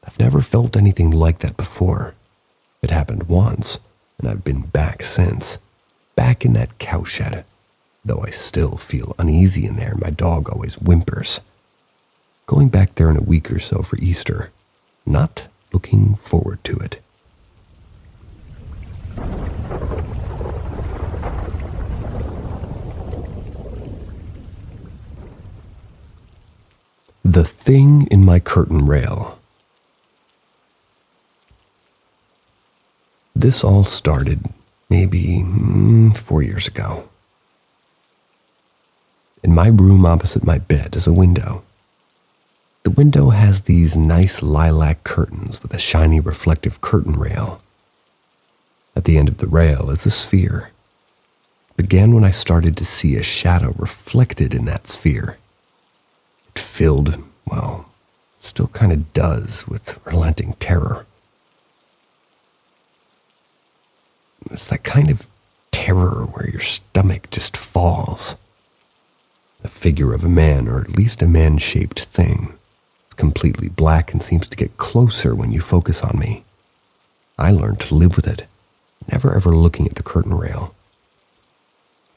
I've never felt anything like that before. It happened once, and I've been back since. Back in that cowshed, though I still feel uneasy in there and my dog always whimpers. Going back there in a week or so for Easter. Not looking forward to it. The thing in my curtain rail. This all started maybe 4 years ago. In my room opposite my bed is a window. The window has these nice lilac curtains with a shiny reflective curtain rail. At the end of the rail is a sphere. It began when I started to see a shadow reflected in that sphere. It filled, well, still kind of does, with relenting terror. It's that kind of terror where your stomach just falls. The figure of a man, or at least a man-shaped thing, is completely black and seems to get closer when you focus on me. I learned to live with it, never ever looking at the curtain rail.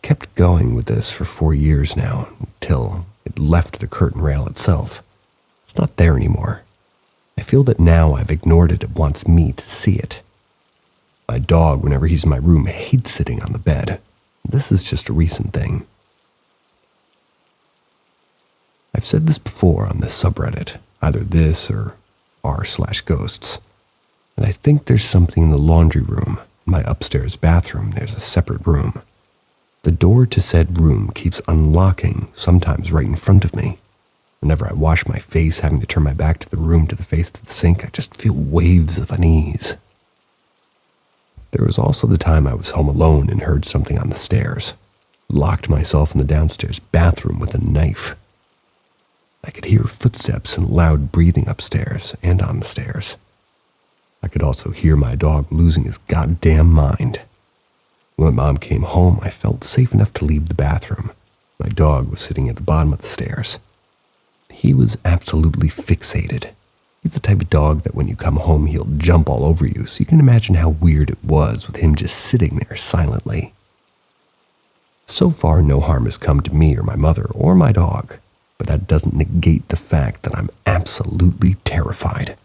Kept going with this for 4 years now, until it left the curtain rail itself. It's not there anymore. I feel that now I've ignored it. It wants me to see it. My dog, whenever he's in my room, hates sitting on the bed. This is just a recent thing. I've said this before on this subreddit, either this or r/ghosts, and I think there's something in the laundry room. In my upstairs bathroom, there's a separate room. The door to said room keeps unlocking, sometimes right in front of me. Whenever I wash my face, having to turn my back to the room to the face to the sink, I just feel waves of unease. There was also the time I was home alone and heard something on the stairs. Locked myself in the downstairs bathroom with a knife. I could hear footsteps and loud breathing upstairs and on the stairs. I could also hear my dog losing his goddamn mind. When Mom came home, I felt safe enough to leave the bathroom. My dog was sitting at the bottom of the stairs. He was absolutely fixated. He's the type of dog that when you come home, he'll jump all over you, so you can imagine how weird it was with him just sitting there silently. So far, no harm has come to me or my mother or my dog, but that doesn't negate the fact that I'm absolutely terrified.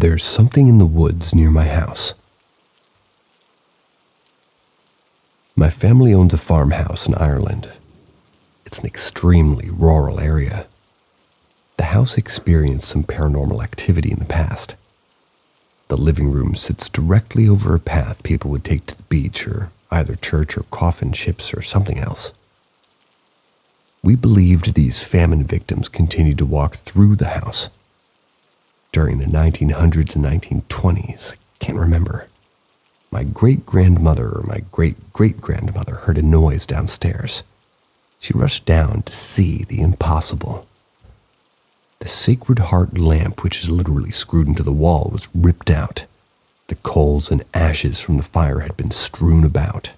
There's something in the woods near my house. My family owns a farmhouse in Ireland. It's an extremely rural area. The house experienced some paranormal activity in the past. The living room sits directly over a path people would take to the beach or either church or coffin ships or something else. We believed these famine victims continued to walk through the house. During the 1900s and 1920s, I can't remember. My great-grandmother or my great-great-grandmother heard a noise downstairs. She rushed down to see the impossible. The Sacred Heart lamp, which is literally screwed into the wall, was ripped out. The coals and ashes from the fire had been strewn about.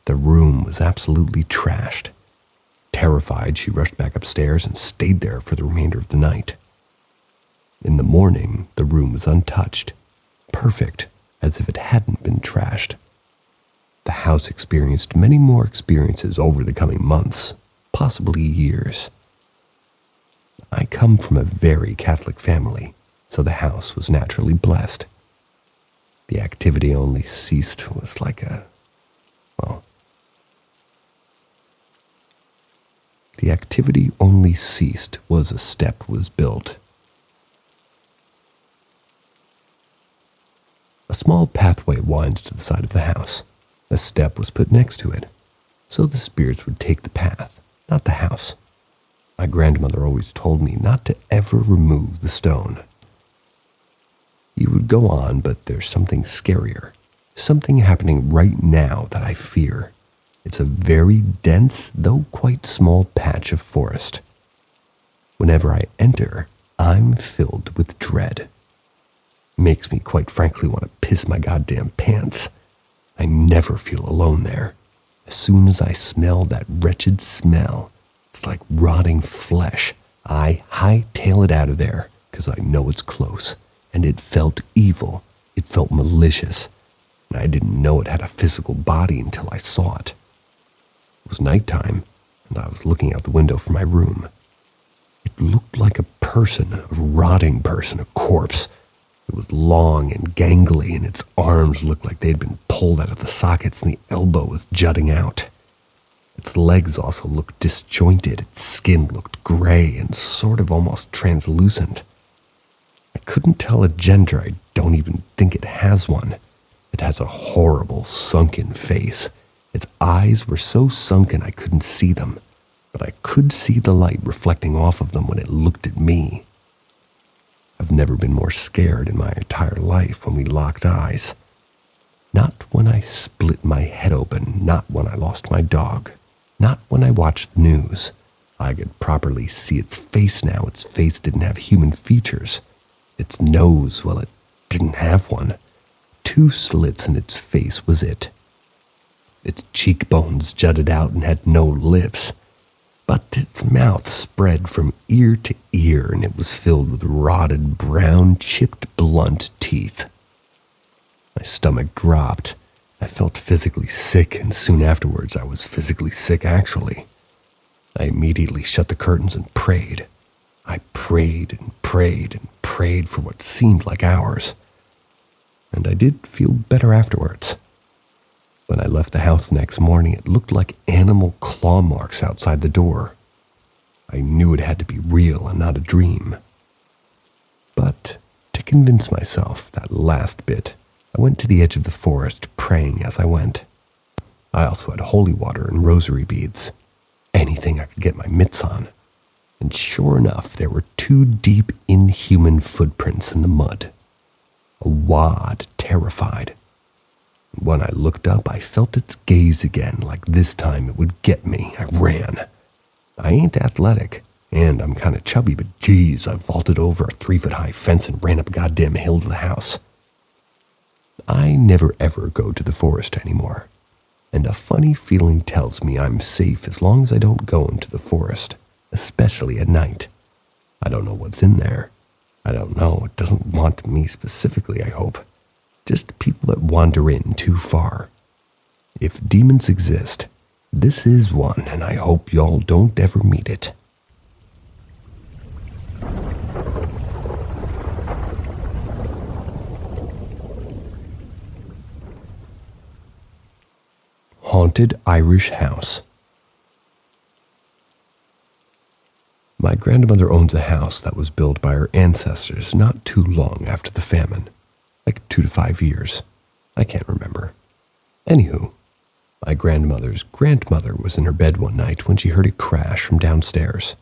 The room was absolutely trashed. Terrified, she rushed back upstairs and stayed there for the remainder of the night. In the morning, the room was untouched, perfect, as if it hadn't been trashed. The house experienced many more experiences over the coming months, possibly years. I come from a very Catholic family, so the house was naturally blessed. The activity only ceased was like a, well, the activity only ceased was a step was built. A small pathway winds to the side of the house. A step was put next to it, so the spirits would take the path, not the house. My grandmother always told me not to ever remove the stone. You would go on, but there's something scarier, something happening right now that I fear. It's a very dense, though quite small patch of forest. Whenever I enter, I'm filled with dread. Makes me quite frankly want to piss my goddamn pants. I never feel alone there. As soon as I smell that wretched smell, it's like rotting flesh. I hightail it out of there because I know it's close. And it felt evil. It felt malicious. And I didn't know it had a physical body until I saw it. It was nighttime, and I was looking out the window from my room. It looked like a person, a rotting person, a corpse. It was long and gangly, and its arms looked like they'd been pulled out of the sockets, and the elbow was jutting out. Its legs also looked disjointed. Its skin looked gray and sort of almost translucent. I couldn't tell a gender. I don't even think it has one. It has a horrible, sunken face. Its eyes were so sunken I couldn't see them, but I could see the light reflecting off of them when it looked at me. I've never been more scared in my entire life when we locked eyes. Not when I split my head open, not when I lost my dog, not when I watched the news. I could properly see its face now. Its face didn't have human features. Its nose, well, it didn't have one. 2 slits in its face was it. Its cheekbones jutted out and had no lips. But its mouth spread from ear to ear, and it was filled with rotted, brown, chipped, blunt teeth. My stomach dropped. I felt physically sick, and soon afterwards I was physically sick actually. I immediately shut the curtains and prayed. I prayed and prayed and prayed for what seemed like hours. And I did feel better afterwards. When I left the house the next morning, it looked like animal claw marks outside the door. I knew it had to be real and not a dream. But to convince myself that last bit, I went to the edge of the forest praying as I went. I also had holy water and rosary beads, anything I could get my mitts on. And sure enough, there were 2 deep, inhuman footprints in the mud. A wad, terrified. When I looked up, I felt its gaze again, like this time it would get me. I ran. I ain't athletic, and I'm kind of chubby, but geez, I vaulted over a 3-foot-high fence and ran up a goddamn hill to the house. I never ever go to the forest anymore, and a funny feeling tells me I'm safe as long as I don't go into the forest, especially at night. I don't know what's in there. I don't know. It doesn't want me specifically, I hope. Just people that wander in too far. If demons exist, this is one, and I hope y'all don't ever meet it. haunted Irish house. My grandmother owns a house that was built by her ancestors not too long after the famine, like 2 to 5 years. I can't remember. Anywho, my grandmother's grandmother was in her bed one night when she heard a crash from downstairs.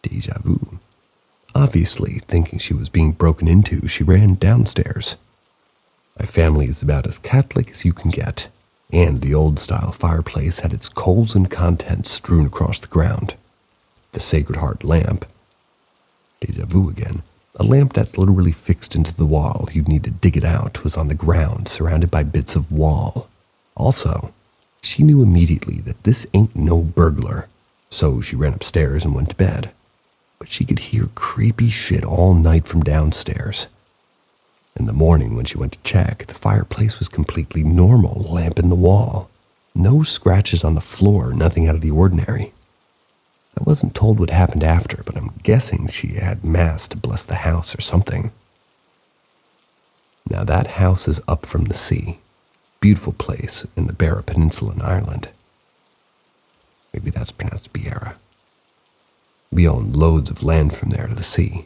Déjà vu. Obviously, thinking she was being broken into, she ran downstairs. My family is about as Catholic as you can get, and the old-style fireplace had its coals and contents strewn across the ground. The Sacred Heart lamp, déjà vu again, a lamp that's literally fixed into the wall, you'd need to dig it out, was on the ground, surrounded by bits of wall. Also, she knew immediately that this ain't no burglar, so she ran upstairs and went to bed. But she could hear creepy shit all night from downstairs. In the morning, when she went to check, the fireplace was completely normal, lamp in the wall. No scratches on the floor, nothing out of the ordinary. I wasn't told what happened after, but I'm guessing she had mass to bless the house or something. Now that house is up from the sea. Beautiful place in the Beara Peninsula in Ireland. Maybe that's pronounced Beara. We own loads of land from there to the sea.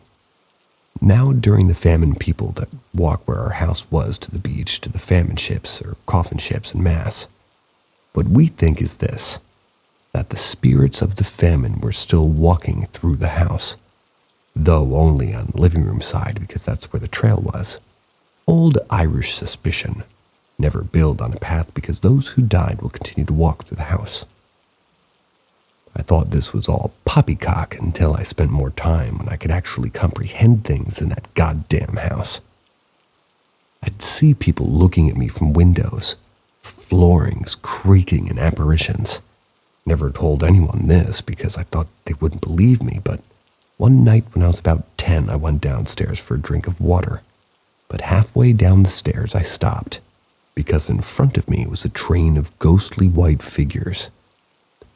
Now during the famine, people that walk where our house was to the beach to the famine ships or coffin ships en masse. What we think is this, that the spirits of the famine were still walking through the house, though only on the living room side because that's where the trail was. Old Irish suspicion. Never build on a path because those who died will continue to walk through the house. I thought this was all poppycock until I spent more time when I could actually comprehend things in that goddamn house. I'd see people looking at me from windows, floorings creaking in apparitions. Never told anyone this because I thought they wouldn't believe me, but one night when I was about 10, I went downstairs for a drink of water. But halfway down the stairs, I stopped because in front of me was a train of ghostly white figures.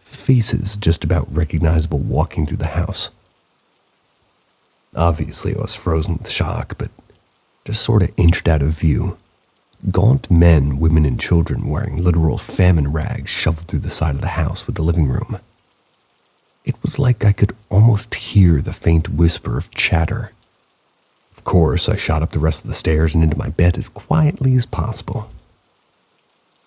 Faces just about recognizable walking through the house. Obviously, I was frozen with shock, but just sort of inched out of view. Gaunt men, women, and children wearing literal famine rags shoved through the side of the house with the living room. It was like I could almost hear the faint whisper of chatter. Of course, I shot up the rest of the stairs and into my bed as quietly as possible.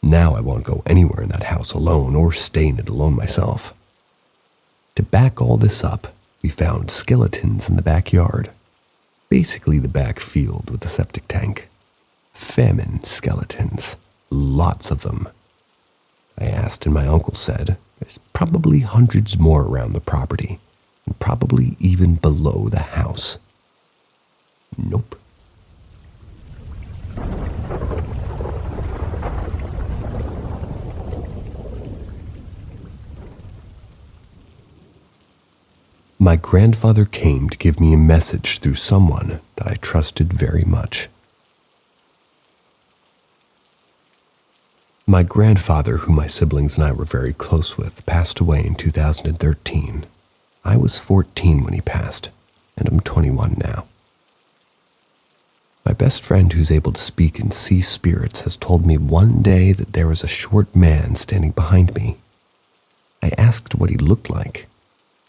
Now I won't go anywhere in that house alone or stay in it alone myself. To back all this up, we found skeletons in the backyard. Basically the back field with the septic tank. Famine skeletons. Lots of them. I asked and my uncle said, there's probably hundreds more around the property, and probably even below the house. Nope. My grandfather came to give me a message through someone that I trusted very much. My grandfather, who my siblings and I were very close with, passed away in 2013. I was 14 when he passed, and I'm 21 now. My best friend who's able to speak and see spirits has told me one day that there was a short man standing behind me. I asked what he looked like.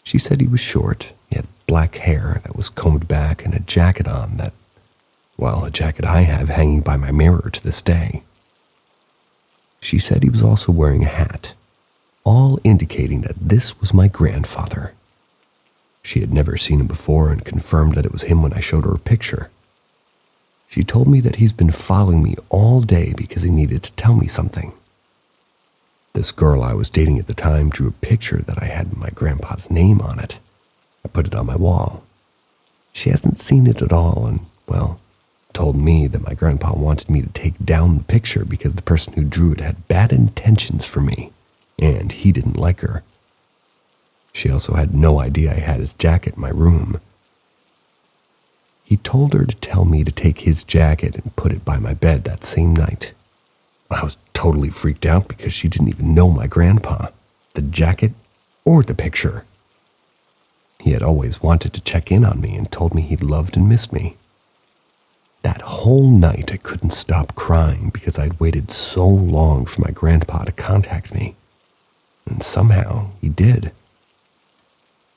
She said he was short, he had black hair that was combed back and a jacket on that, well, a jacket I have hanging by my mirror to this day. She said he was also wearing a hat, all indicating that this was my grandfather. She had never seen him before and confirmed that it was him when I showed her a picture. She told me that he's been following me all day because he needed to tell me something. This girl I was dating at the time drew a picture that I had my grandpa's name on it. I put it on my wall. She hasn't seen it at all and, well, told me that my grandpa wanted me to take down the picture because the person who drew it had bad intentions for me, and he didn't like her. She also had no idea I had his jacket in my room. He told her to tell me to take his jacket and put it by my bed that same night. I was totally freaked out because she didn't even know my grandpa, the jacket, or the picture. He had always wanted to check in on me and told me he loved and missed me. That whole night I couldn't stop crying because I'd waited so long for my grandpa to contact me. And somehow he did.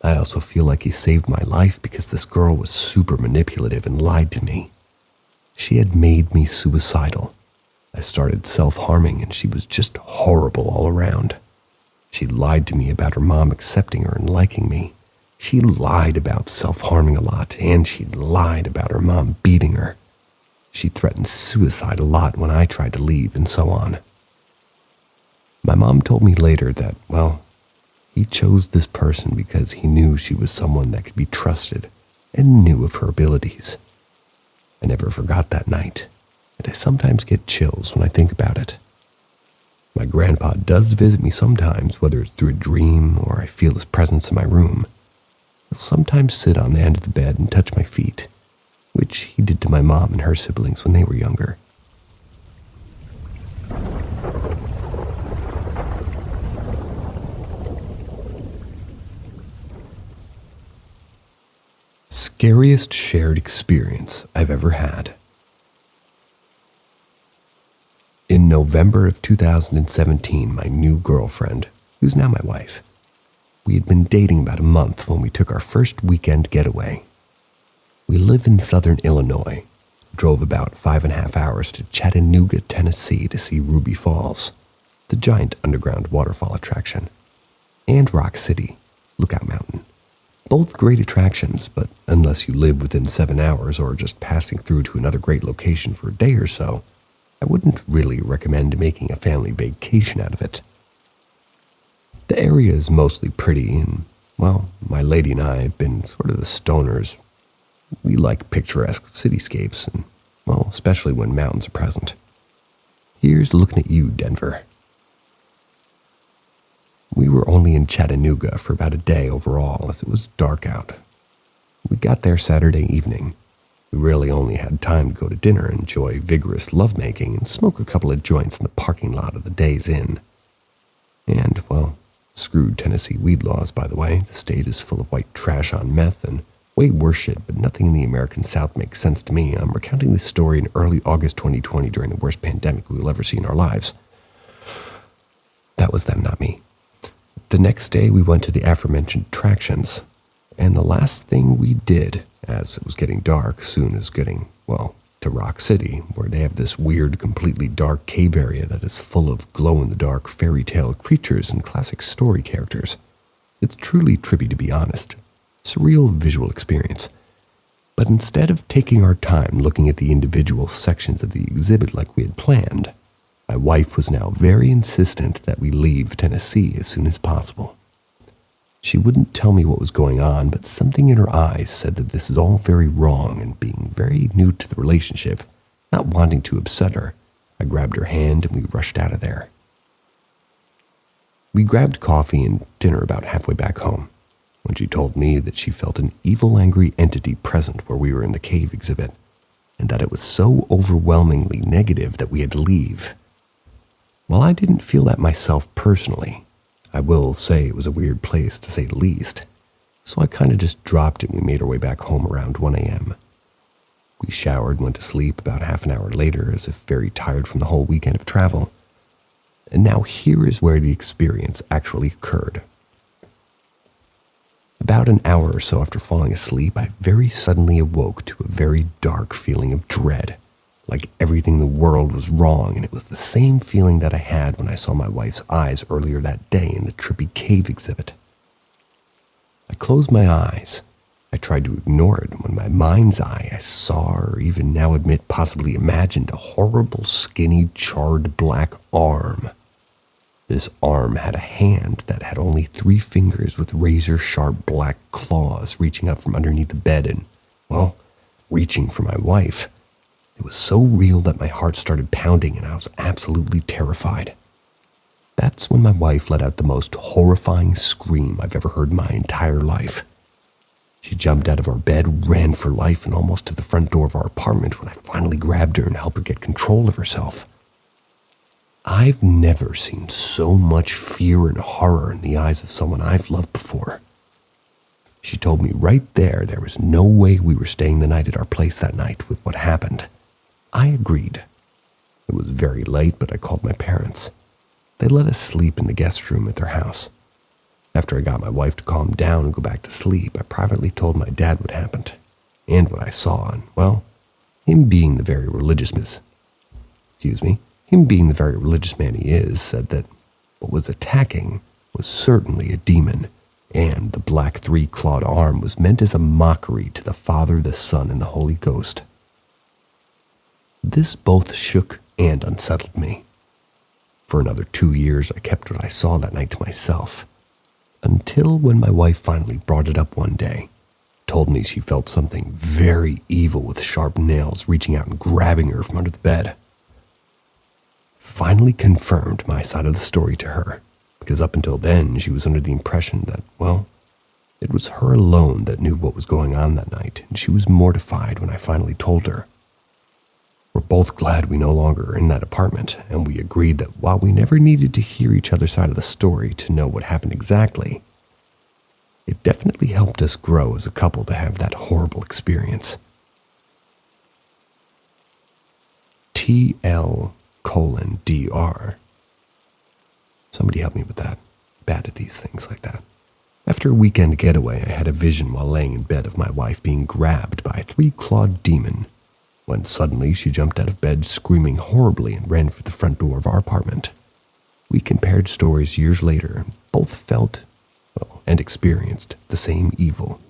I also feel like he saved my life because this girl was super manipulative and lied to me. She had made me suicidal. I started self-harming and she was just horrible all around. She lied to me about her mom accepting her and liking me. She lied about self-harming a lot, and she lied about her mom beating her. She threatened suicide a lot when I tried to leave, and so on. My mom told me later that, well, he chose this person because he knew she was someone that could be trusted and knew of her abilities. I never forgot that night, and I sometimes get chills when I think about it. My grandpa does visit me sometimes, whether it's through a dream or I feel his presence in my room. He'll sometimes sit on the end of the bed and touch my feet, which he did to my mom and her siblings when they were younger. Scariest shared experience I've ever had. In November of 2017, my new girlfriend, who's now my wife, we had been dating about a month when we took our first weekend getaway. We live in southern Illinois, drove about 5.5 hours to Chattanooga, Tennessee to see Ruby Falls, the giant underground waterfall attraction, and Rock City, Lookout Mountain. Both great attractions, but unless you live within 7 hours or just passing through to another great location for a day or so, I wouldn't really recommend making a family vacation out of it. The area is mostly pretty and, well, my lady and I have been sort of the stoners. We like picturesque cityscapes and, well, especially when mountains are present. Here's looking at you, Denver. We were only in Chattanooga for about a day overall as it was dark out. We got there Saturday evening. We really only had time to go to dinner, enjoy vigorous lovemaking, and smoke a couple of joints in the parking lot of the Days Inn. And, well, screwed Tennessee weed laws, by the way. The state is full of white trash on meth and way worse shit, but nothing in the American South makes sense to me. I'm recounting this story in early August 2020 during the worst pandemic we will ever see in our lives. That was them, not me. The next day, we went to the aforementioned attractions, and the last thing we did, as it was getting dark, soon as getting, well, to Rock City, where they have this weird, completely dark cave area that is full of glow-in-the-dark fairy tale creatures and classic story characters. It's truly trippy, to be honest. Surreal visual experience. But instead of taking our time looking at the individual sections of the exhibit like we had planned, my wife was now very insistent that we leave Tennessee as soon as possible. She wouldn't tell me what was going on, but something in her eyes said that this is all very wrong, and being very new to the relationship, not wanting to upset her, I grabbed her hand and we rushed out of there. We grabbed coffee and dinner about halfway back home, when she told me that she felt an evil, angry entity present where we were in the cave exhibit, and that it was so overwhelmingly negative that we had to leave. While I didn't feel that myself personally, I will say it was a weird place to say the least, so I kind of just dropped it and we made our way back home around 1 a.m. We showered and went to sleep about half an hour later, as if very tired from the whole weekend of travel. And now here is where the experience actually occurred. About an hour or so after falling asleep, I very suddenly awoke to a very dark feeling of dread, like everything in the world was wrong, and it was the same feeling that I had when I saw my wife's eyes earlier that day in the trippy cave exhibit. I closed my eyes. I tried to ignore it when in my mind's eye I saw, or even now admit possibly imagined, a horrible, skinny, charred black arm. This arm had a hand that had only 3 fingers with razor-sharp black claws reaching up from underneath the bed and, well, reaching for my wife. It was so real that my heart started pounding and I was absolutely terrified. That's when my wife let out the most horrifying scream I've ever heard in my entire life. She jumped out of our bed, ran for life, and almost to the front door of our apartment when I finally grabbed her and helped her get control of herself. I've never seen so much fear and horror in the eyes of someone I've loved before. She told me right there was no way we were staying the night at our place that night with what happened. I agreed. It was very late, but I called my parents. They let us sleep in the guest room at their house. After I got my wife to calm down and go back to sleep, I privately told my dad what happened and what I saw, and, well, him being the very religious man he is, said that what was attacking was certainly a demon, and the black three-clawed arm was meant as a mockery to the Father, the Son, and the Holy Ghost. This both shook and unsettled me. For another 2 years, I kept what I saw that night to myself, until when my wife finally brought it up one day, told me she felt something very evil with sharp nails reaching out and grabbing her from under the bed. Finally confirmed my side of the story to her, because up until then she was under the impression that, well, it was her alone that knew what was going on that night, and she was mortified when I finally told her. We're both glad we no longer are in that apartment, and we agreed that while we never needed to hear each other's side of the story to know what happened exactly, it definitely helped us grow as a couple to have that horrible experience. TL:DR. Somebody help me with that. Bad at these things like that. After a weekend getaway, I had a vision while laying in bed of my wife being grabbed by a three-clawed demon, when suddenly she jumped out of bed screaming horribly and ran for the front door of our apartment. We compared stories years later, and both felt, and experienced the same evil.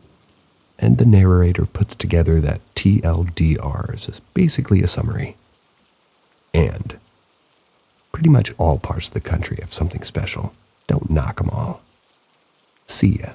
And the narrator puts together that TLDRs as basically a summary. And pretty much all parts of the country have something special. Don't knock 'em all. See ya.